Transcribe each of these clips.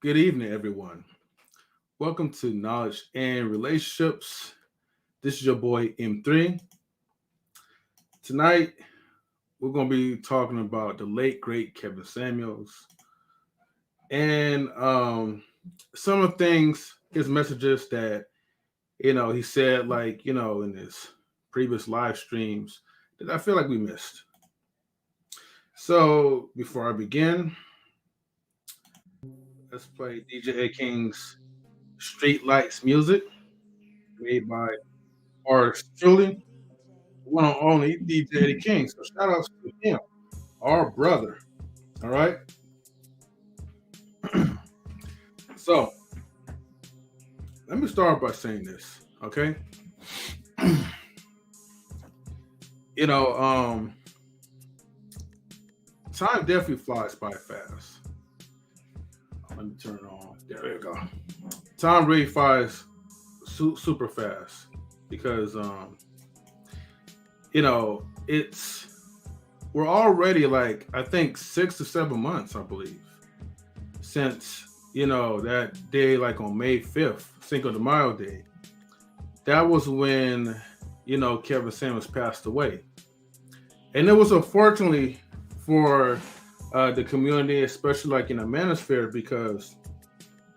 Good evening, everyone. Welcome to Knowledge and Relationships. This is your boy M3. Tonight, we're going to be talking about the late, great Kevin Samuels and some of the things, his messages that, he said, in his previous live streams that I feel like we missed. So, before I begin, let's play DJ King's Street Lights music made by artist truly, one and only DJ Eddie King. So shout outs to him, our brother. All right. So let me start by saying this. Okay. you know, um, Time definitely flies by fast. Let me turn it on. There we go. Time really flies super fast because it's we're already like I think 6 to 7 months, I believe, since that day, like on May 5th, Cinco de Mayo Day. That was when Kevin Samuels passed away, and it was unfortunately for the community, especially like in the manosphere, because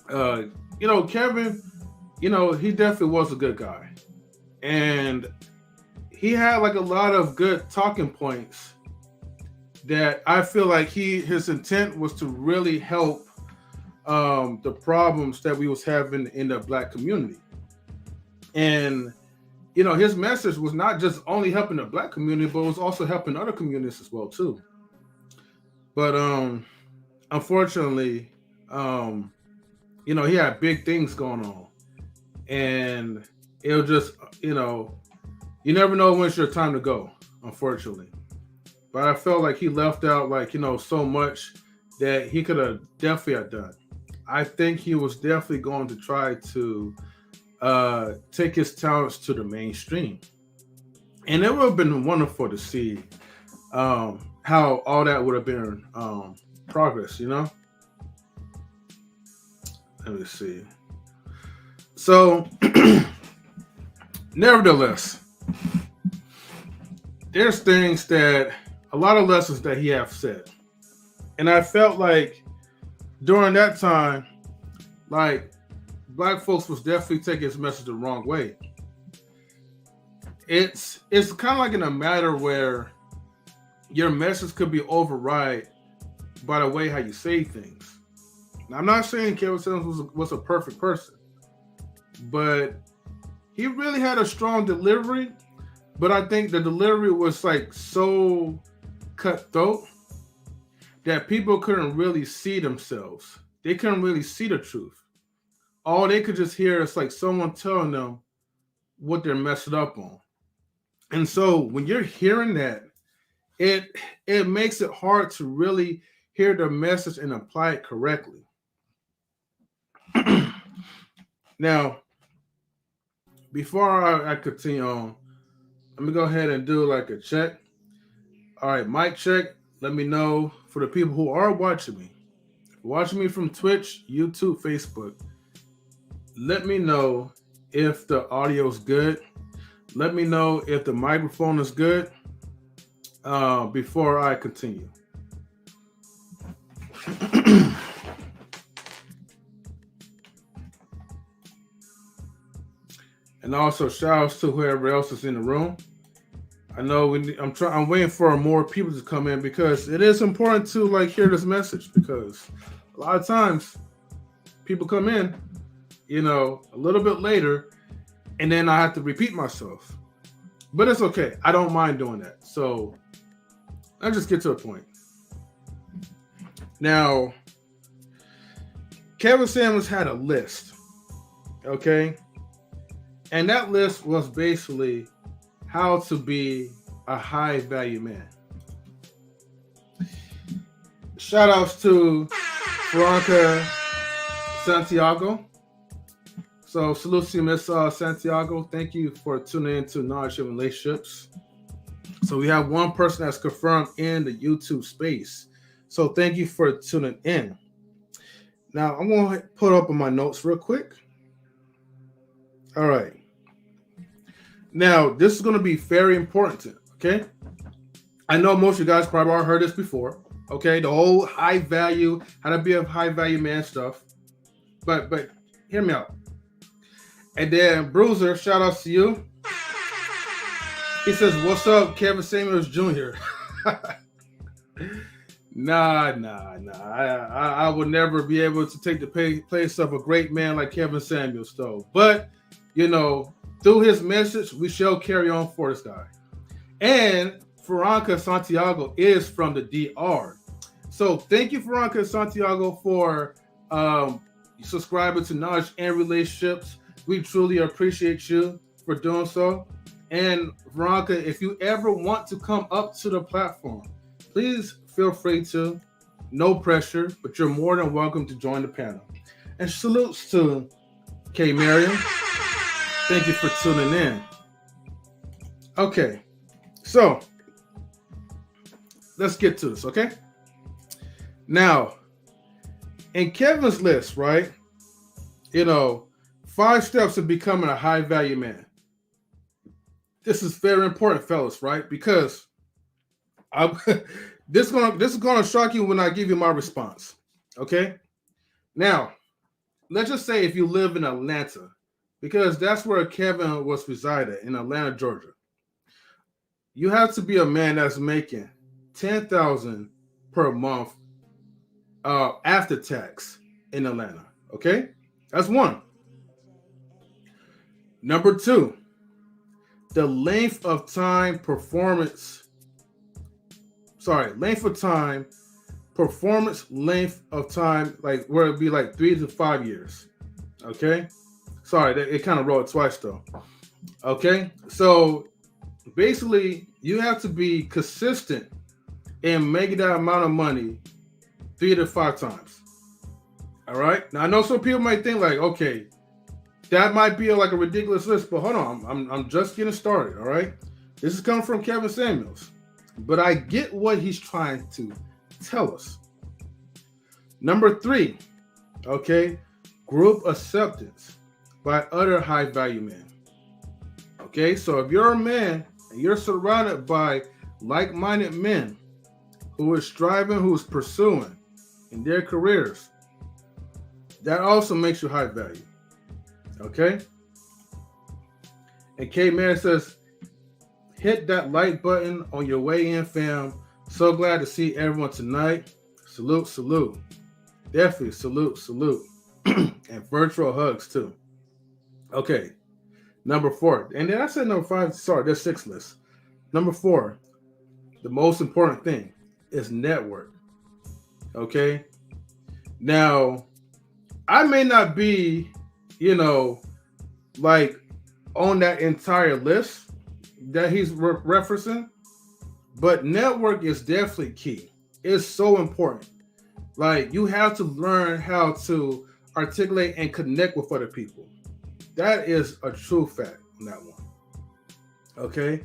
Kevin, he definitely was a good guy, and he had like a lot of good talking points that I feel like his intent was to really help the problems that we was having in the black community. And his message was not just only helping the black community, but it was also helping other communities as well too. But unfortunately, he had big things going on, and it was just you never know when it's your time to go, unfortunately. But I felt like he left out so much that he could have definitely have done. I think he was definitely going to try to take his talents to the mainstream, and it would have been wonderful to see how all that would have been progress. Let me see. So, nevertheless, there's things that a lot of lessons that he have said, and I felt like during that time, like black folks was definitely taking his message the wrong way. It's kind of like in a matter where your message could be override by the way how you say things. Now, I'm not saying Kevin Samuels was a perfect person, but he really had a strong delivery. But I think the delivery was like so cutthroat that people couldn't really see themselves. They couldn't really see the truth. All they could just hear is like someone telling them what they're messed up on. And so when you're hearing that, it makes it hard to really hear the message and apply it correctly. Now, before I continue on, let me go ahead and do like a check. All right, mic check. Let me know for the people who are watching me from Twitch, YouTube, Facebook. Let me know if the audio is good. Let me know if the microphone is good before I continue. And also shout outs to whoever else is in the room. I know I'm waiting for more people to come in because it is important to like hear this message, because a lot of times people come in, a little bit later, and then I have to repeat myself. But it's okay. I don't mind doing that. So let's just get to a point. Now, Kevin Samuels had a list, okay? And that list was basically how to be a high value man. Shout outs to Veronica Santiago. So salute to Miss Santiago. Thank you for tuning in to Knowledge and Relationships. So we have one person that's confirmed in the YouTube space. So thank you for tuning in. Now I'm going to put up on my notes real quick. All right. Now this is going to be very important. Okay. I know most of you guys probably already heard this before. Okay, the whole high value, how to be a high value man stuff. But hear me out. And then Bruiser, shout out to you. He says, "What's up, Kevin Samuels Jr." Nah. I would never be able to take the place of a great man like Kevin Samuels, though. But through his message, we shall carry on for this guy. And Veronica Santiago is from the DR. So thank you, Veronica Santiago, for subscribing to Knowledge and Relationships. We truly appreciate you for doing so. And Veronica, if you ever want to come up to the platform, please feel free to. No pressure, but you're more than welcome to join the panel. And salutes to Marion. Thank you for tuning in. Okay, so let's get to this, okay? Now, in Kevin's list, right? 5 steps to becoming a high value man. This is very important, fellas, right? Because this is gonna shock you when I give you my response. Okay? Now, let's just say if you live in Atlanta, because that's where Kevin was residing, in Atlanta, Georgia. You have to be a man that's making $10,000 per month after tax in Atlanta. Okay, that's one. Number 2, the length of time performance length of time, like where it'd be like 3 to 5 years. Okay, sorry, it kind of wrote it twice though. Okay, so basically you have to be consistent in making that amount of money 3 to 5 times. All right. Now I know some people might think like, okay, that might be like a ridiculous list, but hold on, I'm just getting started. All right. This is coming from Kevin Samuels, but I get what he's trying to tell us. Number 3, okay, group acceptance by other high value men. Okay, so if you're a man and you're surrounded by like-minded men who is striving, who is pursuing in their careers, that also makes you high value. Okay? And K-Man says, hit that like button on your way in, fam. So glad to see everyone tonight. Salute. Definitely salute. And virtual hugs too. Okay. Number 4. And then I said number 5. Sorry, there's 6 lists. Number 4, the most important thing is network. Okay? Now, I may not be, like on that entire list that he's referencing, but network is definitely key. It's so important. Like, you have to learn how to articulate and connect with other people. That is a true fact on that one. Okay?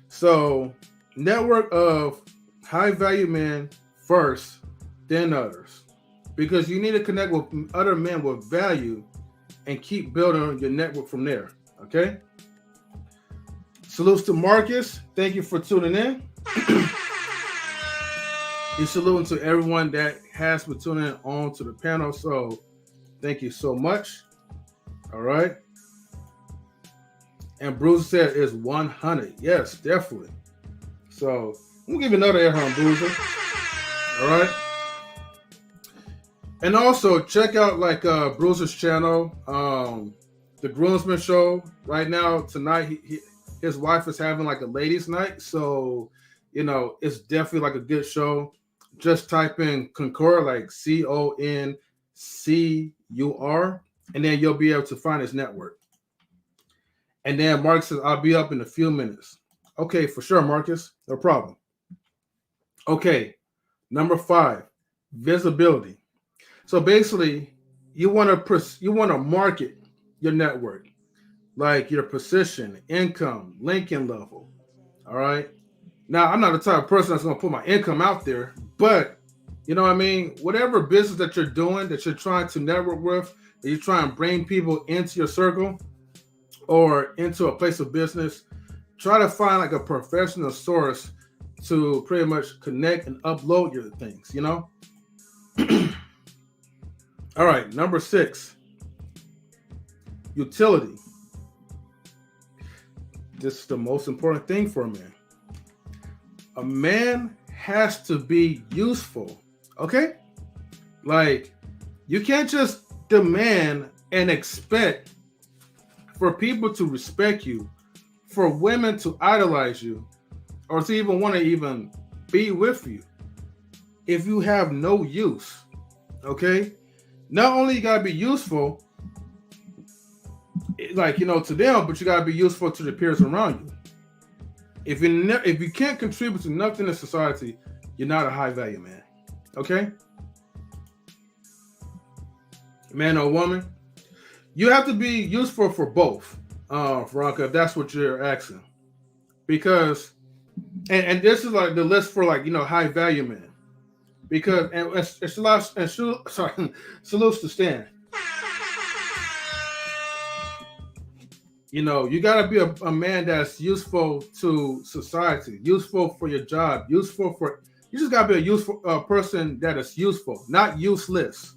So, network of high value men first, then others. Because you need to connect with other men with value and keep building your network from there. Okay? Salutes to Marcus. Thank you for tuning in. He's saluting to everyone that has been tuning in on to the panel. So thank you so much. All right. And Bruce said it's 100. Yes, definitely. So I'm going to give you another air horn, Bruiser. All right. And also check out like Bruiser's channel, The Groomsman Show. Right now, tonight, his wife is having like a ladies' night. So, it's definitely like a good show. Just type in Concur, like CONCUR, and then you'll be able to find his network. And then Mark says, I'll be up in a few minutes. Okay, for sure, Marcus. No problem. Okay, number 5, visibility. So basically, you want to market your network, like your position, income, linking level. All right. Now, I'm not the type of person that's going to put my income out there, but You know what I mean? Whatever business that you're doing, that you're trying to network with, that you're trying to bring people into your circle or into a place of business, try to find like a professional source to pretty much connect and upload your things, you know? All right, number 6, utility. This is the most important thing for a man. A man has to be useful, okay? Like, you can't just demand and expect for people to respect you, for women to idolize you, or to even want to even be with you if you have no use, okay? Not only you gotta be useful, like, you know, to them, but you gotta be useful to the peers around you. If you can't contribute to nothing in society, you're not a high value man, okay? Man or woman, you have to be useful for both, Veronica, if that's what you're asking. Because, and this is like the list for, like, you know, high value men. Because, salutes to Stan. You know, you got to be a man that's useful to society, useful for your job, you just got to be a useful person that is useful, not useless.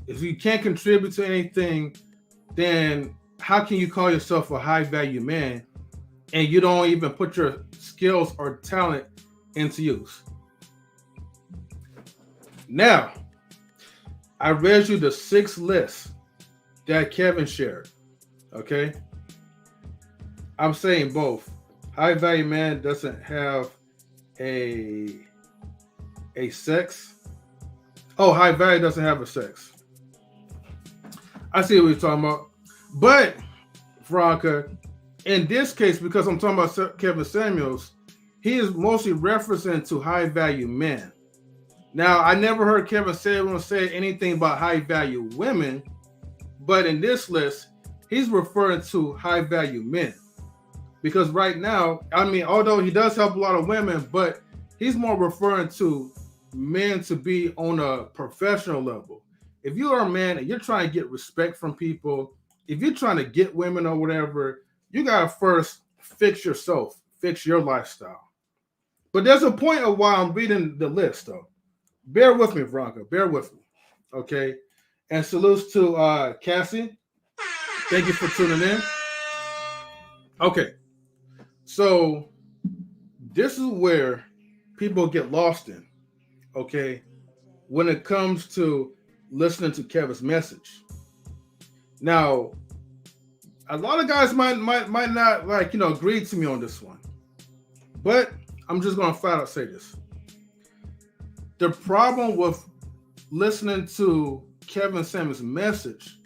If you can't contribute to anything, then how can you call yourself a high value man and you don't even put your skills or talent into use? Now, I read you the 6 lists that Kevin shared, okay? I'm saying both. High value man doesn't have a sex. Oh, high value doesn't have a sex. I see what you're talking about. But, Veronica, in this case, because I'm talking about Kevin Samuels, he is mostly referencing to high value men. Now, I never heard Kevin Samuels say anything about high value women, but in this list, he's referring to high value men. Because right now, I mean, although he does help a lot of women, but he's more referring to men to be on a professional level. If you are a man and you're trying to get respect from people, if you're trying to get women or whatever, you got to first fix yourself, fix your lifestyle. But there's a point of why I'm reading the list, though. Bear with me, Veronica. Bear with me. Okay? And salutes to Cassie. Thank you for tuning in. Okay. So this is where people get lost in, okay, when it comes to listening to Kevin's message. Now, a lot of guys might not, like, you know, agree to me on this one, but I'm just gonna flat out say this. The problem with listening to Kevin Samuels' message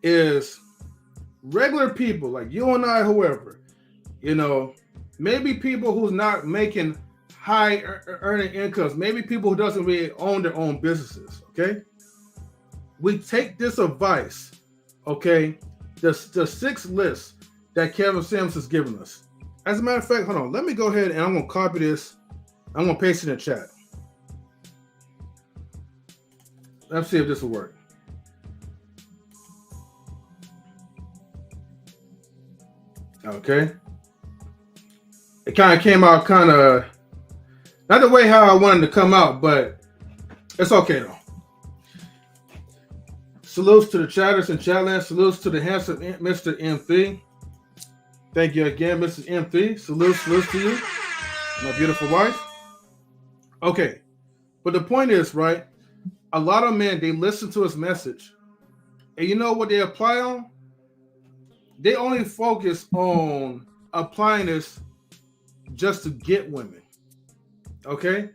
is regular people like you and I, whoever, you know, maybe people who's not making high earning incomes, maybe people who doesn't really own their own businesses, okay? We take this advice, okay, the 6 lists that Kevin Samuels has given us. As a matter of fact, hold on, let me go ahead and I'm going to copy this. I'm going to paste it in the chat. Let's see if this will work. Okay. It kind of came out kind of, not the way how I wanted to come out, but it's okay though. Salutes to the chatters and chatland. Salutes to the handsome Mr. M3. Thank you again, Mrs. M3. Salutes to you, my beautiful wife. Okay, but the point is, right, a lot of men, they listen to his message, and you know what they apply on? They only focus on applying this just to get women, okay?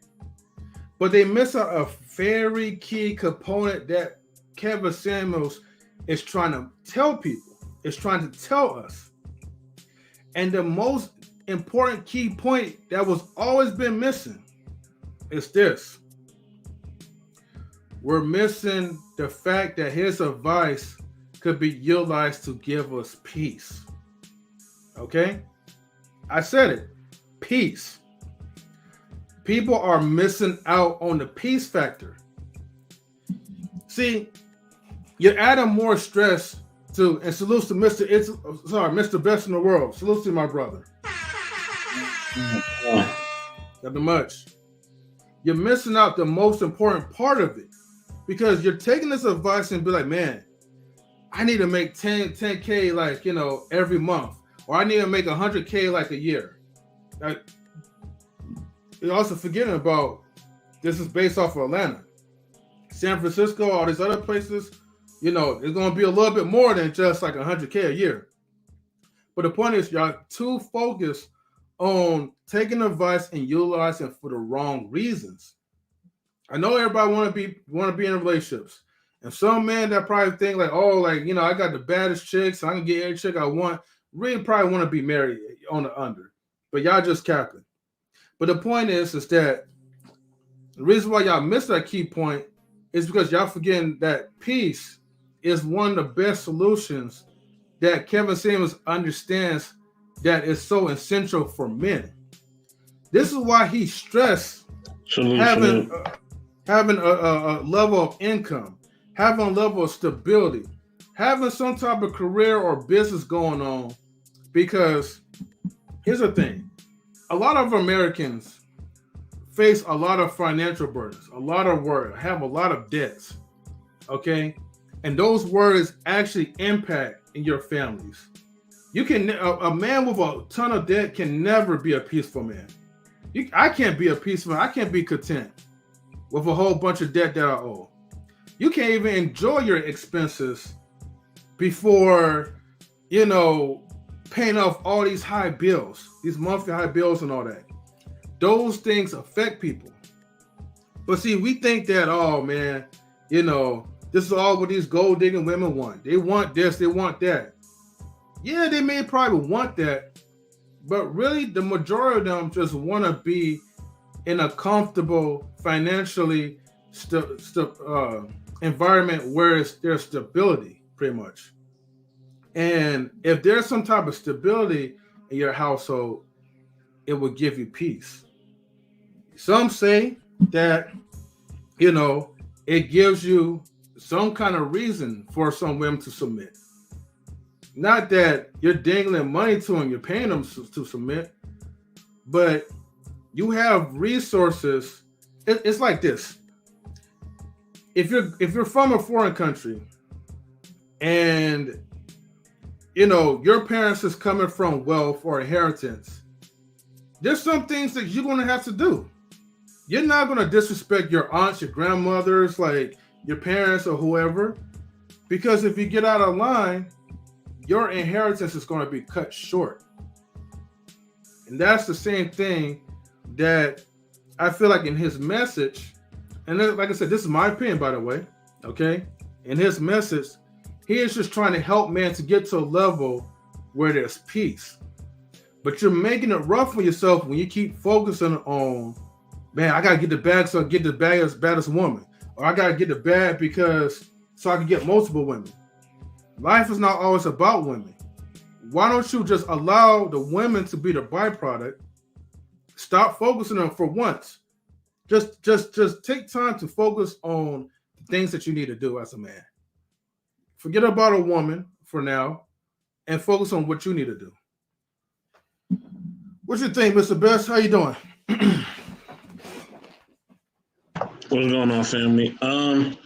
But they miss out a very key component that Kevin Samuels is trying to tell people, is trying to tell us. And the most important key point that was always been missing is this. We're missing the fact that his advice could be utilized to give us peace. Okay? I said it. Peace. people are missing out on the peace factor. See, you're adding more stress to, and salutes to Mr. Best in the World. Salutes to my brother. Nothing much. You're missing out the most important part of it, because you're taking this advice and be like, man, I need to make 10K like, every month, or I need to make 100K like a year. You're also forgetting about, this is based off of Atlanta. San Francisco, all these other places, it's going to be a little bit more than just like 100K a year. But the point is, y'all too focused on taking advice and utilizing it for the wrong reasons. I know everybody want to be in relationships, and some men that probably think like, oh, like, I got the baddest chicks, I can get every chick I want. Really, probably want to be married on the under, but y'all just capping. But the point is that the reason why y'all miss that key point is because y'all forgetting that peace is one of the best solutions that Kevin Samuels understands that is so essential for men. This is why he stressed having a level of income, having a level of stability, having some type of career or business going on. Because here's the thing, a lot of Americans face a lot of financial burdens, a lot of worry, have a lot of debts, okay? And those worries actually impact in your families. You can, a man with a ton of debt can never be a peaceful man. I can't be a peaceful man. I can't be content with a whole bunch of debt that I owe. You can't even enjoy your expenses before, paying off all these high bills, these monthly high bills and all that. Those things affect people. But see, we think that, oh man, this is all what these gold digging women want. They want this, they want that. Yeah, they may probably want that, but really the majority of them just want to be in a comfortable, financially environment where there's stability, pretty much. And if there's some type of stability in your household, it will give you peace. Some say that, it gives you some kind of reason for some women to submit. Not that you're dangling money to them, you're paying them to submit, but you have resources. It's like this. If you're from a foreign country and your parents is coming from wealth or inheritance, there's some things that you're going to have to do. You're not going to disrespect your aunts, your grandmothers, like your parents or whoever, because if you get out of line, your inheritance is going to be cut short. And that's the same thing that I feel like in his message, and like I said, this is my opinion, by the way, okay? In his message, he is just trying to help man to get to a level where there's peace. But you're making it rough for yourself when you keep focusing on, man, I got to get the bag so I get the baddest woman. Or I got to get the bag so I can get multiple women. Life is not always about women. Why don't you just allow the women to be the byproduct? Stop focusing on them for once. Just take time to focus on the things that you need to do as a man. Forget about a woman for now and focus on what you need to do. What you think, Mr. Best? How you doing? What's going on, family? Men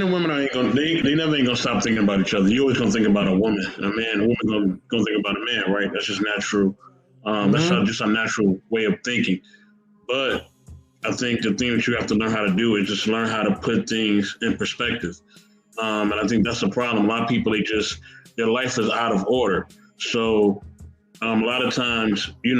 and women they never ain't gonna stop thinking about each other. You always gonna think about a woman. A woman gonna think about a man, right? That's just natural. That's just a natural way of thinking. But I think the thing that you have to learn how to do is just learn how to put things in perspective. And I think that's the problem. A lot of people, their life is out of order. So a lot of times, you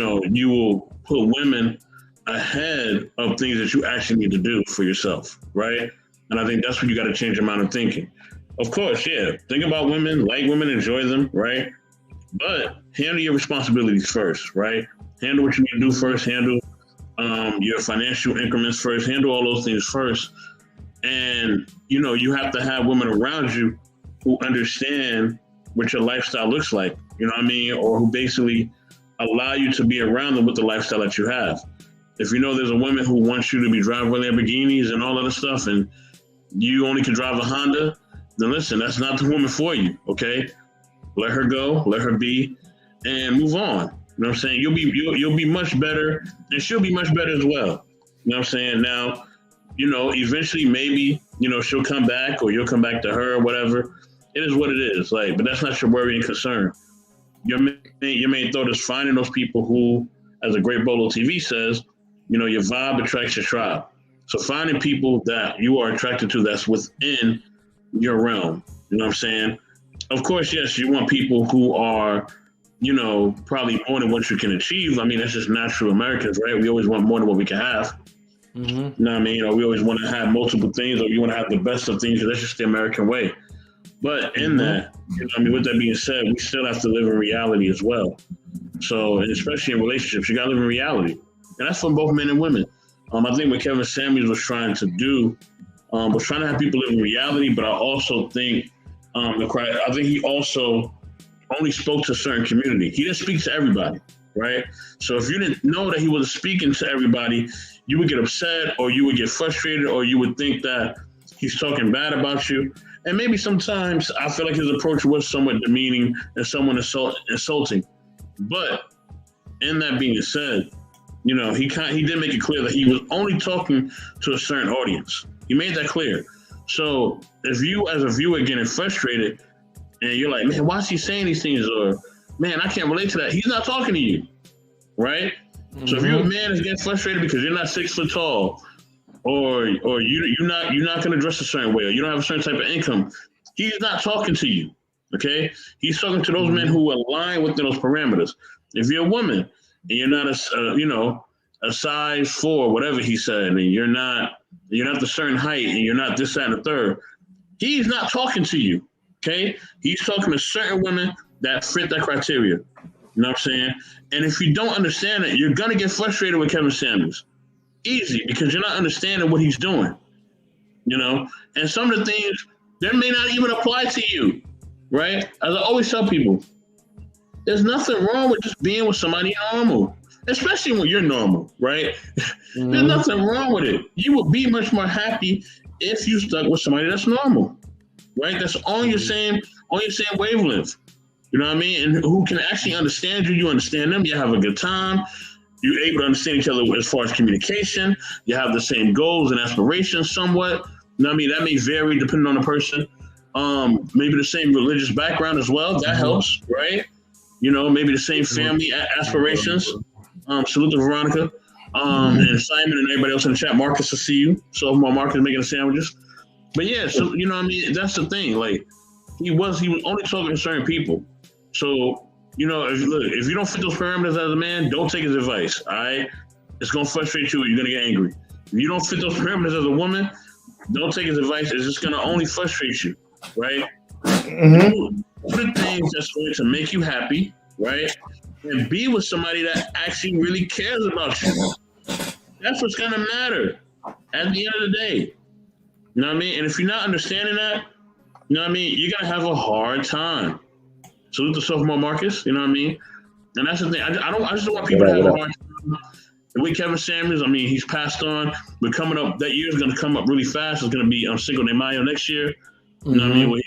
will put women ahead of things that you actually need to do for yourself, right? And I think that's when you got to change your mind of thinking. Of course, yeah, think about women, like women, enjoy them, right? But handle your responsibilities first, right? Handle what you need to do first, handle your financial increments first, handle all those things first. And, you have to have women around you who understand what your lifestyle looks like, or who basically allow you to be around them with the lifestyle that you have. If you know there's a woman who wants you to be driving Lamborghinis and all of the stuff, and you only can drive a Honda, then listen, that's not the woman for you. Okay, let her go, let her be, and move on. You know what I'm saying? You'll be much better, and she'll be much better as well. You know what I'm saying? Now, eventually maybe she'll come back, or you'll come back to her, or whatever. It is what it is. Like, but that's not your worry and concern. Your main thought is finding those people who, as a great Bolo TV says, your vibe attracts your tribe. So finding people that you are attracted to that's within your realm. You know what I'm saying? Of course, yes, you want people who are, probably more than what you can achieve. I mean, that's just natural Americans, right? We always want more than what we can have. Mm-hmm. You know what I mean? Or we always want to have multiple things, or we want to have the best of things. That's just the American way. But in that, with that being said, we still have to live in reality as well. So, and especially in relationships, you got to live in reality. And that's for both men and women. I think what Kevin Samuels was trying to do was trying to have people live in reality, but I also think he also only spoke to a certain community. He didn't speak to everybody, right? So if you didn't know that he was speaking to everybody, you would get upset, or you would get frustrated, or you would think that he's talking bad about you. And maybe sometimes I feel like his approach was somewhat demeaning and somewhat insulting. But in that being said, he did make it clear that he was only talking to a certain audience. He made that clear. So if you as a viewer getting frustrated and you're like, man, why is he saying these things? Or, man, I can't relate to that. He's not talking to you, right? Mm-hmm. So if you're a man that's getting frustrated because you're not 6 foot tall, or you're not going to dress a certain way, or you don't have a certain type of income, he's not talking to you, okay? He's talking to those men who align within those parameters. If you're a woman and you're not a size 4, whatever he said, and you're not the certain height, and you're not this, that, and the third, he's not talking to you, okay? He's talking to certain women that fit that criteria. You know what I'm saying? And if you don't understand it, you're going to get frustrated with Kevin Samuels. Easy, because you're not understanding what he's doing, and some of the things that may not even apply to you, right? As I always tell people, there's nothing wrong with just being with somebody normal, especially when you're normal, right? Mm-hmm. There's nothing wrong with it. You would be much more happy if you stuck with somebody that's normal, right? That's on your same wavelength, you know what I mean? And who can actually understand you, you understand them, you have a good time. You're able to understand each other as far as communication. You have the same goals and aspirations somewhat. You know what I mean? That may vary depending on the person. Maybe the same religious background as well. That helps, right? Maybe the same family aspirations. Salute to Veronica. And Simon and everybody else in the chat. Marcus, I see you. So Marcus making the sandwiches. But yeah, so you know what I mean? That's the thing. Like he was only talking to certain people. So if you don't fit those parameters as a man, don't take his advice, all right? It's going to frustrate you. You're going to get angry. If you don't fit those parameters as a woman, don't take his advice. It's just going to only frustrate you, right? Mm-hmm. Do the things that's going to make you happy, right? And be with somebody that actually really cares about you. That's what's going to matter at the end of the day. You know what I mean? And if you're not understanding that, you know what I mean? You're going to have a hard time. Salute to sophomore Marcus, you know what I mean? And that's the thing. I just don't want people to have a hard time. And with Kevin Samuels, I mean, he's passed on. We're coming up. That year's going to come up really fast. It's going to be Cinco de Mayo next year. You know what I mean? Where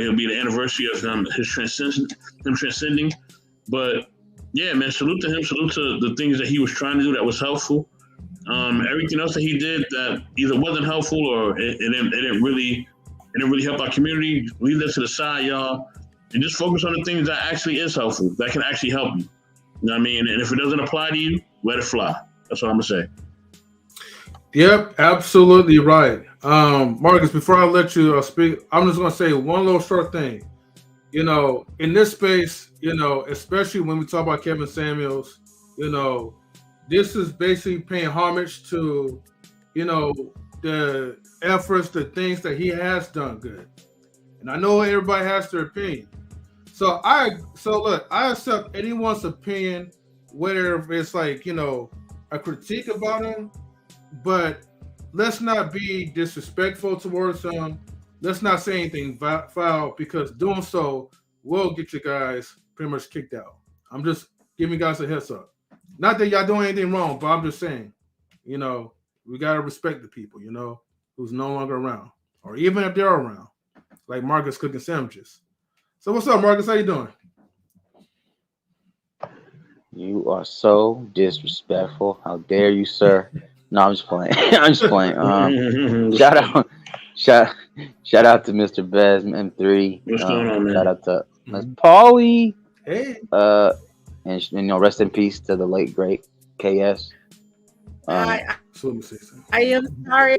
it'll be the anniversary of his transcending. But yeah, man, salute to him. Salute to the things that he was trying to do that was helpful. Everything else that he did that either wasn't helpful or it didn't really help our community. Leave that to the side, y'all. And just focus on the things that actually is helpful, that can actually help you. You know what I mean? And if it doesn't apply to you, let it fly. That's what I'm going to say. Yep, absolutely right. Marcus, before I let you speak, I'm just going to say one little short thing. In this space, especially when we talk about Kevin Samuels, this is basically paying homage to, the efforts, the things that he has done good. And I know everybody has their opinion. So look, I accept anyone's opinion, whether it's like, a critique about him, but let's not be disrespectful towards him. Let's not say anything foul, because doing so will get you guys pretty much kicked out. I'm just giving you guys a heads up. Not that y'all doing anything wrong, but I'm just saying, you know, we gotta respect the people, you know, who's no longer around, or even if they're around, like Marcus cooking sandwiches. So what's up, Marcus? How you doing? You are so disrespectful. How dare you, sir? No, I'm just playing. I'm just playing. Shout out, shout, shout out to Mr. Bez M3. What's going on, Shout man? out to Miss Mhm. Paulie. Hey, Uh, and rest in peace to the late great KS. I so let me say something. I am sorry.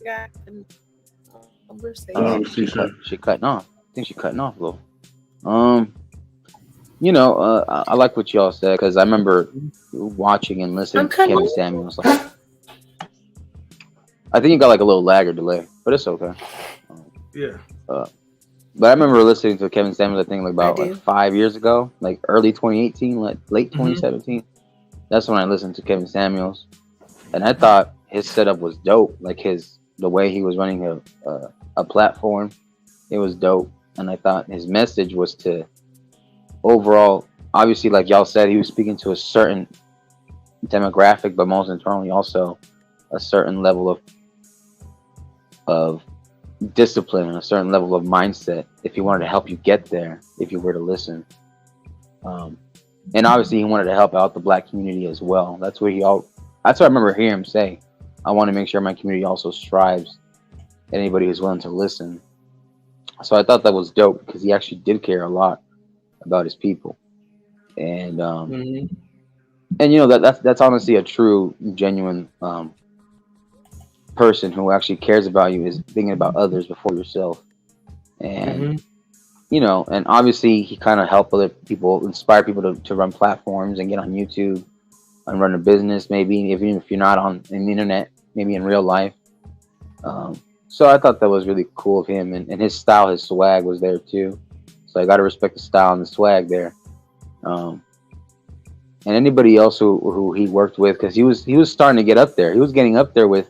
God, conversation. See, sir. She cutting off. I think she cutting off a little. I like what y'all said because I remember watching and listening I'm to cutting Kevin off. Samuels. Like, I think you got like a little lag or delay, but it's okay. Yeah. But I remember listening to Kevin Samuels. I think like I about like do. 5 years ago, like early 2018, like late Mhm. 2017. That's when I listened to Kevin Samuels, and I thought his setup was dope. Like the way he was running a platform, it was dope. And I thought his message was to overall, obviously, like y'all said, he was speaking to a certain demographic, but most importantly, also a certain level of discipline and a certain level of mindset. If he wanted to help you get there, if you were to listen, and obviously he wanted to help out the black community as well. That's what That's what I remember hearing him say. I want to make sure my community also strives. Anybody who's willing to listen. So I thought that was dope because he actually did care a lot about his people, and Mhm. that's honestly a true, genuine person who actually cares about you is thinking about others before yourself. And Mhm. and obviously he kind of helped other people, inspire people to run platforms and get on YouTube and run a business, maybe even if you're not on in the internet, maybe in real life. So I thought that was really cool of him, and his style, his swag was there too. So I got to respect the style and the swag there. Um, and anybody else who he worked with, because he was starting to get up there. He was getting up there with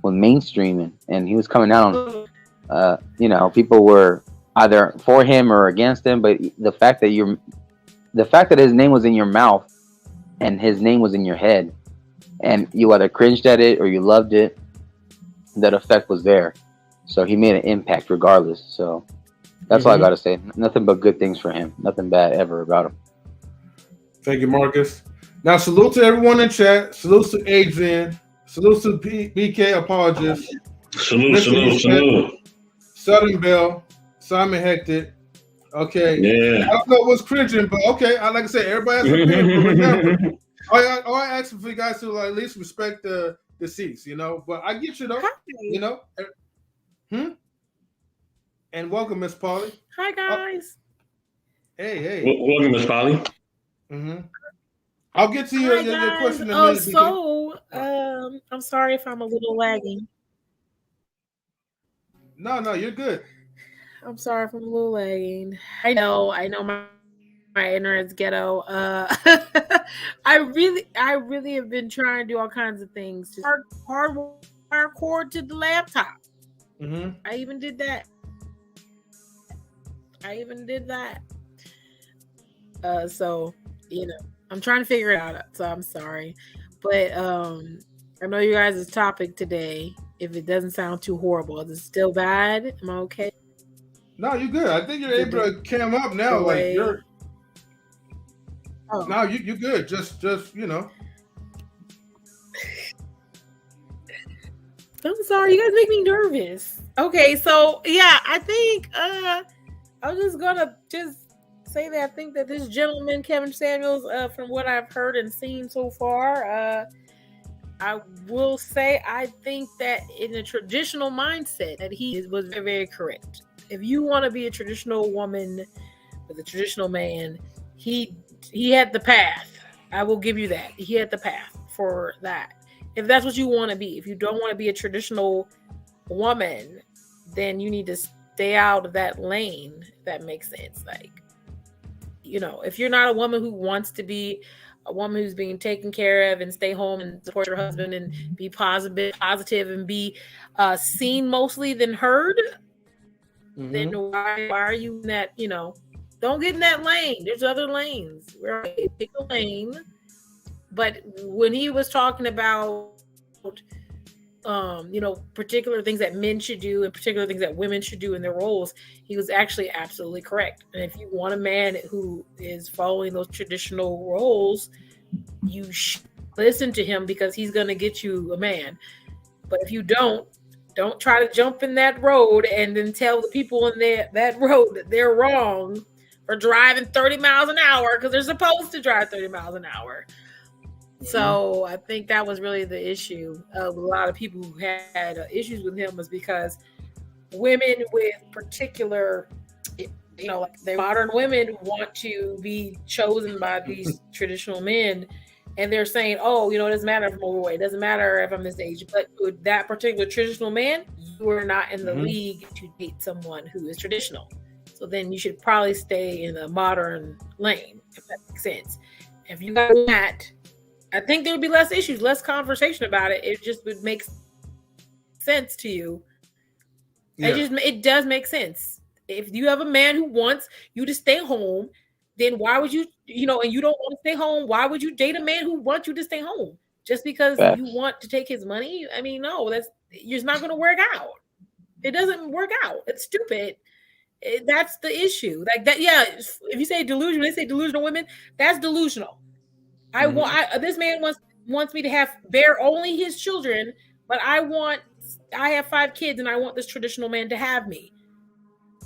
mainstreaming, and he was coming out on. People were either for him or against him, but the fact that his name was in your mouth and his name was in your head, and you either cringed at it or you loved it, that effect was there. So he made an impact regardless. So that's all I Mhm. gotta say. Nothing but good things for him. Nothing bad ever about him. Thank you, Marcus. Now, salute to everyone in chat. Salute to Adrian. Salute to BK Apologist. Salute, Mr. salute, Respect. salute. Southern Bell. Simon Hector. Okay. Yeah. I don't know what's cringing, but okay. Like I said, everybody has an opinion, but remember, all I ask for you guys to at least respect the deceased, you know. But I get you though, you Hi. know. And welcome, Miss Polly. Hi Oh, guys. hey. Welcome, Miss Polly. Mm-hmm. I'll get to Hi your guys. question in a minute, BK. I'm sorry if I'm a little lagging. No, you're good. I'm sorry if I'm a little lagging. I know my internet's ghetto. I really have been trying to do all kinds of things to hardwire cord to the laptop. Mm-hmm. I even did that. So I'm trying to figure it out. So I'm sorry, but I know you guys' topic today. If it doesn't sound too horrible, is it still bad? Am I okay? No, you're good. I think you're Is it able to cam up now. Like delay? you're Oh, now you're good. Just you know. I'm sorry. You guys make me nervous. Okay, so yeah, I think I'm just gonna say that I think that this gentleman, Kevin Samuels, from what I've heard and seen so far, I will say I think that in a traditional mindset that he was very, very correct. If you want to be a traditional woman with a traditional man, he had the path. I will give you that. He had the path for that. If that's what you want to be, if you don't want to be a traditional woman, then you need to stay out of that lane. If that makes sense. Like, if you're not a woman who wants to be a woman who's being taken care of and stay home and support your husband and be positive and be seen mostly than heard, then Mm-hmm. why are you in that? Don't get in that lane. There's other lanes. Pick a lane But when he was talking about, particular things that men should do and particular things that women should do in their roles, he was actually absolutely correct. And if you want a man who is following those traditional roles, you should listen to him because he's going to get you a man. But if you don't try to jump in that road and then tell the people in that road that they're wrong for driving 30 miles an hour because they're supposed to drive 30 miles an hour. So I think that was really the issue of a lot of people who had issues with him, was because women with particular, like the modern women want to be chosen by these traditional men. And they're saying, oh, it doesn't matter if I'm overweight. It doesn't matter if I'm this age. But with that particular traditional man, you are not in the league to date someone who is traditional. So then you should probably stay in the modern lane, if that makes sense. If you got that, I think there would be less issues, less conversation about it. It just would make sense to you. Yeah. It does make sense. If you have a man who wants you to stay home, then why would you, and you don't want to stay home, why would you date a man who wants you to stay home? Just because you want to take his money? I mean, no, it's not going to work out. It doesn't work out. It's stupid. That's the issue. Like that, yeah. If you say delusional, they say delusional women. That's delusional. This man wants me to bear only his children, but I have 5 kids and I want this traditional man to have me.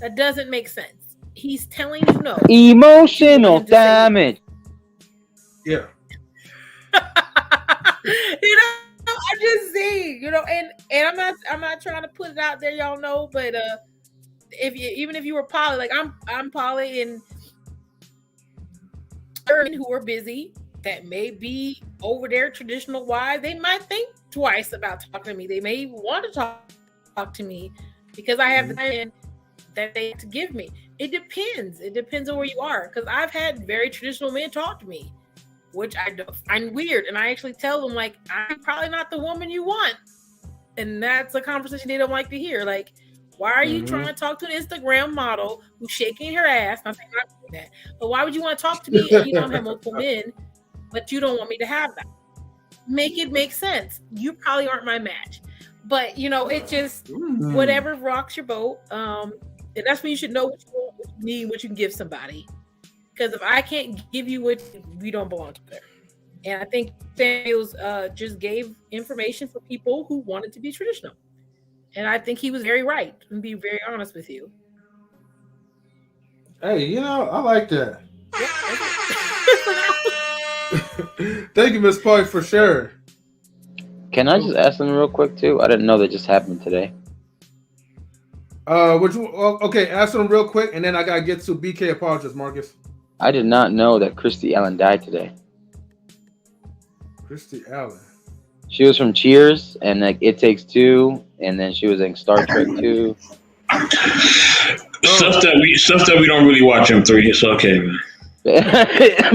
That doesn't make sense. He's telling you no. Emotional damage. Yeah. I'm just saying, and I'm not trying to put it out there, y'all know, but even if you were poly, like I'm poly, and who are busy that may be over their traditional wives, they might think twice about talking to me. They may want to talk to me because I have the time that they have to give me. It depends. It depends on where you are. Because I've had very traditional men talk to me, which I find weird. And I actually tell them, like, I'm probably not the woman you want. And that's a conversation they don't like to hear. Like, why are you trying to talk to an Instagram model who's shaking her ass? I'm saying I'm doing that. But why would you want to talk to me if you don't have multiple men, but you don't want me to have that? Make it make sense. You probably aren't my match. But, it just, whatever rocks your boat. And that's when you should know what you want, what you need, what you can give somebody. Because if I can't give you what, we don't belong together. And I think Samuels just gave information for people who wanted to be traditional. And I think he was very right, and be very honest with you. Hey, I like that. Thank you, Miss Park, for sharing. Can I just ask them real quick too? I didn't know that just happened today. Okay, ask them real quick, and then I gotta get to BK apologies, Marcus. I did not know that Christy Allen died today. Christy Allen. She was from Cheers and like It Takes Two, and then she was in Star Trek 2. Stuff that we don't really watch in 3. It's okay, man.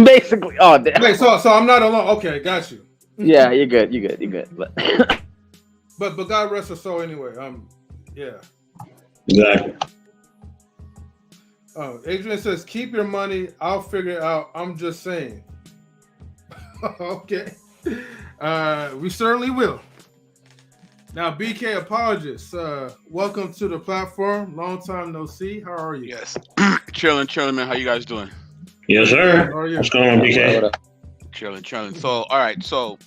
Basically, Wait, so I'm not alone. Okay, got you. Yeah, you're good. But God rest her soul anyway. Yeah. Exactly. Adrian says, "Keep your money. I'll figure it out. I'm just saying." Okay. We certainly will. Now, BK apologists, welcome to the platform. Long time no see. How are you? Yes. chilling, man. How you guys doing? Yes, sir. How are you? What's going on, BK? Chilling. So, all right. So,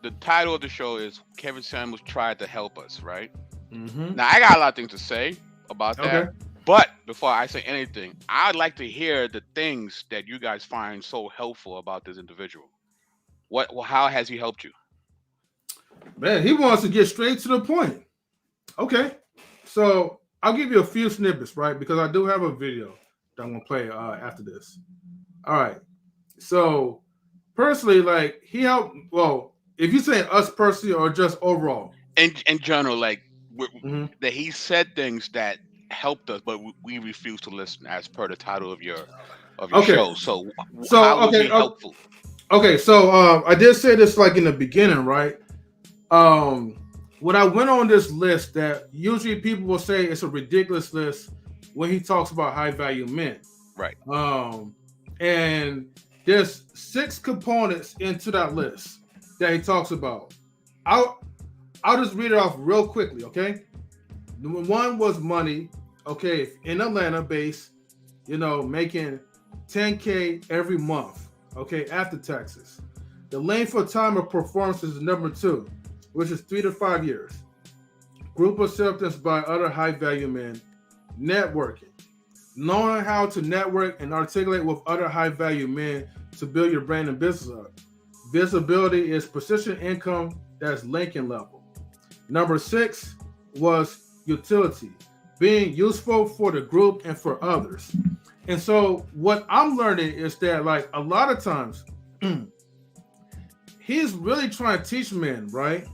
the title of the show is Kevin Samuels Tried to Help Us, right? Mm-hmm. Now, I got a lot of things to say about that. Okay. But before I say anything, I'd like to hear the things that you guys find so helpful about this individual. How has he helped you? Man, he wants to get straight to the point. Okay. So I'll give you a few snippets, right? Because I do have a video that I'm going to play after this. All right. So personally, like, he helped, well, if you say us personally or just overall? In general, like, that he said things that helped us, but we refuse to listen, as per the title of your show. So how was he helpful? Okay, so I did say this like in the beginning, right? When I went on this list, that usually people will say it's a ridiculous list when he talks about high value men, right? And there's 6 components into that list that he talks about. I'll just read it off real quickly, okay? Number 1 was money, okay, in Atlanta base, making $10K every month, okay, after taxes. The length of time of performance is number 2, which is 3 to 5 years. Group acceptance by other high-value men. Networking. Knowing how to network and articulate with other high-value men to build your brand and business up. Visibility is persistent income that's Lincoln level. Number 6 was utility. Being useful for the group and for others. And so what I'm learning is that, like, a lot of times, he's really trying to teach men, right,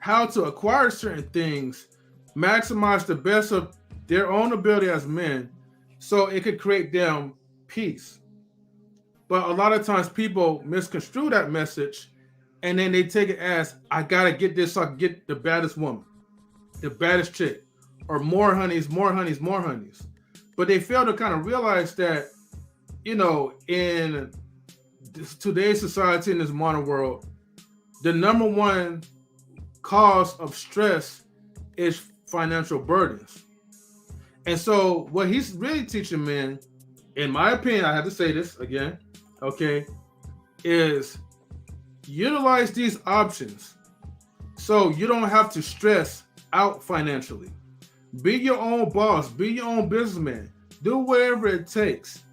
how to acquire certain things, maximize the best of their own ability as men, so it could create them peace. But a lot of times people misconstrue that message, and then they take it as, I gotta get this so I can get the baddest woman, the baddest chick, or more honeys, more honeys, more honeys. But they fail to kind of realize that, in today's society, in this modern world, the number 1 cause of stress is financial burdens. And so what he's really teaching men, in my opinion, I have to say this again, okay, is utilize these options so you don't have to stress out financially. Be your own boss, be your own businessman, do whatever it takes.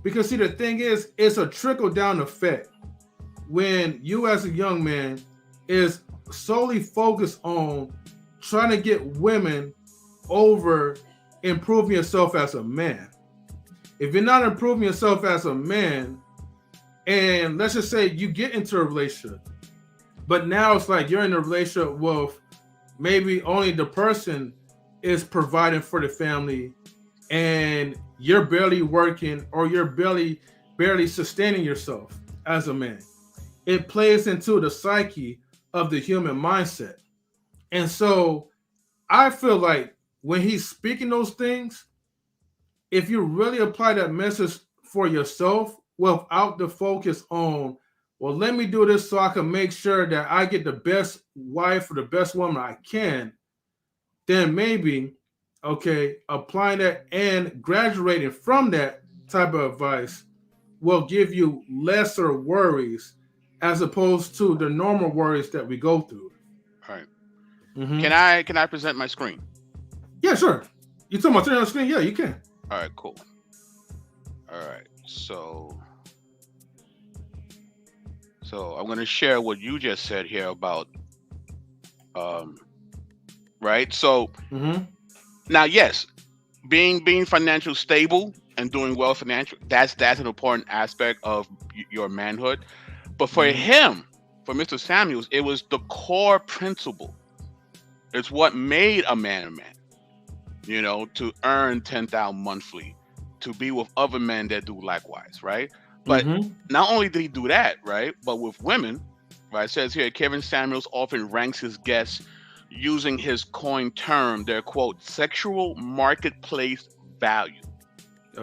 Because see, the thing is, it's a trickle down effect when you as a young man is solely focused on trying to get women over improving yourself as a man. If you're not improving yourself as a man, and let's just say you get into a relationship, but now it's like you're in a relationship with maybe only the person is providing for the family, and you're barely working, or you're barely sustaining yourself as a man. It plays into the psyche of the human mindset. And so I feel like when he's speaking those things, if you really apply that message for yourself without the focus on, well, let me do this so I can make sure that I get the best wife or the best woman I can, then maybe, okay, applying that and graduating from that type of advice will give you lesser worries as opposed to the normal worries that we go through. All right. Mm-hmm. Can I present my screen? Yeah, sure. You talking about turning on the screen? Yeah, you can. All right, cool. All right, so I'm going to share what you just said here about, right? So now, yes, being financially stable and doing well financially, that's an important aspect of your manhood. But for him, for Mr. Samuels, it was the core principle. It's what made a man a man, to earn $10,000 monthly, to be with other men that do likewise, right? But not only did he do that, right, but with women, right, it says here, Kevin Samuels often ranks his guests using his coined term, their quote, sexual marketplace value,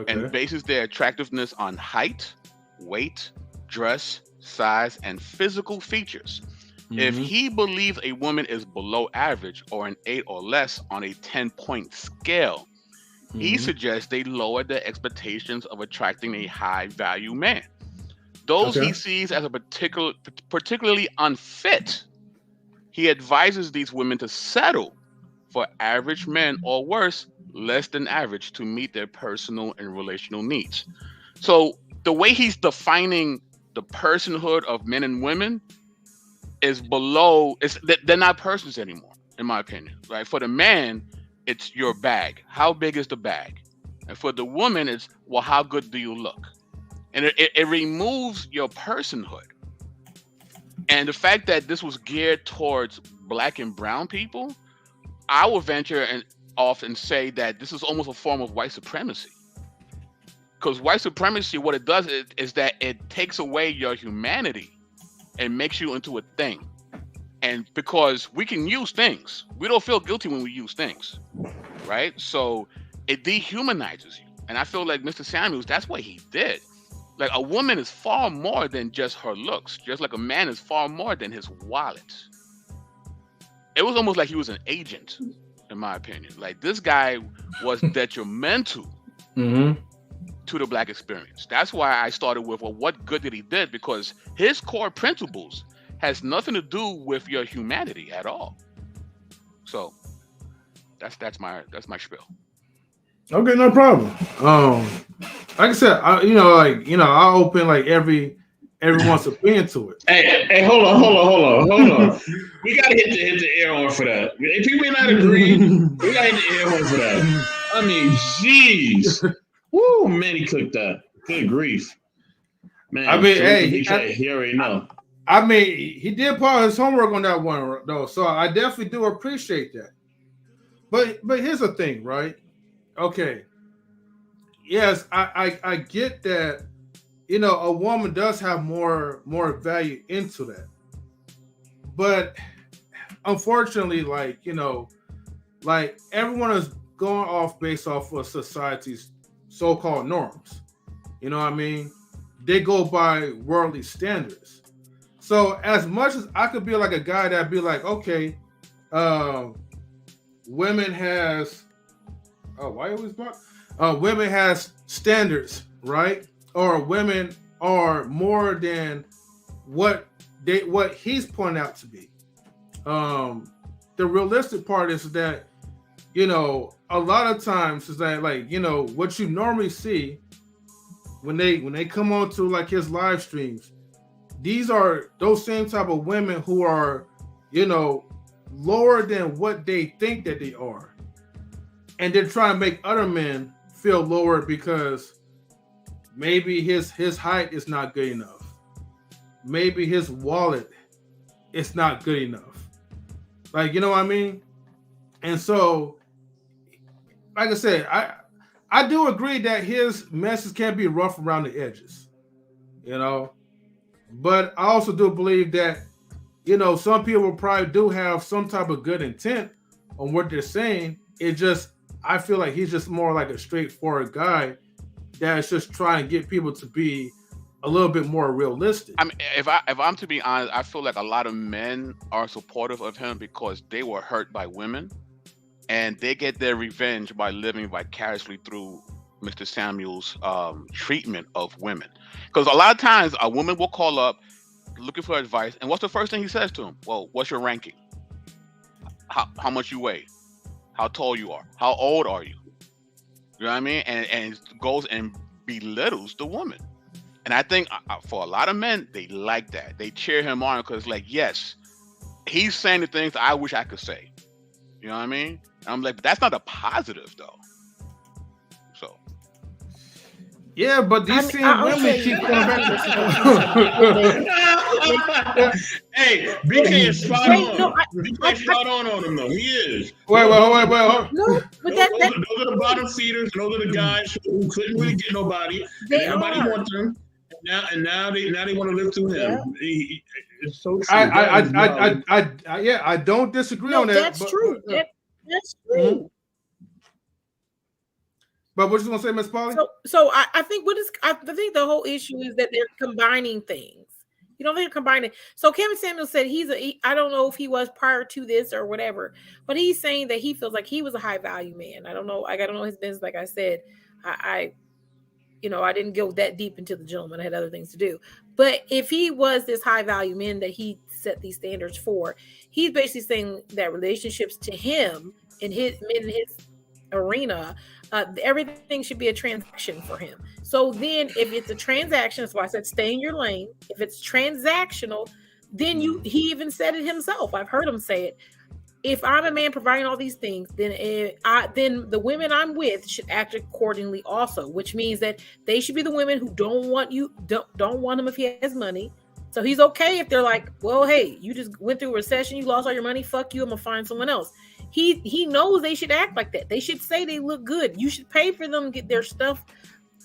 and bases their attractiveness on height, weight, dress, size, and physical features. If he believes a woman is below average or an 8 or less on a 10-point scale, he suggests they lower their expectations of attracting a high-value man. Those he sees as a particularly unfit, he advises these women to settle for average men or worse, less than average, to meet their personal and relational needs. So the way he's defining the personhood of men and women is below, they're not persons anymore, in my opinion, right? For the man, it's your bag. How big is the bag? And for the woman, it's, well, how good do you look? And it removes your personhood. And the fact that this was geared towards Black and brown people, I will venture off and say that this is almost a form of white supremacy. Because white supremacy, what it does is that it takes away your humanity and makes you into a thing. And because we can use things, we don't feel guilty when we use things, right? So it dehumanizes you. And I feel like Mr. Samuels, that's what he did. Like a woman is far more than just her looks, just like a man is far more than his wallet. It was almost like he was an agent, in my opinion. Like this guy was detrimental to the Black experience. That's why I started with, well, what good did he did? Because his core principles has nothing to do with your humanity at all. So that's my spiel. Okay, no problem. Like I said, I open like everyone's opinion to it. Hey, hold on. We gotta hit the air horn for that. If people may not agree, we gotta hit the air horn for that. I mean, jeez. Woo, man, he cooked that. Good grief. Man, I mean, he already know. I mean, he did part of his homework on that one, though. So I definitely do appreciate that. But here's the thing, right? Okay. Yes, I get that, a woman does have more value into that. But unfortunately, like everyone is going off based off of society's so-called norms. You know what I mean? They go by worldly standards. So as much as I could be like a guy that'd be like, okay, women has women has standards, right? Or women are more than what he's pointing out to be. The realistic part is that, a lot of times is that what you normally see when they come on to like his live streams, these are those same type of women who are, lower than what they think that they are. And they're trying to make other men feel lower because maybe his height is not good enough. Maybe his wallet is not good enough. Like, you know what I mean? And so, like I said, I do agree that his message can be rough around the edges, but I also do believe that, some people probably do have some type of good intent on what they're saying. I feel like he's just more like a straightforward guy that's just trying to get people to be a little bit more realistic. I mean, if I'm to be honest, I feel like a lot of men are supportive of him because they were hurt by women, and they get their revenge by living vicariously through Mr. Samuel's treatment of women. Because a lot of times a woman will call up looking for advice, and what's the first thing he says to him? Well, what's your ranking? How much you weigh? How tall you are? How old are you? You know what I mean? And goes and belittles the woman. And I think for a lot of men, they like that. They cheer him on because, like, yes, he's saying the things I wish I could say. You know what I mean? And I'm like, but that's not a positive, though. So. Yeah, but these same women keep going back to Hey, BK is spot on. BK is spot on him, though. He is. Wait. No, but those are the bottom feeders. Those are the guys who couldn't really get nobody. And everybody wants them. And now they want to live through him. Yeah. It's so true. I don't disagree on that. That's true. That's true. Mm-hmm. But what you gonna say, Miss Polly? So I think I think the whole issue is that they're combining things. They're combining. So Kevin Samuel said I don't know if he was prior to this or whatever, but he's saying that he feels like he was a high value man. I don't know. I don't know his business. Like I said, I didn't go that deep into the gentleman. I had other things to do. But if he was this high value man that he set these standards for, he's basically saying that relationships to him in his arena, everything should be a transaction for him. So then if it's a transaction, that's why I said stay in your lane. If it's transactional, then he even said it himself. I've heard him say it. If I'm a man providing all these things, then the women I'm with should act accordingly also, which means that they should be the women who don't want him if he has money. So he's okay if they're like, well, hey, you just went through a recession, you lost all your money, fuck you, I'm gonna find someone else. He knows they should act like that. They should say they look good. You should pay for them to get their stuff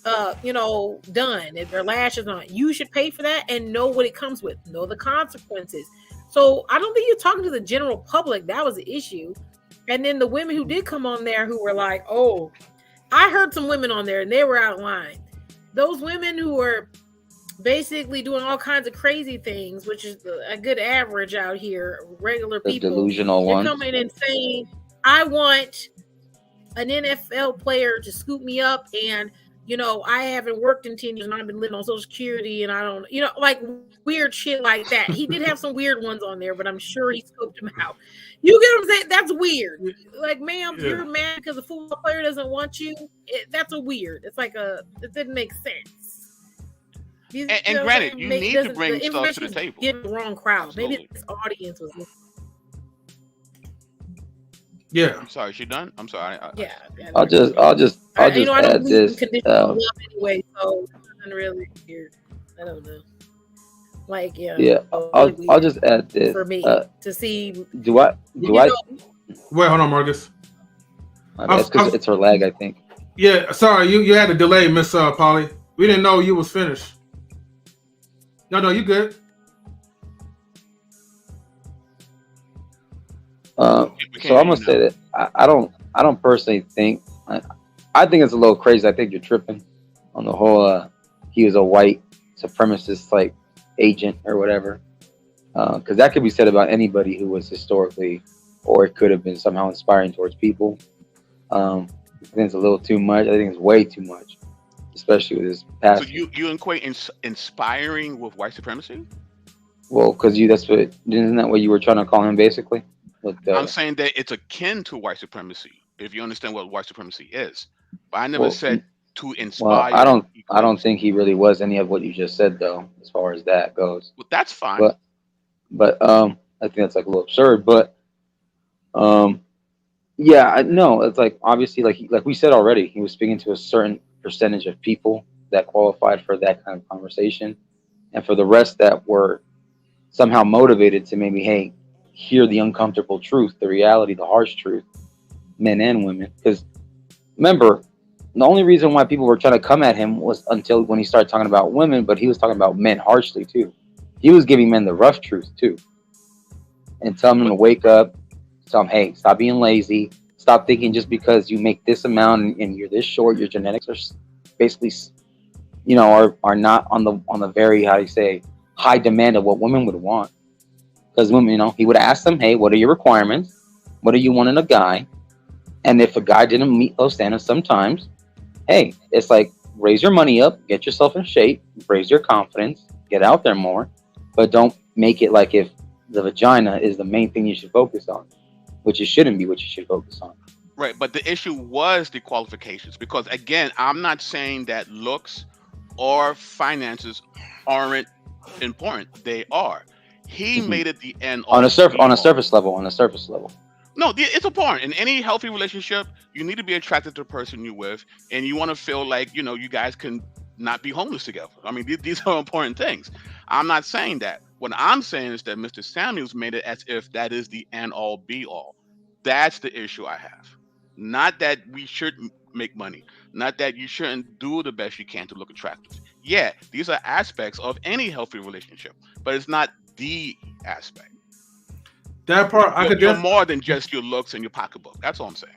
done. If their lashes on, you should pay for that and know what it comes with, know the consequences. So I don't think you're talking to the general public. That was the issue. And then the women who did come on there who were like, oh, I heard some women on there and they were out of line. those women who are basically doing all kinds of crazy things, which is a good average out here, regular The people, delusional they're ones. coming and saying, I want an NFL player to scoop me up, and I haven't worked in 10 years and I've been living on Social Security and I don't, like weird shit like that. He did have some weird ones on there, but I'm sure he scoped them out. You get what I'm saying? That's weird. Like, ma'am, you're mad because a football player doesn't want you. That's a weird. It's like it didn't make sense. And granted, you need to bring stuff to the table. Give the wrong crowd. Absolutely. Maybe this audience was. Yeah. I'm sorry. She done? I'm sorry. I'll just add this. Anyway, so it wasn't really weird. I don't know. Like, yeah. I'll just add this for me to see. Do I? Wait, hold on, Marcus. It's because it's her lag, I think. Yeah. Sorry, you had a delay, Miss Polly. We didn't know you was finished. No, you good. So I'm gonna say that I don't personally think I think it's a little crazy. I think you're tripping on the whole he was a white supremacist like agent or whatever, because that could be said about anybody who was historically, or it could have been somehow inspiring towards people. I think it's a little too much. I think it's way too much, especially with his past. So you equate inspiring with white supremacy? Well, because isn't that what you were trying to call him basically? I'm saying that it's akin to white supremacy, if you understand what white supremacy is. But I never said to inspire. Well, I don't think he really was any of what you just said, though, as far as that goes. Well, that's fine. But I think that's like a little absurd. But yeah, no, it's like obviously like we said already, he was speaking to a certain percentage of people that qualified for that kind of conversation, and for the rest that were somehow motivated to maybe hear the uncomfortable truth, the reality, the harsh truth, men and women. Because remember, the only reason why people were trying to come at him was until when he started talking about women, but he was talking about men harshly too. He was giving men the rough truth too, and telling them to wake up, tell them, hey, stop being lazy, stop thinking just because you make this amount and you're this short, your genetics are basically, are not on the very, how do you say, high demand of what women would want. Because women, he would ask them, hey, what are your requirements? What do you want in a guy? And if a guy didn't meet those standards sometimes, hey, it's like, raise your money up, get yourself in shape, raise your confidence, get out there more, but don't make it like if the vagina is the main thing you should focus on, which it shouldn't be what you should focus on. Right, but the issue was the qualifications, because again, I'm not saying that looks or finances aren't important. They are. He made it the end on a surface level. No, it's important. In any healthy relationship, you need to be attracted to the person you're with, and you want to feel like you guys can not be homeless together. I mean, these are important things. I'm not saying that. What I'm saying is that Mr. Samuels made it as if that is the end all be all. That's the issue I have. Not that we should make money. Not that you shouldn't do the best you can to look attractive. Yeah, these are aspects of any healthy relationship, but it's not the aspect. That part you're more than just your looks and your pocketbook. That's all I'm saying.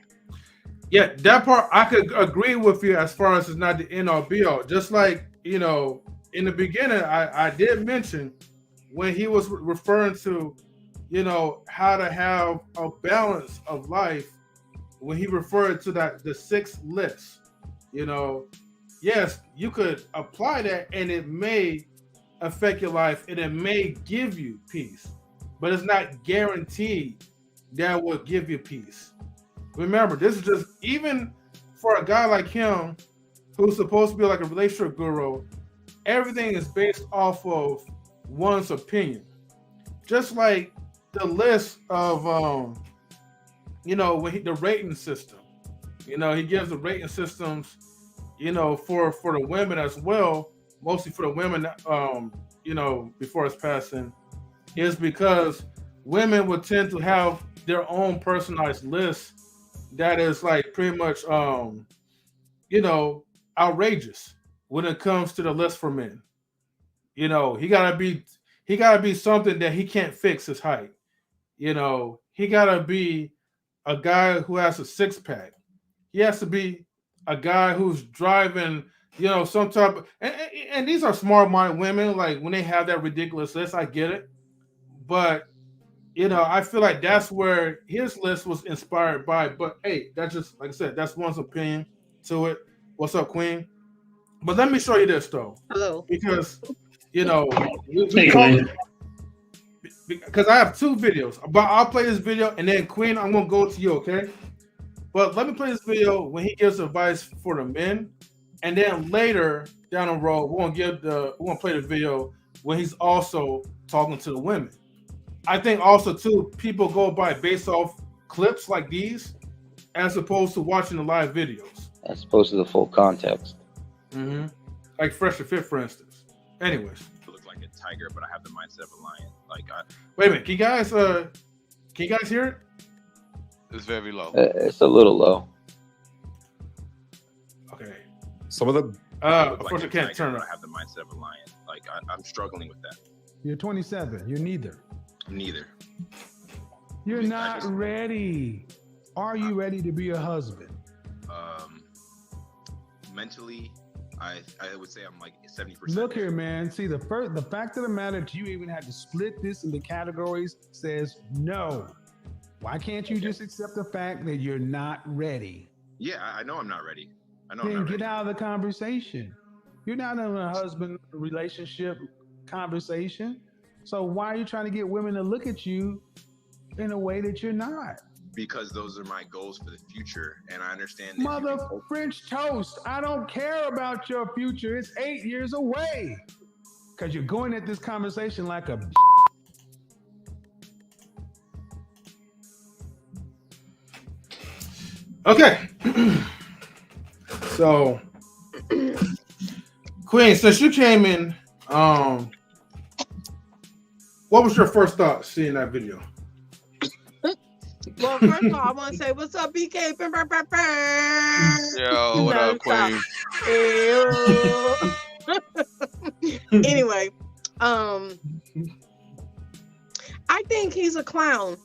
Yeah, that part I could agree with you as far as it's not the end all be all. Just like, in the beginning, I did mention when he was referring to, how to have a balance of life, when he referred to the 6 lists, yes, you could apply that and it may affect your life and it may give you peace, but it's not guaranteed that will give you peace. Remember, this is just, even for a guy like him who's supposed to be like a relationship guru, everything is based off of one's opinion. Just like the list of the rating system, he gives the rating systems, for the women as well, mostly for the women, before his passing, is because women would tend to have their own personalized list that is like pretty much, outrageous when it comes to the list for men. He gotta be something that he can't fix his height. He gotta be a guy who has a 6-pack. He has to be a guy who's driving you know, some type of, and these are smart-minded women. Like when they have that ridiculous list, I get it, but you know, I feel like that's where his list was inspired by. But hey, that's just like I said, that's one's opinion to it. What's up, Queen? But let me show you this though, Hello. because you know, Hey, Queen. because I have two videos. But I'll play this video and then Queen, I'm gonna go to you, okay? But let me play this video when he gives advice for the men, and then later down the road, we're gonna play the video when he's also talking to the women. I think also too, people go by based off clips like these, as opposed to watching the live videos. As opposed to the full context. Mm-hmm. Like Fresh to Fit, for instance. Anyways, I look like a tiger, but I have the mindset of a lion. Like, wait a minute, can you guys hear it? It's very low. It's a little low. Okay. Some of the Of course, I can't turn it. I have the mindset of a lion. Like, I'm struggling with that. You're 27. You're neither. Neither. You're not ready. Are you ready to be a husband? Mentally, I would say I'm like 70%. Look here, man. See, the fact of the matter that you even had to split this into categories says no. Why can't you just accept the fact that you're not ready? Yeah, I know I'm not ready. I know Then I'm not get ready. out of the conversation. You're not in a husband relationship conversation. So why are you trying to get women to look at you in a way that you're not? Because those are my goals for the future, and I understand. That Mother French toast. I don't care about your future. It's 8 years away. Because you're going at this conversation like a Okay. So, Queen, since you came in, what was your first thought seeing that video? Well, first of all, I want to say, what's up, BK? Yo, what up, Queen? Anyway, I think he's a clown.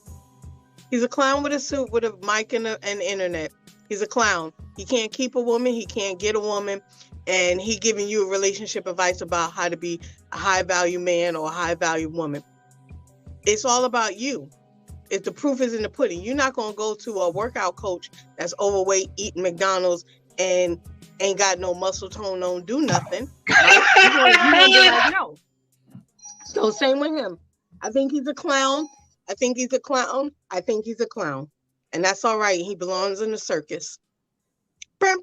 He's a clown with a suit, with a mic and internet. He's a clown. He can't keep a woman. He can't get a woman. And he giving you relationship advice about how to be a high-value man or a high-value woman. It's all about you. If the proof is in the pudding, you're not going to go to a workout coach that's overweight, eating McDonald's, and ain't got no muscle tone, don't do nothing. Right? You're gonna be like, no. So same with him. I think he's a clown. I think he's a clown. I think he's a clown. And that's all right. He belongs in the circus. And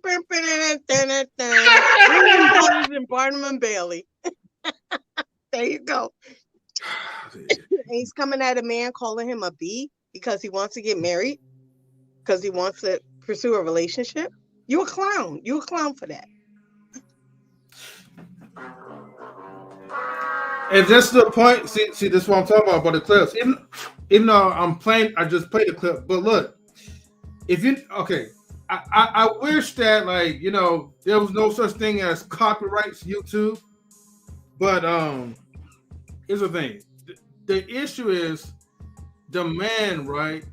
Barnum and Bailey. There you go. He's coming at a man calling him a B because he wants to get married, because he wants to pursue a relationship. You're a clown. You're a clown for that. And that's the point. See, this is what I'm talking about the clips. Even though I just played the clip. But look, I wish that, like, you know, there was no such thing as copyrights YouTube. But here's the thing. The issue is the man, right,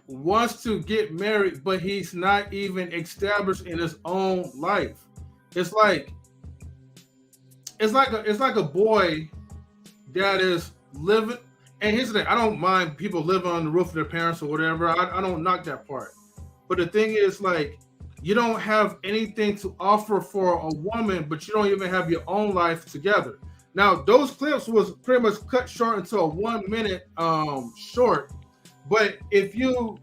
wants to get married, but he's not even established in his own life. It's like a boy that is living. And here's the thing: I don't mind people living on the roof of their parents or whatever. I don't knock that part. But the thing is, like, you don't have anything to offer for a woman, but you don't even have your own life together. Now, those clips was pretty much cut short into a 1 minute short. But if you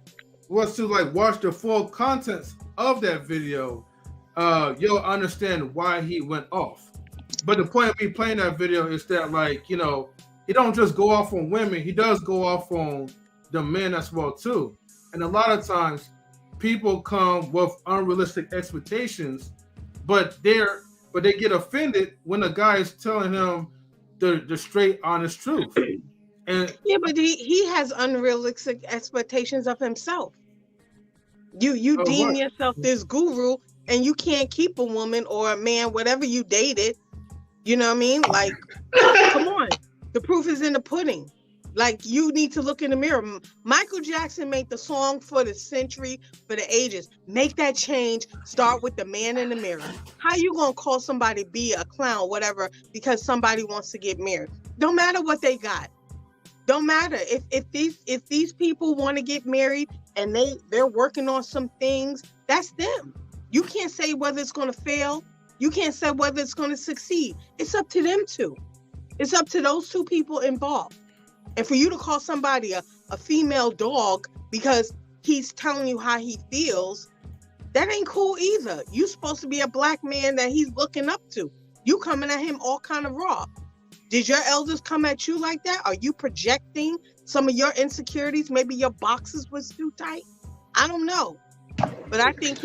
was to like watch the full contents of that video, you'll understand why he went off. But the point of me playing that video is that, like, you know, he don't just go off on women, he does go off on the men as well too. And a lot of times people come with unrealistic expectations, but they get offended when a guy is telling him the straight, honest truth. And yeah, but he has unrealistic expectations of himself. You deem yourself this guru, and you can't keep a woman or a man, whatever you dated. You know what I mean? Like, come on. The proof is in the pudding. Like, you need to look in the mirror. Michael Jackson made the song for the century, for the ages. Make that change. Start with the man in the mirror. How you gonna call somebody be a clown, whatever, because somebody wants to get married? Don't matter what they got. Don't matter if these people want to get married and they're working on some things. That's them. You can't say whether it's gonna fail. You can't say whether it's gonna succeed. It's up to them two. It's up to those two people involved. And for you to call somebody a female dog because he's telling you how he feels, that ain't cool either. You supposed to be a black man that he's looking up to. You coming at him all kind of raw. Did your elders come at you like that? Are you projecting some of your insecurities? Maybe your boxes was too tight? I don't know. But I think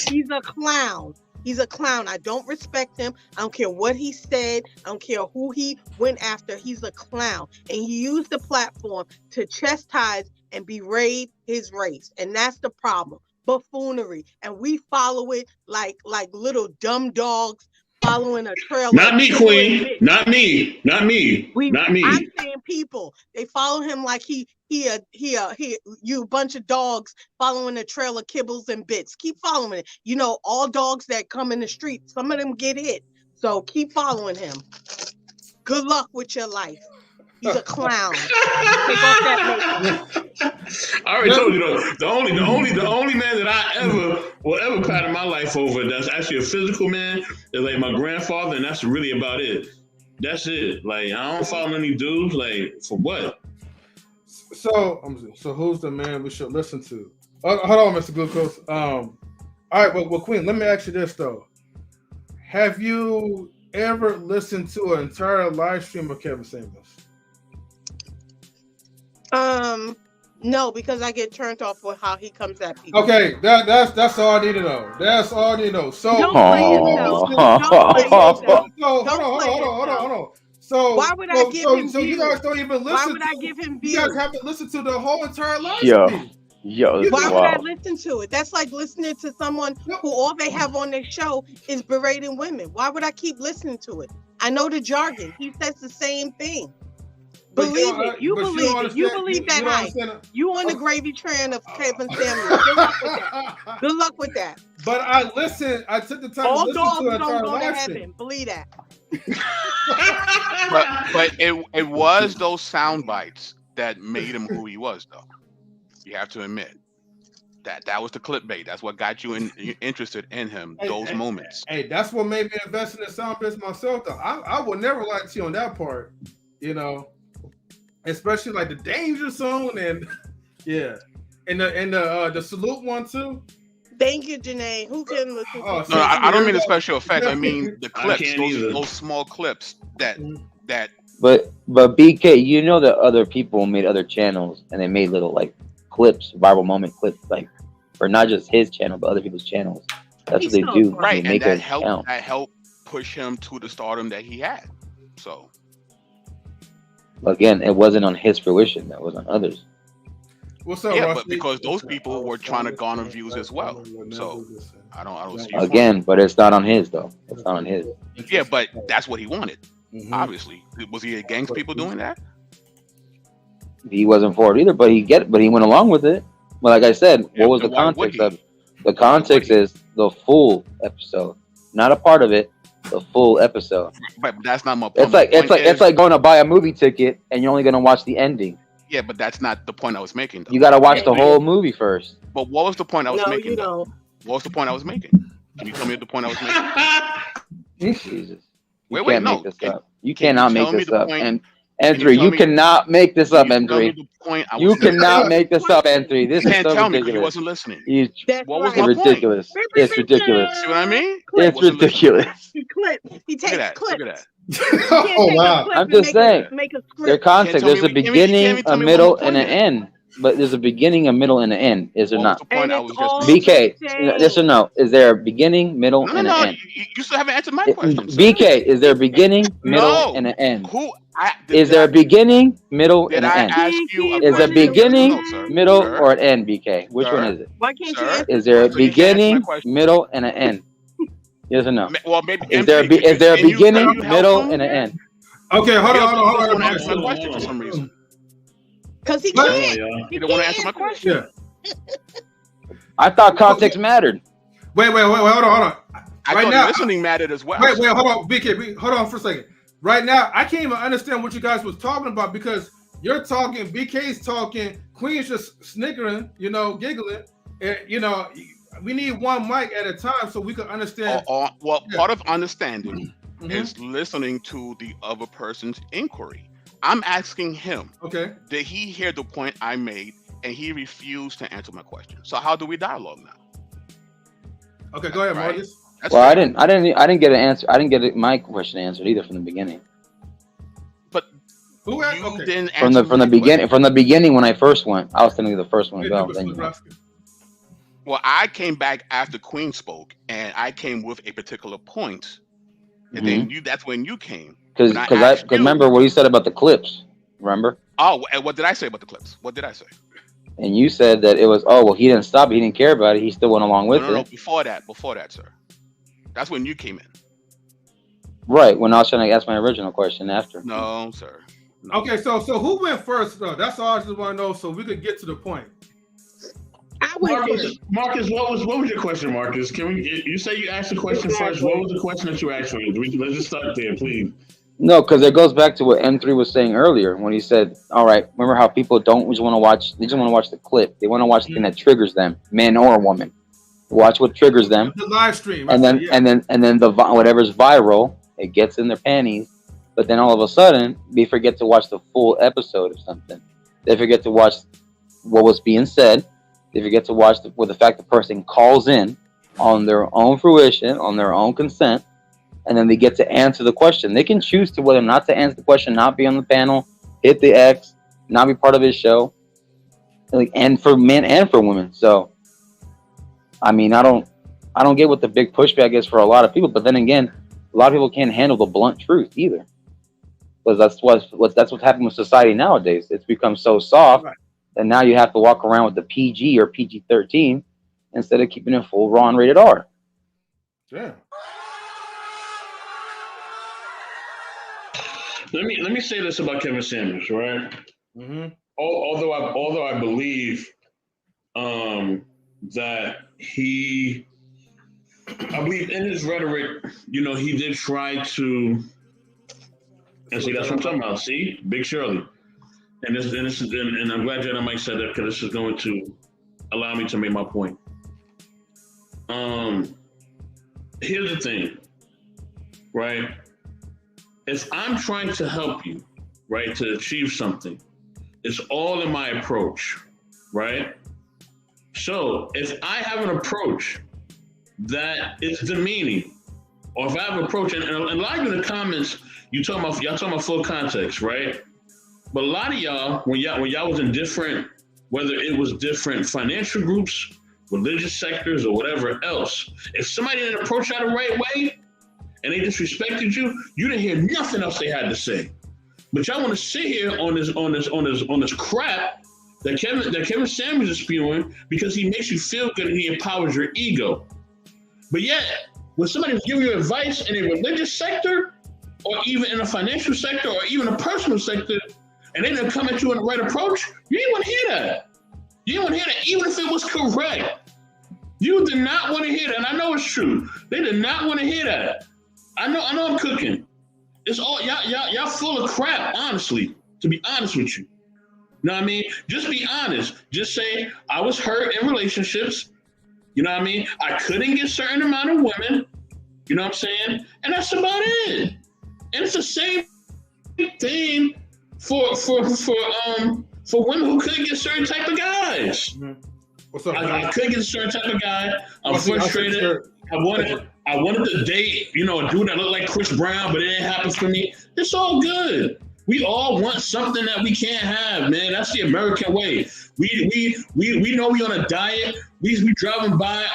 he's a clown. He's a clown. I don't respect him. I don't care what he said. I don't care who he went after. He's a clown. And he used the platform to chastise and berate his race. And that's the problem. Buffoonery. And we follow it like little dumb dogs following a trail. Not me, Queen. Not me. Not me. Not me. I'm saying people. They follow him like he you bunch of dogs following a trail of kibbles and bits. Keep following it. You know, all dogs that come in the street, some of them get hit. So keep following him. Good luck with your life. He's a clown. Take off that makeup. I already told you though, the only man that I will ever pat in my life over that's actually a physical man is like my grandfather, and that's really about it. That's it. Like, I don't follow any dudes. Like, for what? So who's the man we should listen to? Hold on, Mr. Glucose. All right, well, Queen, let me ask you this though: have you ever listened to an entire live stream of Kevin Samuels? No, because I get turned off with how he comes at people. Okay, that's all I need to know. That's all I need to know. So don't play yourself. Hold on. So why would I give him views? So you guys don't even listen. Why would I give him views? You guys haven't listened to the whole entire live stream. Why would I listen to it? That's like listening to someone who all they have on their show is berating women. Why would I keep listening to it? I know the jargon. He says the same thing. Believe it. You believe it. You believe that hype. You on the gravy train of Kevin Samuels. Good luck with that. But I listened. I took the time to listen to the entire live stream. Believe that. but it was those sound bites that made him who he was, though. You have to admit that was the clickbait. That's what got you interested in him. Those moments. Hey, that's what made me invest in the sound business myself. Though I would never lie to you on that part. You know, especially like the danger zone and and the salute one too. Thank you, Janae. Who can listen? No, I don't mean the special effects. I mean the clips, those small clips that. But BK, you know that other people made other channels and they made little like clips, viral moment clips, like for not just his channel but other people's channels. That's what they do. Right, they and make that helped push him to the stardom that he had. So again, it wasn't on his fruition; that was on others. What's up, yeah, but because those people were trying to garner views as well. So I don't see again, but it's not on his though. It's not on his. Yeah, but that's what he wanted. Obviously, was he against people doing that? He wasn't for it either, but he went along with it. But like I said, what was the context of it? The context is the full episode, not a part of it. The full episode. But that's not my point. It's like going to buy a movie ticket and you're only going to watch the ending. Yeah, but that's not the point I was making, though. You got to watch the whole movie first. But what was the point I was making? What was the point I was making? Can you tell me the point I was making? Jesus. You cannot make this up. And M3, you cannot make this up, M3. You cannot make this up, M3. This is so ridiculous. You wasn't listening. What was ridiculous? It's ridiculous. See what I mean? It's ridiculous. He takes clips. Look at that. Oh wow! I'm just saying. Their context. There's a beginning, a middle, and an end. But there's a beginning, a middle, and an end. Is there not? BK, yes or no? Is there a beginning, middle, and an end? You still haven't answered my question. BK, is there a beginning, middle, and an end? Is there a beginning, middle, and an end? Is there a beginning, middle, or an end, BK? Which one is it? Why can't you answer? Is there a beginning, middle, and an end? Yes or no? Well, maybe is there a beginning, middle, and an end? Okay, hold on. For some reason. Because he But- can't. You don't want to answer my question. Yeah. I thought context mattered. Wait, hold on. I Right thought now- listening mattered as well. Wait, hold on, BK, hold on for a second. Right now, I can't even understand what you guys was talking about because you're talking, BK's talking, Queen's just snickering, giggling, and we need one mic at a time so we can understand. Part of understanding Mhm. is listening to the other person's inquiry. I'm asking him, Okay. did he hear the point I made and he refused to answer my question? So how do we dialogue now? Okay, go ahead, Right. Marcus. That's Well, fair. I didn't get an answer. I didn't get my question answered either from the beginning. But Who asked? you Okay. didn't From answer the beginning, from the beginning when I first went, I was telling you the first one to go. Then you went. Well, I came back after Queen spoke, and I came with a particular point, and then that's when you came. Because When I asked you- remember what you said about the clips. Remember? Oh, and what did I say about the clips? What did I say? And you said that it was, he didn't stop it, he didn't care about it, he still went along with No, it. before that, sir. That's when you came in. Right, when I was trying to ask my original question after. No, sir. No. Okay, so who went first though? That's all I just want to know so we could get to the point. I went first. Marcus, what was your question, Marcus? You say you asked the question first? What was the question that you asked me? Let's just start there, please. No, because it goes back to what M3 was saying earlier when he said, all right, remember how people don't just want to watch, they just want to watch the clip. They want to watch the thing that triggers them, man or woman. Watch what triggers them. The live stream. And then the whatever's viral, it gets in their panties. But then all of a sudden, they forget to watch the full episode of something. They forget to watch what was being said. They forget to watch the fact the person calls in on their own fruition, on their own consent, and then they get to answer the question. They can choose to whether not to answer the question, not be on the panel, hit the X, not be part of his show, and for men and for women. So, I mean, I don't get what the big pushback is for a lot of people. But then again, a lot of people can't handle the blunt truth either, because that's what's happened with society nowadays. It's become so soft. Right. And now you have to walk around with the PG or PG-13 instead of keeping it full raw and rated R. Yeah. Let me say this about Kevin Samuels, right? Mm-hmm. Although I believe that I believe in his rhetoric, he did try to, and see, that's what I'm talking about. See, Big Shirley. And I'm glad Jenna Mike said that because this is going to allow me to make my point. Here's the thing, right? If I'm trying to help you, right, to achieve something, it's all in my approach, right? So if I have an approach that is demeaning, or if I have an approach, and a lot of you in the comments, y'all talking about full context, right? But a lot of y'all, when y'all was in different, whether it was different financial groups, religious sectors, or whatever else, if somebody didn't approach y'all the right way and they disrespected you, you didn't hear nothing else they had to say. But y'all want to sit here on this crap that Kevin Samuels is spewing because he makes you feel good and he empowers your ego. But yet, when somebody's giving you advice in a religious sector, or even in a financial sector, or even a personal sector, and they didn't come at you in the right approach, you didn't want to hear that. You didn't want to hear that, even if it was correct. You did not want to hear that, and I know it's true. They did not want to hear that. I know I'm cooking. It's all y'all full of crap, honestly, to be honest with you. You know what I mean? Just be honest. Just say, I was hurt in relationships. You know what I mean? I couldn't get a certain amount of women. You know what I'm saying? And that's about it. And it's the same thing for women who couldn't get certain type of guys. Mm-hmm. What's up? I couldn't get a certain type of guy. I'm frustrated. I wanted to date, a dude that looked like Chris Brown, but it didn't happen for me. It's all good. We all want something that we can't have, man. That's the American way. We know we on a diet. We driving by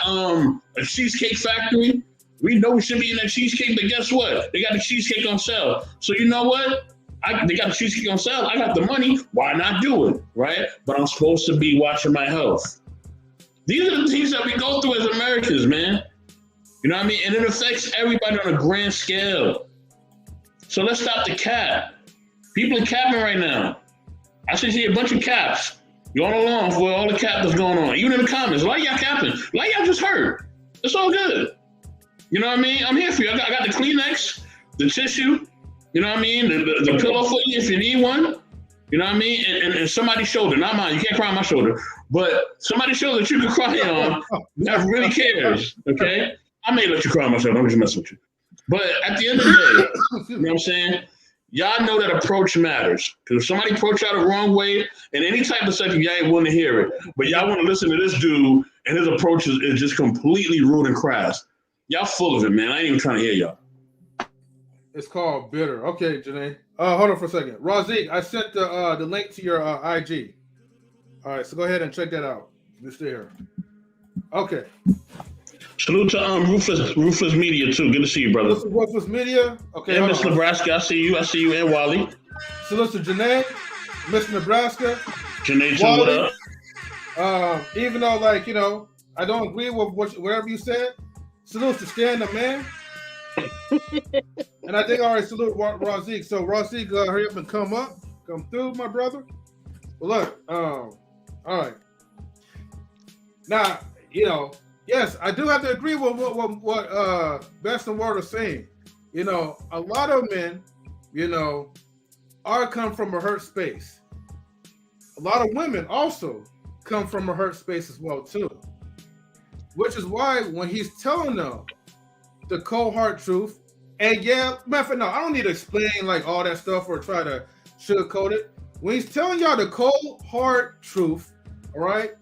a cheesecake factory. We know we should be in that cheesecake, but guess what? They got the cheesecake on sale. So you know what? They got the cheesecake on sale. I got the money. Why not do it, right? But I'm supposed to be watching my health. These are the things that we go through as Americans, man. You know what I mean? And it affects everybody on a grand scale. So let's stop the cap. People are capping right now. I see a bunch of caps. Going along for all the cap that's going on. Even in the comments, a lot of y'all capping. A lot of y'all just hurt. It's all good. You know what I mean? I'm here for you. I got the Kleenex, the tissue. You know what I mean? The pillow for you if you need one. You know what I mean? And somebody's shoulder, not mine. You can't cry on my shoulder. But somebody's shoulder that you can cry on that really cares. Okay? I may let you cry on my shoulder. I'm just messing with you. But at the end of the day, you know what I'm saying? Y'all know that approach matters. Because if somebody approach y'all the wrong way, in any type of setting, y'all ain't want to hear it. But y'all want to listen to this dude, and his approach is just completely rude and crass. Y'all full of it, man. I ain't even trying to hear y'all. It's called bitter. Okay, Janae. Hold on for a second. Razik, I sent the link to your IG. All right, so go ahead and check that out. You stay here. Okay. Salute to Ruthless Media too. Good to see you, brother. Ruthless Media. Okay. And Miss Nebraska, I see you, and Wally. Salute to Janae, Miss Nebraska. Janae too, Wally. what up? Even though, like, you know, I don't agree with whatever you said, salute to Stan the Man. And I think I already salute Razik. So Razik, hurry up and come through, my brother. Well, look, all right. Now, you know, yes, I do have to agree with what Best and Ward are saying. You know, a lot of men, you know, come from a hurt space. A lot of women also come from a hurt space as well too. Which is why when he's telling them the cold hard truth, and yeah, matter of fact, no, I don't need to explain like all that stuff or try to sugarcoat it. When he's telling y'all the cold hard truth, all right,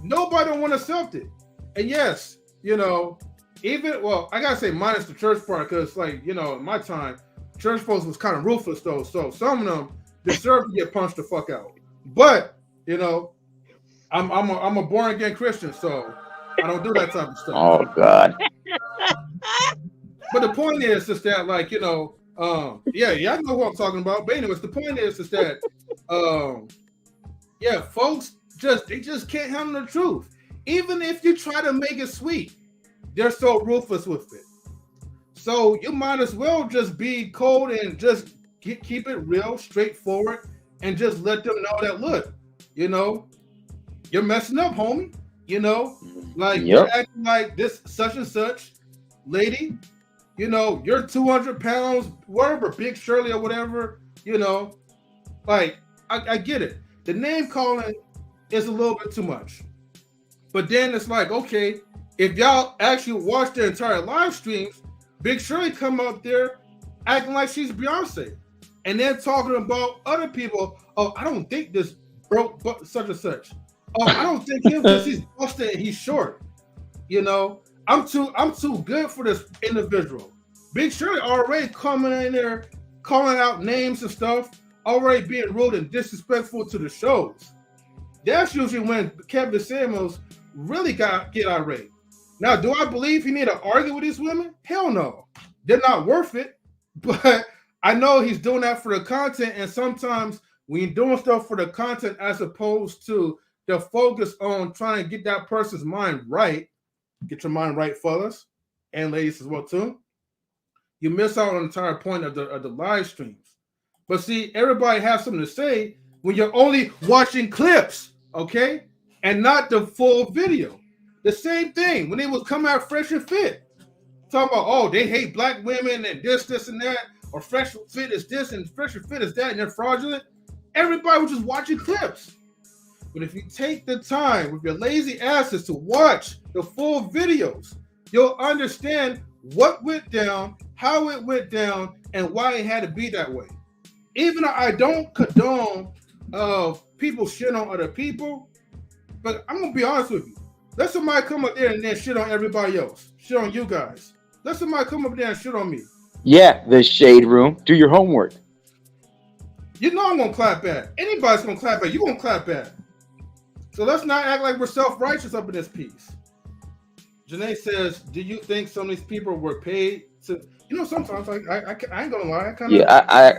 nobody don't want to accept it. And yes, you know, I gotta say minus the church part, because like, you know, in my time, church folks was kind of ruthless though, so some of them deserve to get punched the fuck out. But you know, I'm a born again Christian, so I don't do that type of stuff. Oh God. But the point is that, like, you know, yeah, I know who I'm talking about. But anyways, the point is that, yeah, folks just can't handle the truth. Even if you try to make it sweet, they're so ruthless with it. So you might as well just be cold and just keep it real, straightforward, and just let them know that, look, you know, you're messing up, homie. You know, like you're acting like this such and such lady. You know, you're 200 pounds, whatever, Big Shirley or whatever, you know, like, I get it. The name calling is a little bit too much. But then it's like, okay, if y'all actually watch the entire live streams, Big Shirley come up there acting like she's Beyonce. And then talking about other people, oh, I don't think this broke but such and such. Oh, I don't think him because he's busted and he's short. You know, I'm too good for this individual. Big Shirley already coming in there, calling out names and stuff, already being rude and disrespectful to the shows. That's usually when Kevin Samuels really get irate. Now, do I believe he need to argue with these women? Hell no. They're not worth it. But I know he's doing that for the content, and sometimes when you're doing stuff for the content as opposed to the focus on trying to get that person's mind right, get your mind right, fellas, and ladies as well too, you miss out on the entire point of the live streams. But see, everybody has something to say when you're only watching clips, okay, and not the full video. The same thing when they was coming out Fresh and Fit, talking about, oh, they hate black women and this and that, or Fresh and Fit is this and Fresh and Fit is that, and they're fraudulent. Everybody was just watching clips. But if you take the time with your lazy asses to watch the full videos, you'll understand what went down, how it went down, and why it had to be that way. Even though I don't condone people shit on other people, but I'm gonna be honest with you. Let somebody come up there and then shit on everybody else, shit on you guys. Let somebody come up there and shit on me. Yeah, the shade room. Do your homework. You know I'm gonna clap back. Anybody's gonna clap back. You gonna clap back. So let's not act like we're self-righteous up in this piece. Janae says, do you think some of these people were paid to, you know, sometimes I ain't gonna lie. I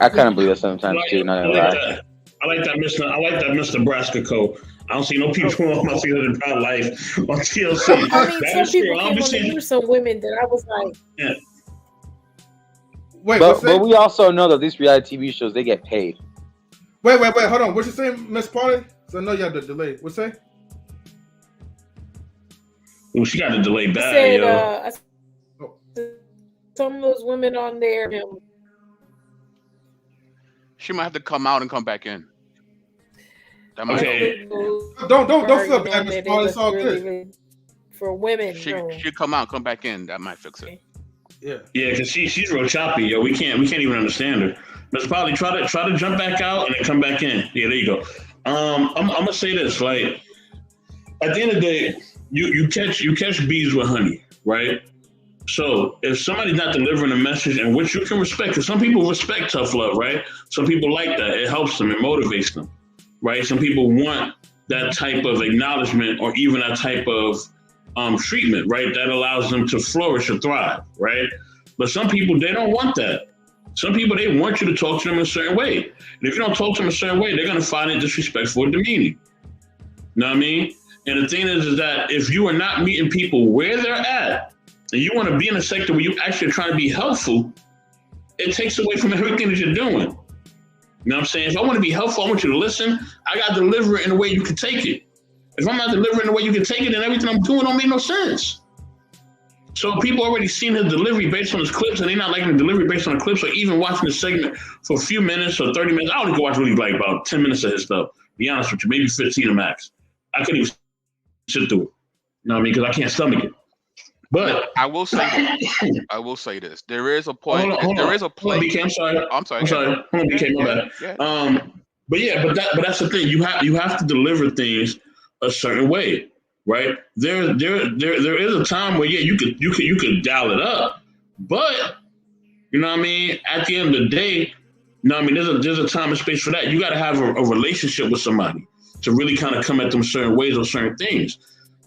kind of believe that sometimes too. Not gonna lie. I like that Mr. Nebraska code. I don't see no people on my 300-pound life on TLC. I mean, some people came on the news, some women that I was like, yeah. Wait, but we also know that these reality TV shows, they get paid. Wait, hold on. What you saying, Miss Polly? So I know you had the delay. What's that? Well, she got the delay I bad, said, yo. some of those women on there. She might have to come out and come back in. That might Okay. Don't feel bad, Miss Polly. It's all good. Really for women. She come out, come back in. That might fix it. Yeah, because she's real choppy, yo. We can't even understand her. Miss Polly, try to jump back out and then come back in. Yeah, there you go. I'm gonna say this, like, at the end of the day, you catch bees with honey, right? So if somebody's not delivering a message, and which you can respect, because some people respect tough love, right? Some people like that. It helps them, it motivates them, right? Some people want that type of acknowledgement or even that type of treatment, right? That allows them to flourish or thrive, right? But some people, they don't want that. Some people, they want you to talk to them in a certain way. And if you don't talk to them a certain way, they're going to find it disrespectful or demeaning. You know what I mean? And the thing is that if you are not meeting people where they're at, and you want to be in a sector where you actually are trying to be helpful, it takes away from everything that you're doing. You know what I'm saying? If I want to be helpful, I want you to listen. I got to deliver it in a way you can take it. If I'm not delivering the way you can take it, then everything I'm doing don't make no sense. So people already seen his delivery based on his clips, and they're not liking the delivery based on the clips, or even watching the segment for a few minutes or 30 minutes. I only go watch really like about 10 minutes of his stuff, be honest with you, maybe 15 at max. I couldn't even sit through it. You know what I mean? Because I can't stomach it. But I will say this. There is a point. There is a place. BK, I'm sorry. I'm sorry. Hold on, BK, my bad. Yeah. But that's the thing. You have to deliver things a certain way, right? There is a time where you could dial it up, but you know what I mean. At the end of the day, you know what I mean. There's a time and space for that. You got to have a relationship with somebody to really kind of come at them certain ways or certain things.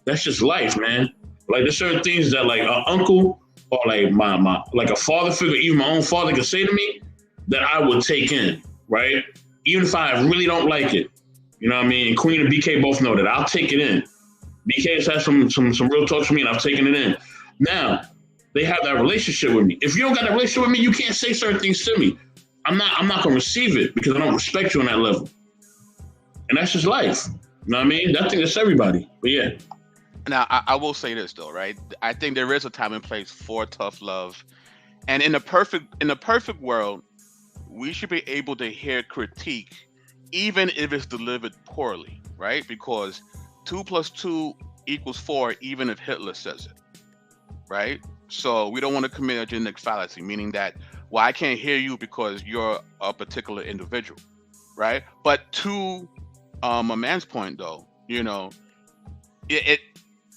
That's just life, man. Like there's certain things that like an uncle or like my like a father figure, even my own father could say to me that I would take in, right? Even if I really don't like it. You know what I mean? And Queen and BK both know that. I'll take it in. BK has had some real talks with me, and I've taken it in. Now, they have that relationship with me. If you don't got that relationship with me, you can't say certain things to me. I'm not gonna receive it because I don't respect you on that level. And that's just life. You know what I mean? I think that's everybody. But yeah. Now, I will say this though, right? I think there is a time and place for tough love, and in the perfect world, we should be able to hear critique, even if it's delivered poorly, right? Because 2 + 2 = 4, even if Hitler says it, right? So we don't want to commit a genetic fallacy, meaning that, well, I can't hear you because you're a particular individual, right? But to a man's point, though, you know,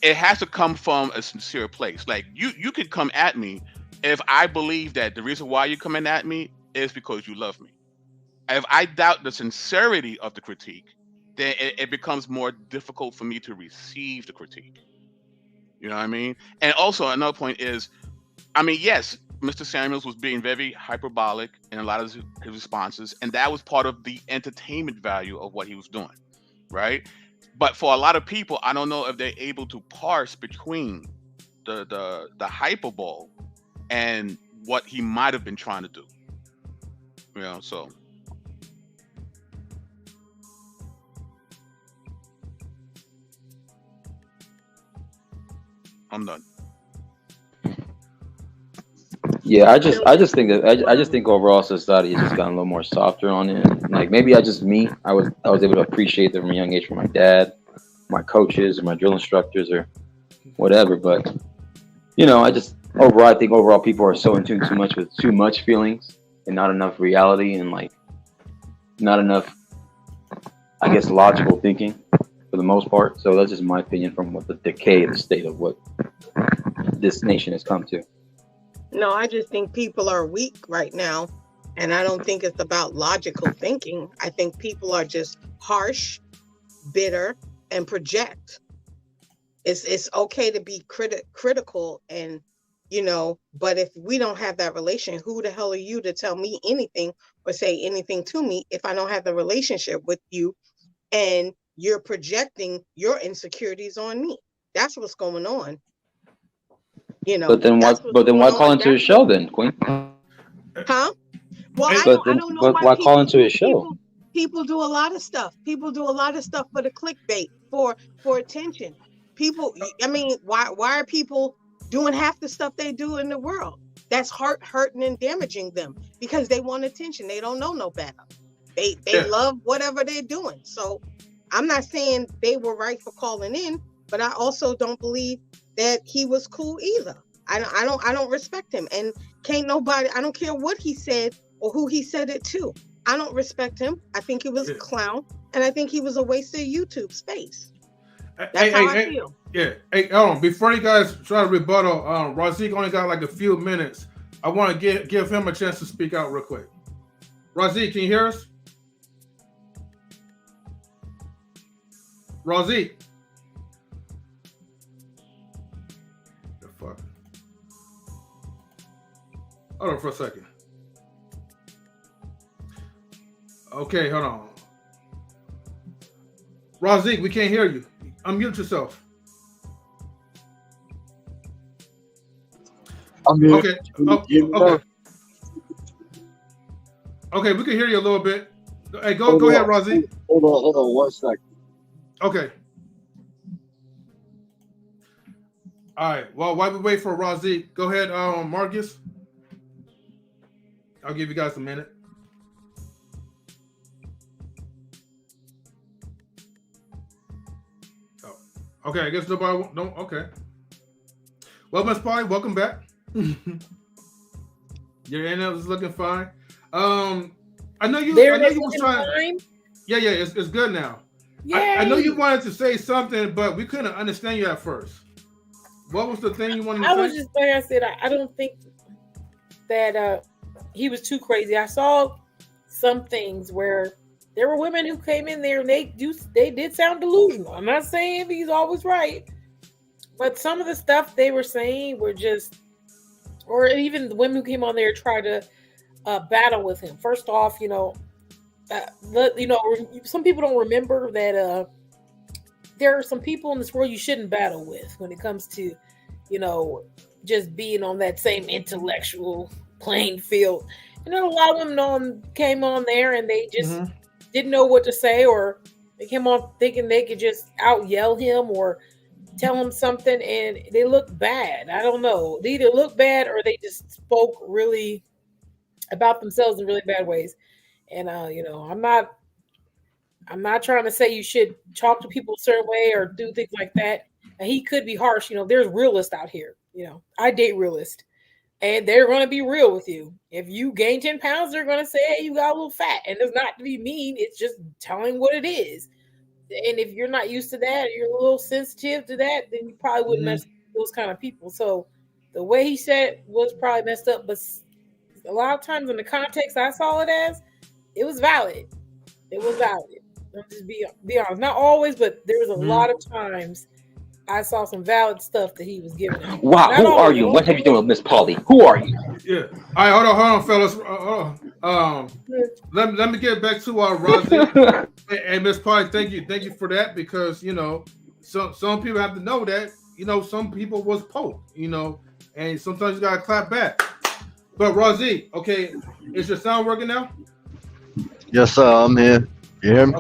it has to come from a sincere place. Like you could come at me if I believe that the reason why you're coming at me is because you love me. If I doubt the sincerity of the critique, then it becomes more difficult for me to receive the critique. You know what I mean? And also another point is, I mean, yes, Mr. Samuels was being very hyperbolic in a lot of his responses, and that was part of the entertainment value of what he was doing, right? But for a lot of people, I don't know if they're able to parse between the hyperbole and what he might have been trying to do. You know, so. I'm done. Yeah, I just think overall society has just gotten a little more softer on it. Like maybe I was able to appreciate that from a young age from my dad, my coaches, or my drill instructors, or whatever. But you know, I think overall people are so in tune too much with too much feelings and not enough reality and like not enough, I guess, logical thinking for the most part. So that's just my opinion from what the decay of the state of what this nation has come to. No, I just think people are weak right now. And I don't think it's about logical thinking. I think people are just harsh, bitter, and project. It's okay to be critical and, you know, but if we don't have that relation, who the hell are you to tell me anything or say anything to me if I don't have the relationship with you and you're projecting your insecurities on me? That's what's going on. You know, but then why call into his show then, Queen? Huh? Well, I don't know why call into his show? People do a lot of stuff. People do a lot of stuff for the clickbait, for attention. People, I mean, why are people doing half the stuff they do in the world? That's hurting and damaging them because they want attention. They don't know no better. They love whatever they're doing. So I'm not saying they were right for calling in, but I also don't believe that he was cool either. I don't respect him, and can't nobody. I don't care what he said or who he said it to. I don't respect him. I think he was a clown, and I think he was a waste of YouTube space. That's how I feel. Yeah. Hey, hold on. Before you guys try to rebuttal, Razik only got like a few minutes. I want to give him a chance to speak out real quick. Razik, can you hear us? Razik. The fuck. Hold on for a second. Okay, hold on. Razik, we can't hear you. Unmute yourself. Okay. Okay. Okay, we can hear you a little bit. Hey, go ahead, Razik. Hold on 1 second. Okay. All right. Well, while we wait for Razik, go ahead, Marcus. I'll give you guys a minute. Oh, okay. I guess nobody. No. Okay. Well, Miss Polly, welcome back. Your internet was looking fine. I know you was trying. Fine? Yeah, it's good now. I know you wanted to say something, but we couldn't understand you at first. What was the thing you wanted to say? I was just like I said, I don't think that he was too crazy. I saw some things where there were women who came in there and they did sound delusional. I'm not saying he's always right, but some of the stuff they were saying were just, or even the women who came on there tried to battle with him. First off, some people don't remember that there are some people in this world you shouldn't battle with when it comes to, just being on that same intellectual playing field. And then a lot of women came on there and they just didn't know what to say, or they came on thinking they could just out yell him or tell him something, and they look bad. I don't know. They either look bad or they just spoke really about themselves in really bad ways. And I'm not trying to say you should talk to people a certain way or do things like that. And he could be harsh. There's realists out here. I date realists, and they're going to be real with you. If you gain 10 pounds, they're going to say, hey, you got a little fat. And it's not to be mean. It's just telling what it is. And if you're not used to that, you're a little sensitive to that, then you probably wouldn't mess with those kind of people. So the way he said it was probably messed up. But a lot of times in the context I saw it as, it was valid. It was valid. I'll just be honest. Not always, but there was a lot of times I saw some valid stuff that he was giving out. Wow, who are you? What have you done with Miss Polly? Who are you? Yeah. All right, hold on, fellas. Let me get back to Razik and Miss Polly. Thank you for that, because some people have to know that some people was poked, and sometimes you gotta clap back. But Razik, okay, is your sound working now? Yes, sir. I'm here. You hear me?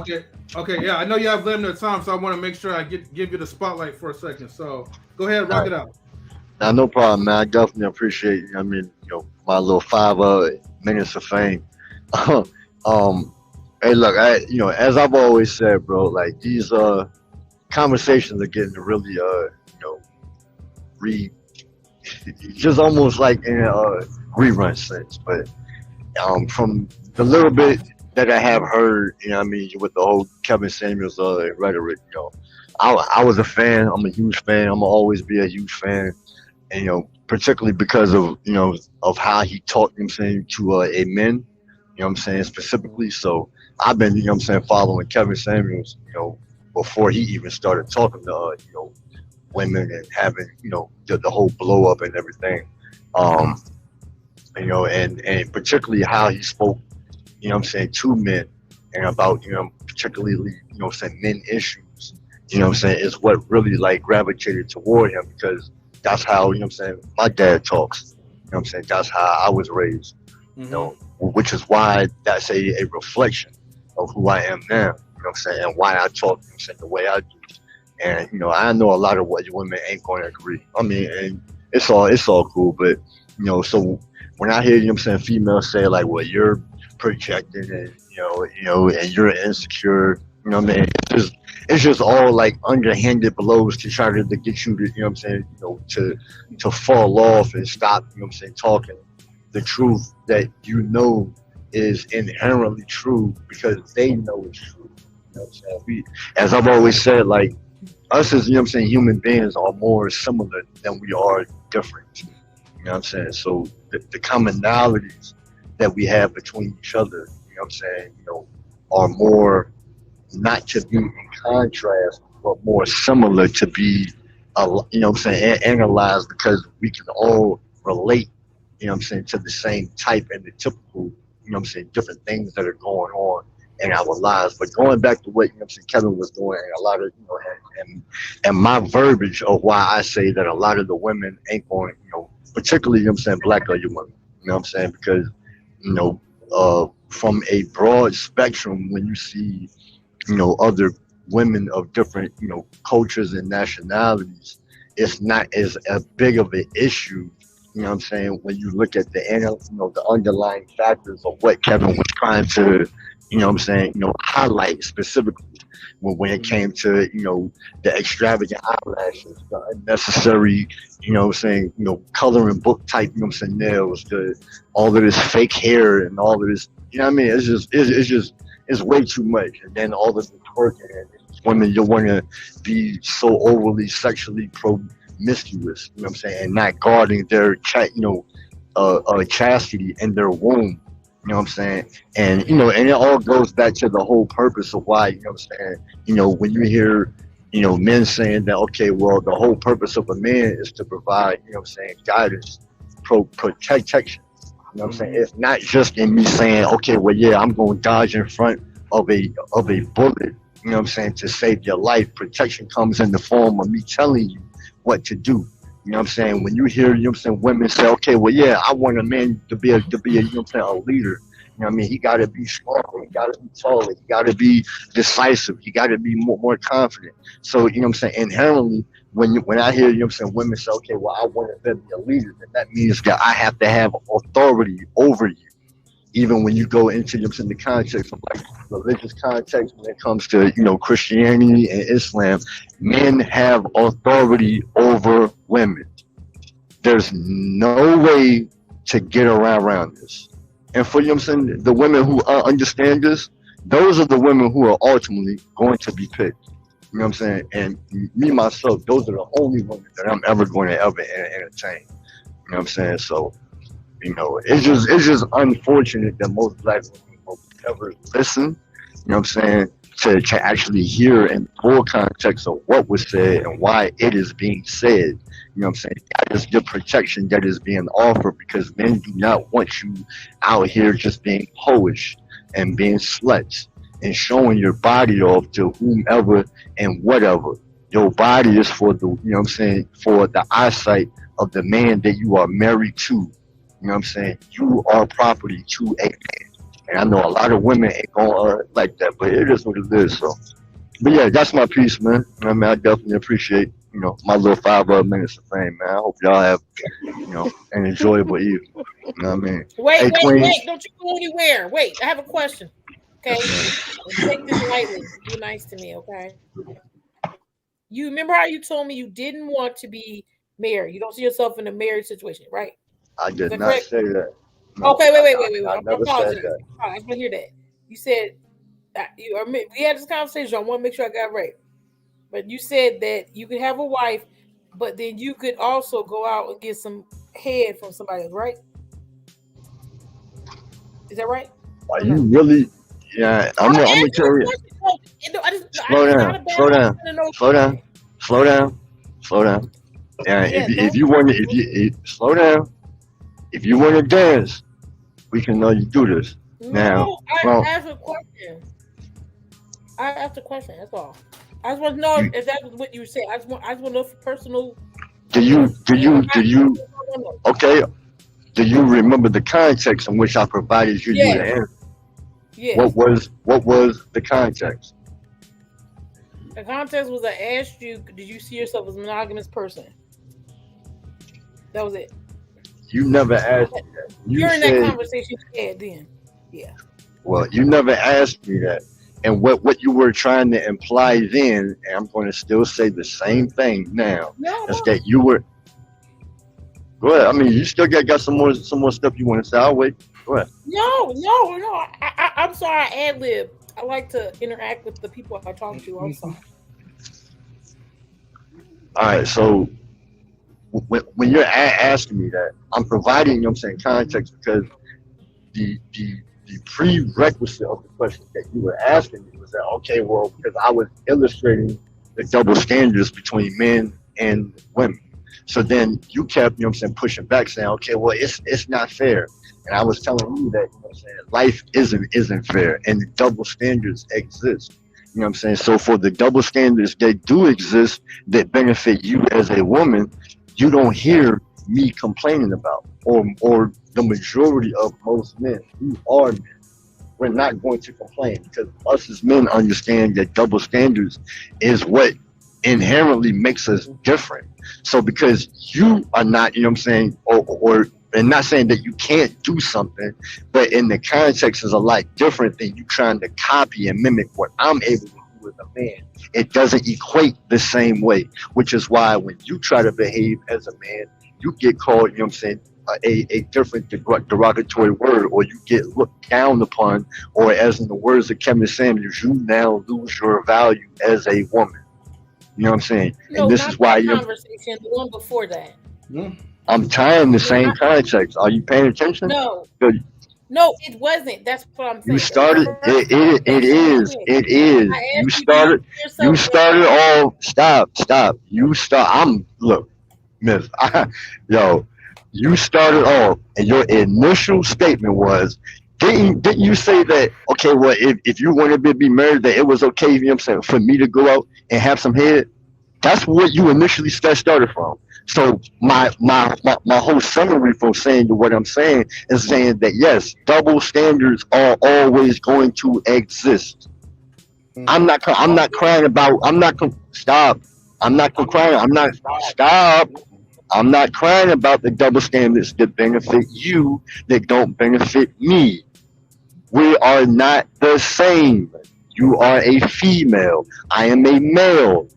Okay, yeah. I know you have limited time, so I want to make sure I give you the spotlight for a second. So go ahead, rock it out. Now, no problem, man. I definitely appreciate. My little 5 minutes of fame. Hey, look, as I've always said, bro, like these conversations are getting really, just almost like in a rerun sense. But from the little bit that I have heard, with the whole Kevin Samuels rhetoric, I was a fan. I'm a huge fan. I'm gonna always be a huge fan, and particularly because of of how he talked, to a men, specifically. So I've been, following Kevin Samuels, before he even started talking to women and having the whole blow up and everything, and particularly how he spoke, to men and about, particularly, men issues, is what really like gravitated toward him, because that's how, my dad talks, that's how I was raised, which is why that's a reflection, of who I am now. You know what I'm saying? And why I talk, you know what I'm saying, the way I do. And I know a lot of what women ain't going to agree. I mean, and it's all cool, but so when I hear, I'm saying, females say like, well, you're projecting and and you're insecure, what I mean, it's just all like underhanded blows to try to get you to, I'm saying, to fall off and stop, I'm saying, talking the truth that is inherently true because they know it's true. I'm saying? As I've always said, like us as I'm saying, human beings are more similar than we are different. You know what I'm saying? So the commonalities that we have between each other, I'm saying, are more not to be in contrast, but more similar to be, I'm saying, analyzed because we can all relate, I'm saying, to the same type and the typical, I'm saying, different things that are going on in our lives. But going back to what, I'm saying, Kevin was doing, and a lot of, and my verbiage of why I say that a lot of the women ain't going, particularly, I'm saying, black or women, I'm saying, because, from a broad spectrum, when you see, other women of different, cultures and nationalities, it's not as big of an issue, I'm saying, when you look at the underlying factors of what Kevin was trying to, I'm saying, highlight specifically when it came to, the extravagant eyelashes, the unnecessary, I'm saying, coloring book type, I'm saying, nails, all of this fake hair and all of this, I mean, it's way too much. And then all of the twerking and women, you want to be so overly sexually promiscuous, I'm saying, and not guarding their, chastity in their womb. You know what I'm saying? And, and it all goes back to the whole purpose of why, you know what I'm saying? When you hear, men saying that, okay, well, the whole purpose of a man is to provide, you know what I'm saying, guidance, protection. You know what I'm saying? It's not just in me saying, okay, well, yeah, I'm going to dodge in front of a bullet, you know what I'm saying, to save your life. Protection comes in the form of me telling you what to do. You know what I'm saying? When you hear, you know what I'm saying, women say, okay, well, yeah, I want a man to be a you know what I'm saying, a leader. You know what I mean? He got to be strong. He got to be taller. He got to be decisive. He got to be more confident. So, you know what I'm saying, inherently, when I hear, you know what I'm saying, women say, okay, well, I want to be a leader, then that means that I have to have authority over you. Even when you go into, you know what I'm saying, the context of like religious context, when it comes to, Christianity and Islam, men have authority over women. There's no way to get around this. And for, you know what I'm saying, the women who understand this, those are the women who are ultimately going to be picked. You know what I'm saying? And me, myself, those are the only women that I'm ever going to entertain. You know what I'm saying? So, it's just unfortunate that most black women will never listen, you know what I'm saying, to actually hear in full context of what was said and why it is being said. You know what I'm saying? That is the protection that is being offered because men do not want you out here just being hoish and being sluts and showing your body off to whomever and whatever. Your body is for the, you know what I'm saying, for the eyesight of the man that you are married to. You know what I'm saying? You are property to a man. And I know a lot of women ain't going like that, but it is what it is. So, but yeah, that's my piece, man. I mean, I definitely appreciate, my little 5 minutes of fame, man. I hope y'all have, an enjoyable evening. You know what I mean? Wait, don't you go anywhere. Wait, I have a question. Okay? Take this lightly. Be nice to me, okay? You remember how you told me you didn't want to be married? You don't see yourself in a marriage situation, right? I did not say that. No, okay, wait. I never said that. I just want to hear that. You said that we had this conversation. I want to make sure I got it right. But you said that you could have a wife, but then you could also go out and get some head from somebody else, right? Is that right? Are you really? Yeah, I'm gonna tell you. Slow down. Yeah, if you want to, slow down. If you want to dance, we can know you do this. No, I asked a question. That's all. I just want to know if that was what you said. I just want to know for personal. Do you? Okay. Do you remember the context in which I provided you the answer? Yes. What was the context? The context was I asked you, did you see yourself as a monogamous person? That was it. You never asked me that. During that conversation you had then. Yeah. Well, you never asked me that. And what you were trying to imply then, and I'm going to still say the same thing now, is that you were. Go ahead. I mean, you still got some more stuff you want to say. I'll wait. Go ahead. No. I'm sorry. I ad lib. I like to interact with the people I talk to. I'm sorry. All right. So when you're asking me that, I'm providing, you know what I'm saying, context, because the prerequisite of the question that you were asking me was that, okay, well, because I was illustrating the double standards between men and women. So then you kept, you know what I'm saying, pushing back, saying, okay, well, it's not fair. And I was telling you that, you know what I'm saying, life isn't fair, and the double standards exist. You know what I'm saying? So for the double standards that do exist that benefit you as a woman, you don't hear me complaining about, or the majority of most men who are men. We're not going to complain, because us as men understand that double standards is what inherently makes us different. So because you are not, you know what I'm saying, or and not saying that you can't do something, but in the context is a lot different than you trying to copy and mimic what I'm able to do as a man. It doesn't equate the same way, which is why when you try to behave as a man, you get called, you know what I'm saying, a different derogatory word, or you get looked down upon, or as in the words of Kevin Samuels, you now lose your value as a woman. You know what I'm saying? No, and this not is why that conversation, the one before that. I'm tying the same context. Are you paying attention? No. Good. No, it wasn't. That's what I'm saying. You started. It is. You started all. Stop. Look, Miss. You started off, and your initial statement was, didn't you say that? Okay, well, if you wanted to be married, that it was okay. You know what I'm saying, for me to go out and have some head. That's what you initially started from. So my whole summary from saying what I'm saying is saying that yes, double standards are always going to exist. I'm not crying about. Stop. I'm not crying about the double standards that benefit you that don't benefit me. We are not the same. You are a female. I am a male.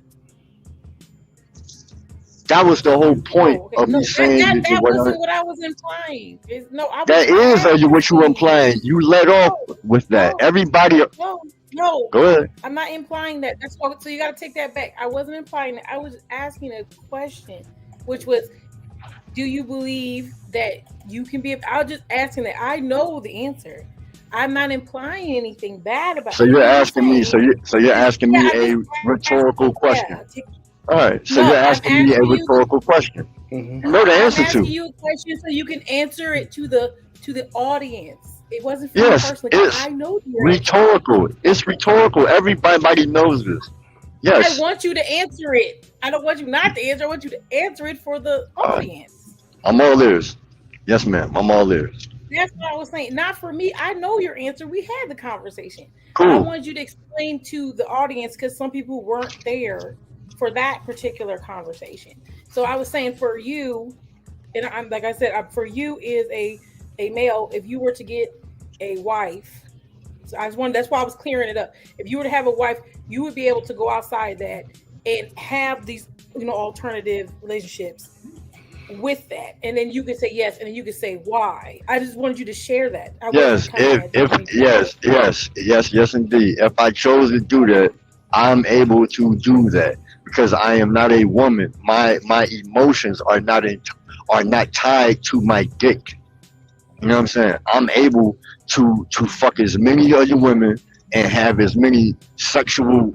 That was the whole point of me saying that wasn't what I was implying. What you were implying. You led off with that. Everybody. No. Go ahead. I'm not implying that. That's why. So you got to take that back. I wasn't implying that. I was asking a question, which was, do you believe that you can be? I was just asking that. I know the answer. I'm not implying anything bad about. So you're asking me. So you're asking me a rhetorical question. All right. So you're asking me a rhetorical question. You know the answer to. I'm asking you a question so you can answer it to the audience. It wasn't for me personally. I know the rhetorical. Answer. It's rhetorical. Everybody knows this. Yes. I want you to answer it. I don't want you not to answer. I want you to answer it for the audience. I'm all ears. Yes, ma'am. I'm all ears. That's what I was saying. Not for me. I know your answer. We had the conversation. Cool. I wanted you to explain to the audience because some people weren't there for that particular conversation. So I was saying for you, and I'm like I said, for you is a male. If you were to get a wife, so that's why I was clearing it up. If you were to have a wife, you would be able to go outside that and have these, alternative relationships with that, and then you could say yes, and then you could say why. I just wanted you to share that. Yes, indeed. If I chose to do that, I'm able to do that because I am not a woman. My emotions are not tied to my dick. You know what I'm saying? I'm able to fuck as many other women and have as many sexual,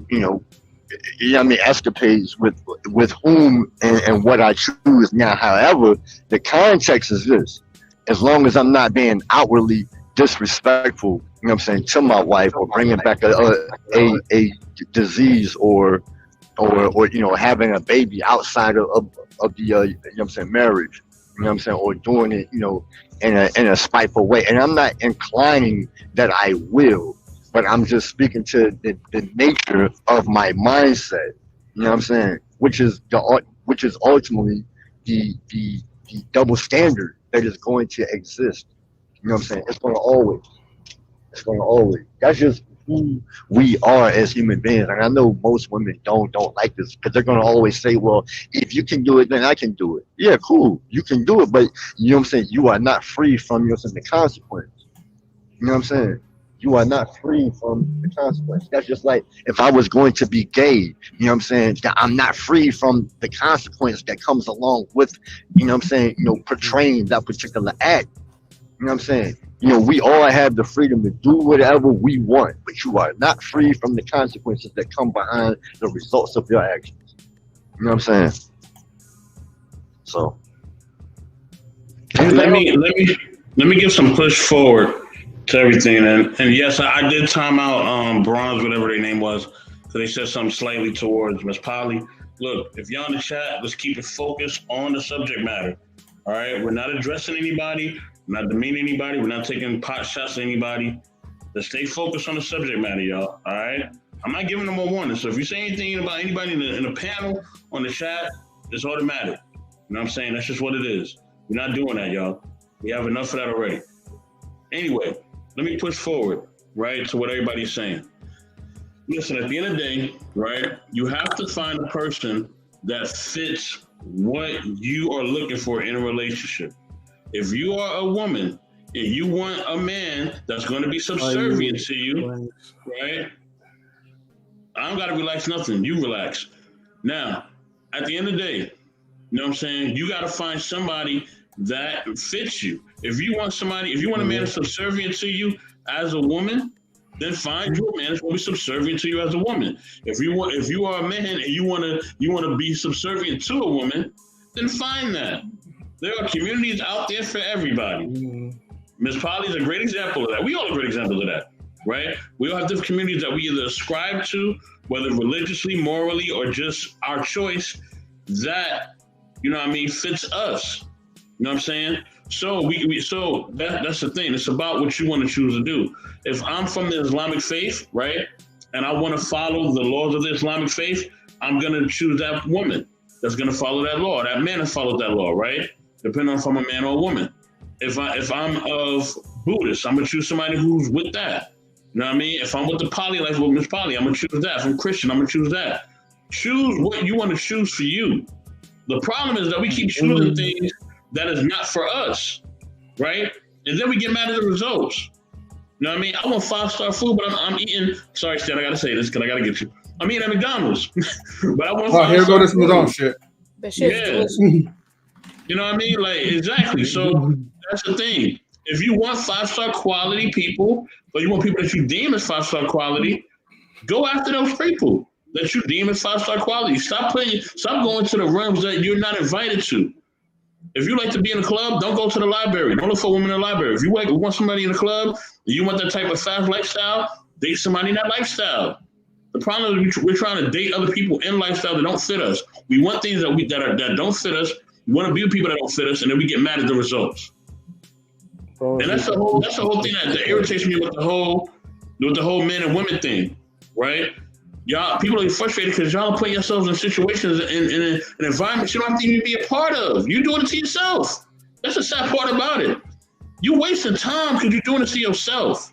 escapades with whom and what I choose. Now, however, the context is this: as long as I'm not being outwardly disrespectful, to my wife, or bringing back a disease or having a baby outside of the marriage, You know what I'm saying? Or doing it, in a spiteful way. And I'm not inclining that I will, but I'm just speaking to the nature of my mindset. You know what I'm saying? Which is ultimately the double standard that is going to exist. You know what I'm saying? It's going to always. That's just who we are as human beings. And I know most women don't like this because they're going to always say, well, if you can do it, then I can do it. Yeah, cool. You can do it, but you know what I'm saying? You are not free from the consequence. You know what I'm saying? You are not free from the consequence. That's just like if I was going to be gay, you know what I'm saying? That I'm not free from the consequence that comes along with, you know what I'm saying, portraying that particular act. You know what I'm saying? We all have the freedom to do whatever we want, but you are not free from the consequences that come behind the results of your actions. You know what I'm saying? So let me give some push forward to everything. And yes, I did time out Bronze, whatever their name was, because they said something slightly towards Miss Polly. Look, if y'all in the chat, let's keep it focused on the subject matter. All right, we're not addressing anybody. We're not demeaning anybody. We're not taking pot shots at anybody. Let's stay focused on the subject matter, y'all. All right? I'm not giving them a warning. So if you say anything about anybody in the panel, on the chat, it's automatic. You know what I'm saying? That's just what it is. We're not doing that, y'all. We have enough of that already. Anyway, let me push forward, right, to what everybody's saying. Listen, at the end of the day, right, you have to find a person that fits what you are looking for in a relationship. If you are a woman and you want a man that's going to be subservient to you, right? I don't got to relax nothing. You relax. Now, at the end of the day, you know what I'm saying? You got to find somebody that fits you. If you want a man that's subservient to you as a woman, then find you a man that's going to be subservient to you as a woman. If you are a man and you want to be subservient to a woman, then find that. There are communities out there for everybody. Miss Polly's a great example of that. We all are great examples of that, right? We all have different communities that we either ascribe to, whether religiously, morally, or just our choice that, fits us. You know what I'm saying? So that's the thing. It's about what you want to choose to do. If I'm from the Islamic faith, right, and I want to follow the laws of the Islamic faith, I'm going to choose that woman that's going to follow that law. That man that follows that law, right? Depending on if I'm a man or a woman. If I'm of Buddhist, I'm gonna choose somebody who's with that. You know what I mean? If I'm with the poly life with Miss Polly, I'm gonna choose that. If I'm Christian, I'm gonna choose that. Choose what you want to choose for you. The problem is that we keep choosing things that is not for us, right? And then we get mad at the results. You know what I mean? I want 5-star food, but I'm eating. Sorry, Stan, I gotta say this because I gotta get you. I'm eating at McDonald's, but I want. Oh, here go this McDonald's shit. That shit's delicious. You know what I mean? Like, exactly. So that's the thing. If you want 5-star quality people, or you want people that you deem as 5-star quality, go after those people that you deem as 5-star quality. Stop going to the rooms that you're not invited to. If you like to be in a club, don't go to the library. Don't look for women in the library. If you want somebody in the club, you want that type of fast lifestyle, date somebody in that lifestyle. The problem is we're trying to date other people in lifestyle that don't fit us. We want things that don't fit us. We want to be with people that don't fit us, and then we get mad at the results. And that's the whole thing that irritates me with the whole men and women thing, right? Y'all, people are frustrated because y'all are putting yourselves in situations in an environment you don't have to even be a part of. You're doing it to yourself. That's the sad part about it. You're wasting time because you're doing it to yourself.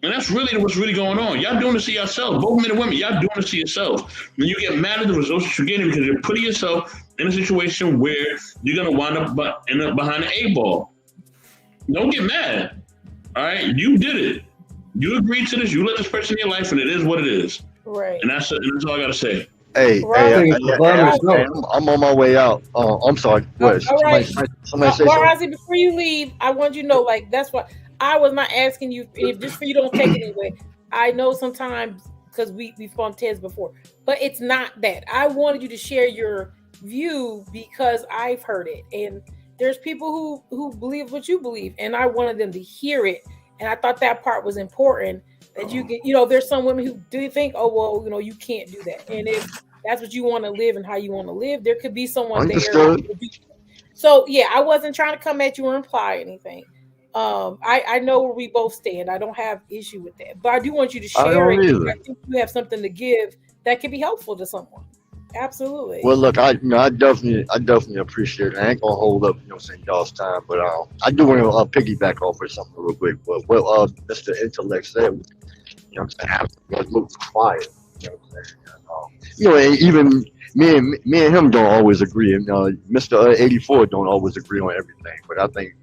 And that's really what's really going on. Y'all doing this to yourself. Both men and women, y'all doing this to yourself. And you get mad at the results that you're getting because you're putting yourself in a situation where you're going to wind up behind the 8-ball. Don't get mad. All right? You did it. You agreed to this. You let this person in your life, and it is what it is. Right. And that's all I got to say. Hey, I'm on my way out. I'm sorry. What? All right. Somebody say something. Before you leave, I want you to know, that's what I was not asking you, just for you don't take it anyway. I know sometimes because we've bumped heads before, but it's not that. I wanted you to share your view because I've heard it, and there's people who believe what you believe, and I wanted them to hear it, and I thought that part was important. That you get, there's some women who do think, oh well, you can't do that, and if that's what you want to live and how you want to live, there could be someone there. So yeah, I wasn't trying to come at you or imply anything. I know where we both stand. I don't have issue with that, but I do want you to I share don't it. either. I think you have something to give that can be helpful to someone. Absolutely. Well, look, I definitely appreciate it. I ain't gonna hold up, saying y'all's time, but I do want to piggyback off of something real quick. But what Mr. Intellect said, I'm saying, after was moved quiet. What I'm saying? And even me and him don't always agree, and Mr. 84 don't always agree on everything. But I think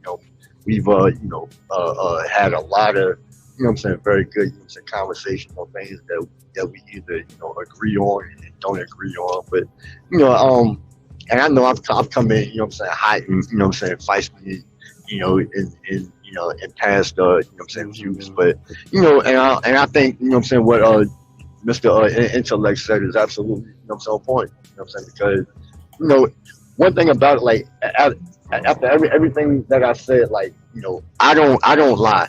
we've had a lot of what I'm saying, very good conversations on things that we either agree on and don't agree on. But and I know I've come in what I'm saying, hot and what I'm saying, feisty, in past what I'm saying, views. But and I think what I'm saying, what Mr. Intellect said is absolutely what I'm saying, on point. What I'm saying, because one thing about it, like after everything that I said, like I don't lie.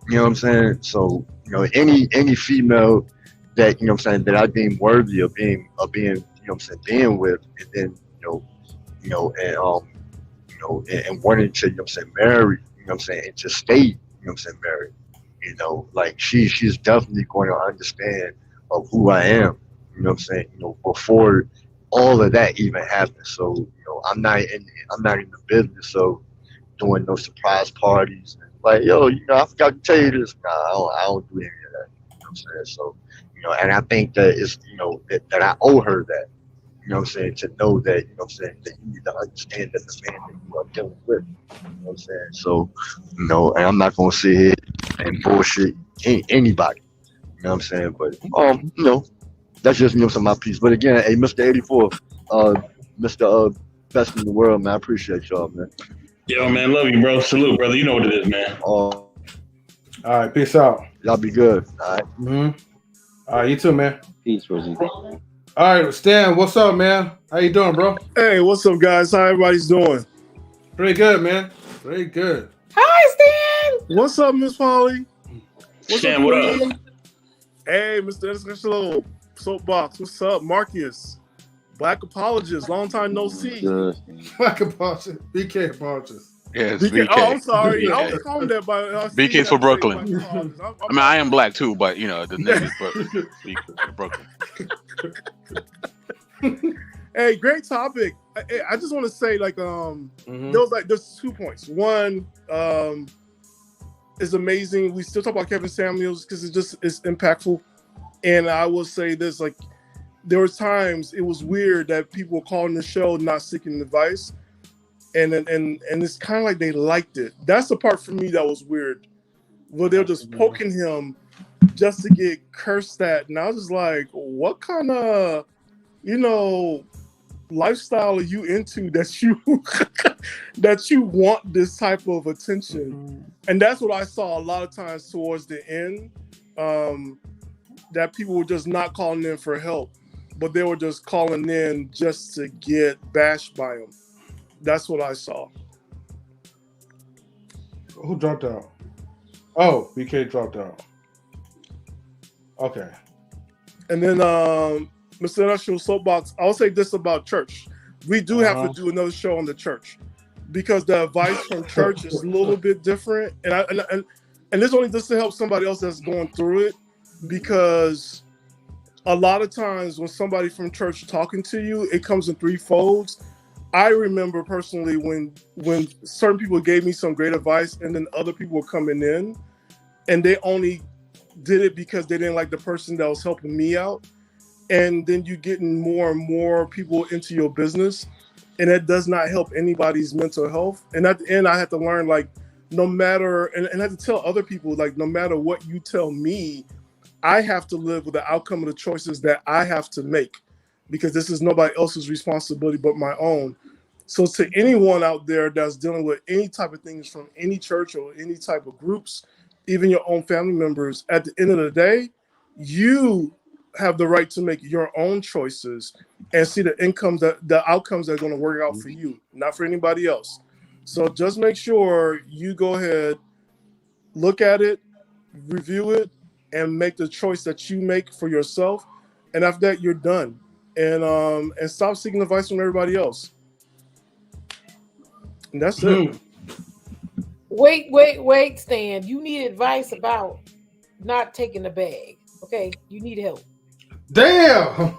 You know what I'm saying? So any female that what I'm saying, that I deem worthy of being what I'm saying, being with, and then and wanting to what I'm saying, marry, what I'm saying, and to stay what I'm saying, married. Like she's definitely going to understand of who I am. You know what I'm saying? Before all of that even happens. So I'm not in the business of doing no surprise parties. Like, yo, I forgot to tell you this. Nah, I don't do any of that. You know what I'm saying? So, and I think that it's, that I owe her that. You know what I'm saying? To know that, what I'm saying, that you need to understand that the man that you are dealing with. You know what I'm saying? So, and I'm not gonna sit here and bullshit anybody. You know what I'm saying? But that's just some of my piece. But again, hey, Mr. 84, Mr. Best in the world, man. I appreciate y'all, man. Yo, man, love you, bro. Salute, brother. You know what it is, man. All right, peace out. Y'all be good. All right. All right, you too, man. Peace, Rosie. All right, Stan, what's up, man? How you doing, bro? Hey, what's up, guys? How everybody's doing? Pretty good, man. Pretty good. Hi, Stan. What's up, Miss Polly? What's Stan, up, what up? Queen? Hey, Mr. Intellectual SoapBox. What's up, Marcus? Black apologist. Long time no see. Black apologist. BK apologist. Yes, BK. BK. Oh, I'm sorry. BK. I was calling that by. BK's for Brooklyn. I I mean, I am black too, but the name is Brooklyn. Hey, great topic. I just want to say, like, there's 2 points. One, is amazing. We still talk about Kevin Samuels because it's impactful. And I will say this, like, there were times it was weird that people were calling the show not seeking advice. And it's kind of like they liked it. That's the part for me that was weird. Where they're just poking him just to get cursed at. And I was just like, what kind of, lifestyle are you into that you want this type of attention? And that's what I saw a lot of times towards the end, that people were just not calling in for help, but they were just calling in just to get bashed by him. That's what I saw. Who dropped out? Oh, BK dropped out. Okay. And then Mr. Intellectual SoapBox, I'll say this about church. We do have to do another show on the church because the advice from church is a little bit different. And this only just to help somebody else that's going through it, because a lot of times when somebody from church talking to you, it comes in three folds. I remember personally when certain people gave me some great advice and then other people were coming in and they only did it because they didn't like the person that was helping me out. And then you getting more and more people into your business, and that does not help anybody's mental health. And at the end, I had to learn, like, no matter, and I had to tell other people, like, no matter what you tell me, I have to live with the outcome of the choices that I have to make, because this is nobody else's responsibility but my own. So to anyone out there that's dealing with any type of things from any church or any type of groups, even your own family members, at the end of the day, you have the right to make your own choices and see the outcomes that are going to work out for you, not for anybody else. So just make sure you go ahead, look at it, review it, and make the choice that you make for yourself. And after that, you're done. And stop seeking advice from everybody else. And that's it. Wait, Stan. You need advice about not taking the bag. Okay, you need help. Damn.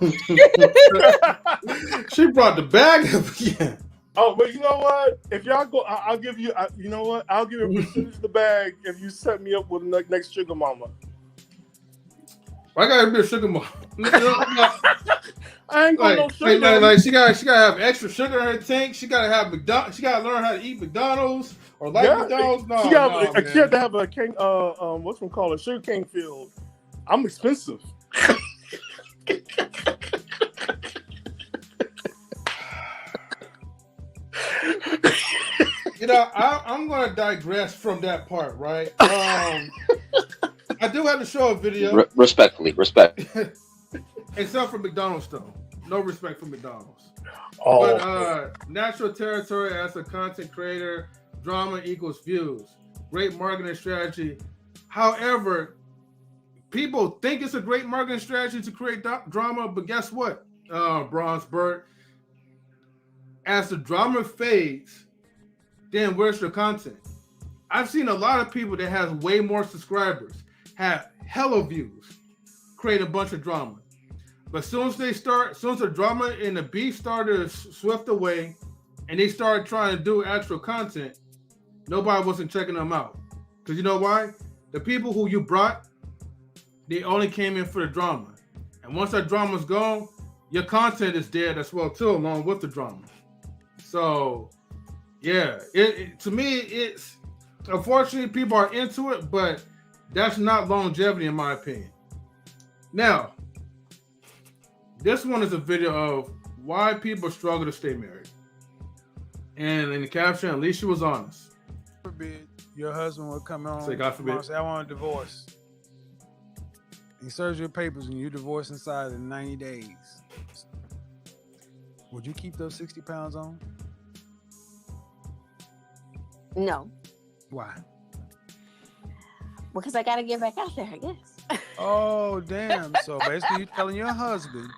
She brought the bag up again. Oh, but you know what? If y'all go, I'll give you. You know what? I'll give you a percentage of the bag if you set me up with the next sugar mama. I gotta be a sugar mama. I ain't going no sugar. Like she gotta have extra sugar in her tank. She gotta have McDonald's. She gotta learn how to eat McDonald's or McDonald's. No, she had to have a cane. What's one called a sugar cane field. I'm expensive. You know, I'm going to digress from that part, right? I do have to show a video. Respectfully. Except for McDonald's, though. No respect for McDonald's. Oh. But natural territory as a content creator, drama equals views. Great marketing strategy. However, people think it's a great marketing strategy to create drama, but guess what, Bronze Bird? As the drama fades, then where's your content? I've seen a lot of people that has way more subscribers, have hella views, create a bunch of drama. But as soon as the drama and the beef started to swift away and they started trying to do actual content, nobody wasn't checking them out. Because you know why? The people who you brought, they only came in for the drama. And once that drama's gone, your content is dead as well too, along with the drama. So, yeah, to me, it's unfortunately people are into it, but that's not longevity in my opinion. Now, this one is a video of why people struggle to stay married. And in the caption, at least she was honest. God forbid your husband would come on. Say God forbid. And say, I want a divorce. He serves your papers and you divorce inside in 90 days. Would you keep those 60 pounds on? No. Why? Because I got to get back out there, I guess. Oh, damn. So basically you're telling your husband.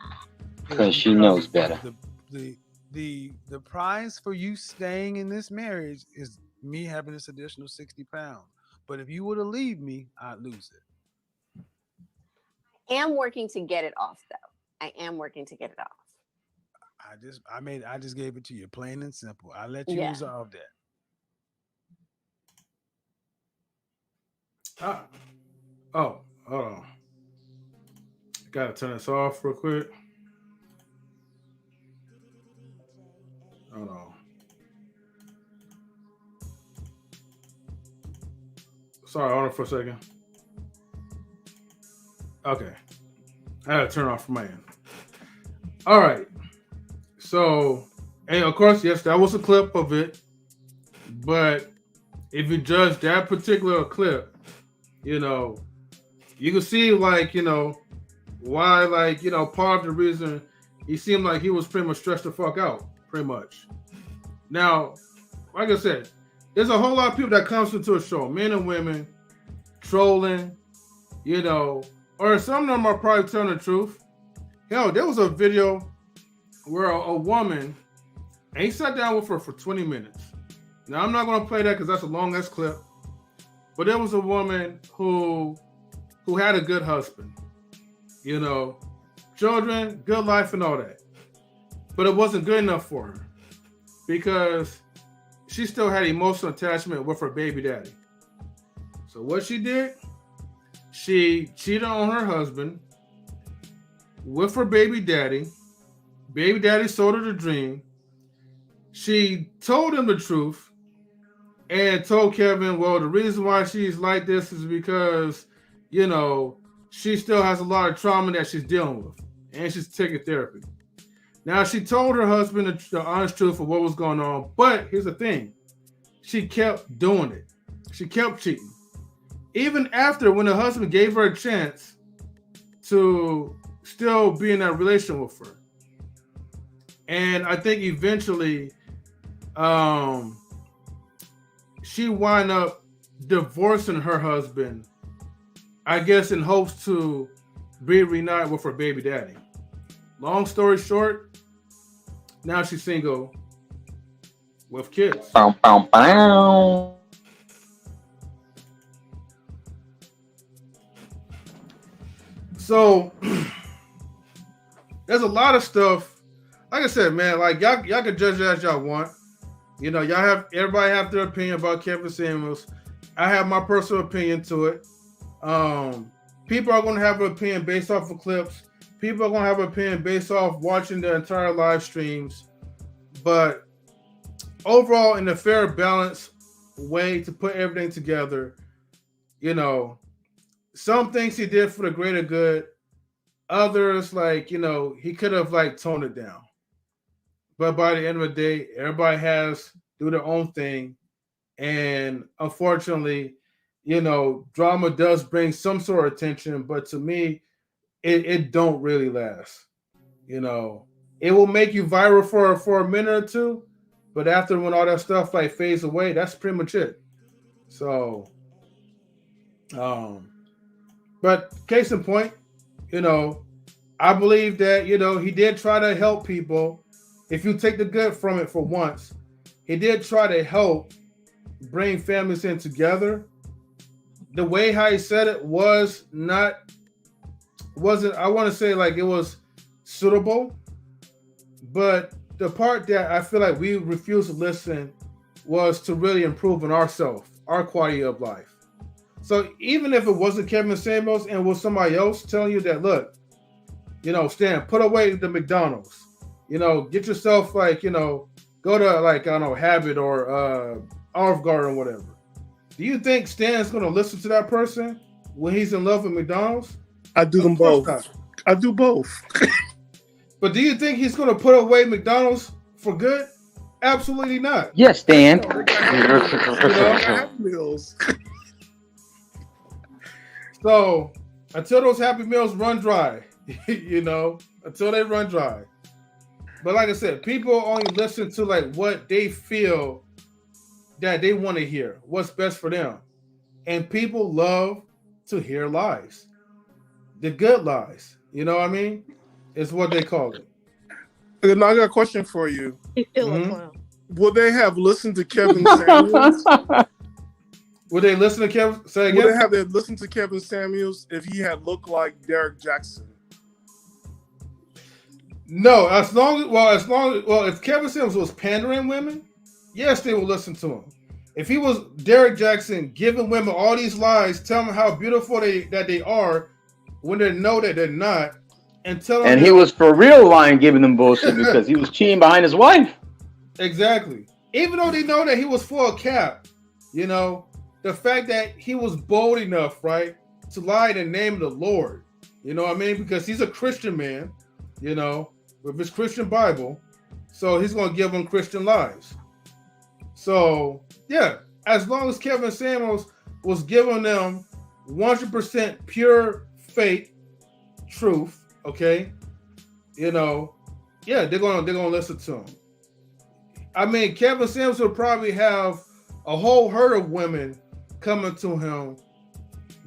Because she knows better. The prize for you staying in this marriage is me having this additional 60 pounds. But if you were to leave me, I'd lose it. I am working to get it off, though. I am working to get it off. I just gave it to you, plain and simple. I let you resolve that. Oh, hold on. Gotta turn this off real quick. Hold on. Sorry, hold on for a second. Okay. I had to turn off from my end. All right. So, and of course, yes, that was a clip of it. But if you judge that particular clip, you know, you can see, like, you know, why, like, you know, part of the reason he seemed like he was pretty much stressed the fuck out, pretty much. Now, like I said, there's a whole lot of people that comes into a show, men and women, trolling, you know, or some of them are probably telling the truth. Hell, there was a video where a woman, and he sat down with her for 20 minutes. Now, I'm not going to play that because that's a long-ass clip. But there was a woman who had a good husband, you know, children, good life and all that. But it wasn't good enough for her because she still had emotional attachment with her baby daddy. So what she did, she cheated on her husband with her baby daddy. Baby daddy sold her the dream. She told him the truth. And told Kevin, well, the reason why she's like this is because, you know, she still has a lot of trauma that she's dealing with. And she's taking therapy. Now, she told her husband the honest truth of what was going on. But here's the thing. She kept doing it. She kept cheating. Even after, when the husband gave her a chance to still be in that relationship with her. And I think eventually, she wound up divorcing her husband, I guess in hopes to be reunited with her baby daddy. Long story short, now she's single with kids. Bow, bow, bow. So there's a lot of stuff. Like I said, man, like y'all can judge it as y'all want. You know, everybody have their opinion about Kevin Samuels. I have my personal opinion to it. People are going to have an opinion based off of clips. People are going to have an opinion based off watching the entire live streams. But overall, in a fair, balanced way to put everything together, you know, some things he did for the greater good. Others, like, you know, he could have like toned it down. But by the end of the day, everybody has to do their own thing. And unfortunately, you know, drama does bring some sort of attention, but to me, it don't really last. You know, it will make you viral for a minute or two, but after when all that stuff like fades away, that's pretty much it. So, but case in point, you know, I believe that, you know, he did try to help people. If you take the good from it for once, he did try to help bring families in together. The way how he said it wasn't, I want to say like it was suitable, but the part that I feel like we refused to listen was to really improve on ourselves, our quality of life. So even if it wasn't Kevin Samuels and was somebody else telling you that, look, you know, Stan, put away the McDonald's, you know, get yourself like, you know, go to like, I don't know, Habit or Olive Garden or whatever. Do you think Stan's going to listen to that person when he's in love with McDonald's? I do them both. I do both. But do you think he's going to put away McDonald's for good? Absolutely not. Yes, Stan. Happy Meals. So until those Happy Meals run dry, you know, until they run dry. But like I said, people only listen to like what they feel that they want to hear, what's best for them. And people love to hear lies. The good lies. You know what I mean? Is what they call it. And I got a question for you. He's still a clown. Would they have listened to Kevin Samuels? Would they listen to Kevin? Say again? Would they have listened to Kevin Samuels if he had looked like Derek Jackson? No, as long as if Kevin Samuels was pandering women, yes, they will listen to him. If he was Derek Jackson giving women all these lies, telling them how beautiful they are when they know that they're not, and he was for real lying, giving them bullshit because he was cheating behind his wife. Exactly. Even though they know that he was full of cap, you know, the fact that he was bold enough, right, to lie in the name of the Lord, you know what I mean? Because he's a Christian man, you know, with his Christian Bible, so he's going to give them Christian lies. So, yeah, as long as Kevin Samuels was giving them 100% pure faith, truth, okay, you know, yeah, they're gonna listen to him. I mean, Kevin Samuels will probably have a whole herd of women coming to him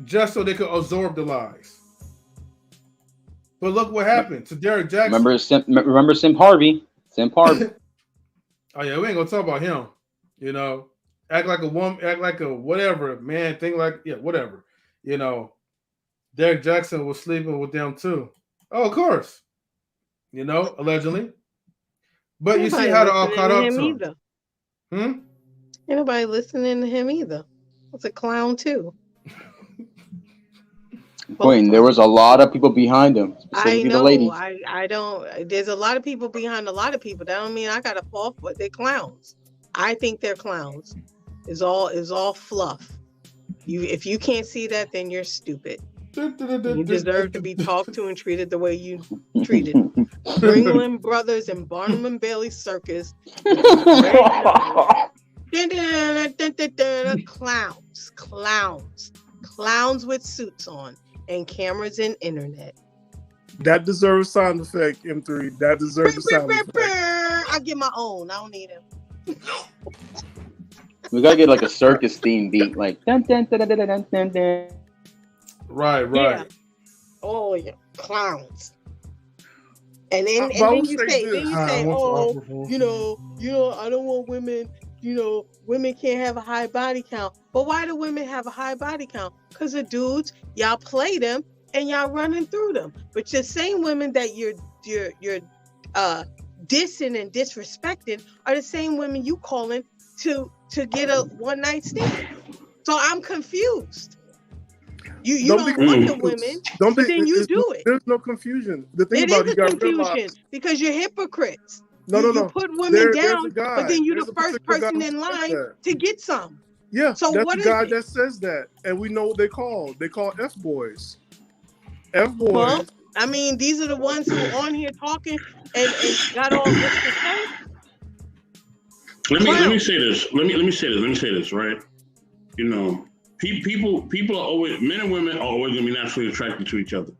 just so they could absorb the lies. But look what happened to Derek Jackson. Remember Simp Harvey? Simp Harvey. Oh yeah, we ain't gonna talk about him. You know, act like a woman, act like a whatever man, thing like whatever. You know, Derek Jackson was sleeping with them too. Oh, of course. You know, allegedly. But you see how they all caught up to him. Ain't nobody listening to him either. It's a clown too. Queen, there was a lot of people behind him. I know. The ladies. I don't. There's a lot of people behind a lot of people. That don't mean I gotta fall for it. They're clowns. I think they're clowns. It's all fluff. If you can't see that, then you're stupid. You deserve to be talked to and treated the way you treated. Ringling Brothers and Barnum and Bailey Circus. Clowns with suits on and cameras and internet. That deserves a sound effect, M3. That deserves a sound effect. I get my own. I don't need him. We gotta get like a circus theme beat, like dun, dun, dun, dun, dun, dun, dun, dun. Right. Yeah. Oh yeah, clowns. And then But I will then you say say, oh, I don't want women. Women can't have a high body count. But why do women have a high body count? Because the dudes, y'all play them and y'all running through them. But the same women that you're dissing and disrespecting are the same women you calling to get a one night stand. So I'm confused. You don't want the women, but then you do it. There's no confusion. The thing about it is a confusion because you're hypocrites. No. You put women down, but then you're the first person in line to get some. Yeah, so that's what the guy is it? that says that, and we know what they call. They call F boys. F boys. Well, I mean, these are the ones who are on here talking and got all this to say. Let me say this. Let me say this. Right? People are always, men and women are always going to be naturally attracted to each other.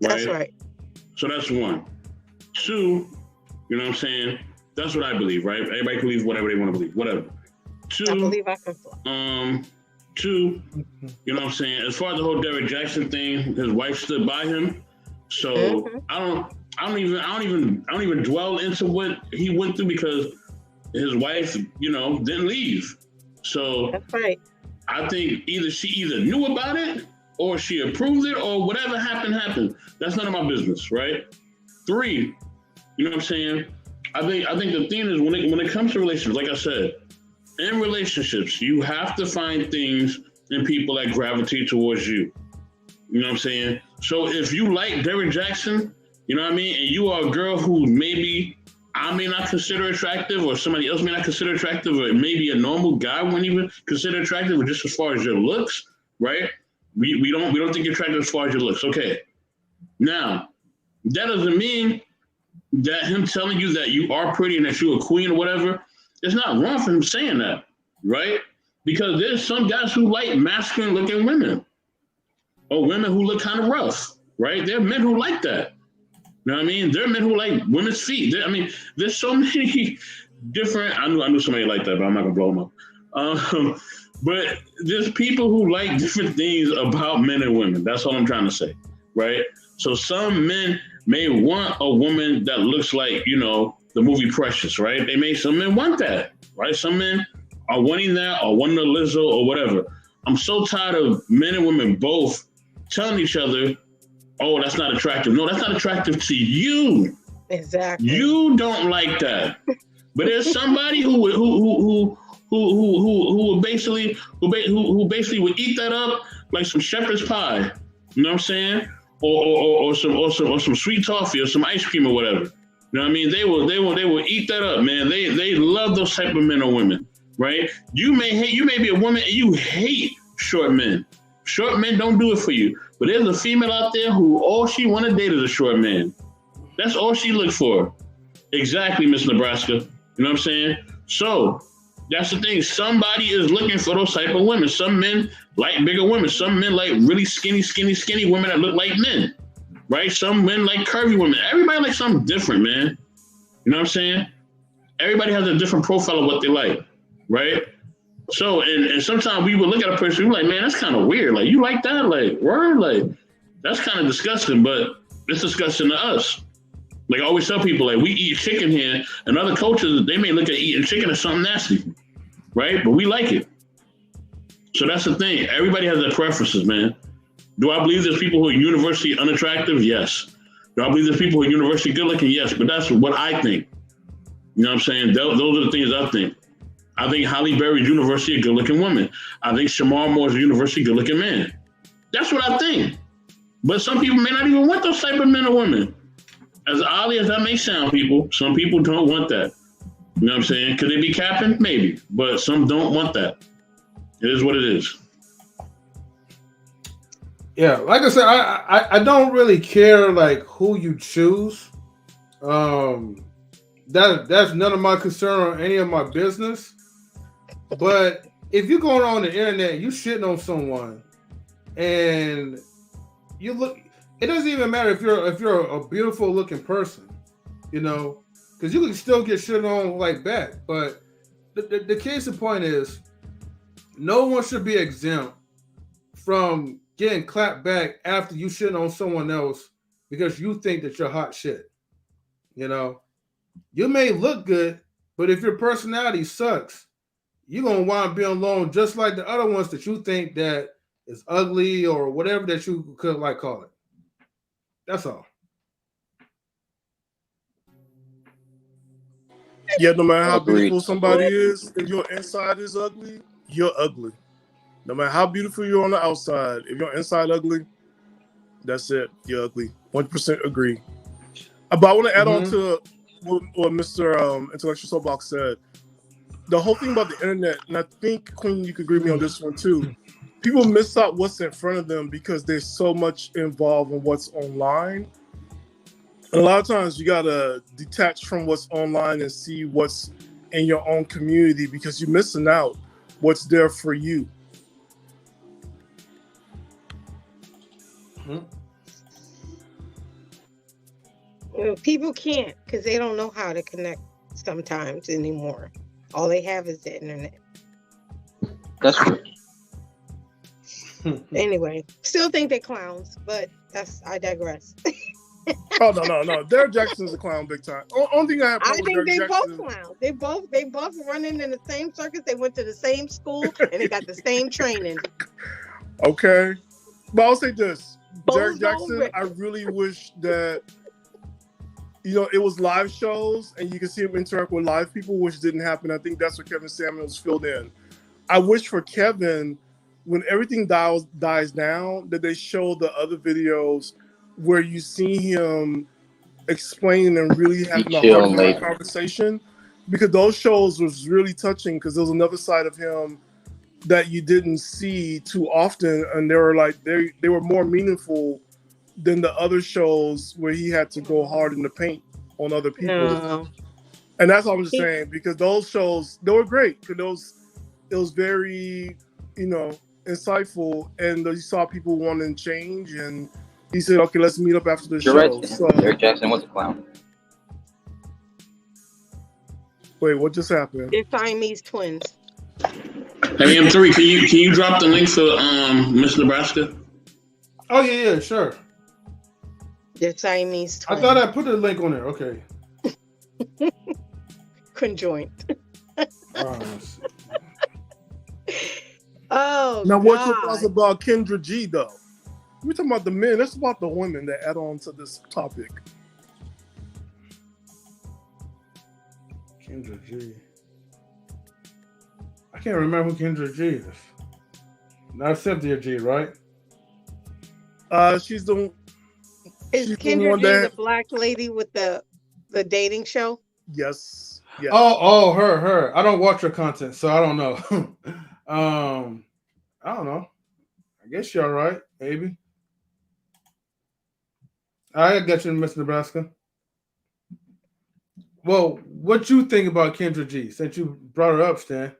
Right? That's right. So that's one. Two, you know what I'm saying? That's what I believe, right? Everybody can believe whatever they want to believe, whatever. Two, I believe I can fly. Two, you know what I'm saying? As far as the whole Derrick Jackson thing, his wife stood by him. So I don't even dwell into what he went through because his wife, didn't leave. So that's right. I think she either knew about it or she approved it or whatever happened. That's none of my business, right? Three, you know what I'm saying? I think the thing is when it comes to relationships, like I said, in relationships, you have to find things in people that gravitate towards you. You know what I'm saying? So if you like Derrick Jackson, you know what I mean, and you are a girl who maybe I may not consider attractive, or somebody else may not consider attractive, or maybe a normal guy wouldn't even consider attractive, or just as far as your looks, right? We don't think you're attractive as far as your looks. Okay. Now, that doesn't mean that him telling you that you are pretty and that you're a queen or whatever, it's not wrong for him saying that, right? Because there's some guys who like masculine looking women or women who look kind of rough, right? There are men who like that. You know what I mean? There are men who like women's feet. There's so many different, I knew somebody like that, but I'm not gonna blow them up. But there's people who like different things about men and women. That's all I'm trying to say, right? So some men may want a woman that looks like, the movie Precious, right? Some men want that, right? Some men are wanting that or wanting a Lizzo or whatever. I'm so tired of men and women both telling each other, oh, that's not attractive. No, that's not attractive to you. Exactly. You don't like that. But there's somebody who basically would eat that up like some shepherd's pie. You know what I'm saying? Or some sweet toffee or some ice cream or whatever. You know what I mean? They will eat that up, man. They love those type of men or women, right? You may be a woman and you hate short men. Short men don't do it for you. But there's a female out there who all she want to date is a short man. That's all she look for. Exactly, Miss Nebraska. You know what I'm saying? So that's the thing. Somebody is looking for those type of women. Some men like bigger women. Some men like really skinny women that look like men, right? Some men like curvy women. Everybody likes something different, man. You know what I'm saying? Everybody has a different profile of what they like, right? So, and sometimes we would look at a person, we're like, man, that's kind of weird. Like, you like that? Like, word? Like, that's kind of disgusting, but it's disgusting to us. Like I always tell people, like, we eat chicken here, and other cultures, they may look at eating chicken as something nasty, right? But we like it. So that's the thing. Everybody has their preferences, man. Do I believe there's people who are universally unattractive? Yes. Do I believe there's people who are universally good looking? Yes. But that's what I think. You know what I'm saying? Those are the things I think. I think Halle Berry's universally a good looking woman. I think Shamar Moore's a universally good looking man. That's what I think. But some people may not even want those type of men or women. As oddly as that may sound, some people don't want that. You know what I'm saying? Could they be capping? Maybe. But some don't want that. It is what it is. Yeah, like I said, I don't really care like who you choose. That's none of my concern or any of my business. But if you're going on the internet, you shitting on someone, and you look, it doesn't even matter if you're a beautiful looking person, because you can still get shit on like that. But the case in point is, no one should be exempt from getting clapped back after you shitting on someone else because you think that you're hot shit. You know, you may look good, but if your personality sucks, you're gonna wind up being alone just like the other ones that you think that is ugly or whatever that you could like call it. That's all. Yeah, no matter how Agreed. beautiful somebody is, if your inside is ugly, you're ugly. No matter how beautiful you're on the outside, if your inside ugly, that's it. You're ugly. 100% agree. But I want to add on to what Mr. Intellectual Soapbox said. The whole thing about the internet, and I think, Queen, you could agree with me on this one too. People miss out what's in front of them because there's so much involved in what's online. And a lot of times you gotta detach from what's online and see what's in your own community because you're missing out what's there for you. People can't because they don't know how to connect sometimes anymore. All they have is the internet. That's true. Anyway, still think they're clowns, but I digress. Oh no! Derek Jackson's a clown, big time. Only thing I have. I think they Jackson, both clowns. They both running in the same circus. They went to the same school and they got the same training. Okay, but I'll say this: Derek Bozo Jackson. Rick. I really wish that it was live shows and you could see him interact with live people, which didn't happen. I think that's what Kevin Samuels filled in. I wish for Kevin, when everything dies down, that they show the other videos where you see him explaining and really having a heart-to-heart conversation, because those shows was really touching because there was another side of him that you didn't see too often, and they were like they were more meaningful than the other shows where he had to go hard in the paint on other people. No. And that's all I'm just saying, because those shows, they were great because it was very insightful, and you saw people wanting change, and he said, okay, let's meet up after the show. So, Derek Jackson was a clown. Wait, what just happened? They're Siamese twins. Hey, M3, can you drop the link for Miss Nebraska? Oh yeah, sure. They're Siamese twins. I thought I put a link on there. Okay. Conjoint. Now, what's your thoughts about Kendra G, though? We're talking about the men. That's about the women that add on to this topic. Kendra G. I can't remember who Kendra G is. Not Cynthia G, right? She's the. Is Kendra G the black lady with the dating show? Yes. Oh, her. I don't watch her content, so I don't know. I don't know. I guess you're all right, maybe. I got you in Miss Nebraska. Well, what you think about Kendra G? Since you brought her up, Stan.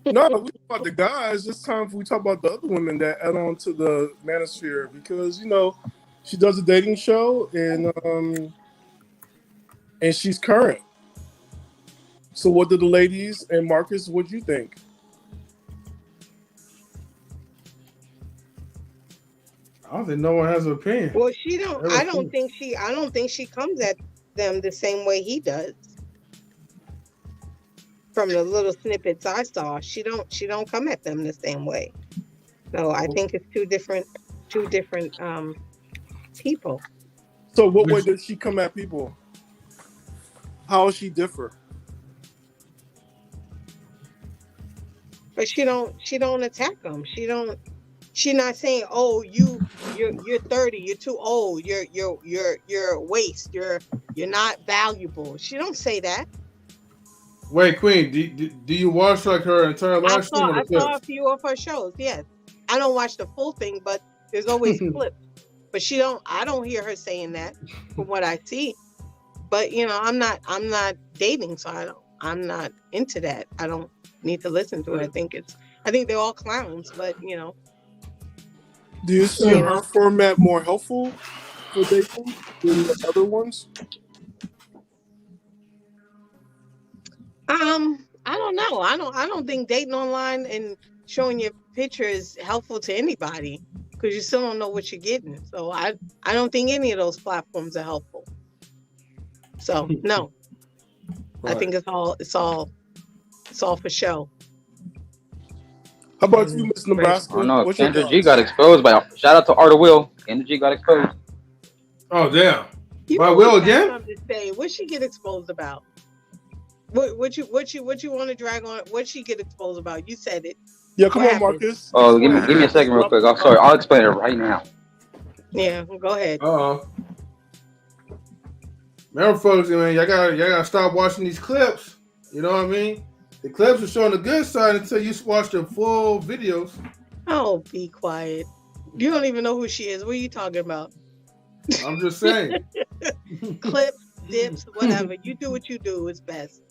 No, we talk about the guys. It's time we talk about the other women that add on to the manosphere, because she does a dating show and she's current. So what do the ladies and Marcus, what do you think? I don't think no one has an opinion. Well, I don't think she comes at them the same way he does. From the little snippets I saw, she don't come at them the same way. So I think it's two different people. So what way does she come at people? How does she differ? But she don't attack them. She's not saying, "Oh, you're 30, you're too old, you're a waste, you're not valuable." She don't say that. Wait, Queen, do you watch like her entire live stream? I saw a few of her shows. Yes, I don't watch the full thing, but there's always clips. But I don't hear her saying that from what I see. But I'm not dating, so I'm not into that. I don't need to listen to it. I think they're all clowns, but Do you see her format more helpful for dating than the other ones? I don't know. I don't think dating online and showing your picture is helpful to anybody, because you still don't know what you're getting. So I don't think any of those platforms are helpful. So no, I think it's all for show. How about you, Miss Nebraska? I don't know. What's your Kendra G thoughts? got exposed by. Shout out to Art of Will. Kendra G got exposed. Oh damn! You By always Will got again? something to say. What she get exposed about? What you want to drag on? What she get exposed about? You said it. Yeah, come What on, happened? Marcus. Oh, give me a second, real quick. I'm sorry. I'll explain it right now. Yeah, go ahead. Remember, folks, man, y'all gotta stop watching these clips. You know what I mean? The clips are showing the good side until you watch the full videos. Oh, be quiet. You don't even know who she is. What are you talking about? I'm just saying. Clips, dips, whatever. You do what you do. It's best.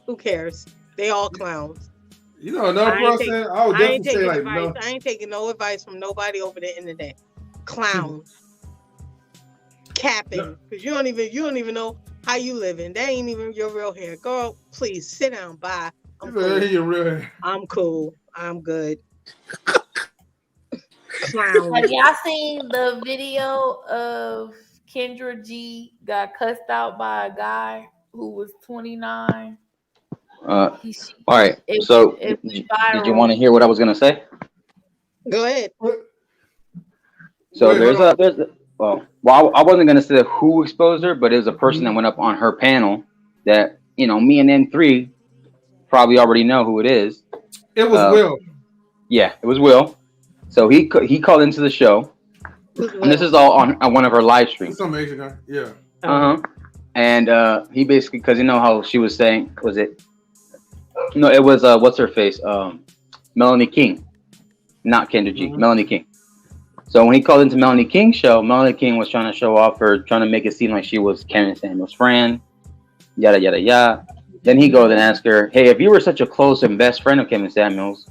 Who cares? They all clowns. You know, another person, I would definitely say like advice. no. I ain't taking no advice from nobody over the internet. Clowns. Capping. Because you don't even know how you living. That ain't even your real hair. Girl, please sit down. Bye. I'm cool. I'm cool. I'm good. Clown. Have y'all seen the video of Kendra G got cussed out by a guy who was 29? All right. So, did you want to hear what I was gonna say? Go ahead. So I wasn't gonna say who exposed her, but it was a person that went up on her panel that me and M3 probably already know who it is. It was Will. Yeah, it was Will. So he called into the show, and this is all on one of her live streams. It's amazing, huh? Yeah. And he basically, because you know how she was saying, was it? No, it was what's her face? Melanie King, not Kendra G. Melanie King. So when he called into Melanie King's show, Melanie King was trying to show off her, trying to make it seem like she was Kevin Samuels' friend, yada yada yada. Then he goes and asks her, "Hey, if you were such a close and best friend of Kevin Samuels,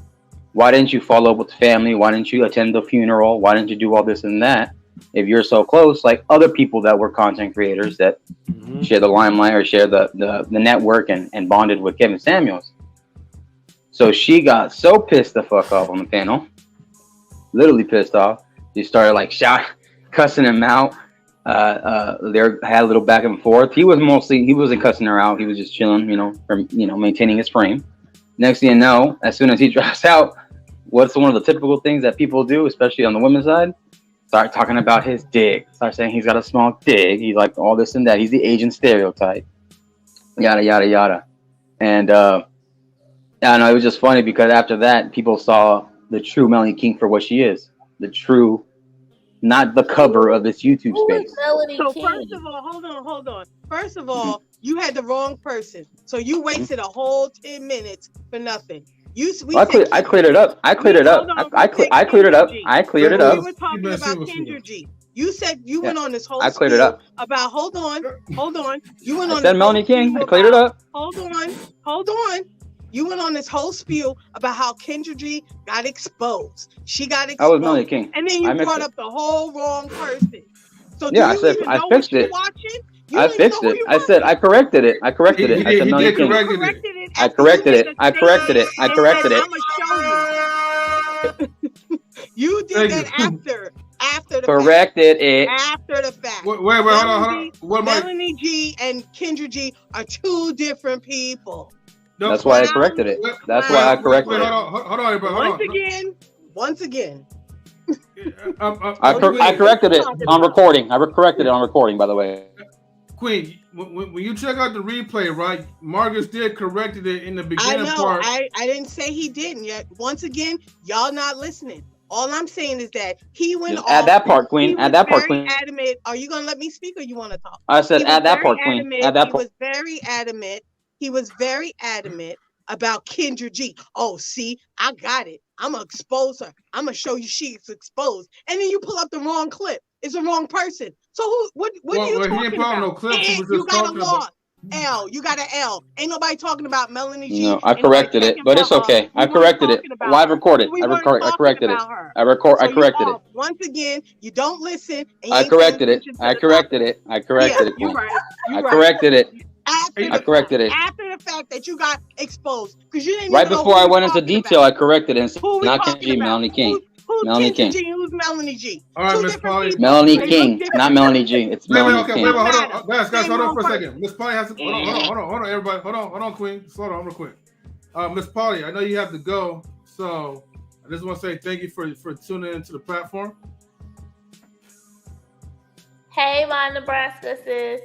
why didn't you follow up with the family? Why didn't you attend the funeral? Why didn't you do all this and that? If you're so close, like other people that were content creators that share the limelight or share the network and bonded with Kevin Samuels." So she got so pissed the fuck off on the panel, literally pissed off. She started like cussing him out. They had a little back and forth. He wasn't cussing her out. He was just chilling, maintaining his frame. Next thing you know, as soon as he drops out, what's one of the typical things that people do, especially on the women's side? Start talking about his dick. Start saying he's got a small dick. He's like all this and that. He's the Asian stereotype. Yada, yada, yada. And I know it was just funny because after that, people saw the true Melanie King for what she is. The true, not the cover of this YouTube space. So first of all, hold on. First of all, you had the wrong person. So you wasted a whole 10 minutes for nothing. I cleared it up. I cleared it up. I cleared it up. We were talking about Kendra G. You said you went on this whole I cleared it up. About hold on. You went on. I said Melanie King. I cleared it up. Hold on. You went on this whole spiel about how Kendra G got exposed. She got exposed. I was Melanie King. And then you brought up the whole wrong person. So yeah, I said I fixed it. I fixed it. I said I corrected it. I corrected it. I said Melanie King. I corrected it. I corrected it. I corrected it. I'm gonna show you. You did that after the corrected fact. It after the fact. Wait, hold on. Melanie G and Kendra G are two different people. That's why I corrected it. That's why I corrected it. Hold on. Once again. I corrected it on recording. I corrected it on recording, by the way. Queen, when you check out the replay, right? Marcus did corrected it in the beginning part. I didn't say he didn't yet. Once again, y'all not listening. All I'm saying is that he went off. Add that part, Queen. Add that part, Queen. Adamant. Are you gonna let me speak or you want to talk? I said add that part, Queen. Add that part. He was very adamant about Kendra G. Oh, see, I got it. I'm gonna expose her. I'm gonna show you she's exposed. And then you pull up the wrong clip. It's the wrong person. So what are you talking about? No clips, you got a loss. You got an L. Ain't nobody talking about Melanie G. No, I corrected it, but it's okay. I corrected it. Live recorded. I corrected it. I corrected it. Once again, you don't listen. I corrected it. I corrected it. I corrected it. You're right. I corrected it. I corrected it after the fact that you got exposed because you didn't. Right before I went into detail, I corrected it. Not Kendra G, Melanie King. Melanie King. Who's Melanie G. All right, Two Miss different Polly. people. Melanie They look King, different. not Melanie G. It's Melanie Okay, King. wait, hold Matter. on, guys, Same hold on wrong for a person. second. Miss Polly has to. Hold on, everybody. Hold on, Queen. Slow down, real quick. Miss Polly, I know you have to go, so I just want to say thank you for tuning into the platform. Hey, my Nebraska sis.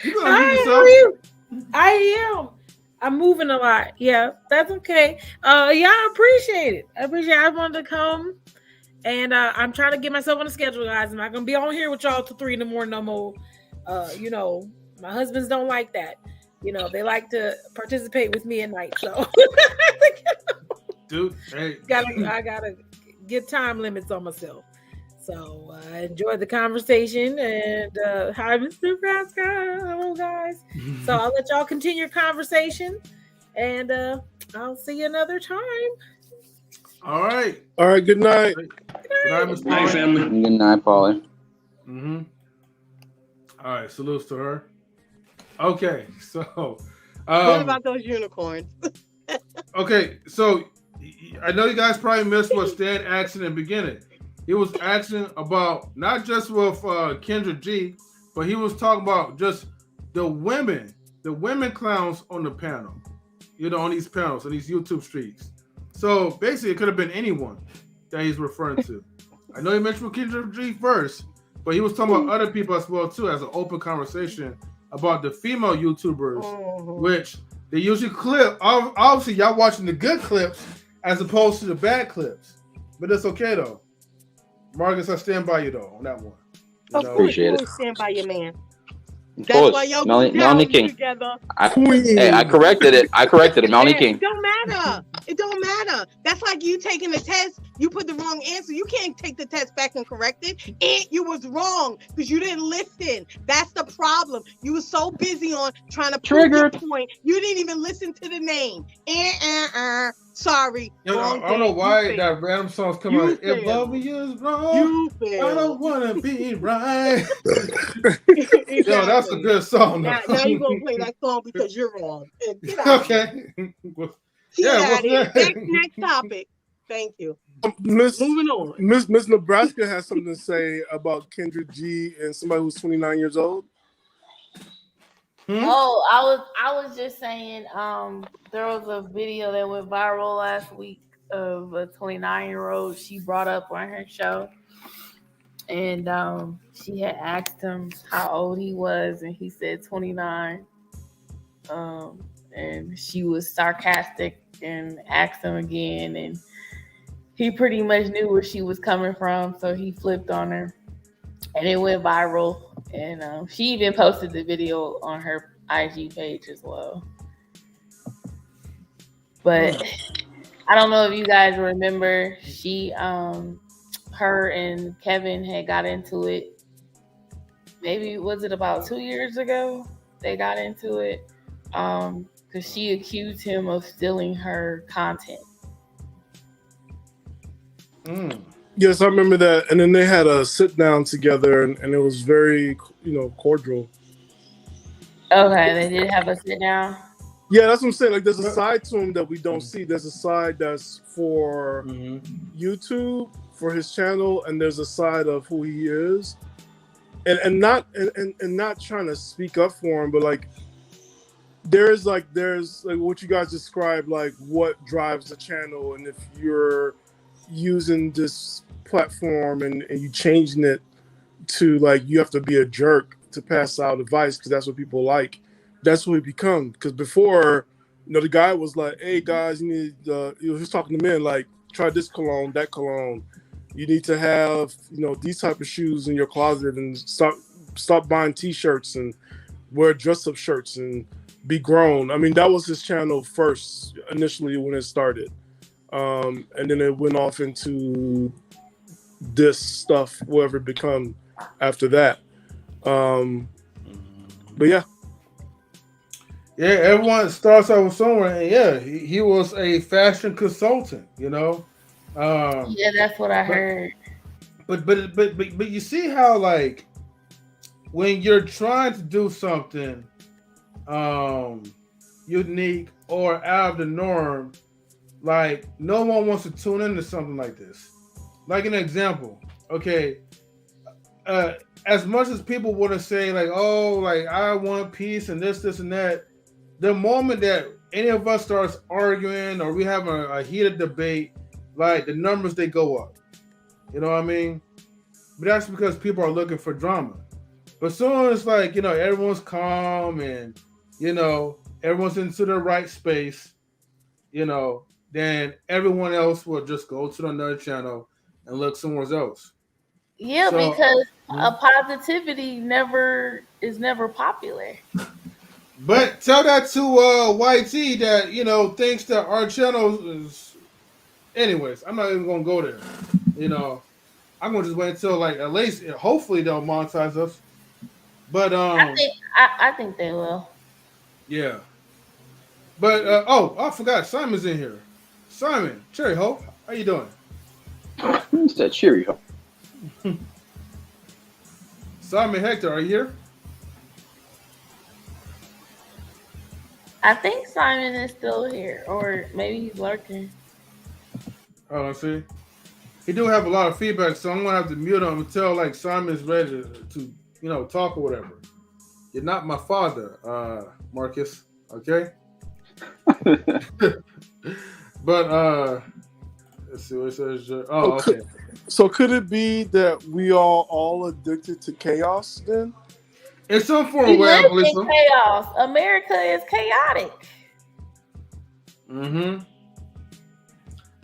You gonna Hi, mute how yourself? are you? I am. I'm moving a lot. Yeah, that's okay. Yeah, I appreciate it. I wanted to come, and I'm trying to get myself on the schedule, guys. I'm not gonna be on here with y'all till 3 a.m. no more. You know, my husbands don't like that. You know, they like to participate with me at night. So, Dude, hey. I gotta get time limits on myself. So I enjoyed the conversation, and hi, Mr. Nebraska. Hello, guys. So I'll let y'all continue your conversation, and I'll see you another time. All right. All right. Good night. Good night, Miss Good night, Polly. family. Good night, Polly. Mm-hmm. All right. Salutes to her. Okay. So, What about those unicorns? okay. So I know you guys probably missed what Stan asked in the beginning. He was asking about not just with Kendra G, but he was talking about just the women clowns on the panel, you know, on these panels, on these YouTube streets. So basically, it could have been anyone that he's referring to. I know he mentioned Kendra G first, but he was talking about other people as well too, as an open conversation about the female YouTubers, which they usually clip. Obviously, y'all watching the good clips as opposed to the bad clips, but it's okay though. Marcus, I stand by you though on that one. Of course, you always stand by your man. That's why y'all go Melanie down King. together. I corrected it. Melanie King. It don't matter. It don't matter. That's like you taking a test. You put the wrong answer. You can't take the test back and correct it. And you was wrong because you didn't listen. That's the problem. You were so busy on trying to prove your point. You didn't even listen to the name. Sorry. I don't know why that random song's coming out. If loving you is wrong, I don't want to be right. Exactly. Yo, that's a good song. Now you're going to play that song because you're wrong. Get out okay. Next topic. Thank you. Moving on. Miss Nebraska has something to say about Kendra G and somebody who's 29 years old. Oh, I was just saying, there was a video that went viral last week of a 29-year-old she brought up on her show, and she had asked him how old he was, and he said 29. And she was sarcastic and asked him again, and he pretty much knew where she was coming from, so he flipped on her, and it went viral. And she even posted the video on her IG page as well. But I don't know if you guys remember, her and Kevin had got into it. Maybe, was it about 2 years ago? They got into it because she accused him of stealing her content. Yes, I remember that. And then they had a sit down together, and it was very, cordial. Okay, they did have a sit down. Yeah, that's what I'm saying. Like, there's a side to him that we don't see. There's a side that's for YouTube, for his channel, and there's a side of who he is, and not trying to speak up for him, but like there's like what you guys described, like what drives the channel, and if you're using this platform and you changing it to like you have to be a jerk to pass out advice because that's what people like. That's what he become. Because before, the guy was like, "Hey guys, you need." He was talking to men like, "Try this cologne, that cologne. You need to have these type of shoes in your closet and stop buying T-shirts and wear dress-up shirts and be grown." I mean, that was his channel first initially when it started, and then it went off into this stuff, whatever it become after that. But yeah. Yeah, everyone starts out with somewhere, and yeah, he was a fashion consultant, Yeah, that's what I heard. But you see how like when you're trying to do something unique or out of the norm, like no one wants to tune into something like this. Like an example, okay. As much as people want to say like, oh, like I want peace and this and that, the moment that any of us starts arguing or we have a heated debate, like the numbers they go up. You know what I mean? But that's because people are looking for drama. But as soon as like, you know, everyone's calm and, you know, everyone's into the right space, you know, then everyone else will just go to another channel and look somewhere else. Yeah, so, because a positivity is never popular. But tell that to YT that, you know, thinks that our channel is. Anyways, I'm not even gonna go there. You know, I'm gonna just wait until like at least hopefully they'll monetize us. But I think they will. Yeah. But I forgot Simon's in here. Simon, Cherry Hope, how you doing? Who's that Cherry Hope? Simon Hector, are you here? I think Simon is still here, or maybe he's lurking. Oh, let's see. He do have a lot of feedback, so I'm gonna have to mute him until like Simon's ready to you know, talk or whatever. You're not my father, Marcus. Okay. But let's see what it says. Oh, okay. So could it be that we are all addicted to chaos then? In some form of way, I believe so. Chaos. America is chaotic. Mm-hmm.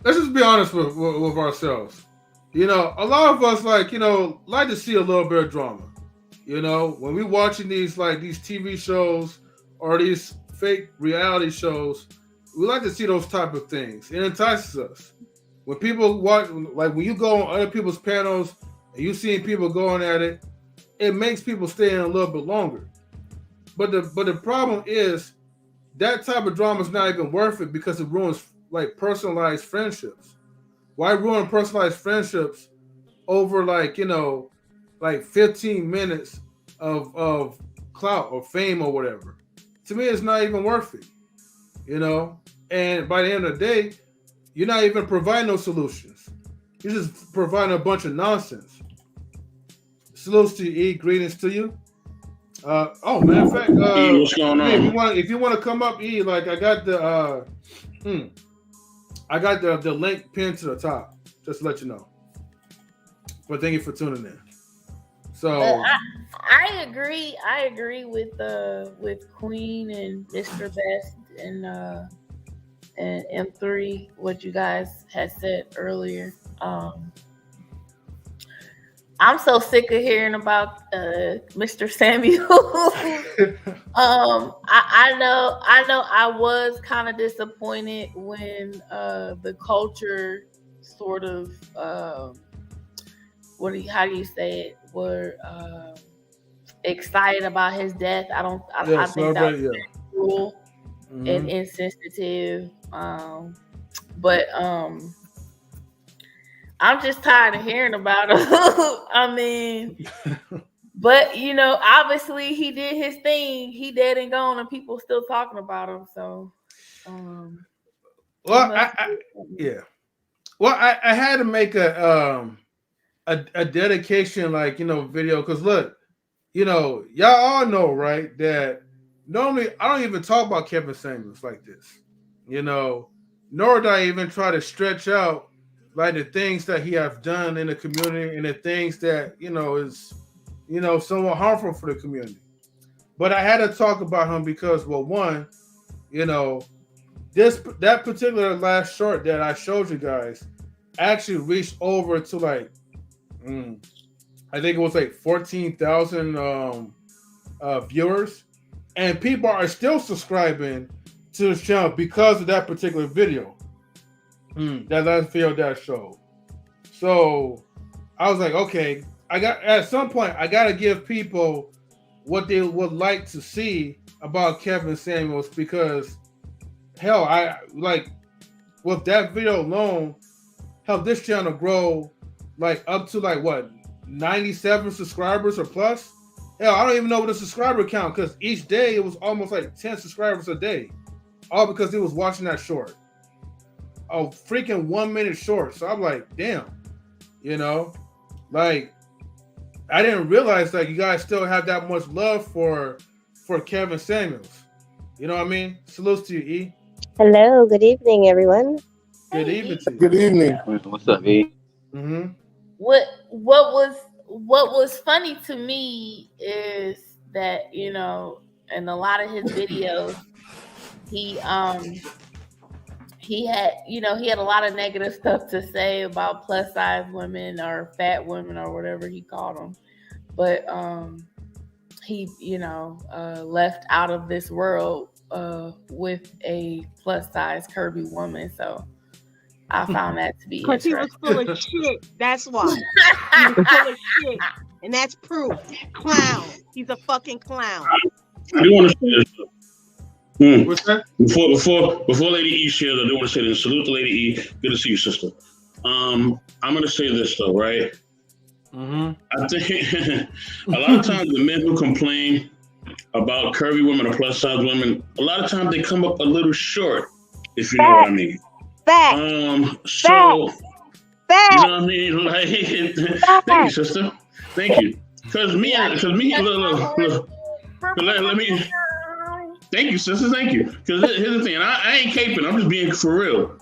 Let's just be honest with ourselves. You know, a lot of us like to see a little bit of drama. You know, when we watching these TV shows or these fake reality shows, we like to see those type of things. It entices us. When people watch, like when you go on other people's panels and you see people going at it, it makes people stay in a little bit longer. But the problem is that type of drama is not even worth it because it ruins like personalized friendships. Why ruin personalized friendships over like 15 minutes of clout or fame or whatever? To me, it's not even worth it. You know, and by the end of the day, you're not even providing no solutions. You're just providing a bunch of nonsense. Salutes to you, E. Greetings to you. Matter of fact, E, what's going on? If you want to come up, E, like I got the link pinned to the top, just to let you know. But thank you for tuning in. So I agree with Queen and Mr. Best and M3, what you guys had said earlier. I'm so sick of hearing about Mr. Samuel. I know I was kind of disappointed when the culture sort of how do you say it? Were excited about his death. I think that was very cruel and insensitive. But I'm just tired of hearing about him. I mean, but obviously he did his thing. He dead and gone, and people still talking about him. So, well, I had to make a dedication, video, because look, y'all all know, right, that normally I don't even talk about Kevin Samuels like this, nor do I even try to stretch out like the things that he has done in the community and the things that is somewhat harmful for the community. But I had to talk about him because, well, one, that particular last short that I showed you guys actually reached over to like I think it was like 14,000 viewers, and people are still subscribing to the channel because of that particular video. That last video that I showed. So I was like, okay, at some point I gotta give people what they would like to see about Kevin Samuels, because hell, I like with that video alone, helped this channel grow like up to like what 97 subscribers or plus. Hell, I don't even know what the subscriber count, because each day it was almost like 10 subscribers a day, all because he was watching that short. a freaking 1 minute short. So I'm like, damn, like I didn't realize that you guys still have that much love for Kevin Samuels. You know what I mean? Salutes to you, E. Hello, good evening, everyone. Good evening to you. Good evening. What's up, E? Mm-hmm. What was funny to me is that, in a lot of his videos, he had a lot of negative stuff to say about plus size women or fat women or whatever he called them, but he left out of this world with a plus size curvy woman. So I found that to be because he was full of shit. That's why he was full of shit, and that's proof. Clown. He's a fucking clown. I do want to say this. What's that? Before Lady E shares, I do want to say this. Salute to Lady E. Good to see you, sister. I'm going to say this though, right? Mm-hmm. I think a lot of times the men who complain about curvy women or plus size women, a lot of times they come up a little short, if you know what I mean. Fact. So you know what I mean? Like, thank you, sister. Thank you. Because me, let me. Thank you, sister. Thank you. Because here's the thing, I ain't caping. I'm just being for real.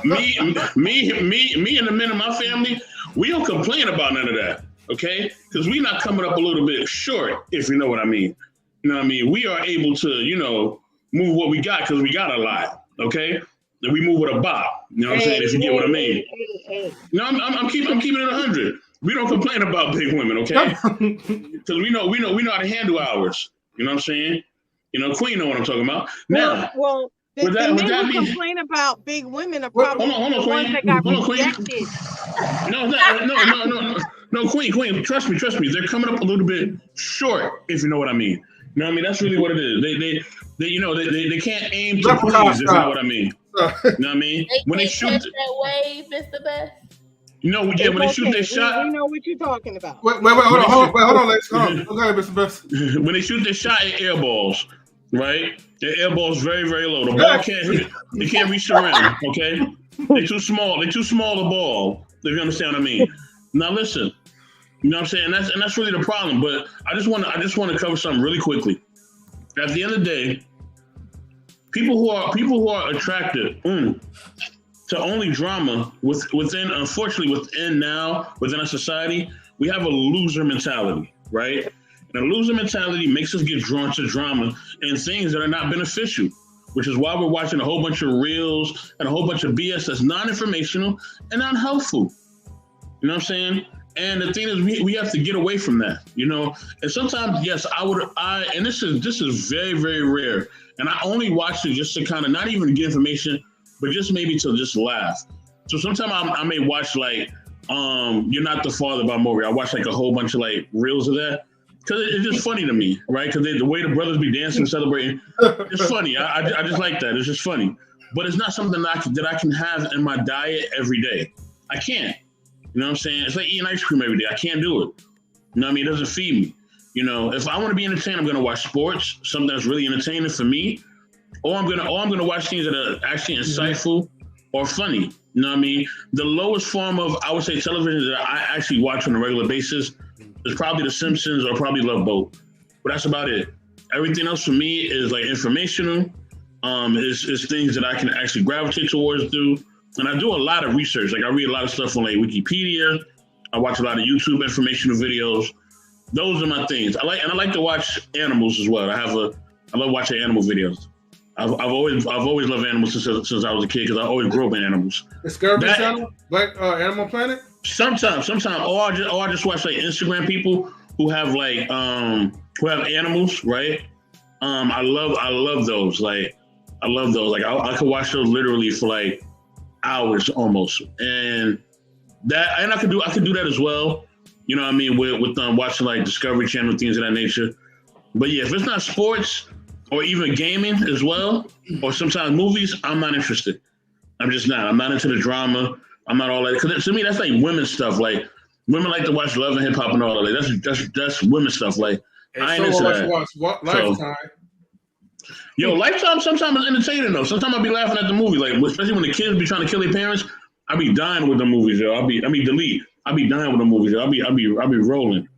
me, and the men in my family, we don't complain about none of that. Okay? Because we not coming up a little bit short, if you know what I mean. You know what I mean? We are able to, move what we got because we got a lot. Okay? And we move with a bop. You know what I'm saying? If you get what I mean. No, I'm keeping it 100. We don't complain about big women, okay? Because we know how to handle ours. You know what I'm saying? Queen know what I'm talking about. Now, the men who complain about big women are probably the ones that got rejected. No, Queen. Trust me. They're coming up a little bit short, if you know what I mean. You know what I mean? That's really what it is. They can't aim to please, if you know what I mean. You know what I mean? When they shoot that wave, Mr. Best. When they shoot their shot. We know what you're talking about. Wait, hold on, Lex. Hold on. Okay, Mr. Best. When they shoot their shot, it air balls, right? The air ball's very, very low. The ball can't hit. They can't reach the rim. Okay, they're too small. They're too small to ball. If you understand what I mean. Now listen, you know what I'm saying? That's really the problem. But I just want to cover something really quickly. At the end of the day, people who are attracted to only drama within our society, we have a loser mentality, right? And a loser mentality makes us get drawn to drama and things that are not beneficial, which is why we're watching a whole bunch of reels and a whole bunch of BS that's non-informational and not helpful. You know what I'm saying? And the thing is, we have to get away from that, And sometimes, yes, and this is very, very rare. And I only watch it just to kind of not even get information, but just maybe to just laugh. So sometimes I may watch like You're Not the Father by Maury. I watch like a whole bunch of like reels of that because it's just funny to me, right? Because the way the brothers be dancing and celebrating, it's funny. I just like that. It's just funny, but it's not something that I can have in my diet every day. I can't. You know what I'm saying? It's like eating ice cream every day. I can't do it. You know what I mean? It doesn't feed me. If I want to be entertained, I'm gonna watch sports, something that's really entertaining for me, or I'm gonna watch things that are actually insightful or funny. You know what I mean? The lowest form of, I would say, television that I actually watch on a regular basis is probably The Simpsons or probably Love Boat. But that's about it. Everything else for me is like informational. Is things that I can actually gravitate towards and I do a lot of research. Like I read a lot of stuff on like Wikipedia. I watch a lot of YouTube informational videos. Those are my things. I like to watch animals as well. I love watching animal videos. I've always loved animals since I was a kid because I always grew up in animals. Discovery Channel, like Animal Planet. Sometimes, or I just watch like Instagram people who have like who have animals, right? I love those. Like I love those. Like I could watch those literally for like hours almost, and I could do that as well. You know what I mean? With watching like Discovery Channel, things of that nature. But yeah, if it's not sports or even gaming as well, or sometimes movies, I'm not interested. I'm just not. I'm not into the drama. I'm not all that. Because to me, that's like women's stuff. Like women like to watch Love and Hip Hop and all that. That's women's stuff. Like I ain't into that. Watch Lifetime. Yo, Lifetime sometimes is entertaining though. Sometimes I be laughing at the movie, like especially when the kids be trying to kill their parents. I be dying with the movies, yo. I be delete. I be dying with the movies, yo. I be rolling.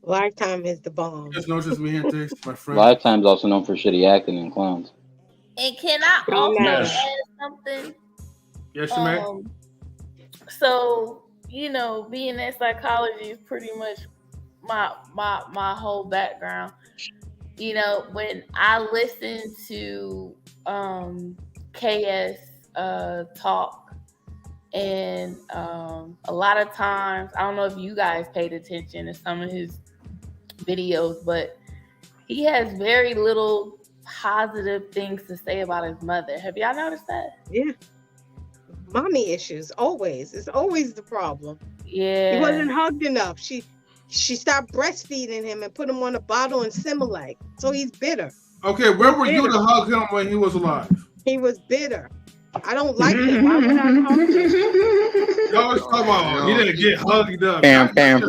Lifetime is the bomb. Just notice me and this, my friend. Lifetime's also known for shitty acting and clowns. And can I also add something? Yes, you may. So, you know, being in psychology is pretty much my whole background. You know, when I listen to KS talk, and a lot of times, I don't know if you guys paid attention to some of his videos, but he has very little positive things to say about his mother. Have y'all noticed that? Yeah. Mommy issues, always. It's always the problem. Yeah. He wasn't hugged enough. She stopped breastfeeding him and put him on a bottle and Similac. So he's bitter. Okay, where were you to hug him when he was alive? He was bitter. I don't like him. Why would I hug him? Y'all come on. He didn't get hugged up. I said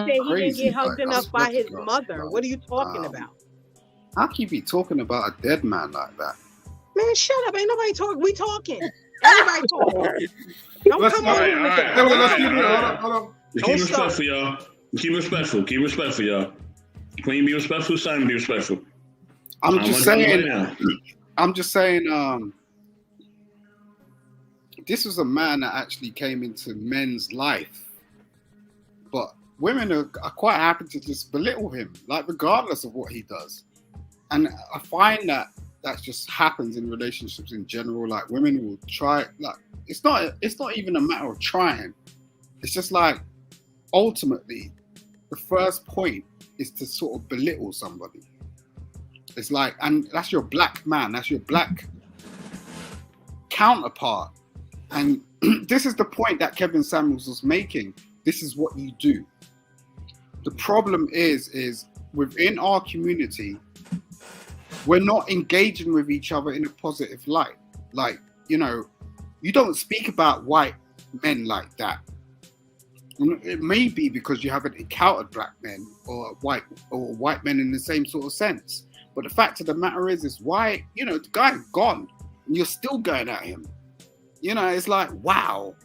he didn't get hugged enough by his mother. What are you talking about? How can you be talking about a dead man like that? Man, shut up. Ain't nobody talking. We talking. Everybody talking. Don't come on with that. Let's keep it. Hold on. Keep respectful, y'all. Keep respectful, y'all. Queen, be respectful. Simon, be respectful. I'm just saying. This was a man that actually came into men's life, but women are quite happy to just belittle him, like regardless of what he does. And I find that just happens in relationships in general. Like women will try, like it's not even a matter of trying. It's just like ultimately the first point is to sort of belittle somebody. It's like, and that's your black man, that's your black counterpart. And this is the point that Kevin Samuels was making. This is what you do. The problem is within our community, we're not engaging with each other in a positive light. Like, you know, you don't speak about white men like that. It may be because you haven't encountered black men or white men in the same sort of sense. But the fact of the matter is why, you know, the guy's gone and you're still going at him. You know, it's like, wow,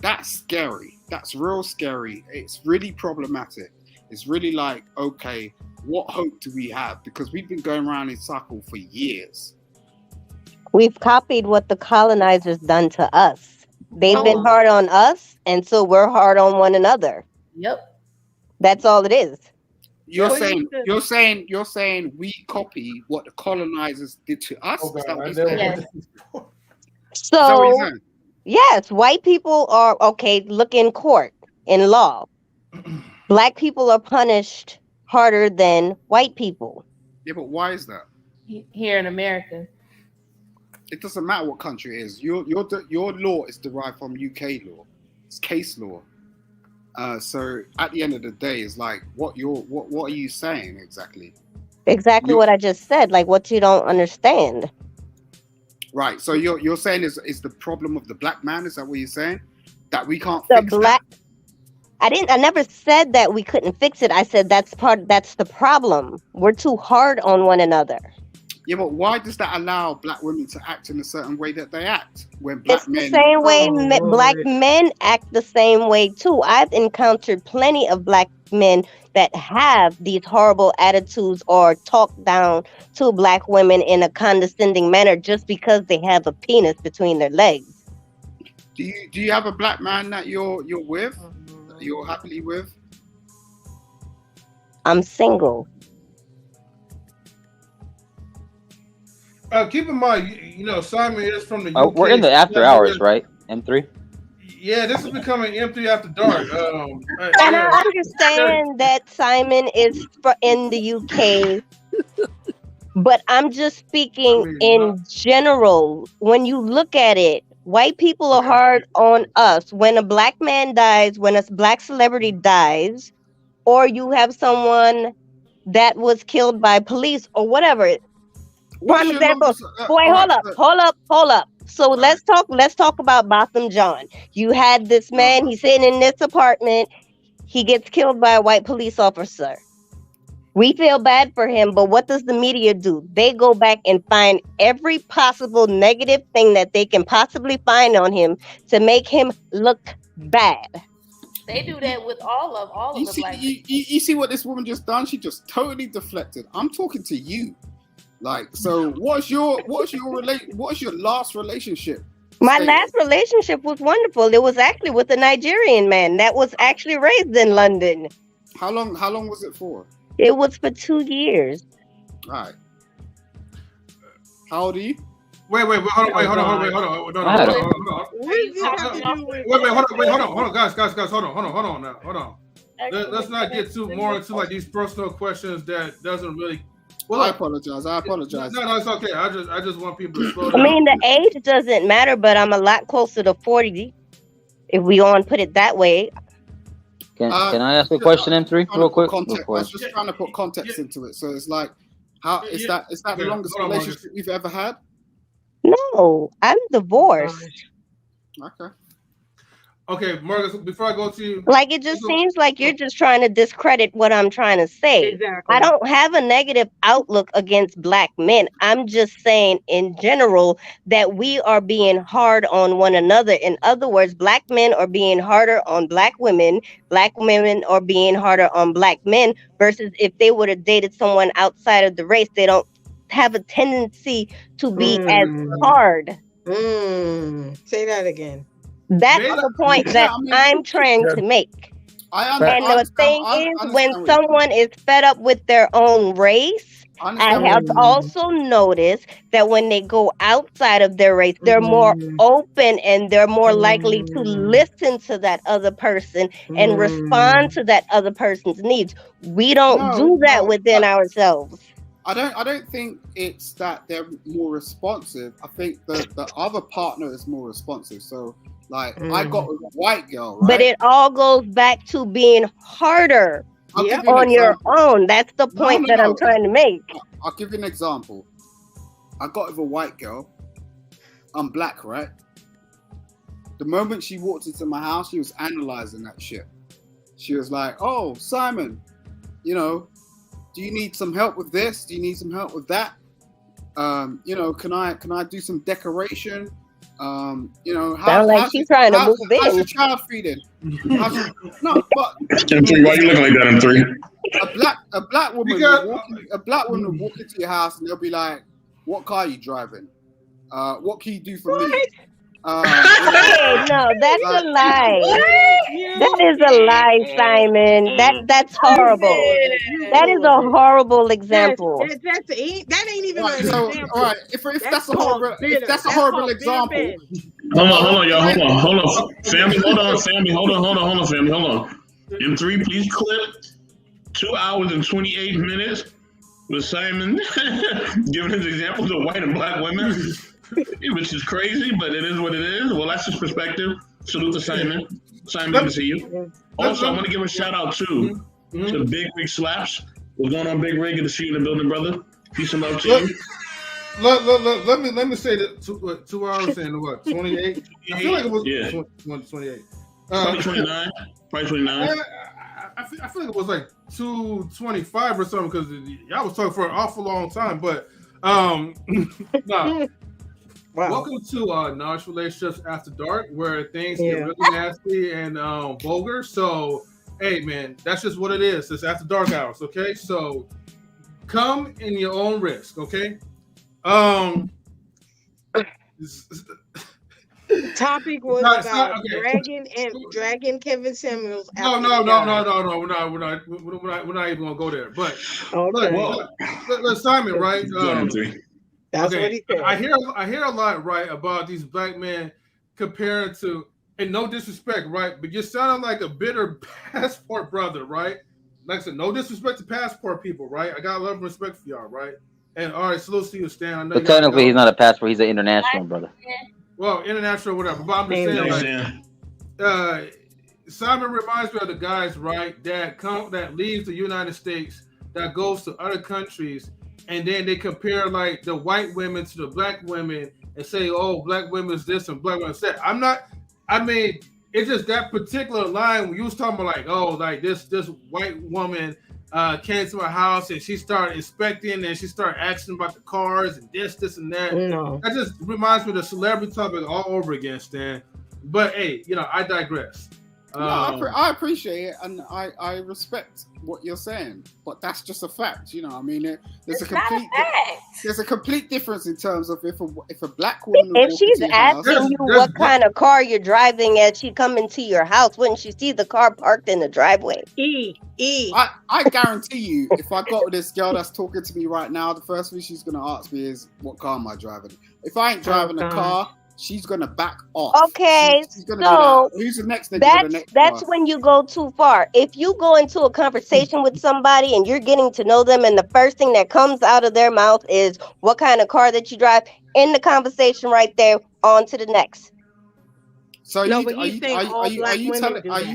that's scary. That's real scary. It's really problematic. It's really like, okay, what hope do we have? Because we've been going around in circle for years. We've copied what the colonizers done to us. They've been hard on us, and so we're hard on one another. Yep. That's all it is. You're saying we copy what the colonizers did to us? Is that what you're saying? So, yes, white people are, okay, look in court, in law. Black people are punished harder than white people. Yeah, but why is that? Here in America. It doesn't matter what country it is. Your law is derived from UK law. It's case law. So at the end of the day, it's like, what are you saying exactly? Exactly what I just said, like what you don't understand. Right. So you're saying is the problem of the black man? Is that what you're saying? That we can't fix that? I never said that we couldn't fix it. I said that's the problem. We're too hard on one another. Yeah, but why does that allow black women to act in a certain way that they act? When black men, the same way black men act the same way too. I've encountered plenty of black men that have these horrible attitudes or talk down to black women in a condescending manner just because they have a penis between their legs. Do you have a black man that you're with? That you're happily with? I'm single. Keep in mind, you know, Simon is from the UK. We're in the after hours, right? M3. Yeah, this is becoming M3 after dark. And I understand that Simon is in the UK, but I'm just speaking in general. When you look at it, white people are hard on us. When a black man dies, when a black celebrity dies, or you have someone that was killed by police or whatever. Prime example. Boy, hold up. So let's talk about Botham John. You had this man, he's sitting in this apartment, he gets killed by a white police officer. We feel bad for him, but what does the media do? They go back and find every possible negative thing that they can possibly find on him to make him look bad. They do that with all of You the see, black. you see what this woman just done? She just totally deflected. I'm talking to you. Like, so what's your last relationship? My last relationship was wonderful. It was actually with a Nigerian man that was actually raised in London. How long was it for? It was for 2 years. All right. How old are you? Hold on, guys. Let's not get too more into like these personal questions that doesn't really. Well, I apologize. No, it's okay. I just want people to slow I down. mean, the age doesn't matter, but I'm a lot closer to 40, if we want to put it that way. Can I ask a question, M3, real quick? I was just trying to put context into it. So it's like, how is that the longest relationship you've ever had? No, I'm divorced. Okay, Marcus, before I go to you. Like, it just seems like you're just trying to discredit what I'm trying to say. Exactly. I don't have a negative outlook against black men. I'm just saying in general that we are being hard on one another. In other words, black men are being harder on black women are being harder on black men, versus if they would have dated someone outside of the race, they don't have a tendency to be as hard. Say that again. That's the point that I'm trying to make. And the thing is, when someone is fed up with their own race, I have also noticed that when they go outside of their race, they're more open and they're more likely to listen to that other person and respond to that other person's needs. We don't do that within ourselves. I don't think it's that they're more responsive. I think the other partner is more responsive. So like I got with a white girl, right? But it all goes back to being harder on your own. That's the point that I'm trying to make. I'll give you an example. I got with a white girl. I'm black, right? The moment she walked into my house, she was analyzing that shit. She was like, "Oh, Simon, do you need some help with this? Do you need some help with that? Can I do some decoration? Sound like she's trying to move in. How's your child feeding? No, but M3, why you looking like that, M3? A black woman will walk into your house and they'll be like, "What car are you driving? What can you do for me?" No, that's a lie. That is a lie, Simon. That's horrible. That is a horrible example. That ain't even an So, example. all right, if that's a horrible example. Hold on, y'all. Hold on. Sammy, hold on, Sammy. Hold on, Sammy. Hold on. M3, please clip 2 hours and 28 minutes with Simon giving his examples of white and black women. Which is crazy, but it is what it is. Well, that's his perspective. Salute to Simon. Simon, good to see you. Also, I want to give a shout out to Big Rig Slaps. What's going on, Big Rig? Good to see you in the building, brother. Peace and love to you. Let me say that 2 hours and what, 28? I feel like it was 28. 29, probably 29. I feel like it was like 2:25 or something because y'all was talking for an awful long time. But no. Wow. Welcome to Knowledge Relationships After Dark, where things get really nasty and vulgar. So, hey, man, that's just what it is. It's after dark hours, okay? So, come in your own risk, okay? Topic was about dragging Kevin Samuels. No. We're not even gonna go there. But look, Simon, right? That's what he said. I hear a lot, right, about these black men comparing to, and no disrespect, right, but you're sounding like a bitter passport brother, right? Like I said, no disrespect to passport people, right? I got a lot of respect for y'all, right? And all right, salute to you, Stan. I know but technically, he's not a passport; he's an international brother. Well, international, whatever. But I'm just saying, like, Simon reminds me of the guys, right, that leaves the United States, that goes to other countries. And then they compare like the white women to the black women and say, "Oh, black women is this and black women is that." It's just that particular line when you was talking about like, "Oh, like this white woman came to my house and she started inspecting and she started asking about the cars and this and that. No. That just reminds me of the celebrity topic all over again, Stan. But hey, I digress. No, I appreciate it and I respect what you're saying, but that's just a fact. There's a complete difference in terms of if a black woman. If she's asking you what kind of car you're driving as she come into your house, wouldn't she see the car parked in the driveway? I guarantee you, if I got with this girl that's talking to me right now, the first thing she's gonna ask me is, "What car am I driving?" If I ain't driving a car, she's gonna back off. Okay, she's gonna do that. Who's the next thing? That's when you go too far. If you go into a conversation with somebody and you're getting to know them, and the first thing that comes out of their mouth is what kind of car that you drive, in the conversation right there, on to the next. So are you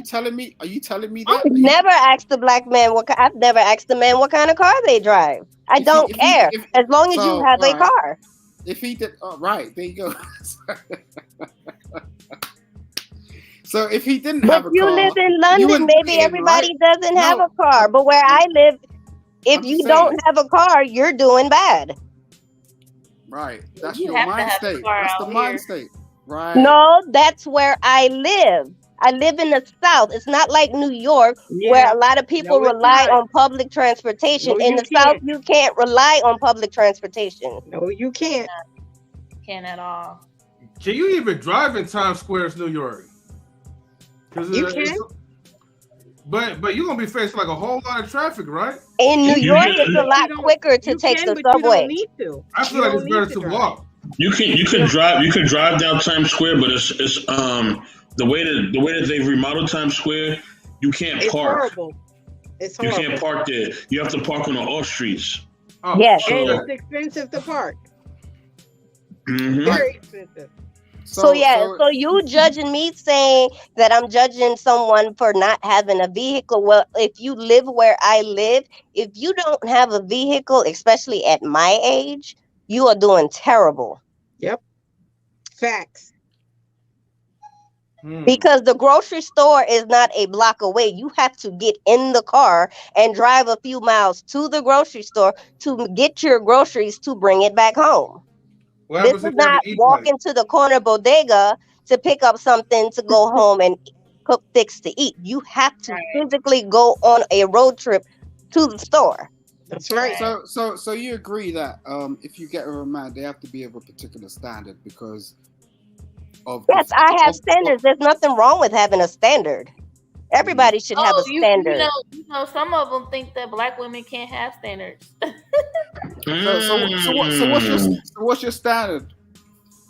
telling me that? I've never asked a black man I've never asked a man what kind of car they drive. I don't care as long as you have a car. If he did, right, there you go. So if he didn't have a car, you live in London, maybe everybody doesn't have a car. But where I live, if you don't have a car, you're doing bad. Right, that's your mind state. That's the mind state. Right. No, that's where I live. I live in the South. It's not like New York, where a lot of people rely on public transportation. In the South, you can't rely on public transportation. No, you can't. Can't at all. Can you even drive in Times Square, New York? You can. But you're gonna be facing like a whole lot of traffic, right? In New York, it's a lot quicker to take the subway. You don't need to. I feel like it's better to walk. You can drive down Times Square, but it's the way that they've remodeled Times Square, you can't park. Horrible. It's You horrible. can't park there. You have to park on the off streets. Oh, yes. And it's expensive to park. Mm-hmm. Very expensive. So you judging me saying that I'm judging someone for not having a vehicle. Well, if you live where I live, if you don't have a vehicle, especially at my age, you are doing terrible. Yep. Facts. Because the grocery store is not a block away. You have to get in the car and drive a few miles to the grocery store to get your groceries to bring it back home. This is not walking to the corner bodega to pick up something to go home and cook things to eat. You have to physically go on a road trip to the store. That's right. So you agree that if you get with a man, they have to be of a particular standard because of. Yes, I have standards. There's nothing wrong with having a standard. Everybody should have a standard. You know, some of them think that black women can't have standards. So what's your standard?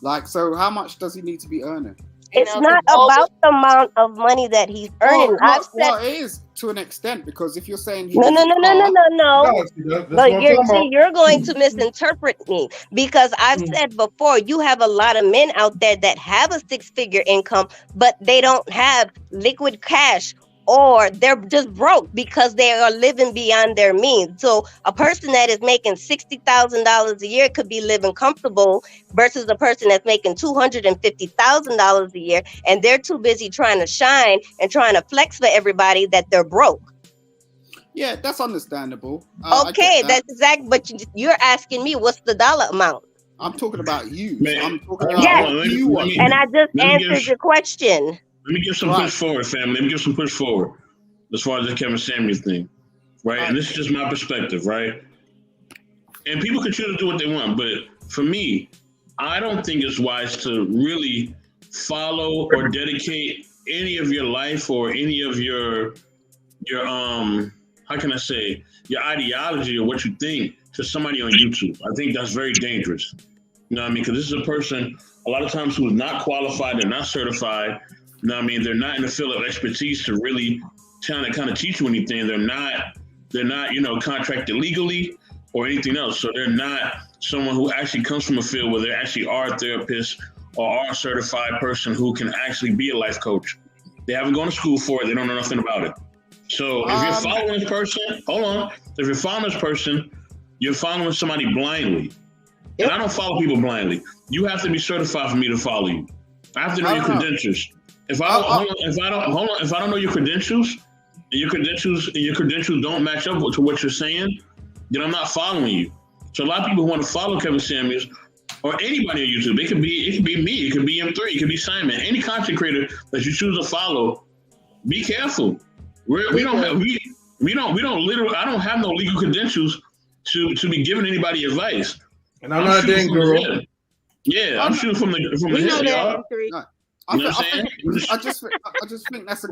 Like, so how much does he need to be earning? It's not about the amount of money that he's earning. Well, it is to an extent, because if you're saying no. You're going to misinterpret me, because I've said before, you have a lot of men out there that have a six-figure income, but they don't have liquid cash, or they're just broke because they are living beyond their means. So a person that is making $60,000 a year could be living comfortable versus a person that's making $250,000 a year, and they're too busy trying to shine and trying to flex for everybody that they're broke. Yeah, that's understandable. Okay, that's exactly. But you're asking me what's the dollar amount? I'm talking about you. Man. I'm talking about you. And I just answered your question. Let me give some push forward, family. Let me give some push forward as far as the Kevin Samuels thing, right? And this is just my perspective, right? And people can choose to do what they want, but for me, I don't think it's wise to really follow or dedicate any of your life or any of your how can I say, your ideology or what you think to somebody on YouTube. I think that's very dangerous. You know what I mean? Because this is a person, a lot of times, who is not qualified, they're not certified. You know what I mean? They're not in the field of expertise to really kind of teach you anything. They're not, contracted legally or anything else. So they're not someone who actually comes from a field where they actually are a therapist or are a certified person who can actually be a life coach. They haven't gone to school for it. They don't know nothing about it. So if you're following this person, if you're following this person, you're following somebody blindly. And I don't follow people blindly. You have to be certified for me to follow you. I have to know your credentials. If I don't know your credentials, and your credentials don't match up to what you're saying, then I'm not following you. So a lot of people who want to follow Kevin Samuels or anybody on YouTube, it could be me, it could be M3, it could be Simon, any content creator that you choose to follow. Be careful. We don't literally. I don't have no legal credentials to be giving anybody advice. And I'm not a dang girl. Yeah, I'm shooting from the hip, y'all. I just think that's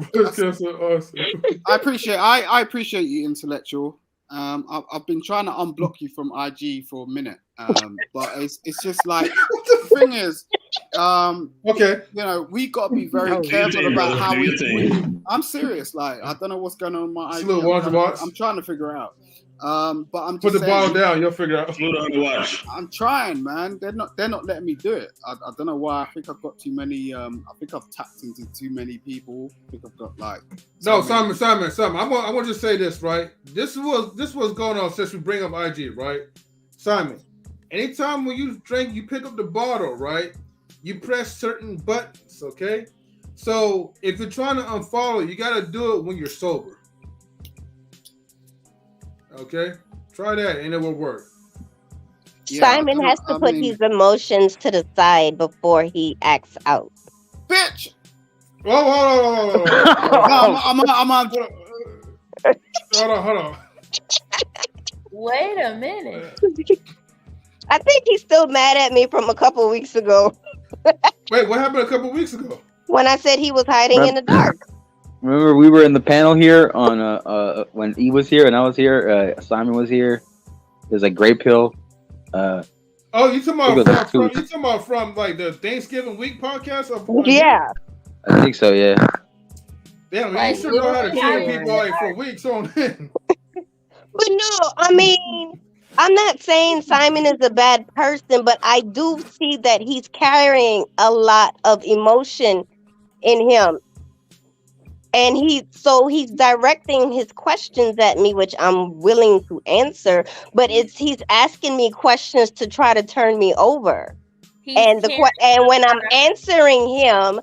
I appreciate you, Intellectual. I've been trying to unblock you from IG for a minute, but it's just like the thing is, okay, you know, we got to be very careful about how we. I'm serious. Like, I don't know what's going on with my IG. I'm trying to figure out. But I'm just put the ball down. You'll figure out. I'm trying, man. They're not letting me do it. I don't know why. I think I've got too many. I think I've tapped into too many people. I think I've got like. No, Simon. I want to just say this, right? This was going on since we bring up IG, right? Simon, anytime when you drink, you pick up the bottle, right? You press certain buttons, okay? So if you're trying to unfollow, you got to do it when you're sober. Okay, try that and it will work. Simon has to put his emotions to the side before he acts out. Bitch! Whoa. I'm on. Hold on. Wait a minute. I think he's still mad at me from a couple weeks ago. Wait, what happened a couple weeks ago? When I said he was hiding in the dark. Remember, we were in the panel here on when E was here and I was here. Simon was here. There's a Great Pill. You talking about from like the Thanksgiving week podcast? Yeah, I think so. Yeah. Damn, you should know how to treat people like for weeks on end. But no, I mean, I'm not saying Simon is a bad person, but I do see that he's carrying a lot of emotion in him. And he's directing his questions at me, which I'm willing to answer, but he's asking me questions to try to turn me over. And when I'm answering him,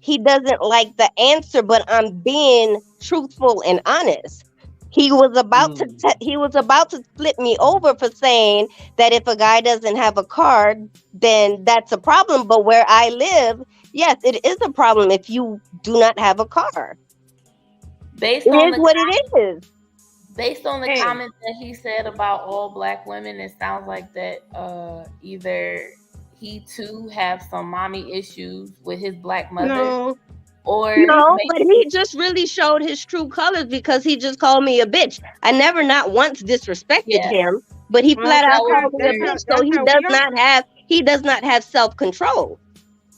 he doesn't like the answer, but I'm being truthful and honest. He was about to flip me over for saying that if a guy doesn't have a card, then that's a problem. But where I live, yes, it is a problem if you do not have a car. Based on the comments that he said about all black women, it sounds like that either he too have some mommy issues with his black mother. But he just really showed his true colors because he just called me a bitch. I never not once disrespected him, but he flat out called me a bitch. So he does not have self-control.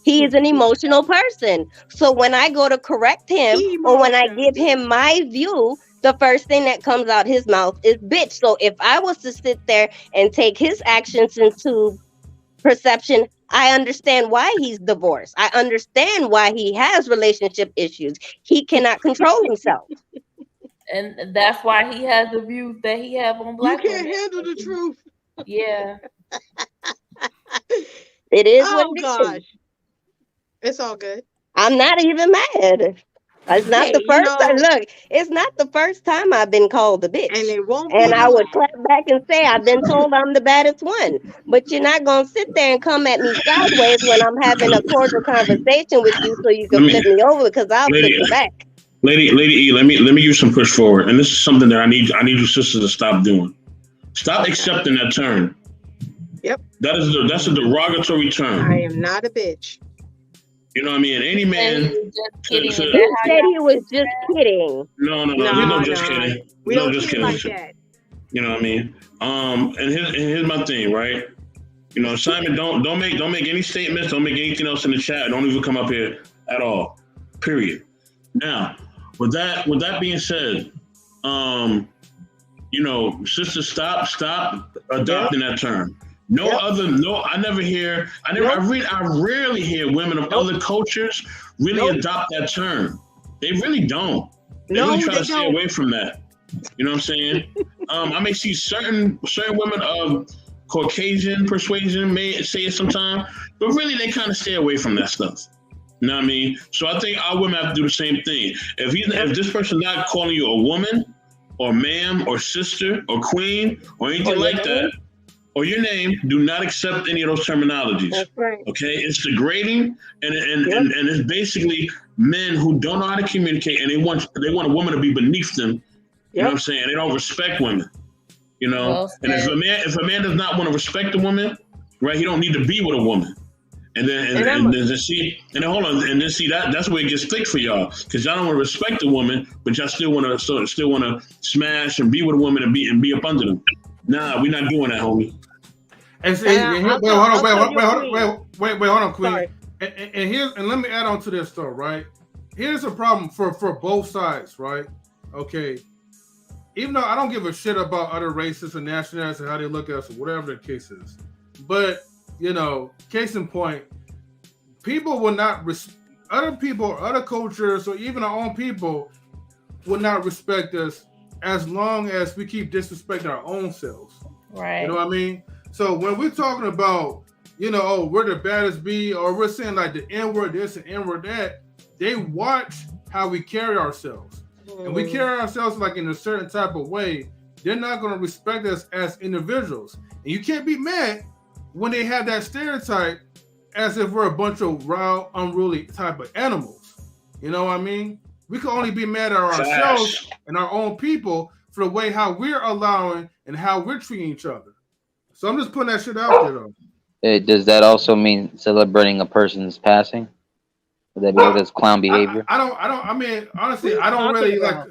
He is an emotional person. So when I go to correct him or when I give him my view, the first thing that comes out his mouth is bitch. So if I was to sit there and take his actions into perception, I understand why he's divorced. I understand why he has relationship issues. He cannot control himself. And that's why he has the views that he have on black women. You can't handle the truth. Yeah. It is what it is. It's all good. I'm not even mad. It's not the first time. Look, it's not the first time I've been called a bitch. And it won't and I would clap back and say I've been told I'm the baddest one. But you're not gonna sit there and come at me sideways when I'm having a cordial conversation with you so you can flip me over because I'll flip you back. Lady E, let me give you some push forward. And this is something that I need you sisters to stop doing. Stop accepting that term. Yep. That's a derogatory term. I am not a bitch. You know what I mean? Any man. He said he was just kidding. No, just kidding. We don't just kidding like that. You know what I mean? And here's my thing, right? You know, Simon, don't make any statements. Don't make anything else in the chat. Don't even come up here at all. Period. Now, with that being said, you know, sisters, stop adopting that term. I rarely hear women of other cultures really adopt that term. They really don't. They really try to stay away from that. You know what I'm saying? I may see certain women of Caucasian persuasion may say it sometimes, but really they kind of stay away from that stuff. You know what I mean? So I think our women have to do the same thing. If this person not calling you a woman or ma'am or sister or queen or anything like that, or your name, do not accept any of those terminologies. That's right. Okay? It's degrading and it's basically men who don't know how to communicate and they want a woman to be beneath them. You know what I'm saying? They don't respect women. You know? Well and if a man does not want to respect a woman, right, he don't need to be with a woman. And then hold on, and then see that's where it gets thick for y'all, because y'all don't want to respect a woman, but y'all still want to smash and be with a woman and be up under them. Nah, we're not doing that, homie. And see, hold on, Queen. And let me add on to this though, right? Here's a problem for both sides, right? Okay. Even though I don't give a shit about other races and nationalities and how they look at us or whatever the case is, but you know, case in point, people will not other people, other cultures, or even our own people will not respect us as long as we keep disrespecting our own selves. Right. You know what I mean? So when we're talking about, you know, oh, we're the baddest bee, or we're saying like the N-word this and N-word that, they watch how we carry ourselves. And we carry ourselves like in a certain type of way, they're not going to respect us as individuals. And you can't be mad when they have that stereotype as if we're a bunch of raw, unruly type of animals. You know what I mean? We can only be mad at ourselves and our own people for the way how we're allowing and how we're treating each other. So I'm just putting that shit out there, though. Does that also mean celebrating a person's passing? Would that be that's clown behavior? I mean, honestly, I don't really like.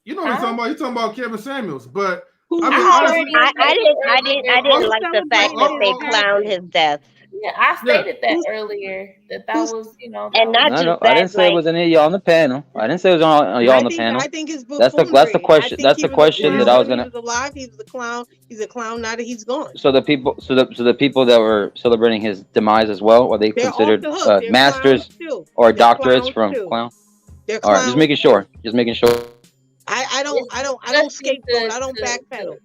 You know what I'm talking about? You're talking about Kevin Samuels, but I didn't like the fact that they clowned his death. Yeah, I stated that earlier. That was, you know. And not just that, I didn't say it was any of y'all on the panel. I didn't say it was on y'all on the panel. I think it's that's the question. That's the question that I was gonna. He was alive. He was a clown. He's a clown now that he's gone. So the people, so the people that were celebrating his demise as well, were they considered masters or doctorates from clown? They're all right, just making sure. Just making sure. I don't scapegoat. I don't backpedal.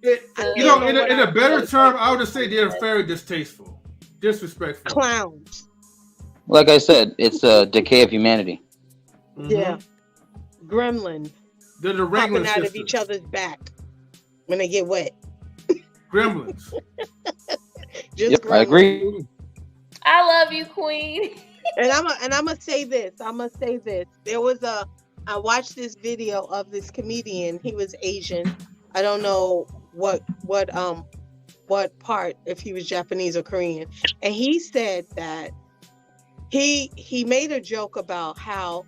You know, in a better term, I would just say they're very distasteful. Disrespectful. Clowns. Like I said, it's a decay of humanity. Yeah. Gremlins. They're the regular popping out of each other's back when they get wet. Gremlins. Yep, I agree. I love you, Queen. And I'm gonna say this. There was I watched this video of this comedian. He was Asian. I don't know what part, if he was Japanese or Korean. And he said that he made a joke about how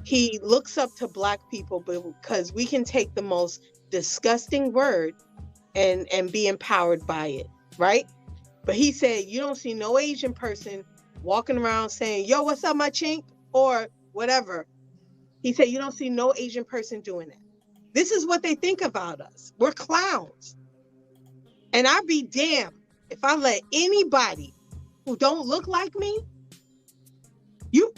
he looks up to Black people because we can take the most disgusting word and be empowered by it, right? But he said you don't see no Asian person walking around saying, yo, what's up, my chink? Or whatever. He said you don't see no Asian person doing that. This is what they think about us. We're clowns. And I'd be damned if I let anybody who don't look like me,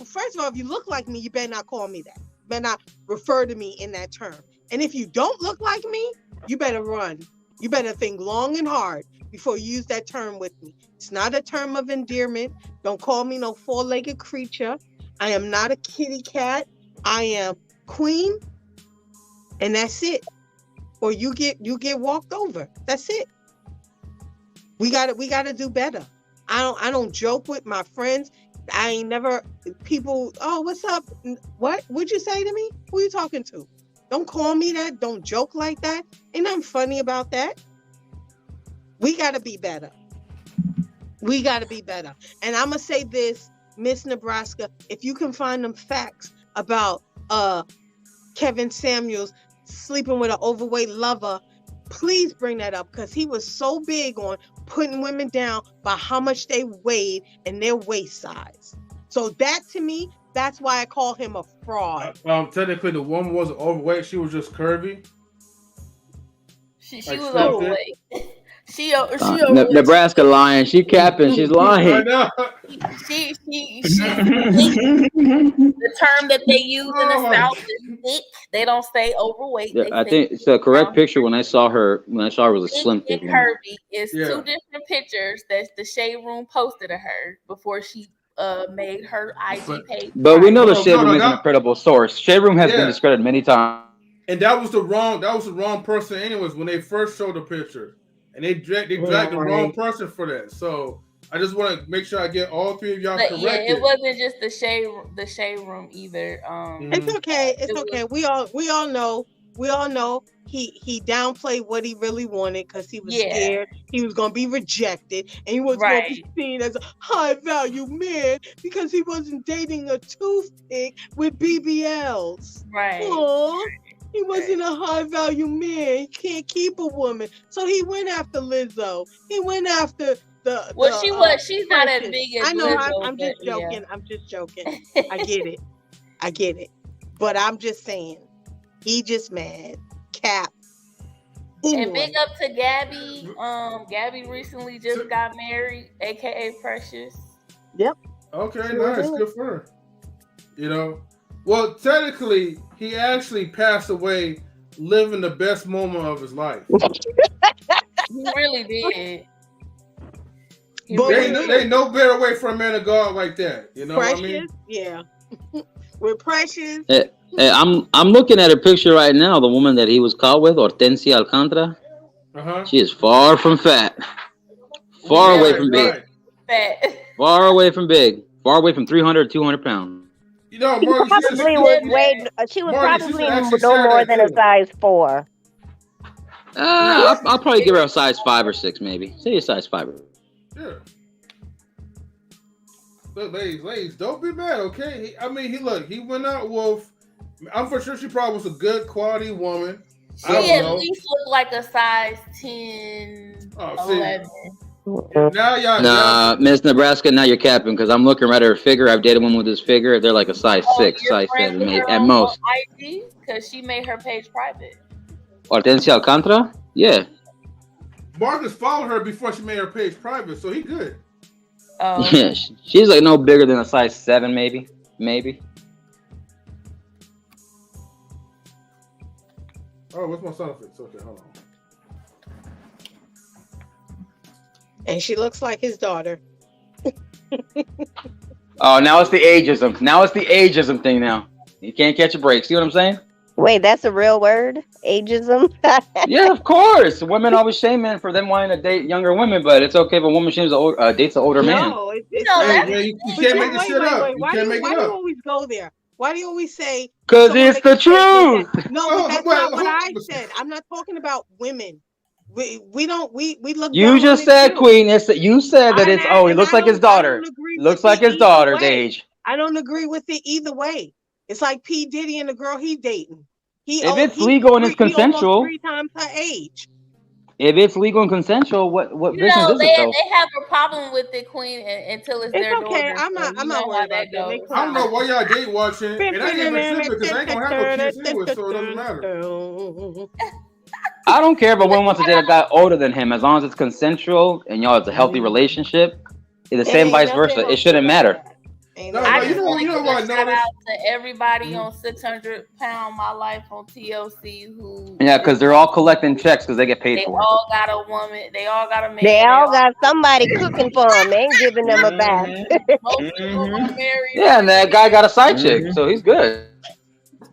first of all, if you look like me, you better not call me that. You better not refer to me in that term. And if you don't look like me, you better run. You better think long and hard before you use that term with me. It's not a term of endearment. Don't call me no four-legged creature. I am not a kitty cat. I am Queen, and that's it. Or you get walked over. That's it. We gotta do better. I don't joke with my friends. I ain't never people. Oh, what's up? What would you say to me? Who you talking to? Don't call me that. Don't joke like that. Ain't nothing funny about that. We gotta be better. We gotta be better. And I'm gonna say this, Miss Nebraska. If you can find them facts about Kevin Samuels sleeping with an overweight lover, please bring that up, because he was so big on putting women down by how much they weighed and their waist size. So that, to me, that's why I call him a fraud. Technically, the woman wasn't overweight; she was just curvy. She was overweight. She Nebraska lying. She capping. She's lying. I know. She the term that they use in the South is thick. They don't say overweight. Yeah, I think it's a correct picture. When I saw her was a slim thick and curvy. It's two different pictures that the Shade Room posted of her before she made her IG page. But we know the No, Shade Room is an that- incredible source. Shade Room has been Yeah. discredited many times. And that was the wrong person anyways when they first showed the picture. And they dragged the wrong person for that. So I just want to make sure I get all three of y'all But corrected. yeah, it wasn't just the shade room either. It's okay. It's okay. We all know. We all know he downplayed what he really wanted because he was scared he was gonna be rejected and he was gonna be seen as a high value man because he wasn't dating a toothpick with BBLs. Right. Aww. He wasn't a high value man. He can't keep a woman. So he went after Lizzo. He went after she's not as big as I know. Lizzo, I'm just but, joking. yeah. I'm just joking. I get it. But I'm just saying, he just mad. Cap. And big up to Gabby. Gabby recently just got married, aka Precious. Yep. Okay, nice. Good for her. You know, well, technically, he actually passed away living the best moment of his life. He really did. There ain't no better way for a man to go out like that. You know Precious, what I mean? yeah. With Precious. Hey, I'm looking at a picture right now. The woman that he was caught with, Hortensia Alcantara. She is far from fat. Far away from big. Fat. Far away from big. Far away from 300, 200 pounds. You know, She probably was probably no more than a size 4. I'll probably give her a size 5 or 6, maybe. Say a size 5. Yeah. Look, ladies, don't be mad, okay? He went out with. I'm for sure she probably was a good quality woman. She at least looked like a size 10, 11. Now y'all. Nah, Miss Nebraska, now you're capping because I'm looking right at her figure. I've dated women with this figure. They're like a size 6, size 7, maybe, at most. Because she made her page private. Hortensia Alcantara? Yeah. Marcus followed her before she made her page private, so he good. Yeah, she's like no bigger than a size 7, maybe. Oh, what's my sound effects? Okay, hold on. And she looks like his daughter. Oh, now it's the ageism. Now it's the ageism thing now. You can't catch a break. See what I'm saying? Wait, that's a real word? Ageism? Yeah, of course. Women always shame men for them wanting to date younger women, but it's okay if a woman dates an older man. No, you can't make this shit up. You can't make it Why do you up. always go there? Why do you always say? Because it's the truth. No, but that's not what I said. I'm not talking about women. We look. You just said, Queen. You said that he looks like his daughter. Looks like his daughter's age. I don't agree with it either way. It's like P. Diddy and the girl he's dating. If it's legal and it's consensual, 3 times her age. If it's legal and consensual, what business is it though? They have a problem with it, Queen, until it's their okay. daughter. I'm not worried about that. I don't know why y'all date watching, and I ain't even tripping because I ain't gonna have no kids anyway, so it doesn't matter. I don't care if a woman wants to date a guy older than him, as long as it's consensual and y'all it's a healthy relationship. It's the same vice versa. It shouldn't matter. I just want to give a shout out to everybody on 600 Pound My Life on TLC who. Yeah, because they're all collecting checks because they get paid They for it. all got a woman. They all got a man. They all got somebody cooking for them. They ain't giving them a bath. Yeah, and that guy got a side chick, so he's good.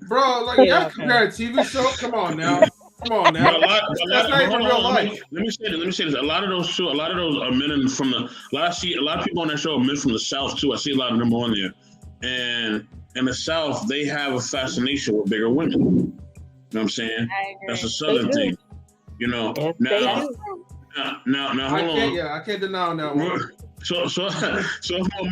Bro, like y'all compare a TV show. Come on now. That's not even real life. Let me say this. A lot of those are men from the. A lot of people on that show are men from the South too. I see a lot of them on there, and in the South they have a fascination with bigger women. You know what I'm saying? That's a Southern thing. You know. Now, hold on. I can't deny that one. So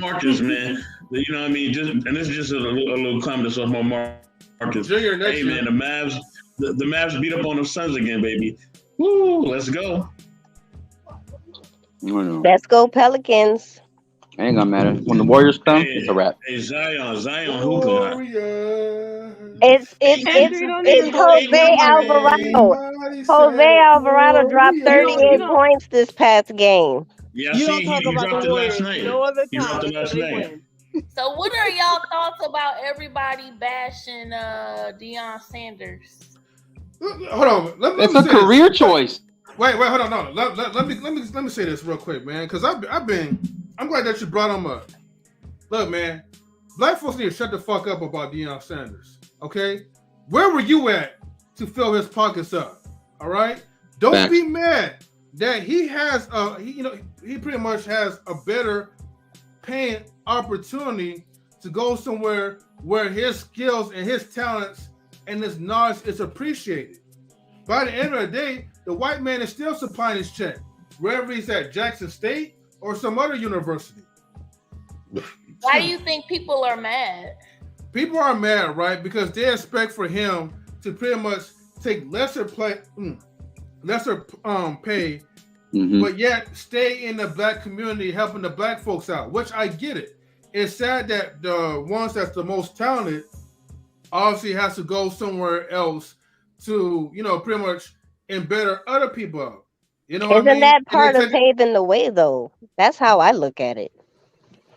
Marcus, man. You know what I mean? And this is just a little comment. So Marcus. Hey man, the Mavs beat up on the Suns again, baby. Woo, let's go. Let's go, Pelicans. Ain't gonna matter. When the Warriors come, it's a wrap. Hey, Zion hooping. It's Jose Alvarado. Jose Alvarado dropped 38 points this past game. Yeah, he dropped it last night. He dropped it last night. So what are y'all thoughts about everybody bashing Deion Sanders? Hold on. It's a career choice. Wait, hold on. No, let me say this real quick, man, because I'm glad that you brought him up. look, man, black folks need to shut the fuck up about Deion Sanders. Okay, where were you at to fill his pockets up? All right, don't be mad that he has he pretty much has a better paying opportunity to go somewhere where his skills and his talents and his knowledge is appreciated. By the end of the day, the white man is still supplying his check, wherever he's at, Jackson State or some other university. Why do you think people are mad? People are mad, right? Because they expect for him to pretty much take lesser pay, but yet stay in the black community, helping the black folks out, which I get it. It's sad that the ones that's the most talented obviously has to go somewhere else to, pretty much embetter other people out. Isn't that part of paving the way, though? That's how I look at it.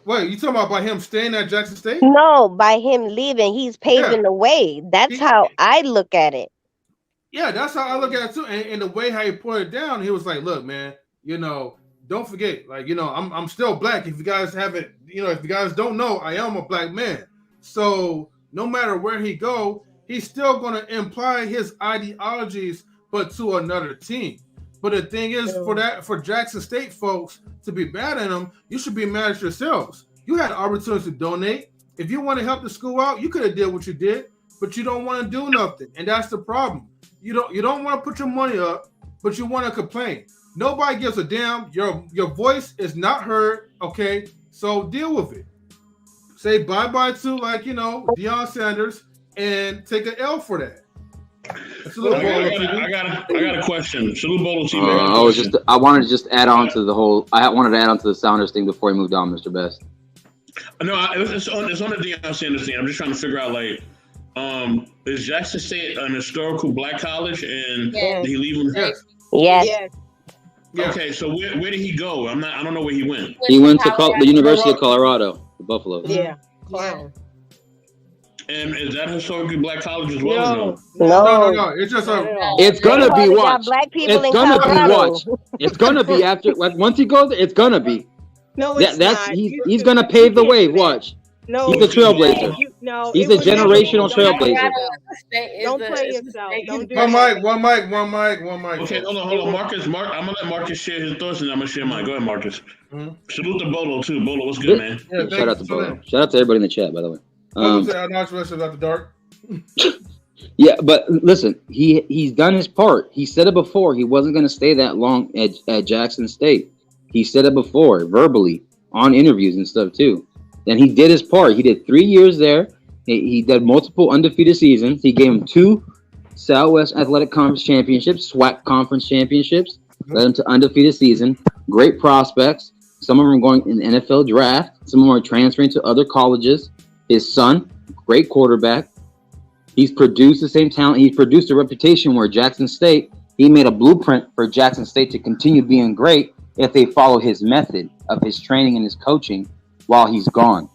Wait, you talking about by him staying at Jackson State? No, by him leaving, he's paving the way. That's how I look at it. Yeah, that's how I look at it too. And the way how he put it down, he was like, "Look, man, don't forget, I'm still black. If you guys haven't, if you guys don't know, I am a black man. So no matter where he go, he's still going to imply his ideologies, but to another team. But the thing is, for Jackson State folks to be mad at him, you should be mad at yourselves. You had opportunities to donate. If you want to help the school out, you could have did what you did, but you don't want to do nothing, and that's the problem. You don't want to put your money up, but you want to complain. Nobody gives a damn. Your voice is not heard. Okay, so deal with it. Say bye-bye to Deion Sanders and take an L for that. I got a question. Salute Bolo team. I wanted to just add on to the whole. I wanted to add on to the Sounders thing before he moved on, Mr. Best. No, it's on the Deion Sanders thing. I'm just trying to figure out is Jackson State an historical black college, and did he leave him? Yes. Okay, so where did he go? I don't know where he went. He went to the University of Colorado, the Buffalo. Yeah. Wow. And is that historically black college as well? No. It's just It's gonna be watch. It's gonna be watch. It's gonna be after once he goes there. It's gonna be. No, it's not. He's gonna pave the way. Watch. No, he's a trailblazer. He's a generational trailblazer. Don't play yourself. Don't do one that. mic. Okay, hold on. Marcus, I'm gonna let Marcus share his thoughts, and I'm gonna share mine. Go ahead, Marcus. Salute to Bolo too. Bolo, what's good, man? Yeah, shout out to Bolo. Shout out to everybody in the chat, by the way. After dark. Yeah, but listen, he's done his part. He said it before. He wasn't going to stay that long at Jackson State. He said it before, verbally, on interviews and stuff too. And he did his part. He did 3 years there. He did multiple undefeated seasons. He gave him 2 Southwest Athletic Conference championships, SWAC conference championships. Led him to undefeated season. Great prospects. Some of them are going in the NFL draft. Some of them are transferring to other colleges. His son, great quarterback. He's produced the same talent. He's produced a reputation where Jackson State, he made a blueprint for Jackson State to continue being great if they follow his method of his training and his coaching while he's gone.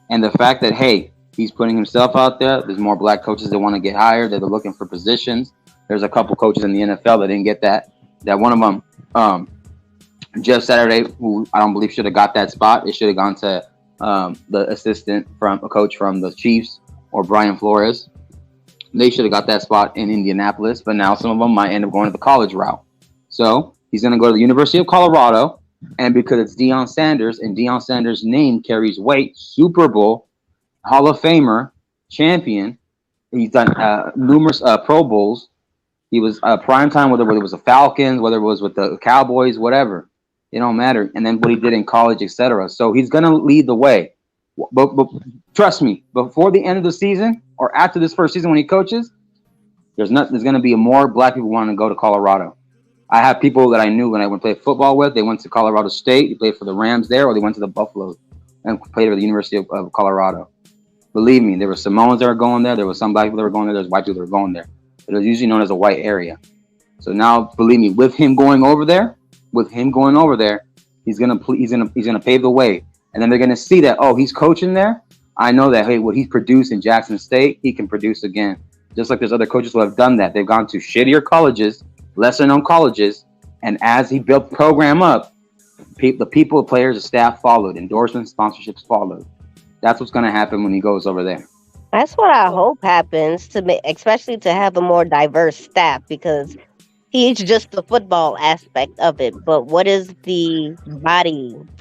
And the fact that, hey, he's putting himself out there. There's more black coaches that want to get hired, that are looking for positions. There's a couple coaches in the NFL that didn't get that. That one of them, Jeff Saturday, who I don't believe should have got that spot. It should have gone to the assistant from a coach from the Chiefs or Brian Flores. They should have got that spot in Indianapolis, but now some of them might end up going to the college route. So he's going to go to the University of Colorado, and because it's Deion Sanders and Deion Sanders' name carries weight, Super Bowl, Hall of Famer, champion. He's done numerous Pro Bowls. He was primetime, whether it was the Falcons, whether it was with the Cowboys, whatever. It don't matter. And then what he did in college, etc. So he's going to lead the way. But trust me, before the end of the season or after this first season when he coaches, there's going to be more black people wanting to go to Colorado. I have people that I knew when I went to play football with. They went to Colorado State. They played for the Rams there, or they went to the Buffalo and played for the University of Colorado. Believe me, there were Samoans that were going there. There were some black people that were going there. There's white people that were going there. It was usually known as a white area. So now, believe me, with him going over there, he's gonna pave the way, and then they're gonna see that, oh, he's coaching there. I know that, hey, what he's produced in Jackson State, he can produce again. Just like there's other coaches who have done that. They've gone to shittier colleges, lesser known colleges, and as he built the program up, the people, players, the staff followed. Endorsements, sponsorships followed. That's what's gonna happen when he goes over there. That's what I hope happens to make, especially to have a more diverse staff, because he's just the football aspect of it. But what is the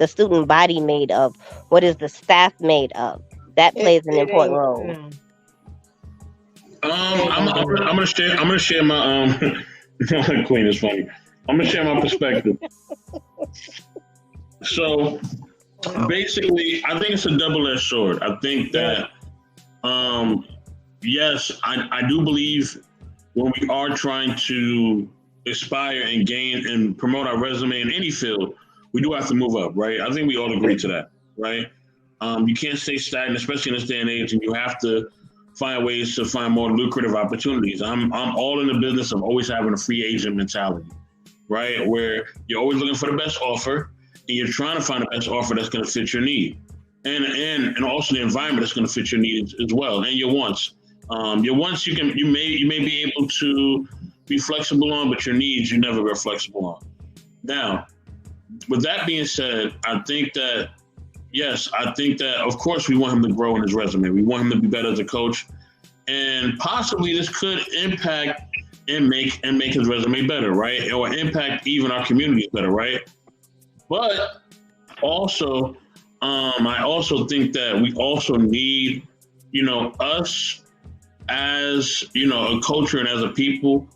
student body made of? What is the staff made of? That plays an important role. I'm gonna share my Queen is funny. I'm gonna share my perspective. So basically, I think it's a double-edged sword. I think that yes, I do believe when we are trying to aspire and gain and promote our resume in any field, we do have to move up, right? I think we all agree to that, right? You can't stay stagnant, especially in this day and age, and you have to find ways to find more lucrative opportunities. I'm all in the business of always having a free agent mentality, right? Where you're always looking for the best offer, and you're trying to find the best offer that's going to fit your need, and also the environment that's going to fit your needs as well, and your wants. Your wants you may be able to be flexible on, but your needs you never were flexible on. Now, with that being said, I think that of course we want him to grow in his resume. We want him to be better as a coach, and possibly this could impact and make his resume better, right? Or impact even our communities better, right? But also, I also think that we also need, us as, a culture and as a people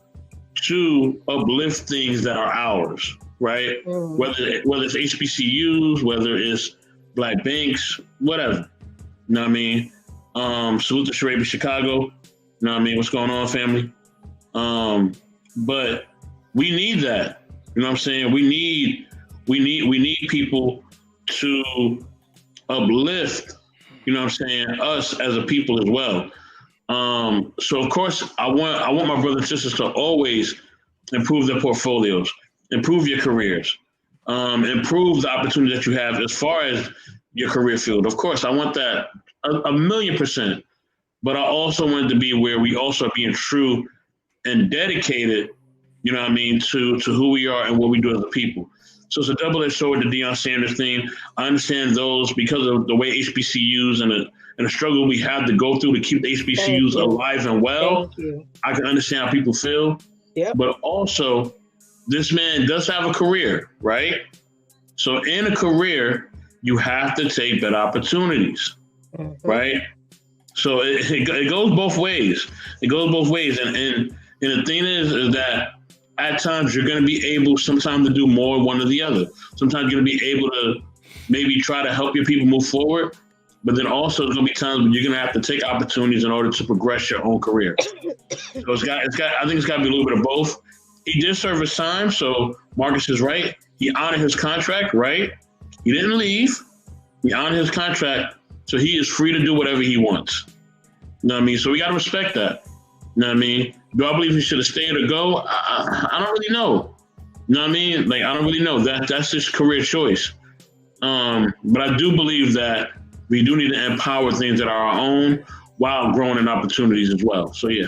to uplift things that are ours, right? Whether it's HBCUs, whether it's Black banks, whatever. You know what I mean? Salute to Sharabia Chicago. You know what I mean? What's going on, family? But we need that. You know what I'm saying? We need people to uplift, you know what I'm saying, us as a people as well. So of course I want my brothers and sisters to always improve their portfolios, improve your careers, improve the opportunity that you have as far as your career field. Of course, I want that a million %, but I also want it to be where we also are being true and dedicated, you know what I mean, to who we are and what we do as a people. So it's a double-edged sword, the Deion Sanders thing. I understand those because of the way HBCUs and the struggle we have to go through to keep the HBCUs alive and well. I can understand how people feel. Yep. But also, this man does have a career, right? So in a career, you have to take better opportunities, right? So it goes both ways. It goes both ways. And the thing is that at times you're going to be able sometimes to do more one or the other. Sometimes you're going to be able to maybe try to help your people move forward, but then also there's going to be times when you're going to have to take opportunities in order to progress your own career. So I think it's got to be a little bit of both. He did serve his time, so Marcus is right. He honored his contract, right? He didn't leave. He honored his contract, so he is free to do whatever he wants. You know what I mean? So we got to respect that. You know what I mean? Do I believe he should have stayed or go? I don't really know. You know what I mean? Like, I don't really know. That's his career choice. But I do believe that we do need to empower things that are our own while growing in opportunities as well. So, yeah.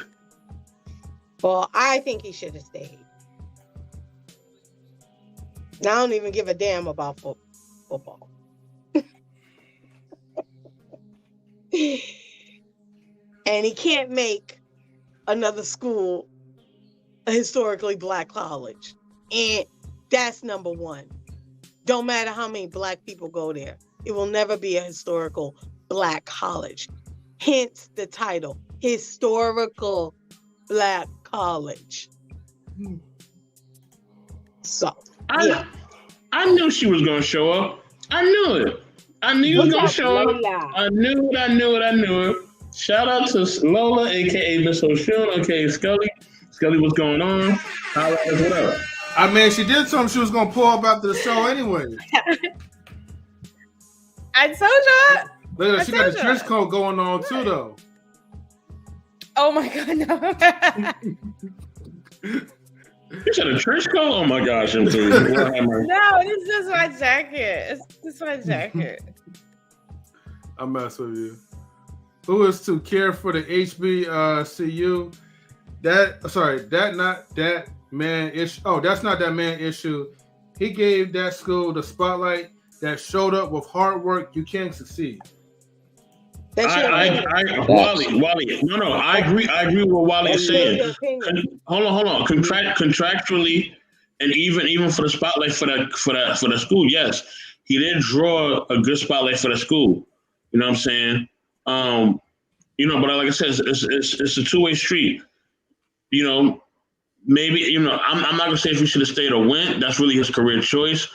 Well, I think he should have stayed. I don't even give a damn about football. And he can't make another school a historically Black college. And that's number one. Don't matter how many Black people go there. It will never be a historical Black college. Hence the title, Historical Black College. So, yeah. I knew she was going to show up. I knew it. I knew he was going to show up. I knew it. Shout out to Lola, a.k.a. Miss O'Shun, a.k.a. Scully. Scully, what's going on? What up? I mean, she did tell him she was going to pull up after the show anyway. I told you. Look at her, she got a trench coat going on too, though. Oh my God, no. You said a trench coat? Oh my gosh, No, it's just my jacket. It's just my jacket. I mess with you. Who is to care for the HBCU? That's not that man issue. Oh, that's not that man issue. He gave that school the spotlight that showed up with hard work. You can't succeed. Wally. No, I agree with what Wally is saying. Hold on. Contractually, and even for the spotlight for the school, yes, he did draw a good spotlight for the school. You know what I'm saying? But like I said, it's a two-way street. Maybe I'm not gonna say if he should have stayed or went. That's really his career choice.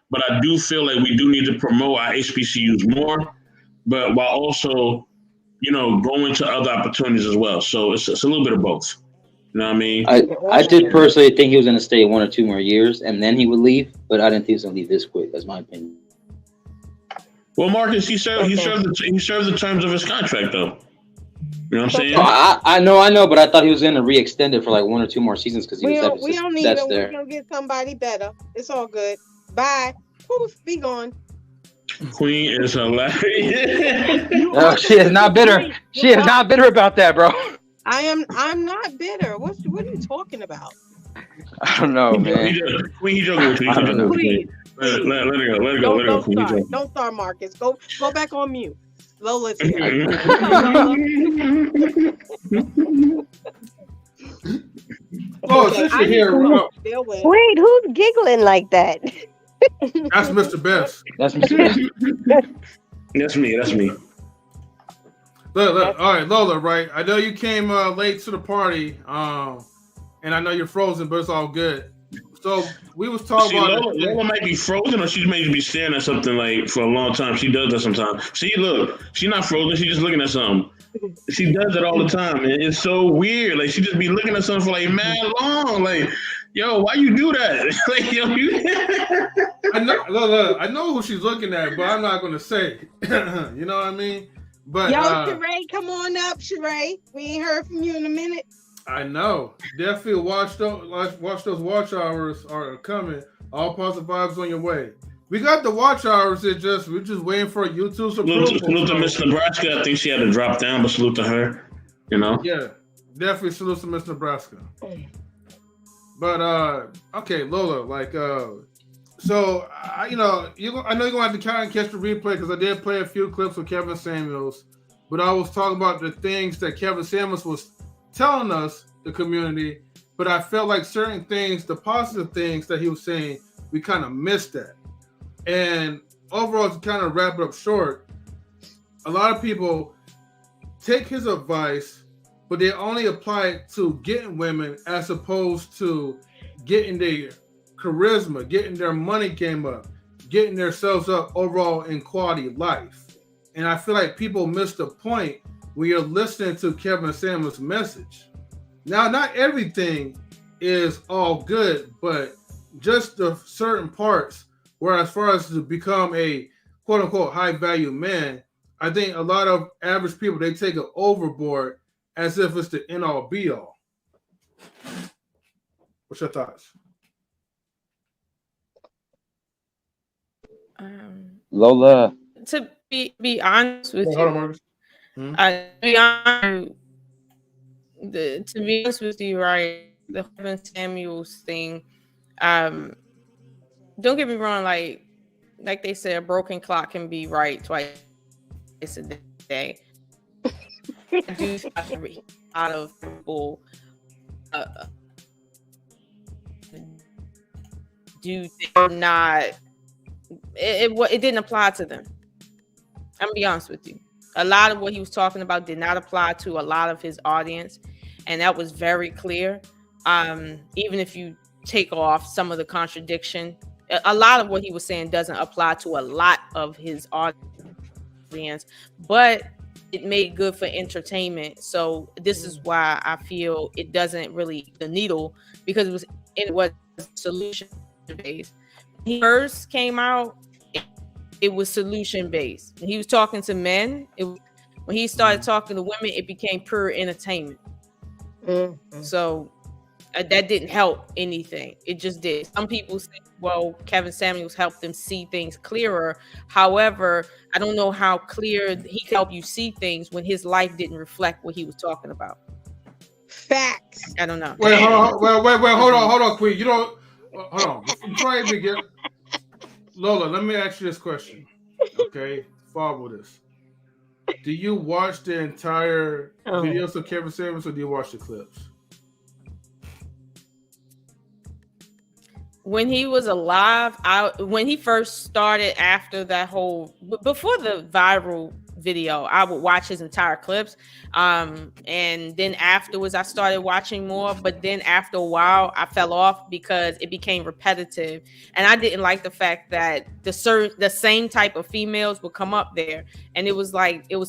But I do feel like we do need to promote our HBCUs more, but while also, going to other opportunities as well. So it's a little bit of both. You know what I mean? I did personally think he was going to stay 1 or 2 more years and then he would leave, but I didn't think he was going to leave this quick. That's my opinion. Well, Marcus, he served the terms of his contract, though. You know what I'm saying? I know, but I thought he was going to re-extend it for like 1 or 2 more seasons because we don't need him. We're gonna get somebody better. It's all good. Bye. Poof, be gone. Queen is hilarious. No, she is not bitter. She is not bitter about that, bro. I'm not bitter. What are you talking about? I don't know, man. Queen, he joking with you. I don't know. Please. Let her go. Don't start, Marcus. Go back on mute. Lola's here. Oh, since you're here, wait, who's giggling like that? That's Mr. Best. That's Mr. Best. That's me. Look. All right, Lola. Right. I know you came late to the party, and I know you're frozen, but it's all good. So we was talking about Lola might be frozen, or she may be staring at something like for a long time. She does that sometimes. See, look, she's not frozen. She's just looking at something. She does that all the time, and it's so weird. Like she just be looking at something for like mad long. Like, yo, why you do that? Like, yo, I know who she's looking at, but I'm not gonna say. You know what I mean? But Sheree, come on up, Sheree. We ain't heard from you in a minute. I know. Definitely watch those watch hours are coming. All positive vibes on your way. We got the watch hours. We're just waiting for YouTube's approval. Salute to Miss Nebraska. I think she had to drop down, but salute to her. Yeah, definitely salute to Miss Nebraska. But okay, Lola, like so I know you're gonna have to kind of catch the replay because I did play a few clips with Kevin Samuels, but I was talking about the things that Kevin Samuels was telling us, the community, but I felt like certain things, the positive things that he was saying, we kind of missed that. And overall, to kind of wrap it up short, a lot of people take his advice, but they only apply it to getting women as opposed to getting their charisma, getting their money game up, getting themselves up overall in quality life. And I feel like people miss the point when you're listening to Kevin Samuels' message. Now, not everything is all good, but just the certain parts where as far as to become a quote-unquote high-value man, I think a lot of average people, they take it overboard as if it's the end-all, be-all. What's your thoughts? Lola. To be honest with you, hold on, Marcus. To be honest with you, right? The Kevin Samuels thing. Don't get me wrong. Like they said, a broken clock can be right twice a day. I do a lot of people they're not. It didn't apply to them. I'm gonna be honest with you. A lot of what he was talking about did not apply to a lot of his audience, and that was very clear. Even if you take off some of the contradiction, a lot of what he was saying doesn't apply to a lot of his audience, but it made good for entertainment. So this is why I feel it doesn't really the needle, because it was solution based. When he first came out, it was solution based. He was talking to men. When he started talking to women, it became pure entertainment. Mm-hmm. So that didn't help anything. It just did. Some people say, well, Kevin Samuels helped them see things clearer. However, I don't know how clear he can help you see things when his life didn't reflect what he was talking about. Facts. I don't know. Wait, hold on, Queen. You don't. Hold on. Before I begin, Lola, let me ask you this question. Okay, follow this. Do you watch the entire Oh. videos of Kevin Samuels, or do you watch the clips? When he was alive, when he first started after that whole before the viral video, I would watch his entire clips. And then afterwards I started watching more, but then after a while I fell off because it became repetitive. And I didn't like the fact that the same type of females would come up there. And it was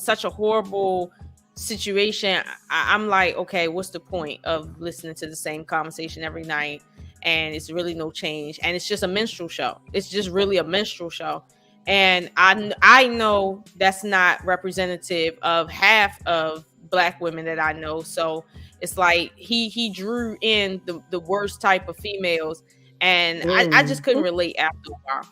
such a horrible situation. I'm like, okay, what's the point of listening to the same conversation every night? And it's really no change, and it's just a minstrel show. It's just really a minstrel show, and I know that's not representative of half of Black women that I know. So it's like he drew in the worst type of females, and I just couldn't relate after a while.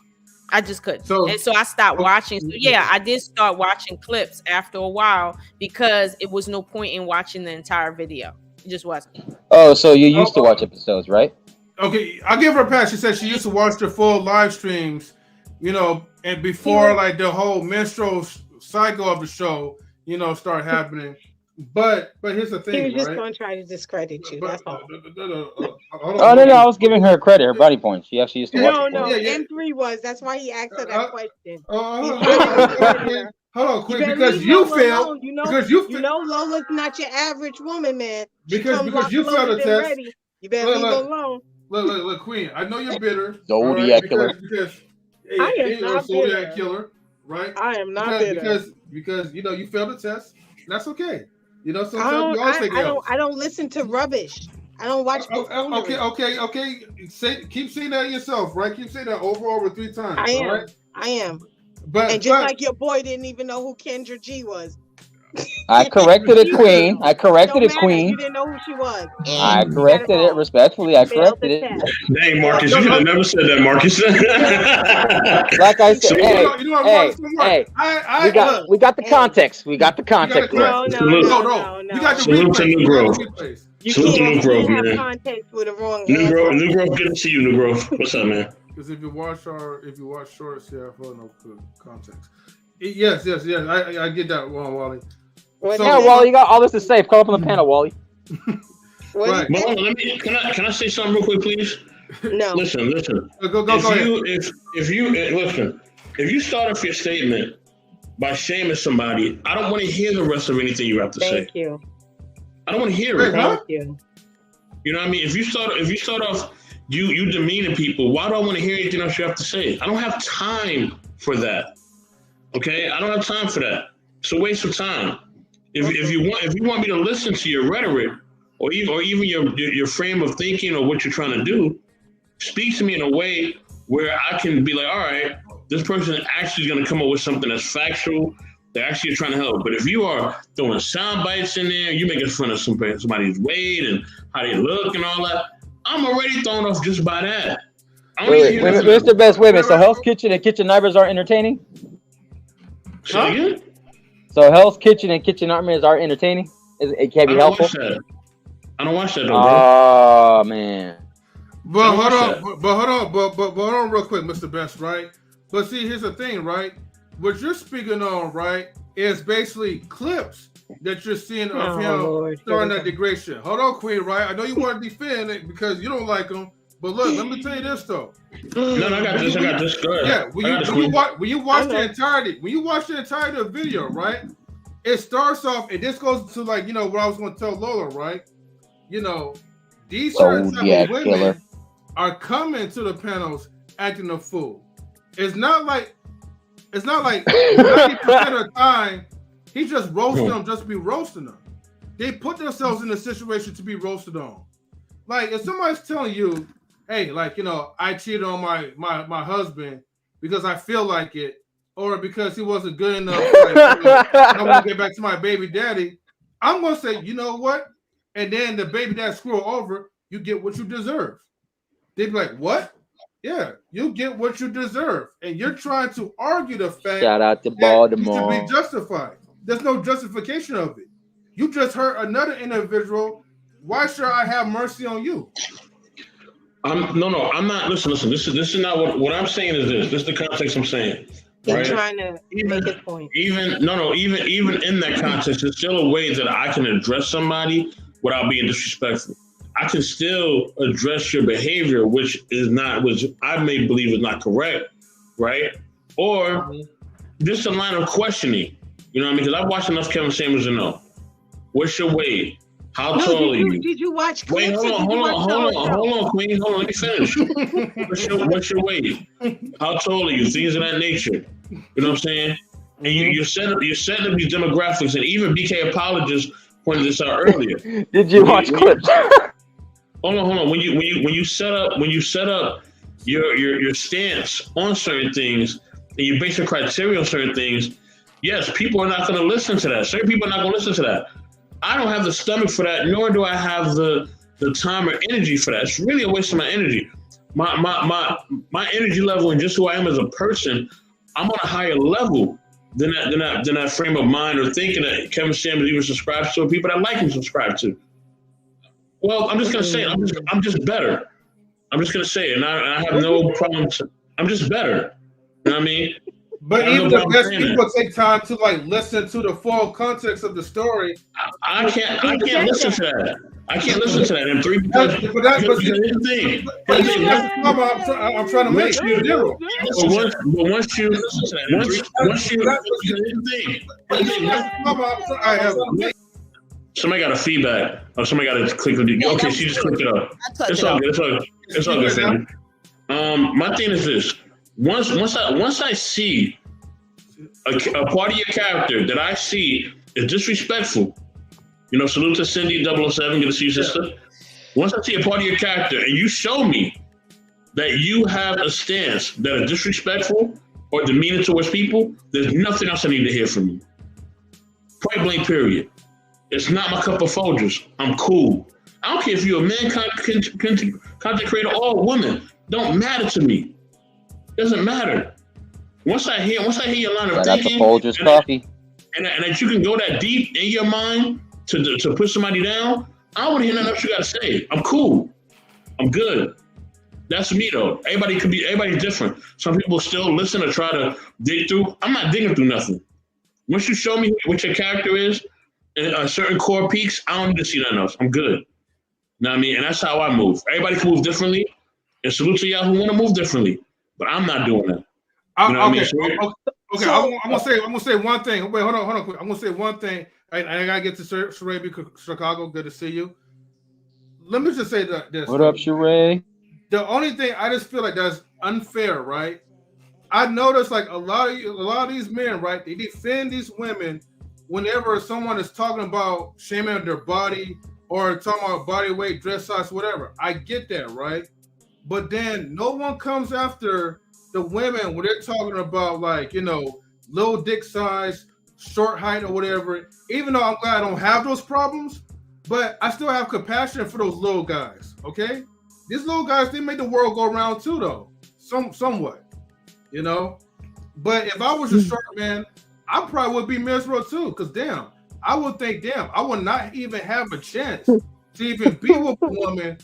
I just couldn't. So I stopped watching. So yeah, I did start watching clips after a while because it was no point in watching the entire video. It just wasn't. Oh, so you used to watch episodes, right? Okay, I'll give her a pass. She said she used to watch the full live streams, and before like the whole menstrual cycle of the show, start happening. But here's the thing, He was just right? going to try to discredit you. That's all. Oh no, I was giving her credit, her body points. She actually used to watch. No, M3 was. That's why he asked her that question. Hold on, quick, because you failed. Because you Lola's not your average woman, man. Because you failed the test. Ready. You better leave her alone. Look, Queen. I know you're bitter. Zodiac killer. Because I am not bitter. Zodiac killer, right? I am not bitter. Because you failed the test. That's okay. Sometimes we all take it. I don't listen to rubbish. I don't watch. Okay. Keep saying that yourself, right? Keep saying that over 3 times. I am. But like your boy didn't even know who Kendra G was. I corrected it, Queen. You didn't know who she was. I corrected it respectfully. I corrected it. Dang, Marcus, you should have never said that, Marcus. Like I said, we got the context. We got the context. No. You got the Salute to New Grove. You Salute to New Grove, have man. context with the wrong. New Grove, good to see you, New Grove. What's up, man? Because if you watch shorts, no context. Yes, I get that, Wally. Wally, you got all this to say. Call up on the panel, Wally. Right. Can I say something real quick, please? No. Listen. Go ahead. If you start off your statement by shaming somebody, I don't want to hear the rest of anything you have to say. Thank you. I don't want to hear it. Thank you. You know what I mean? If you start off you demeaning people, why do I want to hear anything else you have to say? I don't have time for that. Okay, I don't have time for that. It's a waste of time. If you want me to listen to your rhetoric or even your frame of thinking or what you're trying to do, speak to me in a way where I can be like, all right, this person actually is going to come up with something that's factual. They're actually trying to help. But if you are throwing sound bites in there, you're making fun of somebody's weight and how they look and all that, I'm already thrown off just by that. Wait, Mr. Best, wait a minute. So Hell's Kitchen and Kitchen Nightmares are entertaining? Huh? So Hell's Kitchen and Kitchen Nightmares are entertaining? It can be helpful? I don't watch that, though, bro. Oh, man. But hold on real quick, Mr. Best, right? But see, here's the thing, right? What you're speaking on, right, is basically clips that you're seeing of him starting that degradation. Hold on, Queen, right? I know you want to defend it because you don't like him, but look, let me tell you this though. No, I got this. Go ahead. Yeah, when you watch the entirety of the video, right? It starts off, and this goes to like what I was going to tell Lola, right? These certain type of women are coming to the panels acting a fool. It's not like 90% of the time he just roasting them just to be roasting them. They put themselves in a situation to be roasted on. Like if somebody's telling you, hey, I cheated on my husband because I feel like it, or because he wasn't good enough, I want to get back to my baby daddy, I'm gonna say, you know what? And then the baby dad screw over, you get what you deserve. They'd be like, what? Yeah, you get what you deserve. And you're trying to argue the fact shout out to Baltimore. It should be justified. There's no justification of it. You just hurt another individual. Why should I have mercy on you? I'm not. Listen. This is not what I'm saying. Is this? This is the context I'm saying. He's trying to make his point. Even in that context, there's still a way that I can address somebody without being disrespectful. I can still address your behavior, which I may believe is not correct, right? Or just a line of questioning. You know what I mean? Because I've watched enough Kevin Samuels to know. What's your weight? How tall are you? Did you watch Wait, clips? hold on, Queen. Hold on, let me finish. What's your weight? How tall are you? Things of that nature. You know what I'm saying? And you're setting up these demographics, and even BK apologists pointed this out earlier. Did you watch clips? Hold on. When you set up your stance on certain things, and you base your criteria on certain things, yes, people are not going to listen to that. Certain people are not going to listen to that. I don't have the stomach for that, nor do I have the time or energy for that. It's really a waste of my energy. My energy level and just who I am as a person, I'm on a higher level than that frame of mind or thinking that Kevin Samuels even subscribes to, or people that like him subscribe to. Well, I'm just gonna say I'm just better. I'm just gonna say it, and I have no problem. I'm just better. You know what I mean? But even the best people take time to listen to the full context of the story. I can't listen to that. I can't listen to that. And here's the thing. I'm trying to make you zero. But once you listen to that, somebody got a feedback. Or somebody got to click. Okay, she just clicked it up. It's all good. It's all good, family. My thing is this. Once I see a part of your character that I see is disrespectful, salute to Cindy 007, good to see you, sister. Once I see a part of your character and you show me that you have a stance that is disrespectful or demeaning towards people, there's nothing else I need to hear from you. Point blank, period. It's not my cup of Folgers. I'm cool. I don't care if you're a man, content creator, or a woman. Don't matter to me. Doesn't matter. Once I hear your line of thinking, and that you can go that deep in your mind to put somebody down, I don't want to hear nothing else you got to say. I'm cool. I'm good. That's me though. Everybody's different. Some people still listen or try to dig through. I'm not digging through nothing. Once you show me what your character is and certain core peaks, I don't need to see nothing else. I'm good. You know what I mean? And that's how I move. Everybody can move differently. And salute to y'all who want to move differently. But I'm not doing that. You know what I mean? I'm gonna say one thing. Wait, hold on quick. I'm gonna say one thing. I gotta get to Sheree, Chicago. Good to see you. Let me just say this. What up, Sheree? The only thing I just feel like that's unfair, right? I noticed a lot of these men, right? They defend these women whenever someone is talking about shaming their body or talking about body weight, dress size, whatever. I get that, right? But then no one comes after the women when they're talking about little dick size, short height, or whatever. Even though I'm glad I don't have those problems, but I still have compassion for those little guys. Okay, these little guys, they make the world go round too, though. Somewhat, But if I was a short man, I probably would be miserable too. Cause I would think, I would not even have a chance to even be with a woman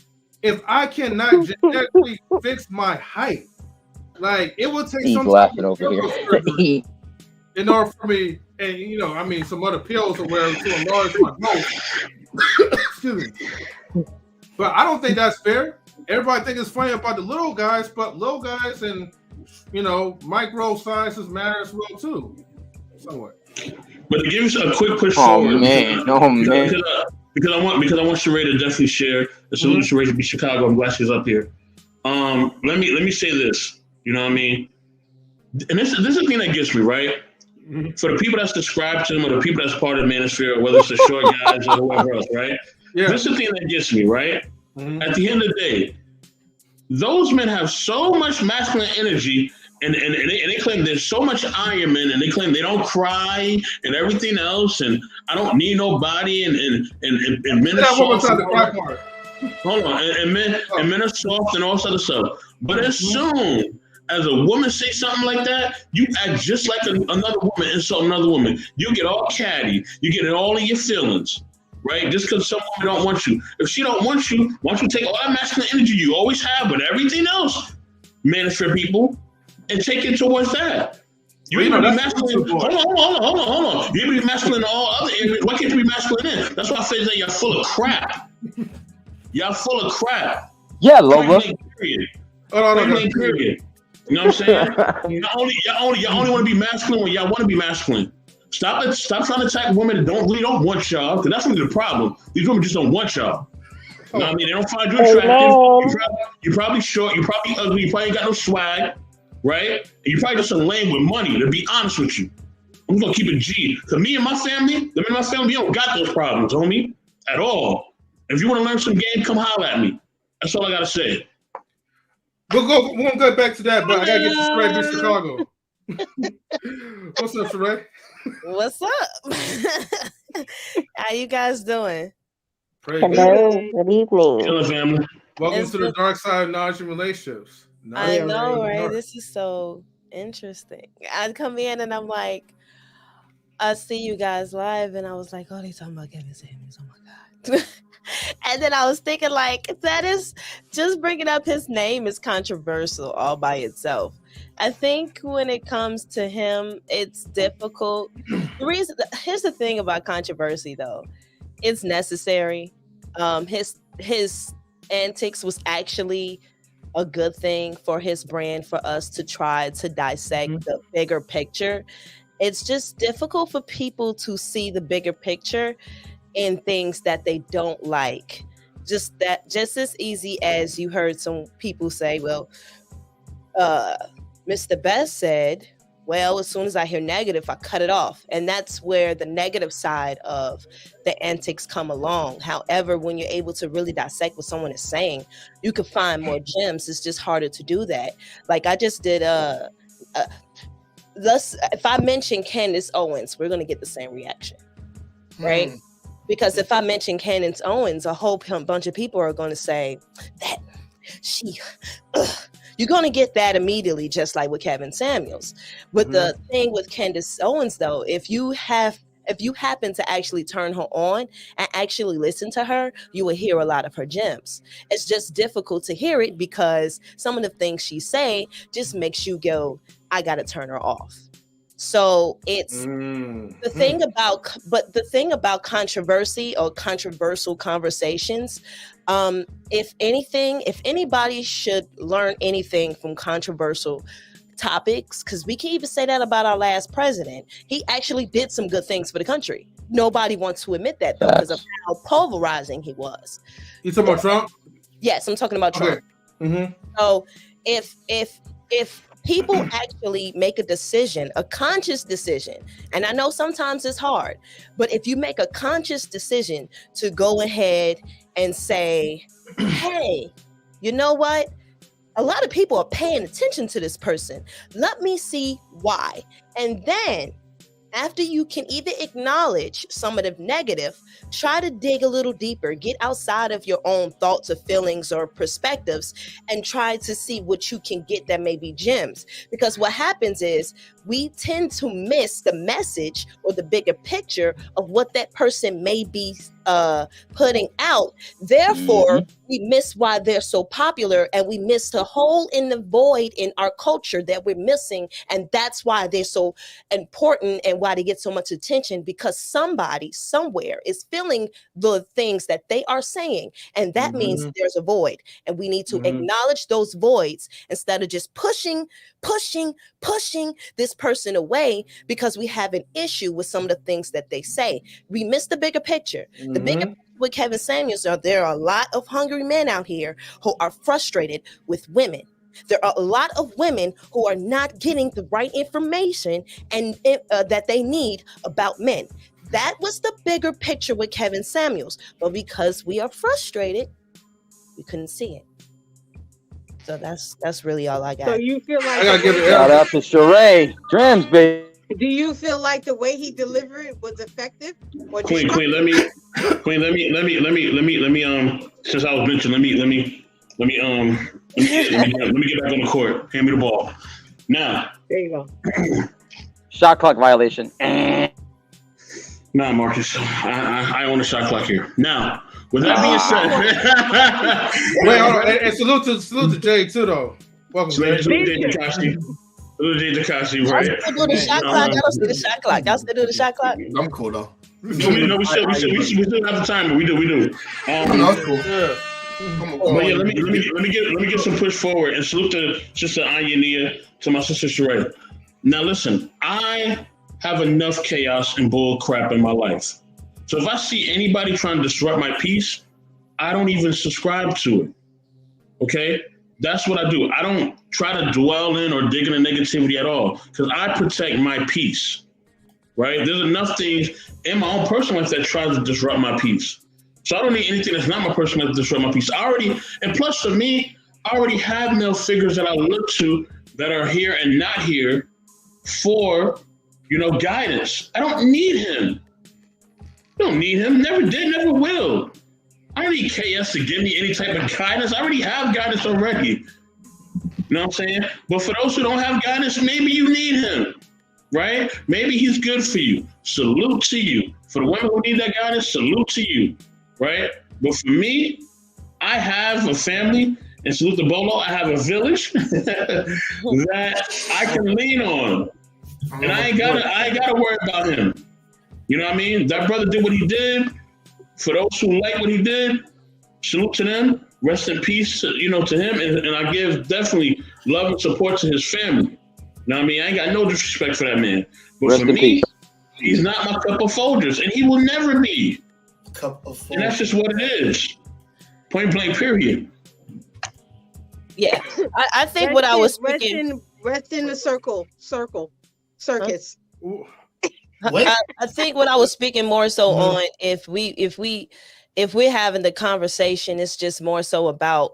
if I cannot genetically fix my height. It would take some laughing over here. in order for me, and some other pills or whatever to enlarge my growth. Excuse me. But I don't think that's fair. Everybody think it's funny about the little guys, but little guys and micro sizes matter as well too. Somewhat. But to give you a quick push forward, because I want Sheree to definitely share. A salute to Sheree to be Chicago. I'm glad she's up here. Let me say this. You know what I mean? And this is the thing that gets me, right? For the people that subscribe to him or the people that's part of the manosphere, whether it's the short guys or whoever else, right? Yeah. This is the thing that gets me, right? Mm-hmm. At the end of the day, those men have so much masculine energy and they claim there's so much Iron Man, and they claim they don't cry and everything else, and I don't need nobody, and men are soft. Hold on, and men are soft and all this other stuff. But as soon as a woman say something like that, you act just like another woman, insult another woman. You get all catty. You get all of your feelings, right? Just because some woman don't want you. If she don't want you, why don't you take all that masculine energy you always have, but everything else, manosphere people, and take it towards that. You able to be masculine. Hold on. You able to be masculine in all other areas. Why can't you be masculine in? That's why I say that y'all full of crap. Y'all full of crap. Yeah, Lola. Period. Period. You know what I'm saying? y'all only want to be masculine when y'all want to be masculine. Stop trying to attack women that really don't want y'all, because that's really the problem. These women just don't want y'all. You know what I mean? They don't find you attractive. You're probably short. You're probably ugly. You probably ain't got no swag, right? And you probably just a lame with money, to be honest with you. I'm going to keep it G. Because me and my family, we don't got those problems, homie, at all. If you want to learn some game, come holler at me. That's all I got to say. We're going to go back to that, but I got to get to Sheree in Chicago. What's up, Sheree? What's up? How you guys doing? Hello, good evening. Hello, family. Welcome to the dark side of non relationships. I know, right? This is so interesting. I come in and I'm like, I see you guys live, and I was like, oh, they talking about Kevin Samuels. Oh my God. And then I was thinking, like, that is just bringing up his name is controversial all by itself. I think when it comes to him, it's difficult. Here's the thing about controversy, though. It's necessary. His antics was actually a good thing for his brand, for us to try to dissect the bigger picture. It's just difficult for people to see the bigger picture in things that they don't like. Just as easy as you heard some people say, well, Mr. Best said, well, as soon as I hear negative, I cut it off. And that's where the negative side of the antics come along. However, when you're able to really dissect what someone is saying, you can find more gems. It's just harder to do that. Like I just did, if I mention Candace Owens, we're going to get the same reaction, right? Because if I mention Candace Owens, a whole bunch of people are going to say that you're going to get that immediately, just like with Kevin Samuels. But the thing with Candace Owens, though, if you happen to actually turn her on and actually listen to her, you will hear a lot of her gems. It's just difficult to hear it because some of the things she say just makes you go, I got to turn her off. So it's the thing about controversy or controversial conversations. If anybody should learn anything from controversial topics, because we can even say that about our last president. He actually did some good things for the country. Nobody wants to admit that, though, because of how polarizing he was. You talking about Trump? Yes, I'm talking about Trump. Okay. So if people actually make a decision, a conscious decision, and I know sometimes it's hard, but if you make a conscious decision to go ahead and say, hey, you know what? A lot of people are paying attention to this person. Let me see why. And then after you can either acknowledge some of the negative, try to dig a little deeper, get outside of your own thoughts or feelings or perspectives, and try to see what you can get that may be gems. Because what happens is we tend to miss the message or the bigger picture of what that person may be putting out. Therefore, we miss why they're so popular, and we miss the hole in the void in our culture that we're missing. And that's why they're so important and why they get so much attention, because somebody somewhere is feeling the things that they are saying. And that means there's a void, and we need to acknowledge those voids instead of just pushing this person away because we have an issue with some of the things that they say. We miss the bigger picture. The bigger picture with Kevin Samuels there are a lot of hungry men out here who are frustrated with women. There are a lot of women who are not getting the right information and that they need about men. That was the bigger picture with Kevin Samuels, but because we are frustrated, we couldn't see it. So that's really all I got. So you feel like I gotta give it Shout out to Sheree. Dreams, baby. Do you feel like the way he delivered it was effective? Or Queen, let me since I was mentioned, let me get back on the court. Hand me the ball. Now. There you go. Shot clock violation. Nah, Marcus. I own the shot clock here. Now, with that being said, wait, hold on. And salute to Jay too, though. Welcome, Jay. Salute to Kashi. Lil Tekashi, right? Y'all still do the shot clock. Y'all still do the shot clock. Y'all still do the shot clock. I'm cool though. We still have the timer. We do. That's cool. Yeah. But yeah, let me get some push forward and salute to Sister Anya, to my sister Sheree. Now listen, I have enough chaos and bull crap in my life. So if I see anybody trying to disrupt my peace, I don't even subscribe to it. Okay? That's what I do. I don't try to dwell in or dig into negativity at all because I protect my peace. Right? There's enough things in my own personal life that tries to disrupt my peace. So I don't need anything that's not my personal life to disrupt my peace. And plus for me, I already have male figures that I look to that are here and not here for, guidance. I don't need him. Don't need him. Never did, never will. I don't need KS to give me any type of guidance. I already have guidance already. You know what I'm saying? But for those who don't have guidance, maybe you need him, right? Maybe he's good for you. Salute to you. For the women who need that guidance, salute to you, right? But for me, I have a family, and salute to Bolo, I have a village that I can lean on. And I ain't gotta worry about him. You know what I mean? That brother did what he did. For those who like what he did, salute to them. Rest in peace, to him. And I give definitely love and support to his family. You know what I mean? I ain't got no disrespect for that man. But Rest for in me, peace. he's not my cup of Folgers, and he will never be. Cup of Folgers. And that's just what it is. Point blank, period. Yeah, I think what I was speaking. Rest in the circus. I think what I was speaking more so on if we're having the conversation, it's just more so about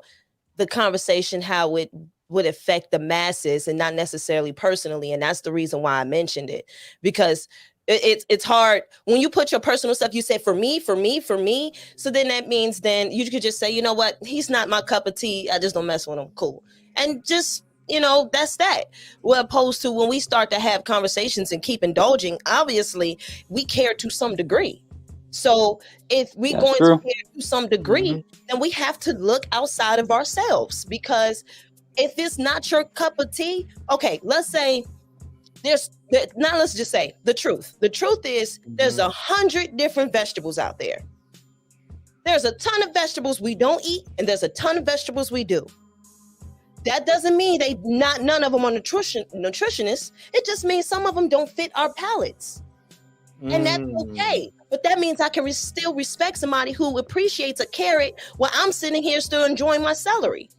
the conversation, how it would affect the masses and not necessarily personally. And that's the reason why I mentioned it, because it's hard when you put your personal stuff, you say for me. So then that means then you could just say, you know what, he's not my cup of tea. I just don't mess with him. Cool. And just, that's that. Well, opposed to when we start to have conversations and keep indulging, obviously we care to some degree. So if we're going to care to some degree, then we have to look outside of ourselves, because if it's not your cup of tea, okay, let's say let's just say the truth. The truth is there's 100 different vegetables out there. There's a ton of vegetables we don't eat, and there's a ton of vegetables we do. That doesn't mean none of them are nutritionists. It just means some of them don't fit our palates. And that's okay. But that means I can still respect somebody who appreciates a carrot while I'm sitting here still enjoying my celery.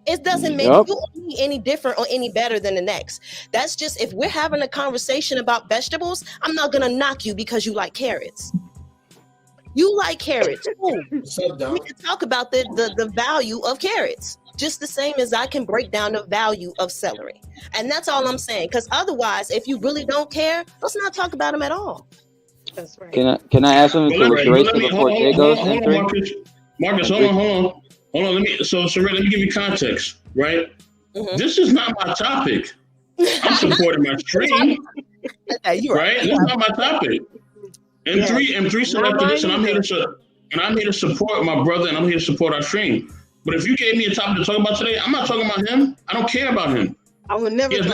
It doesn't make you any different or any better than the next. That's just, if we're having a conversation about vegetables, I'm not going to knock you because you like carrots. You like carrots. Cool. We can talk about the value of carrots, just the same as I can break down the value of celery. And that's all I'm saying. Because otherwise, if you really don't care, let's not talk about them at all. That's right. Can I ask something to Sheree before Jay goes? Marcus, hold on. Let me give you context, right? This is not my topic. I'm supporting my stream, right? This is not my topic. M3 selected this, and I'm here to support my brother, and I'm here to support our stream. But if you gave me a topic to talk about today, I'm not talking about him. I don't care about him. I would never. He has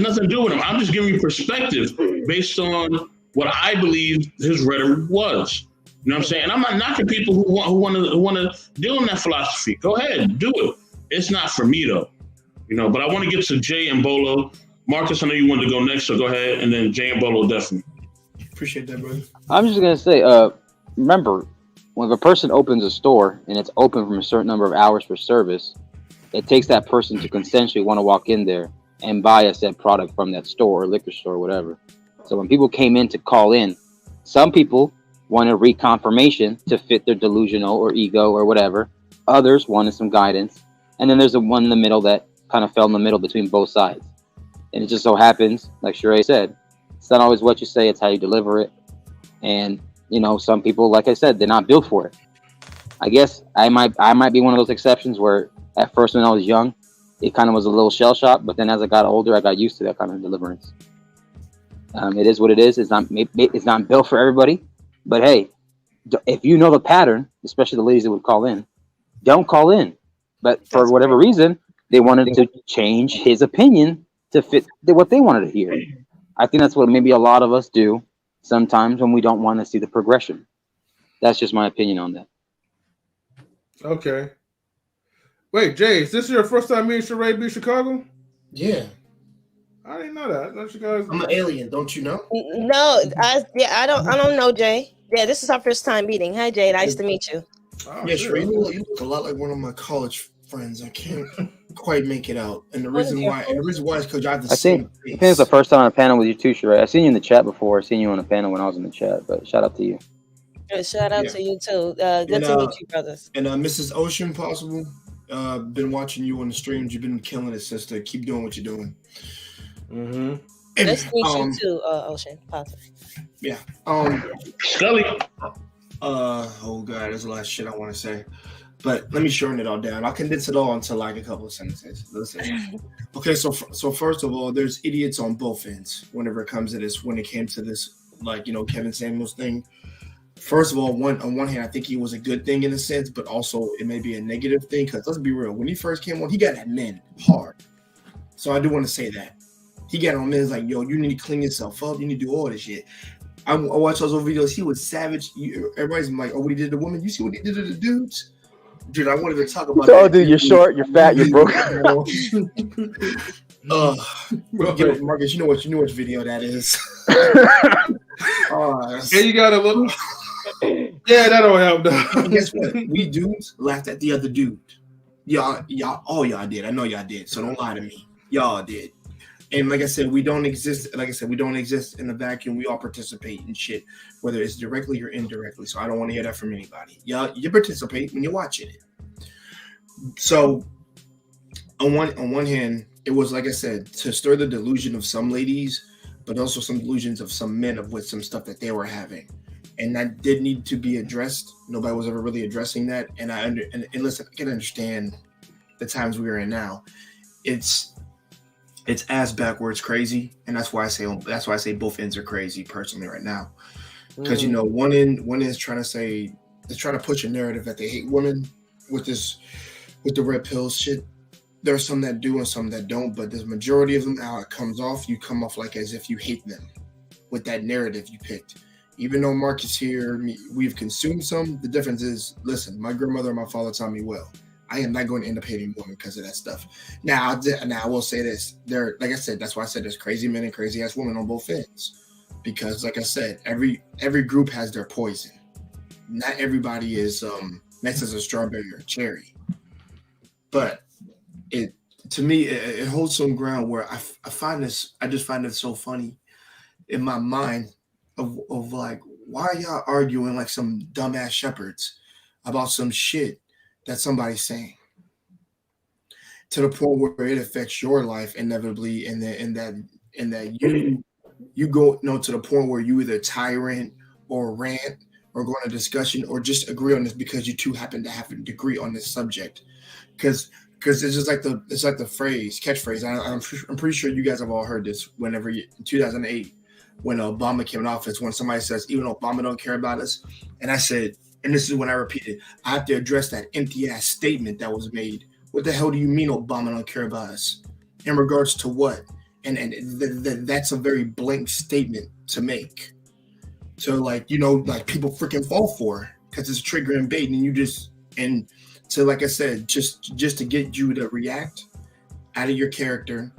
nothing to do with him. I'm just giving you perspective based on what I believe his rhetoric was. You know what I'm saying? And I'm not knocking people who want to deal in that philosophy. Go ahead, do it. It's not for me though. But I want to get to Jay and Bolo. Marcus, I know you wanted to go next, so go ahead, and then Jay and Bolo definitely. Appreciate that, brother. I'm just gonna say, remember, when a person opens a store and it's open from a certain number of hours for service, it takes that person to consensually want to walk in there and buy a said product from that store or liquor store or whatever. So when people came in to call in, some people wanted reconfirmation to fit their delusional or ego or whatever. Others wanted some guidance. And then there's the one in the middle that kind of fell in the middle between both sides. And it just so happens, like Sheree said, it's not always what you say, it's how you deliver it. And, some people, like I said, they're not built for it. I guess I might be one of those exceptions where at first when I was young, it kind of was a little shell shock, but then as I got older, I got used to that kind of deliverance. It is what it is. It's not built for everybody. But hey, if you know the pattern, especially the ladies that would call in, don't call in. But for whatever reason, They wanted to change his opinion to fit what they wanted to hear. I think that's what maybe a lot of us do sometimes when we don't want to see the progression. That's just my opinion on that. Okay. Wait, Jay, is this your first time meeting Sheree B. Chicago? Yeah. I didn't know that. I thought you guys. I'm an alien, don't you know? No, I don't know, Jay. Yeah, this is our first time meeting. Hi, Jay. Nice to meet you. Oh, Yeah, Sheree, you look a lot like one of my college friends. I can't quite make it out, and the reason why is because I have the same I think it's the first time on a panel with you too, Sheree. I've seen you in the chat before. I've seen you on a panel when I was in the chat, but shout out to you. Shout out to you too. Good to meet you, brothers. And Mrs. Ocean, possible. Been watching you on the streams. You've been killing it, sister. Keep doing what you're doing. Mm-hmm. Nice to meet you too, Ocean. Positive. Yeah. Scully. Oh god, there's a lot of shit I want to say, but let me shorten it all down. I'll condense it all into like a couple of sentences. Listen. Okay, so first of all, there's idiots on both ends whenever it comes to this. When it came to this, like, you know, Kevin Samuels thing. First of all, on one hand, I think he was a good thing in a sense, but also it may be a negative thing because let's be real. When he first came on, he got at men hard. So I do want to say that. He got on men like, yo, you need to clean yourself up. You need to do all this shit. I watch those old videos. He was savage. Everybody's like, oh, what he did to the women. You see what he did to the dudes? Dude, I wanted to talk about Oh, dude, you're short, you're fat, you're broke. Marcus, you know which video that is. And you gotta look. Yeah, that don't help though. Guess what? We dudes laughed at the other dude. Y'all, all y'all did. I know y'all did. So don't lie to me. Y'all did. And like I said, we don't exist. Like I said, we don't exist in a vacuum. We all participate in shit, whether it's directly or indirectly. So I don't want to hear that from anybody. Y'all, you participate when you're watching it. So on one hand, it was like I said, to stir the delusion of some ladies, but also some delusions of some men with some stuff that they were having. And that did need to be addressed. Nobody was ever really addressing that. And and listen, I can understand the times we are in now. It's ass backwards crazy, and that's why I say both ends are crazy personally right now. Because you know, one end is trying to push a narrative that they hate women with the red pills shit. There are some that do and some that don't, but the majority of them, how it comes off, you come off like as if you hate them with that narrative you picked. Even though Mark is here, we've consumed some. The difference is, listen, my grandmother and my father taught me well. I am not going to end up hating women because of that stuff. Now I will say this. Like I said, that's why I said there's crazy men and crazy ass women on both ends. Because like I said, every group has their poison. Not everybody is next as a strawberry or a cherry. But to me, it holds some ground where I just find it so funny in my mind of like, why are y'all arguing like some dumbass shepherds about some shit that somebody's saying, to the point where it affects your life inevitably, and that you go to the point where you either tyrant or rant or go on a discussion or just agree on this because you two happen to have a degree on this subject, because it's just like the catchphrase. I'm pretty sure you guys have all heard this. Whenever in 2008, when Obama came in office, when somebody says even Obama don't care about us, and I said. And this is when I repeated, I have to address that empty-ass statement that was made. What the hell do you mean Obama don't care about us? In regards to what? And that's a very blank statement to make. So, like, you know, like people freaking fall for because it's trigger and bait. And so, like I said, just to get you to react out of your character.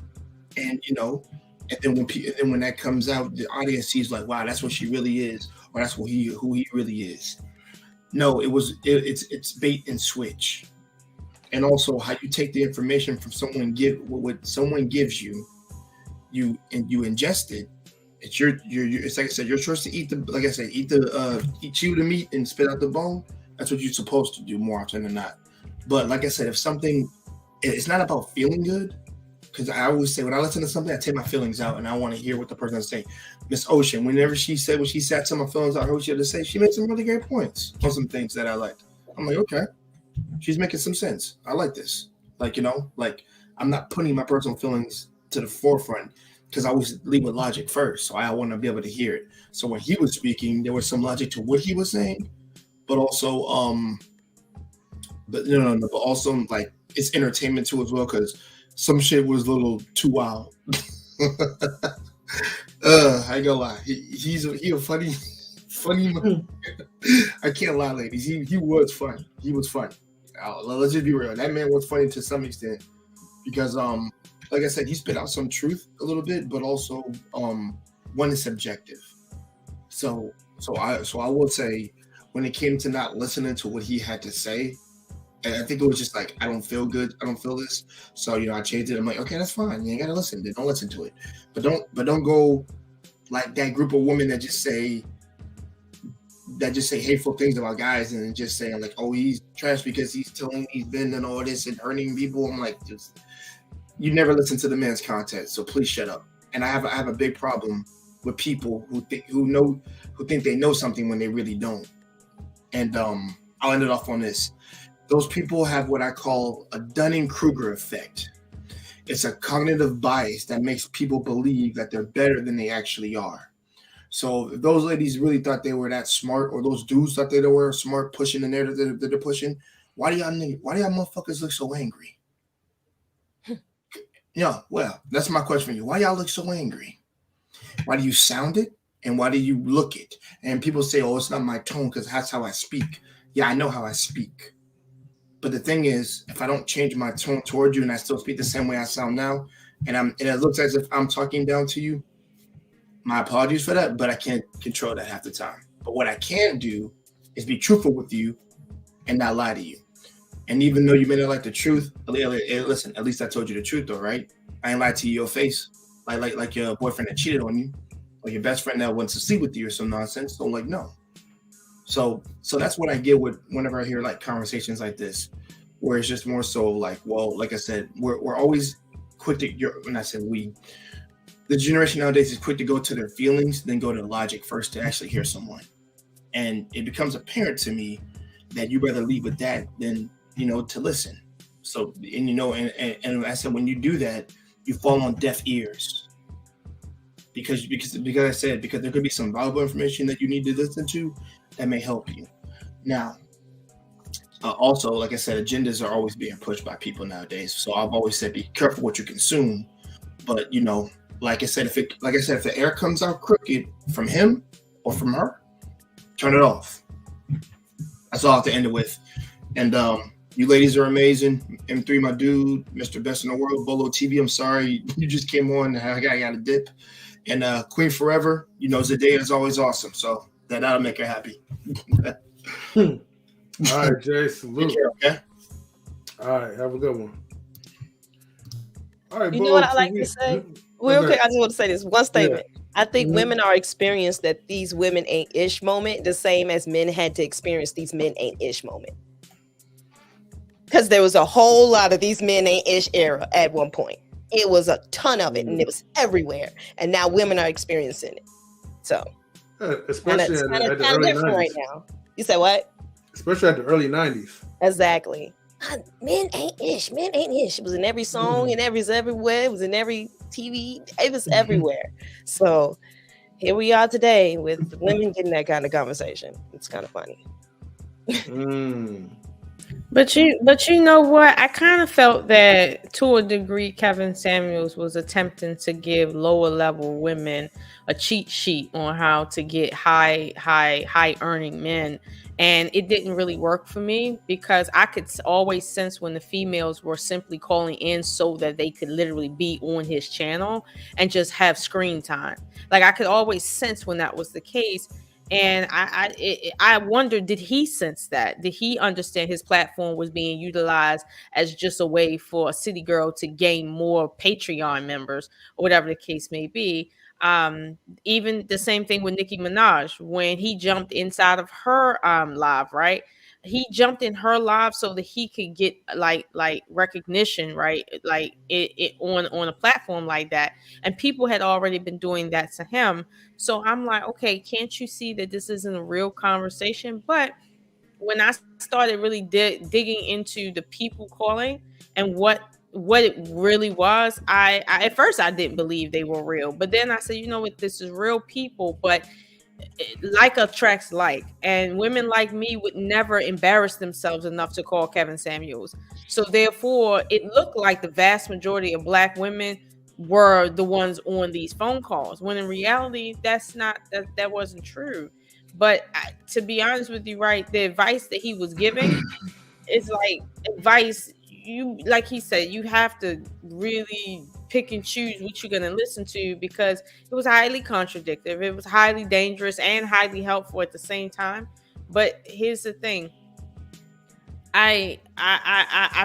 And, you know, and then when that comes out, the audience sees like, wow, that's what she really is. Or that's who he really is. No, it's bait and switch, and also how you take the information from what someone gives you, you ingest it. It's it's like I said, your choice to eat chew the meat and spit out the bone. That's what you're supposed to do more often than not. But like I said, it's not about feeling good. Because I always say when I listen to something, I take my feelings out and I want to hear what the person is saying. Miss Ocean, whenever she said what she said to my feelings, I heard what she had to say. She made some really great points on some things that I liked. I'm like, okay, she's making some sense. I like this. Like, you know, like I'm not putting my personal feelings to the forefront because I always lead with logic first. So I want to be able to hear it. So when he was speaking, there was some logic to what he was saying, but also but no, but also like it's entertainment too as well because some shit was a little too wild. I ain't gonna lie, he a funny. I can't lie, ladies. He was funny. He was funny. Let's just be real. That man was funny to some extent because like I said, he spit out some truth a little bit, but also one is subjective. So I will say when it came to not listening to what he had to say, and I think it was just like I don't feel good. I don't feel this. So I changed it. I'm like, okay, that's fine. You ain't gotta listen. Don't listen to it. But don't go like that group of women that just say hateful things about guys and just saying like, oh, he's trash because he's been and all this and hurting people. I'm like, just you never listen to the man's content, so please shut up. And I have a big problem with people who think they know something when they really don't. And I'll end it off on this. Those people have what I call a Dunning-Kruger effect. It's a cognitive bias that makes people believe that they're better than they actually are. So if those ladies really thought they were that smart, or those dudes thought they were smart pushing the narrative that they're pushing, why do y'all motherfuckers look so angry? Yeah, well, that's my question for you. Why y'all look so angry? Why do you sound it? And why do you look it? And people say, oh, it's not my tone because that's how I speak. Yeah, I know how I speak. But the thing is, if I don't change my tone toward you and I still speak the same way I sound now, and it looks as if I'm talking down to you, my apologies for that, but I can't control that half the time. But what I can do is be truthful with you and not lie to you. And even though you may not like the truth, listen, at least I told you the truth though, right? I ain't lied to your face. Like your boyfriend that cheated on you, or your best friend that wants to sleep with you or some nonsense. So like, no. So that's what I get with whenever I hear like conversations like this, where it's just more so like, well, like I said, we're always quick to when I said we, the generation nowadays is quick to go to their feelings, then go to logic first to actually hear someone. And it becomes apparent to me that you rather lead with that than, to listen. So, and I said, when you do that, you fall on deaf ears. Because there could be some valuable information that you need to listen to that may help you. Now, also, like I said, agendas are always being pushed by people nowadays. So I've always said, be careful what you consume. But, like I said, if the air comes out crooked from him or from her, turn it off. That's all I have to end it with. And you ladies are amazing. M3, my dude, Mr. Best in the World, Bolo TV. I'm sorry you just came on. I got a dip. And Queen Forever, Zendaya is always awesome. So that'll make her happy. All right, Jay, salute. Take care, okay? All right, have a good one. All right, you know what I like to say? Real quick, I just want to say this one statement. Yeah. I think women are experienced that these women ain't ish moment the same as men had to experience these men ain't ish moment. Because there was a whole lot of these men ain't ish era at one point. It was a ton of it, and it was everywhere. And now women are experiencing it. So, especially at the early 90s. Right now. You said what? Especially at the early 90s. Exactly. Men ain't ish. Men ain't ish. It was in every song, and it was everywhere. It was in every TV. It was everywhere. So here we are today with women getting that kind of conversation. It's kind of funny. But you know what? I kind of felt that to a degree, Kevin Samuels was attempting to give lower level women a cheat sheet on how to get high earning men. And it didn't really work for me because I could always sense when the females were simply calling in so that they could literally be on his channel and just have screen time. Like I could always sense when that was the case. And I wondered, did he sense that? Did he understand his platform was being utilized as just a way for a city girl to gain more Patreon members or whatever the case may be? Even the same thing with Nicki Minaj when he jumped inside of her live, right? He jumped in her live so that he could get like recognition, right? Like it on a platform like that. And people had already been doing that to him. So I'm like, okay, can't you see that this isn't a real conversation? But when I started really digging into the people calling and what it really was, I at first I didn't believe they were real. But then I said, you know what, this is real people, but like attracts like, and women like me would never embarrass themselves enough to call Kevin Samuels. So therefore, it looked like the vast majority of Black women were the ones on these phone calls, when in reality, that wasn't true. But to be honest with you, right, the advice that he was giving is like advice. You, like he said, you have to really pick and choose what you're going to listen to, because it was highly contradictory. It was highly dangerous and highly helpful at the same time. But here's the thing. I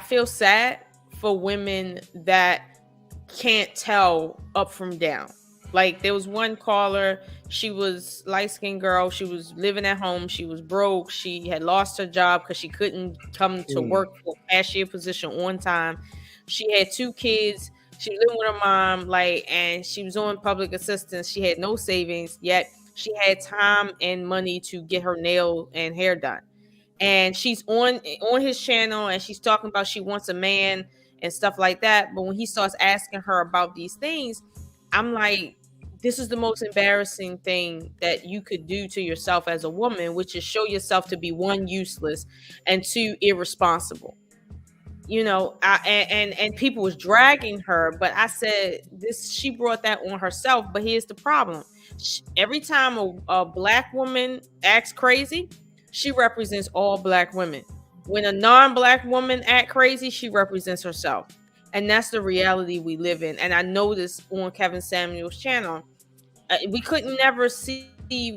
feel sad for women that can't tell up from down. Like, there was one caller, she was light-skinned girl, she was living at home, she was broke, she had lost her job because she couldn't come to work for a cashier position on time. She had 2 kids, she was living with her mom, like, and she was on public assistance. She had no savings, yet she had time and money to get her nail and hair done. And she's on his channel, and she's talking about she wants a man and stuff like that. But when he starts asking her about these things, I'm like, this is the most embarrassing thing that you could do to yourself as a woman, which is show yourself to be, 1, useless, and 2, irresponsible. You know, and people was dragging her, but I said she brought that on herself. But here's the problem: every time a Black woman acts crazy, she represents all Black women. When a non-Black woman act crazy, she represents herself. And that's the reality we live in. And I noticed on Kevin Samuels' channel, we couldn't never see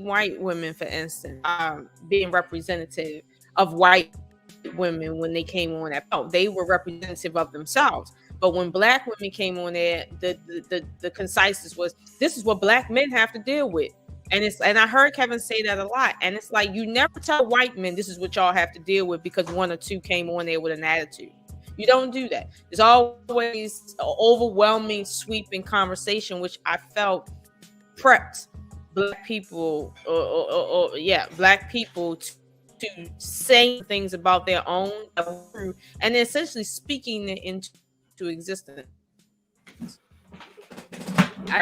white women, for instance, being representative of white women when they came on that. Oh, they were representative of themselves. But when Black women came on there, the conciseness was, this is what Black men have to deal with. And I heard Kevin say that a lot. And it's like, you never tell white men this is what y'all have to deal with because 1 or 2 came on there with an attitude. You don't do that. There's always an overwhelming, sweeping conversation, which I felt prepped Black people, Black people to say things about their own, and essentially speaking it into existence.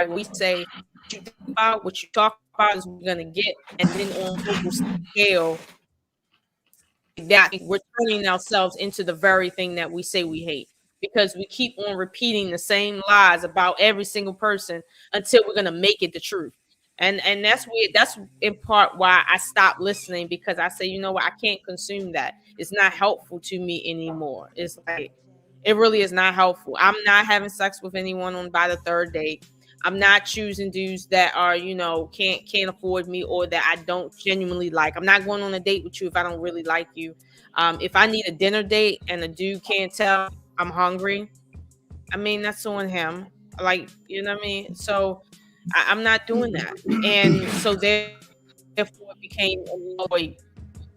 We say, what you think about, what you talk about is what we're gonna get, and then on a global scale, that we're turning ourselves into the very thing that we say we hate, because we keep on repeating the same lies about every single person until we're gonna make it the truth. And that's weird. That's in part why I stopped listening, because I say, you know what, I can't consume that. It's not helpful to me anymore. It's like, it really is not helpful. I'm not having sex with anyone by the 3rd date. I'm not choosing dudes that are, you know, can't afford me, or that I don't genuinely like. I'm not going on a date with you if I don't really like you. If I need a dinner date and a dude can't tell I'm hungry, I mean, that's on him. Like, you know what I mean? So I'm not doing that. And so therefore it became a low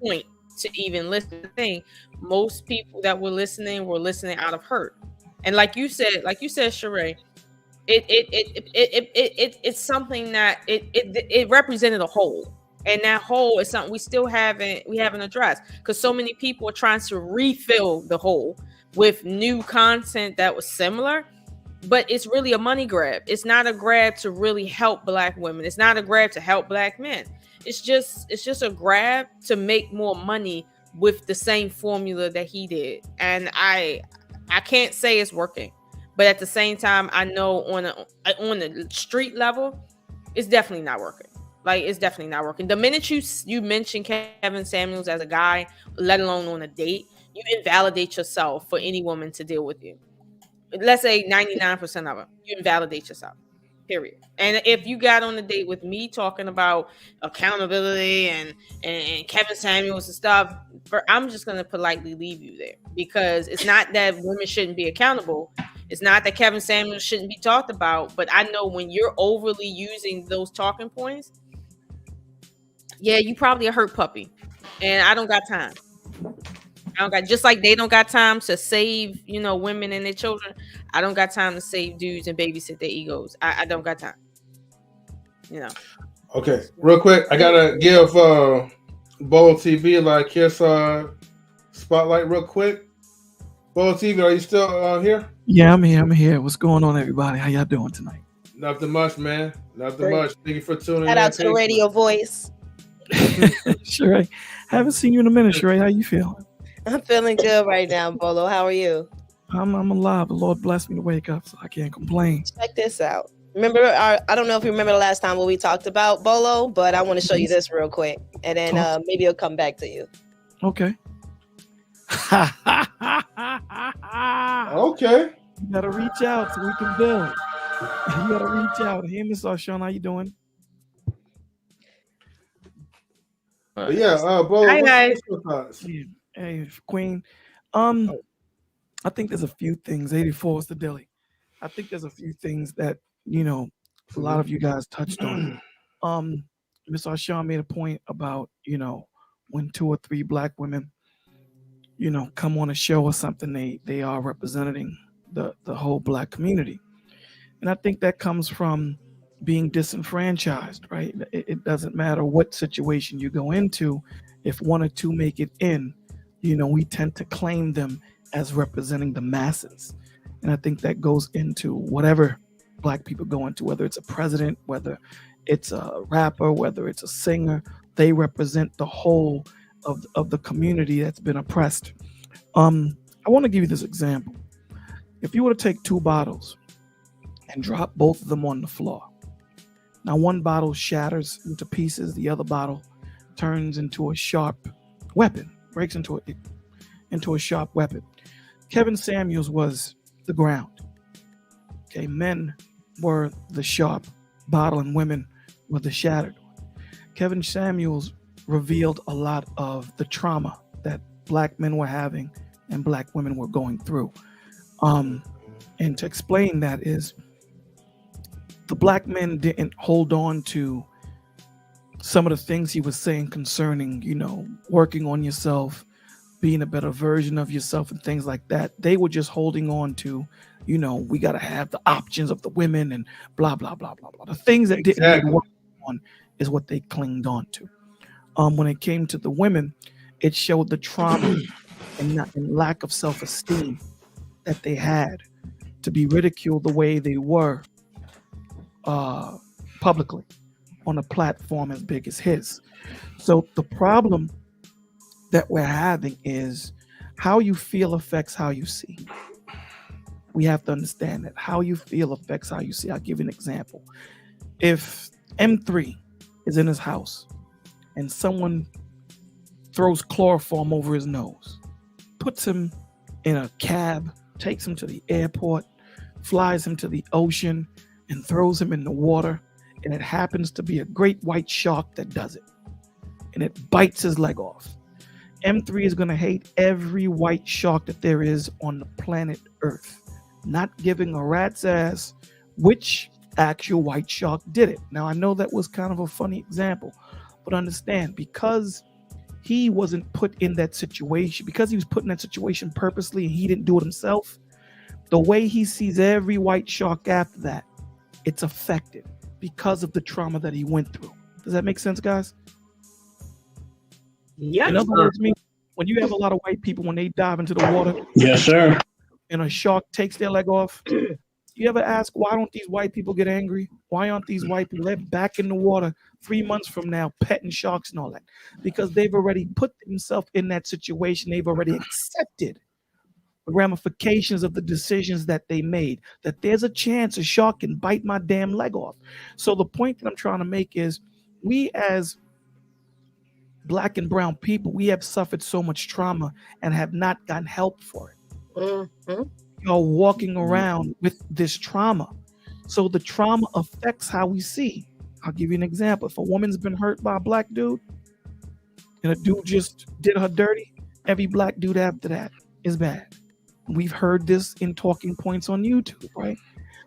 point to even listen. Most people that were listening out of hurt. And like you said, Sheree, it's something that it represented a hole, and that hole is something we haven't addressed, because so many people are trying to refill the hole with new content that was similar, but it's really a money grab. It's not a grab to really help Black women. It's not a grab to help Black men. It's just a grab to make more money with the same formula that he did. And I can't say it's working. But at the same time, I know on the street level, it's definitely not working. Like, it's definitely not working. The minute you mention Kevin Samuels as a guy, let alone on a date, you invalidate yourself for any woman to deal with you. Let's say 99% of them, you invalidate yourself, period. And if you got on a date with me talking about accountability and Kevin Samuels and stuff, I'm just going to politely leave you there, because it's not that women shouldn't be accountable. It's not that Kevin Samuels shouldn't be talked about, but I know when you're overly using those talking points, yeah, you probably a hurt puppy, and I don't got time. Just like they don't got time to save, you know, women and their children. I don't got time to save dudes and babysit their egos. I don't got time. You know. Okay, real quick, I gotta give Bowl TV like kiss spotlight real quick. Bowl TV, are you still here? Yeah, I'm here. What's going on, everybody? How y'all doing tonight? Nothing much, man. Nothing much. Thank you for tuning in. Shout out to the radio voice. Sheree, haven't seen you in a minute, Sheree. How you feeling? I'm feeling good right now, Bolo. How are you? I'm alive. The Lord blessed me to wake up, so I can't complain. Check this out. Remember, I don't know if you remember the last time what we talked about, Bolo, but I want to show you this real quick, and then maybe it'll come back to you. Okay. Okay. You gotta reach out so we can build. You gotta reach out. Hey, Miss Sean, how you doing? Yeah, Bo, Hi, guys. Hey, Queen. I think there's a few things. 84 is the Dilly. I think there's a few things that a lot of you guys touched on. Miss Sean made a point about when 2 or 3 black women come on a show or something, they are representing the whole black community. And I think that comes from being disenfranchised, right? It doesn't matter what situation you go into. If 1 or 2 make it in, we tend to claim them as representing the masses. And I think that goes into whatever black people go into, whether it's a president, whether it's a rapper, whether it's a singer, they represent the whole of the community that's been oppressed. I want to give you this example. If you were to take 2 bottles and drop both of them on the floor, now one bottle shatters into pieces, the other bottle turns into a sharp weapon, breaks into a sharp weapon. Kevin Samuels was the ground. Okay, men were the sharp bottle and women were the shattered one. Kevin Samuels revealed a lot of the trauma that black men were having and black women were going through. And to explain that is the black men didn't hold on to some of the things he was saying concerning, working on yourself, being a better version of yourself and things like that. They were just holding on to, we got to have the options of the women and blah, blah, blah, blah, blah. The things that didn't get worked on is what they clinged on to. When it came to the women, it showed the trauma and lack of self-esteem that they had to be ridiculed the way they were publicly on a platform as big as his. So the problem that we're having is how you feel affects how you see. We have to understand that how you feel affects how you see. I'll give you an example. If M3 is in his house and someone throws chloroform over his nose, puts him in a cab, takes him to the airport, flies him to the ocean, and throws him in the water, and it happens to be a great white shark that does it, and it bites his leg off, M3 is going to hate every white shark that there is on the planet Earth, not giving a rat's ass which actual white shark did it. Now, I know that was kind of a funny example, but understand, because he wasn't put in that situation, because he was put in that situation purposely and he didn't do it himself, the way he sees every white shark after that, it's affected because of the trauma that he went through. Does that make sense, guys? Yeah. In other words, when you have a lot of white people, when they dive into the water, yes, sir, and a shark takes their leg off, you ever ask, why don't these white people get angry? Why aren't these white people back in the water 3 months from now petting sharks and all that? Because they've already put themselves in that situation. They've already accepted the ramifications of the decisions that they made, that there's a chance a shark can bite my damn leg off. So the point that I'm trying to make is, we as black and brown people, we have suffered so much trauma and have not gotten help for it. Mm-hmm. You're walking around with this trauma. So the trauma affects how we see. I'll give you an example. If a woman's been hurt by a black dude and a dude just did her dirty, every black dude after that is bad. We've heard this in talking points on YouTube, right?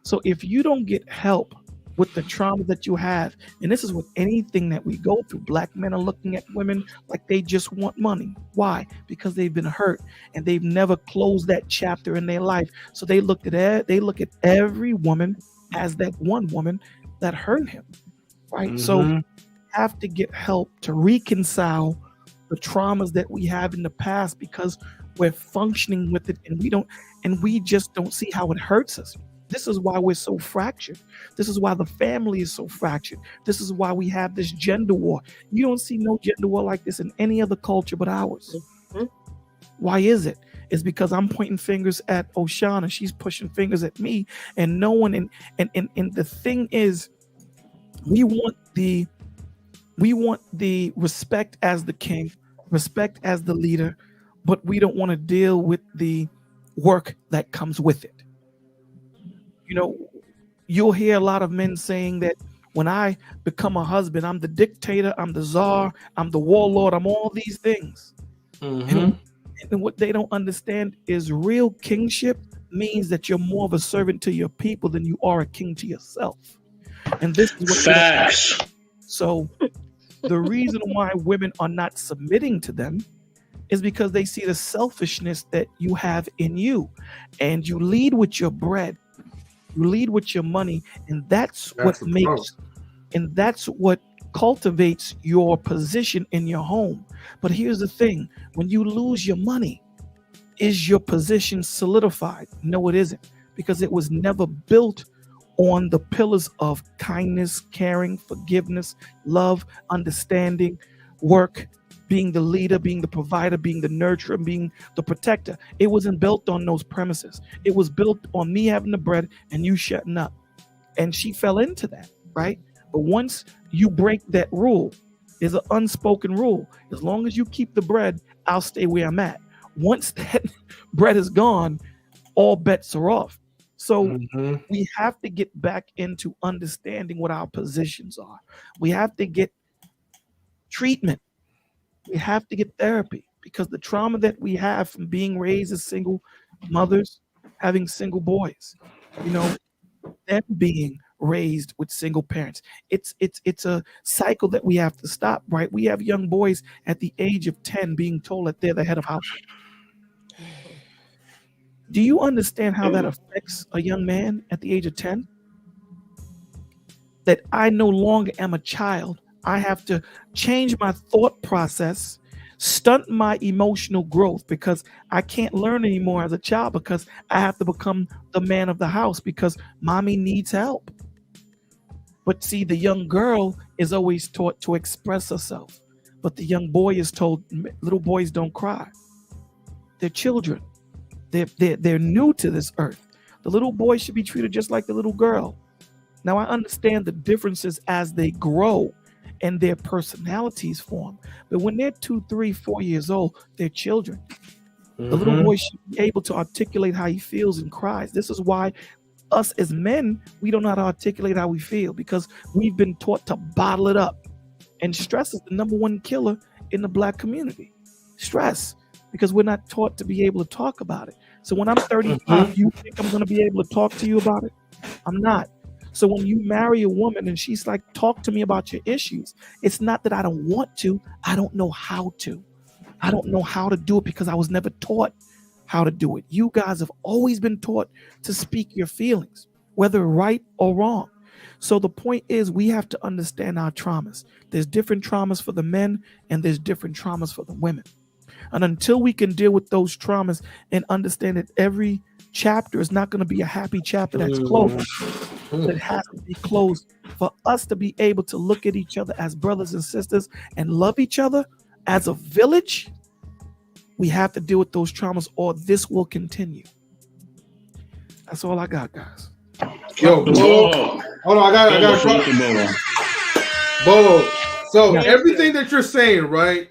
So if you don't get help with the trauma that you have, and this is with anything that we go through, black men are looking at women like they just want money. Why? Because they've been hurt and they've never closed that chapter in their life. So they look at every woman as that one woman that hurt him, right? Mm-hmm. So we have to get help to reconcile the traumas that we have in the past, because we're functioning with it and we just don't see how it hurts us. This is why we're so fractured. This is why the family is so fractured. This is why we have this gender war. You don't see no gender war like this in any other culture but ours. Why is it? It's because I'm pointing fingers at Oshana. She's pushing fingers at me, and no one. And the thing is, we want the respect as the king, respect as the leader, but we don't want to deal with the work that comes with it. You know, you'll hear a lot of men saying that when I become a husband, I'm the dictator, I'm the czar, I'm the warlord, I'm all these things. And what they don't understand is real kingship means that you're more of a servant to your people than you are a king to yourself. And this is what facts. So the reason why women are not submitting to them is because they see the selfishness that you have in you, and you lead with your bread, you lead with your money, and that's what cultivates your position in your home. But here's the thing: when you lose your money, is your position solidified? No, it isn't, because it was never built on the pillars of kindness, caring, forgiveness, love, understanding, work, being the leader, being the provider, being the nurturer, being the protector. It wasn't built on those premises. It was built on me having the bread and you shutting up. And she fell into that, right? But once you break that rule, there's an unspoken rule. As long as you keep the bread, I'll stay where I'm at. Once that bread is gone, all bets are off. So we have to get back into understanding what our positions are. We have to get treatment. We have to get therapy, because the trauma that we have from being raised as single mothers, having single boys, you know, them being raised with single parents. It's a cycle that we have to stop, right? We have young boys at the age of 10 being told that they're the head of household. Do you understand how that affects a young man at the age of 10? That I no longer am a child. I have to change my thought process, stunt my emotional growth, because I can't learn anymore as a child, because I have to become the man of the house because mommy needs help. But see, the young girl is always taught to express herself, but the young boy is told little boys don't cry. They're children. They're new to this earth. The little boy should be treated just like the little girl. Now, I understand the differences as they grow and their personalities form. But when they're 2, 3, 4 years old, they're children. The little boy should be able to articulate how he feels and cries. This is why us as men, we don't know how to articulate how we feel, because we've been taught to bottle it up. And stress is the number one killer in the Black community. Stress, because we're not taught to be able to talk about it. So when I'm 35, you think I'm going to be able to talk to you about it? I'm not. So when you marry a woman and she's like, talk to me about your issues, it's not that I don't want to, I don't know how to. I don't know how to do it because I was never taught how to do it. You guys have always been taught to speak your feelings, whether right or wrong. So the point is, we have to understand our traumas. There's different traumas for the men and there's different traumas for the women. And until we can deal with those traumas and understand that every chapter is not going to be a happy chapter that's closed, it has to be closed for us to be able to look at each other as brothers and sisters and love each other as a village. We have to deal with those traumas or this will continue. That's all I got, guys. Yo, Bolo. Hold on, I got Bolo. So everything that you're saying, right?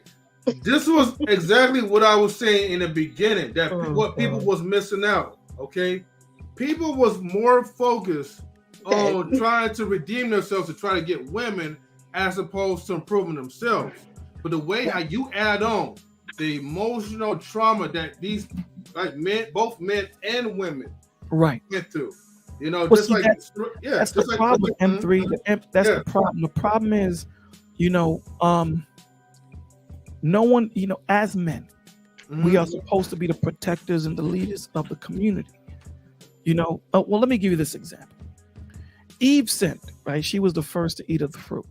This was exactly what I was saying in the beginning, that what people was missing out, okay? People was more focused on trying to redeem themselves to try to get women as opposed to improving themselves. But the way how you add on the emotional trauma that these men, both men and women, right, get through, you know, well, just see, like that's the problem. M3, that's the problem. The problem is, you know, no one, you know, as men, we are supposed to be the protectors and the leaders of the community. You know, well, let me give you this example. Eve sinned, right? She was the first to eat of the fruit.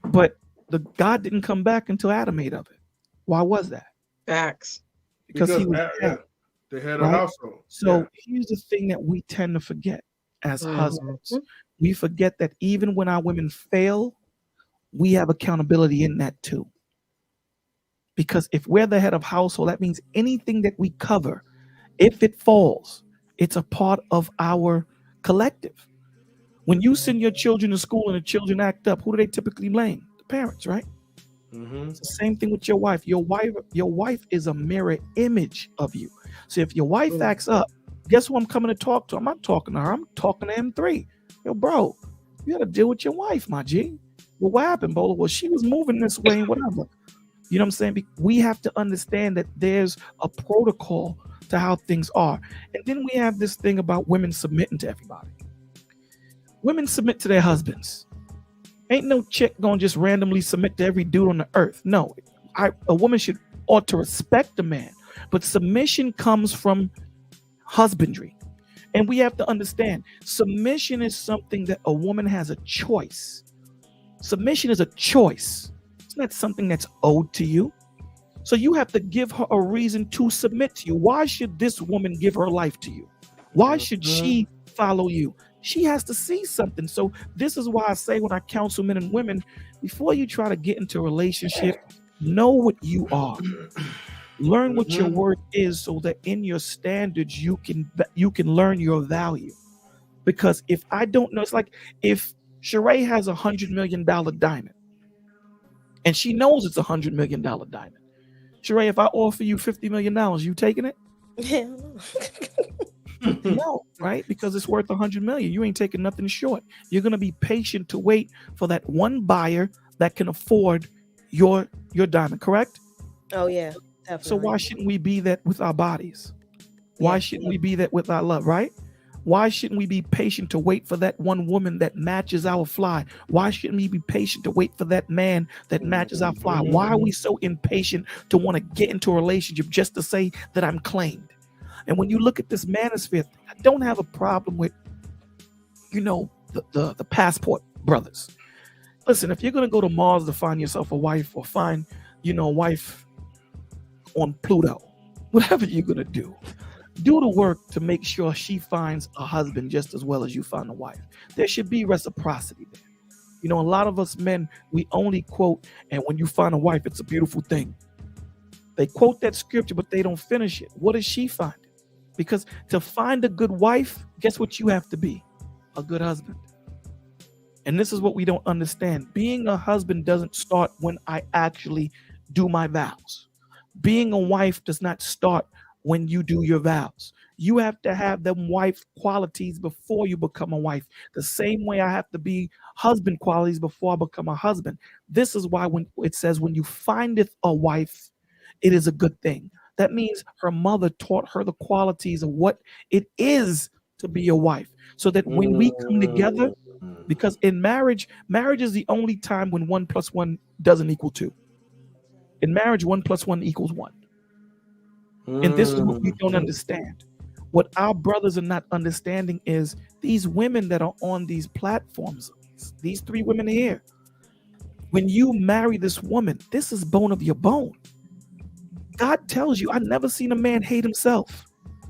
But the God didn't come back until Adam ate of it. Why was that? Facts. Because he was dead. The head of right? household. So here's the thing that we tend to forget as husbands. We forget that even when our women fail, we have accountability in that too. Because if we're the head of household, that means anything that we cover, if it falls, it's a part of our collective. When you send your children to school and the children act up, who do they typically blame? The parents, right? It's the same thing with your wife. Your wife is a mirror image of you. So if your wife acts up, guess who I'm coming to talk to? I'm not talking to her. I'm talking to M3. Yo, bro, you got to deal with your wife, my G. Well, what happened, Bola? Well, she was moving this way and whatever. You know what I'm saying? We have to understand that there's a protocol to how things are. And then we have this thing about women submitting to everybody. Women submit to their husbands. Ain't no chick gonna just randomly submit to every dude on the earth. No, a woman ought to respect a man, but submission comes from husbandry. And we have to understand, submission is something that a woman has a choice. Submission is a choice. It's not something that's owed to you. So you have to give her a reason to submit to you. Why should this woman give her life to you? Why should she follow you? She has to see something. So this is why I say when I counsel men and women, before you try to get into a relationship, know what you are. Learn what your worth is so that in your standards, you can learn your value. Because if I don't know, it's like if Sheree has $100 million diamond and she knows it's $100 million diamond. Sheree, if I offer you $50 million, you taking it? No, right? Because it's worth $100 million. You ain't taking nothing short. You're gonna be patient to wait for that one buyer that can afford your diamond, correct? Oh yeah, definitely. So why shouldn't we be that with our bodies? Why shouldn't we be that with our love, right? Why shouldn't we be patient to wait for that one woman that matches our fly? Why shouldn't we be patient to wait for that man that matches our fly? Why are we so impatient to want to get into a relationship just to say that I'm claimed? And when you look at this manosphere, I don't have a problem with, the passport brothers. Listen, if you're going to go to Mars to find yourself a wife or find, a wife on Pluto, whatever you're going to do the work to make sure she finds a husband just as well as you find a wife. There should be reciprocity there. A lot of us men, we only quote, and when you find a wife, it's a beautiful thing. They quote that scripture, but they don't finish it. What is she finding? Because to find a good wife, guess what you have to be? A good husband. And this is what we don't understand. Being a husband doesn't start when I actually do my vows. Being a wife does not start when you do your vows. You have to have them wife qualities before you become a wife. The same way I have to be husband qualities before I become a husband. This is why when it says, when you findeth a wife, it is a good thing. That means her mother taught her the qualities of what it is to be a wife. So that when we come together, because in marriage is the only time when 1 + 1 doesn't equal 2. In marriage, 1 + 1 equals 1. And this is what we don't understand. What our brothers are not understanding is these women that are on these platforms, these 3 women here, when you marry this woman, this is bone of your bone. God tells you, I've never seen a man hate himself.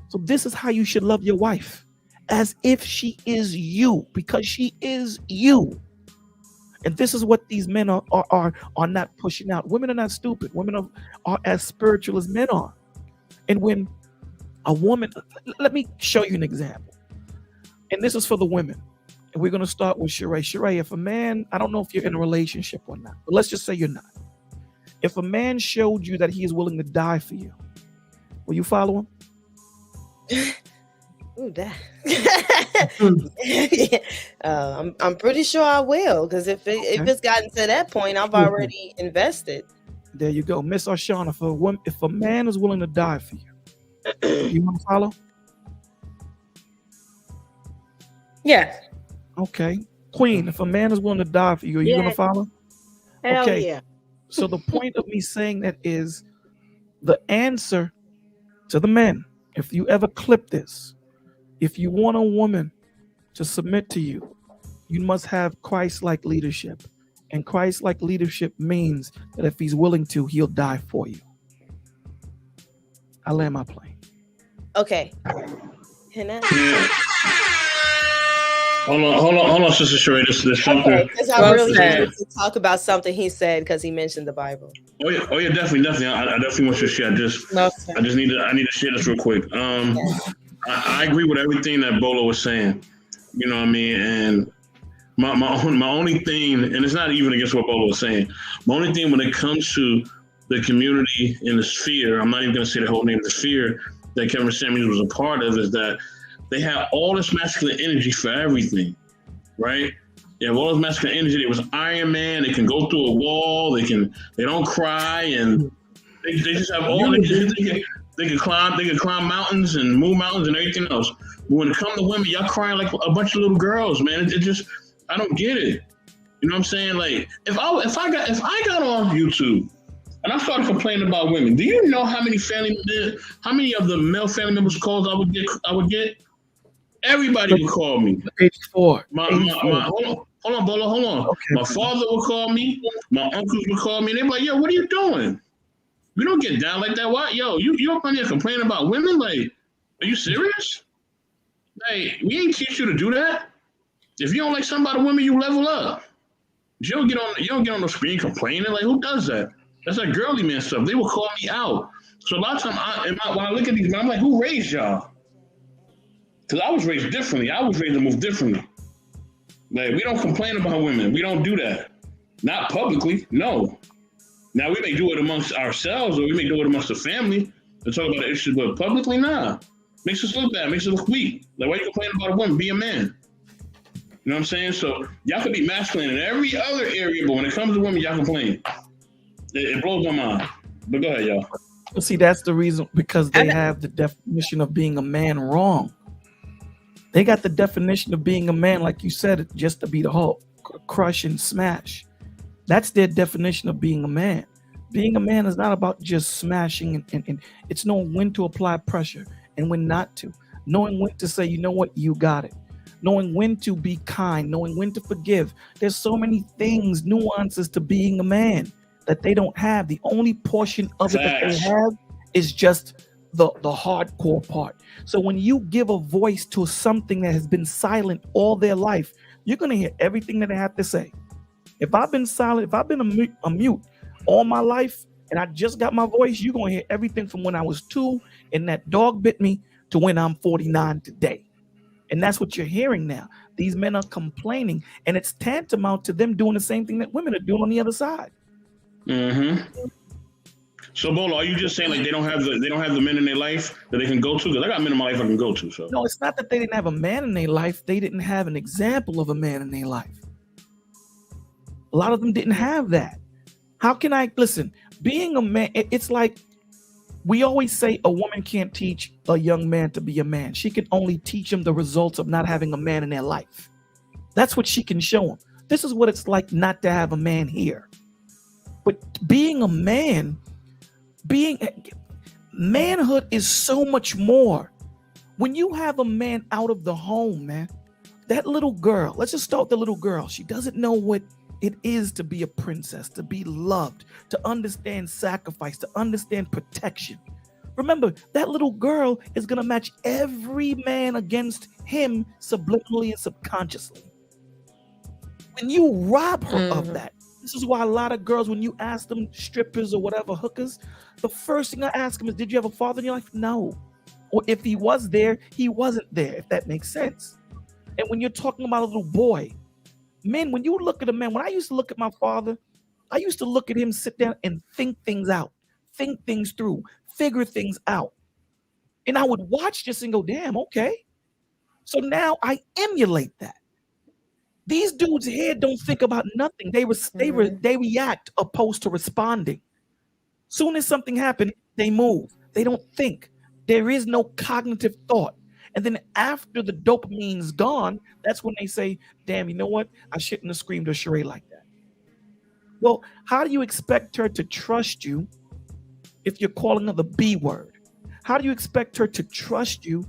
So this is how you should love your wife, as if she is you, because she is you. And this is what these men are not pushing out. Women are not stupid. Women are as spiritual as men are. And when a woman, let me show you an example. And this is for the women. And we're going to start with Sheree. Sheree, if a man, I don't know if you're in a relationship or not, but let's just say you're not. If a man showed you that he is willing to die for you, will you follow him? Ooh, that. I'm pretty sure I will, because if it's gotten to that point, I've already invested. There you go, Miss Arshana. If a man is willing to die for you, you want to follow? Yes. Okay, Queen. If a man is willing to die for you, are you going to follow? Hell yeah. So the point of me saying that is the answer to the men. If you ever clip this, if you want a woman to submit to you, you must have Christ-like leadership. And Christ-like leadership means that if he's willing to, he'll die for you. I land my plane. Okay. Can I? Hold on, Sister Sheree. There's something. Because I really wanted to talk about something he said because he mentioned the Bible. Oh yeah, definitely. I definitely want you to share. I need to share this real quick. I agree with everything that Bolo was saying. You know what I mean? And my only thing, and it's not even against what Bolo was saying. My only thing when it comes to the community in the sphere, I'm not even going to say the whole name, the sphere that Kevin Samuels was a part of, is that they have all this masculine energy for everything, right? They have all this masculine energy. It was Iron Man. They can go through a wall. They don't cry, and they just have all. They can climb mountains and move mountains and everything else. But when it comes to women, y'all crying like a bunch of little girls, man. It just, I don't get it. You know what I'm saying? Like if I got on YouTube and I started complaining about women, do you know how many of the male family members calls I would get? Everybody would call me. 84. Hold on, Bolo, hold on. Okay. My father would call me. My uncles would call me. And they'd be like, yo, what are you doing? We don't get down like that. Why? Yo, you up on here complaining about women? Like, are you serious? Like, we ain't teach you to do that. If you don't like somebody women, you level up. You don't get on the screen complaining. Like, who does that? That's like girly man stuff. They will call me out. So a lot of times, when I look at these men, I'm like, who raised y'all? Because I was raised differently. I was raised to move differently. Like, we don't complain about women. We don't do that. Not publicly, no. Now, we may do it amongst ourselves, or we may do it amongst the family to talk about the issues, but publicly, nah. Makes us look bad, makes us look weak. Like, why you complaining about a woman? Be a man. You know what I'm saying? So, y'all could be masculine in every other area, but when it comes to women, y'all complain. It blows my mind. But go ahead, y'all. Well, see, that's the reason, because they have the definition of being a man wrong. They got the definition of being a man, like you said, just to be the Hulk, crush and smash. That's their definition of being a man. Being a man is not about just smashing, and it's knowing when to apply pressure and when not to. Knowing when to say, you know what, you got it. Knowing when to be kind, knowing when to forgive. There's so many things, nuances to being a man that they don't have. The only portion of it that they have is just the hardcore part. So when you give a voice to something that has been silent all their life, you're going to hear everything that they have to say. If I've been silent, if I've been a mute all my life and I just got my voice, you're going to hear everything from when I was 2 and that dog bit me to when I'm 49 today. And that's what you're hearing now. These men are complaining, and it's tantamount to them doing the same thing that women are doing on the other side. Mm-hmm. So, Bolo, are you just saying like they don't have the men in their life that they can go to? Because I got men in my life I can go to. So no, it's not that they didn't have a man in their life. They didn't have an example of a man in their life. A lot of them didn't have that. How can I listen? Being a man, it's like we always say a woman can't teach a young man to be a man. She can only teach him the results of not having a man in their life. That's what she can show him. This is what it's like not to have a man here. But being a man, manhood is so much more. When you have a man out of the home, man, that little girl, let's just start with the little girl. She doesn't know what it is to be a princess, to be loved, to understand sacrifice, to understand protection. Remember, that little girl is going to match every man against him subliminally and subconsciously. When you rob her of that, this is why a lot of girls, when you ask them, strippers or whatever, hookers, the first thing I ask them is, did you have a father in your life? No. Or if he was there, he wasn't there, if that makes sense. And when you're talking about a little boy, men, when you look at a man, when I used to look at my father, I used to look at him sit down and think things out, think things through, figure things out. And I would watch this and go, damn, okay. So now I emulate that. These dudes here don't think about nothing. They react opposed to responding. Soon as something happened, they move. They don't think. There is no cognitive thought. And then after the dopamine's gone, that's when they say, damn, you know what? I shouldn't have screamed or charade like that. Well, how do you expect her to trust you if you're calling her the B word? How do you expect her to trust you?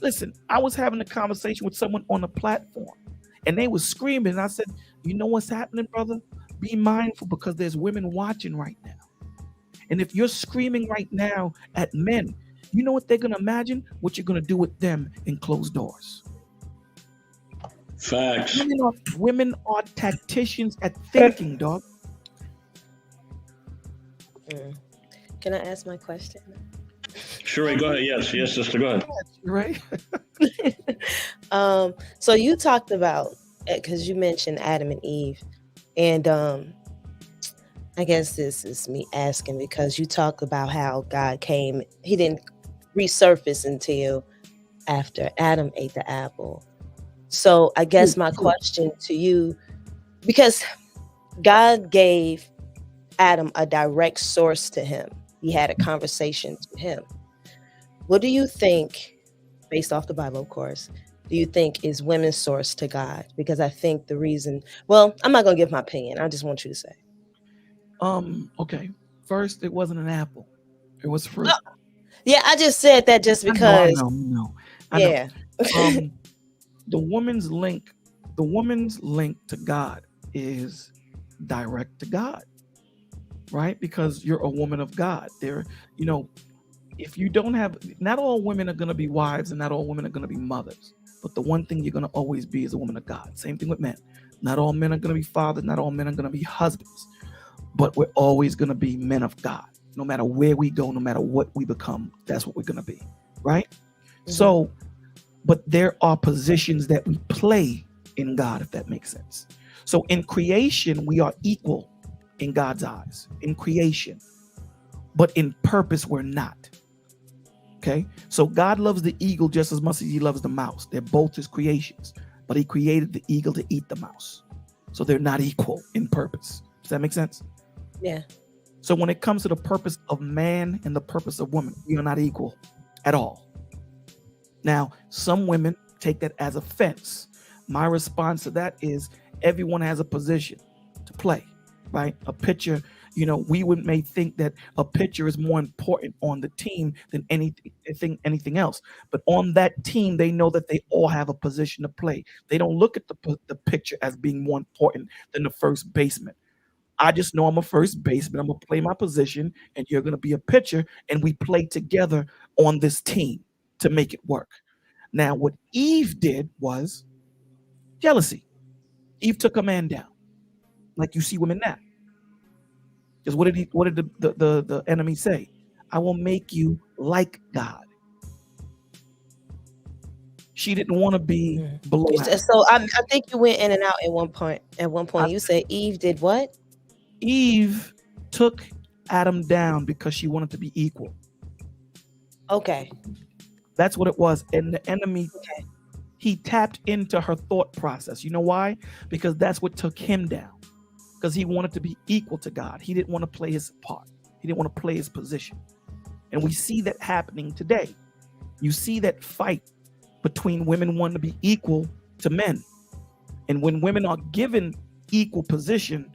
Listen, I was having a conversation with someone on a platform, and they were screaming. And I said, you know what's happening, brother? Be mindful, because there's women watching right now. And if you're screaming right now at men, you know what they're gonna imagine? What you're gonna do with them in closed doors. Facts. Women are tacticians at thinking, dog. Can I ask my question? Sure, go ahead. Yes, sister, go ahead. Right. So you talked about, because you mentioned Adam and Eve, and I guess this is me asking because you talked about how God came. He didn't resurface until after Adam ate the apple. So I guess my question to you, because God gave Adam a direct source to him. He had a conversation to him. What do you think, based off the Bible, of course, do you think is women's source to God? Because I think the reason, well, I'm not going to give my opinion. I just want you to say. Okay. First, it wasn't an apple. It was fruit. Yeah, I just said that just because. I know. Yeah. The woman's link to God is direct to God, right? Because you're a woman of God. If you don't have, not all women are going to be wives and not all women are going to be mothers. But the one thing you're going to always be is a woman of God. Same thing with men. Not all men are going to be fathers. Not all men are going to be husbands. But we're always going to be men of God. No matter where we go, no matter what we become, that's what we're going to be, right? Mm-hmm. So, but there are positions that we play in God, if that makes sense. So in creation, we are equal in God's eyes, in creation. But in purpose, we're not. Okay? So God loves the eagle just as much as he loves the mouse. They're both his creations. But he created the eagle to eat the mouse. So they're not equal in purpose. Does that make sense? Yeah. So when it comes to the purpose of man and the purpose of woman, we are not equal at all. Now, some women take that as offense. My response to that is everyone has a position to play, right? A pitcher, we may think that a pitcher is more important on the team than anything else. But on that team, they know that they all have a position to play. They don't look at the pitcher as being more important than the first baseman. I just know I'm a first baseman. I'm going to play my position, and you're going to be a pitcher, and we play together on this team to make it work. Now, what Eve did was jealousy. Eve took a man down, like you see women now. Because what did the enemy say? I will make you like God. She didn't want to be below. So I think you went in and out at one point. You said Eve did what? Eve took Adam down because she wanted to be equal. Okay. That's what it was. And the enemy, he tapped into her thought process. You know why? Because that's what took him down. Because he wanted to be equal to God. He didn't want to play his part. He didn't want to play his position. And we see that happening today. You see that fight between women wanting to be equal to men. And when women are given equal position,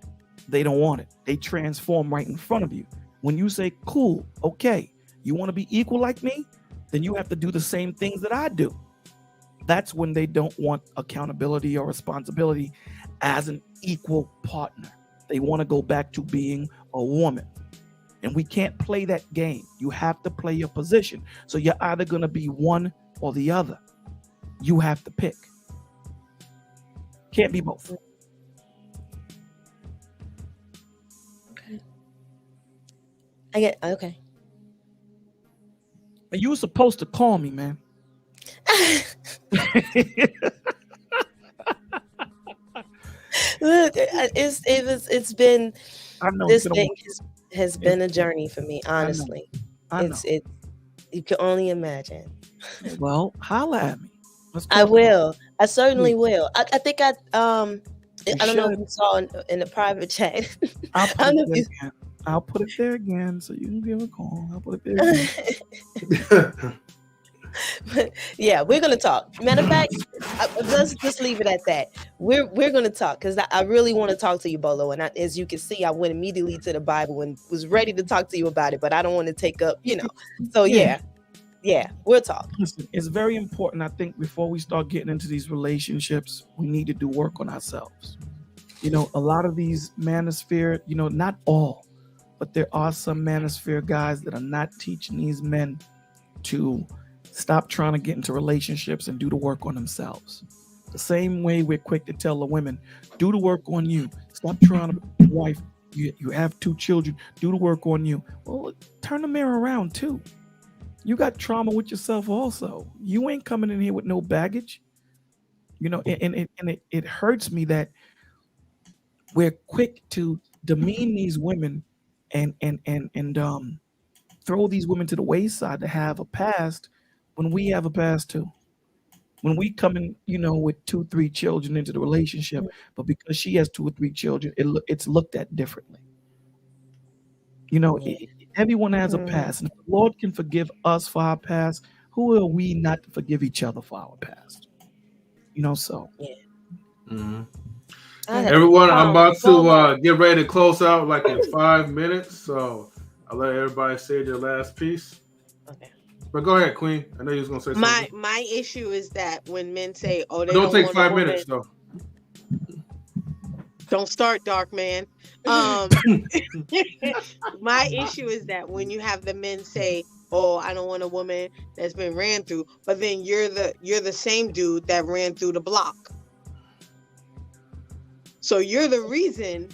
they don't want it. They transform right in front of you. When you say, cool, okay, you want to be equal like me? Then you have to do the same things that I do. That's when they don't want accountability or responsibility as an equal partner. They want to go back to being a woman. And we can't play that game. You have to play your position. So you're either going to be one or the other. You have to pick. Can't be both. Okay. And you were supposed to call me, man. Look, it's been, I know, this thing has been a journey for me, honestly. I know. You can only imagine. Well, holla at me. I will. I certainly will. I think I don't know if you saw in the private chat. I'll put it there again so you can give a call. I'll put it there again. But yeah, we're gonna talk. Matter of fact, let's just leave it at that. We're gonna talk because I really want to talk to you, Bolo. And as you can see, I went immediately to the Bible and was ready to talk to you about it, but I don't want to take up, So yeah, we'll talk. Listen, it's very important. I think before we start getting into these relationships, we need to do work on ourselves. A lot of these manosphere, not all, but there are some manosphere guys that are not teaching these men to stop trying to get into relationships and do the work on themselves. The same way we're quick to tell the women, do the work on you. Stop trying to be a wife. You have 2 children. Do the work on you. Well, turn the mirror around too. You got trauma with yourself also. You ain't coming in here with no baggage. You know, and it hurts me that we're quick to demean these women and throw these women to the wayside to have a past when we have a past too. When we come in, you know, with 2, 3 children into the relationship, but because she has 2 or 3 children, it's looked at differently. You know, everyone has a past, and if the Lord can forgive us for our past, who are we not to forgive each other for our past? You know, so. Everyone, I'm about to get ready to close out like in 5 minutes, so I'll let everybody say their last piece. Okay. But go ahead, Queen. I know you was gonna say something. My issue is that when men say, "Oh, they don't take want 5 minutes though." Don't start, dark man. My issue is that when you have the men say, "Oh, I don't want a woman that's been ran through," but then you're the same dude that ran through the block. So you're the reason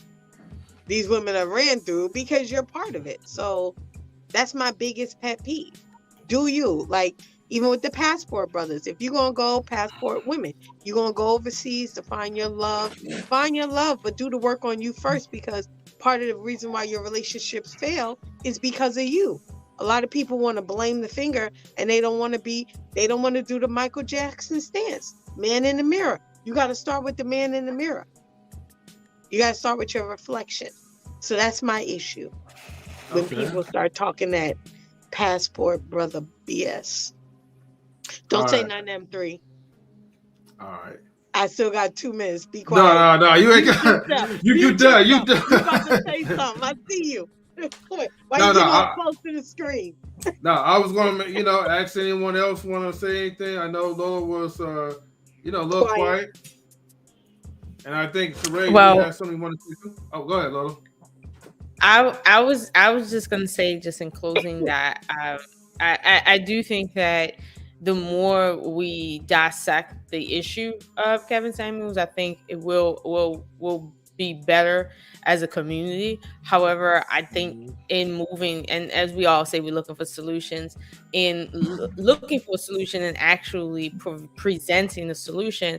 these women are ran through because you're part of it. So that's my biggest pet peeve. Do you, like, even with the passport brothers, if you're going to go passport women, you're going to go overseas to find your love, but do the work on you first, because part of the reason why your relationships fail is because of you. A lot of people want to blame the finger, and they don't want to do the Michael Jackson stance. Man in the mirror. You got to start with the man in the mirror. You got to start with your reflection. So that's my issue. When people start talking that passport brother BS. Don't say none of them 3. All right. I still got 2 minutes. Be quiet. No. You ain't got. You done. You done. You about to say something. I see you. Why you getting close to the screen? No, I was going to, ask anyone else want to say anything. I know Lola was, a little quiet. And I think Sheree, you had something you want to say too? Oh, go ahead, Lola. I was just gonna say, just in closing, that I do think that the more we dissect the issue of Kevin Samuels, I think it will be better as a community. However, I think in moving, and as we all say, we're looking for solutions, in looking for a solution and actually presenting the solution.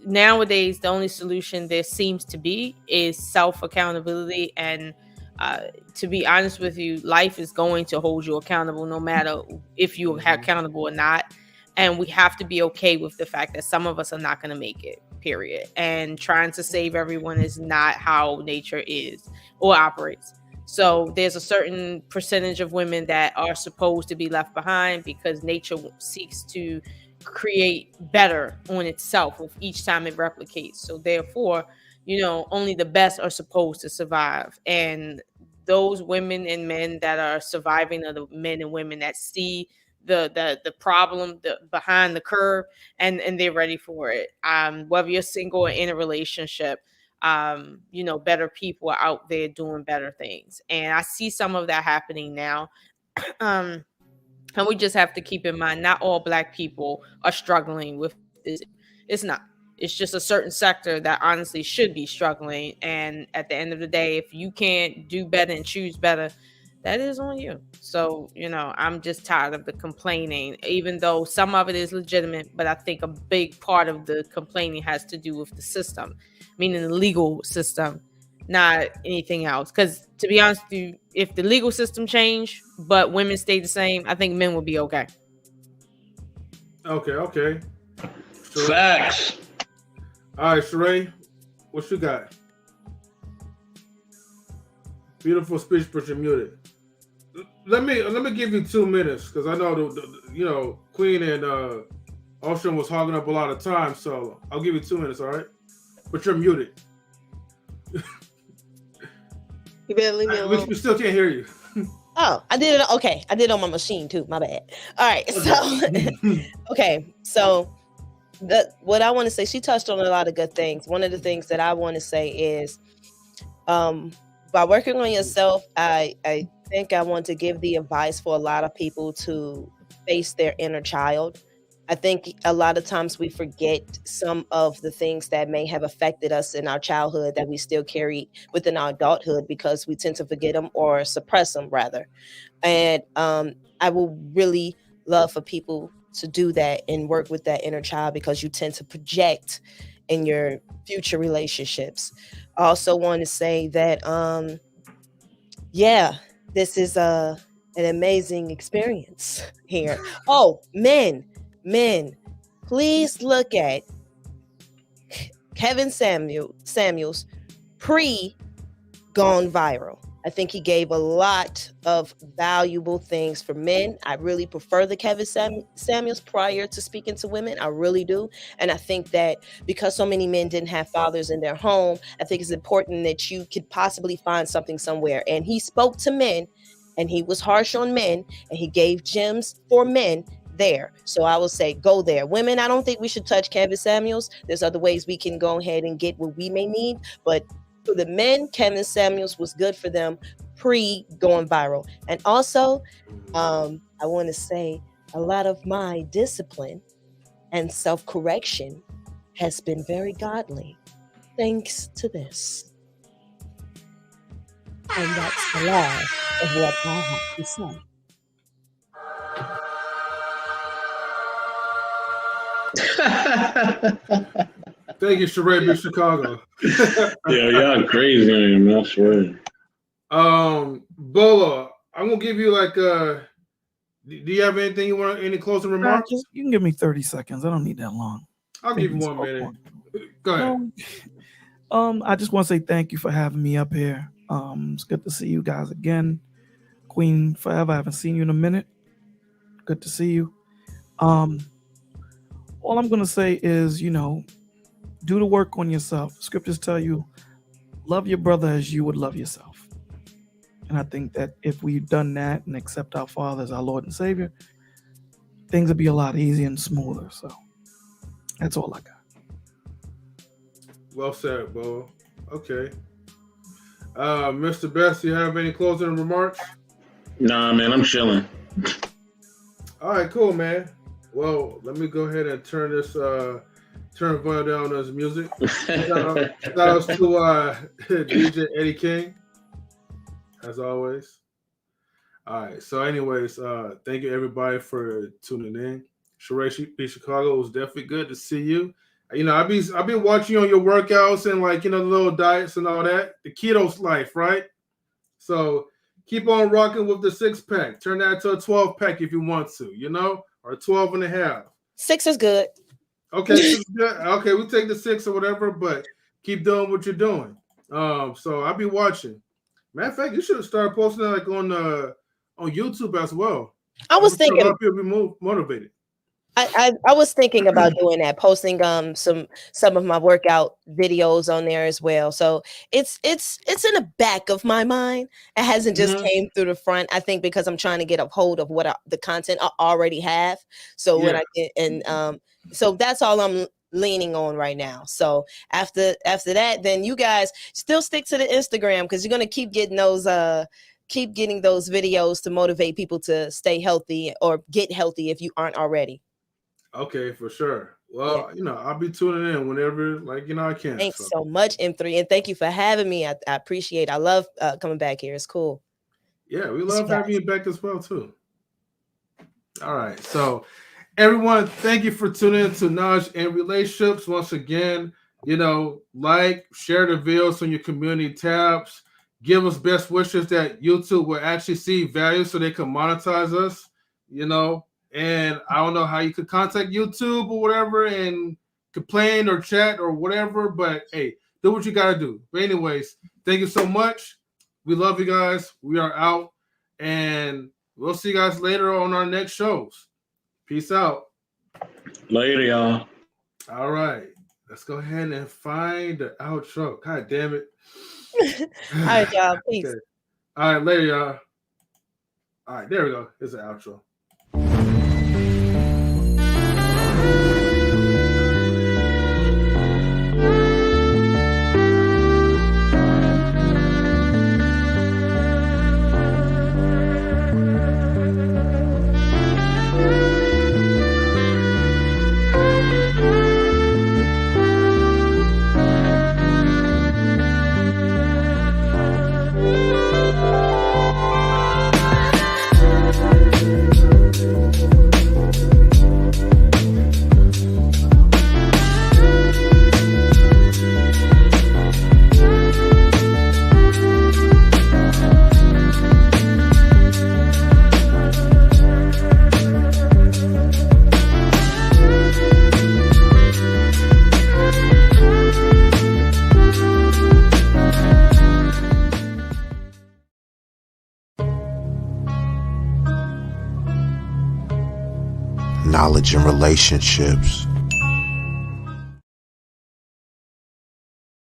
Nowadays, the only solution there seems to be is self-accountability. And to be honest with you, life is going to hold you accountable no matter if you're accountable or not. And we have to be okay with the fact that some of us are not going to make it, period. And trying to save everyone is not how nature is or operates. So there's a certain percentage of women that are supposed to be left behind because nature seeks to create better on itself with each time it replicates. So therefore, only the best are supposed to survive. And those women and men that are surviving are the men and women that see the problem behind the curve, and they're ready for it. Whether you're single or in a relationship, better people are out there doing better things. And I see some of that happening now. And we just have to keep in mind, not all Black people are struggling with this. It's not. It's just a certain sector that honestly should be struggling. And at the end of the day, if you can't do better and choose better, that is on you. So, I'm just tired of the complaining, even though some of it is legitimate. But I think a big part of the complaining has to do with the system, meaning the legal system, not anything else. Because to be honest with you, if the legal system changed, but women stayed the same, I think men would be okay. Okay. Facts. All right, Sheree, what you got? Beautiful speech, but you're muted. Let me give you 2 minutes, because I know the Queen and Ocean was hogging up a lot of time, so I'll give you 2 minutes, all right? But you're muted. You better leave me alone. We still can't hear you. Oh, I did it. Okay, I did it on my machine too. My bad. All right, so okay, so what I want to say, she touched on a lot of good things. One of the things that I want to say is, by working on yourself, I think I want to give the advice for a lot of people to face their inner child. I think a lot of times we forget some of the things that may have affected us in our childhood that we still carry within our adulthood because we tend to forget them or suppress them rather. And I will really love for people to do that and work with that inner child because you tend to project in your future relationships. I also want to say that, yeah, this is an amazing experience here. Oh, men, please look at Kevin Samuels pre-gone viral. I think he gave a lot of valuable things for men. I really prefer the Kevin Samuels prior to speaking to women. I really do. And I think that because so many men didn't have fathers in their home, I think it's important that you could possibly find something somewhere. And he spoke to men and he was harsh on men and he gave gems for men there. So I will say go there. Women, I don't think we should touch Kevin Samuels. There's other ways we can go ahead and get what we may need. But for the men, Kevin Samuels was good for them pre-going viral. And also, I want to say a lot of my discipline and self-correction has been very godly thanks to this. And that's the last of what I have to say. Thank you, Sheree B. Chicago. Yeah, y'all crazy, man. I swear. Bola, I'm gonna give you like do you have anything you want? Any closing remarks? You can give me 30 seconds. I don't need that long. I'll give you 1 minute. Go ahead. I just want to say thank you for having me up here. It's good to see you guys again. Queen forever. I haven't seen you in a minute. Good to see you. All I'm gonna say is, do the work on yourself. Scriptures tell you, love your brother as you would love yourself. And I think that if we've done that and accept our Father as our Lord and Savior, things will be a lot easier and smoother. So that's all I got. Well said, Bo. Okay. Mr. Best, you have any closing remarks? Nah, man, I'm chilling. All right, cool, man. Well, let me go ahead and turn Vouaghn down on his music. Shout out to DJ Eddie King, as always. All right. So, anyways, thank you everybody for tuning in. Sheree B. Chicago, it was definitely good to see you. I've been watching you on your workouts and the little diets and all that. The keto life, right? So keep on rocking with the 6-pack. Turn that to a 12-pack if you want to, or 12 and a half. 6 is good. Okay, 6 is good. Okay, we'll take the 6 or whatever, but keep doing what you're doing. So I'll be watching. Matter of fact, you should have started posting that on YouTube as well. I was thinking a lot of people be motivated. I was thinking about doing that, posting some of my workout videos on there as well. So it's in the back of my mind. It hasn't just came through the front. I think because I'm trying to get a hold of what the content I already have. So when I get so that's all I'm leaning on right now. So after that, then you guys still stick to the Instagram because you're gonna keep getting those videos to motivate people to stay healthy or get healthy if you aren't already. Okay, for sure. Well, I'll be tuning in whenever, I can. Thanks so much, M3, and thank you for having me. I appreciate it. I love coming back here. It's cool. Yeah, we love having you back as well, too. All right. So, everyone, thank you for tuning in to Knowledge and Relationships. Once again, like, share the videos on your community tabs. Give us best wishes that YouTube will actually see value so they can monetize us, And I don't know how you could contact YouTube or whatever and complain or chat or whatever, but hey, do what you got to do. But anyways, thank you so much. We love you guys. We are out, and we'll see you guys later on our next shows. Peace out. Later, y'all. All right. Let's go ahead and find the outro. God damn it. All right, y'all. Peace. Okay. All right, later, y'all. All right, there we go. Here's the outro. knowledge in relationships.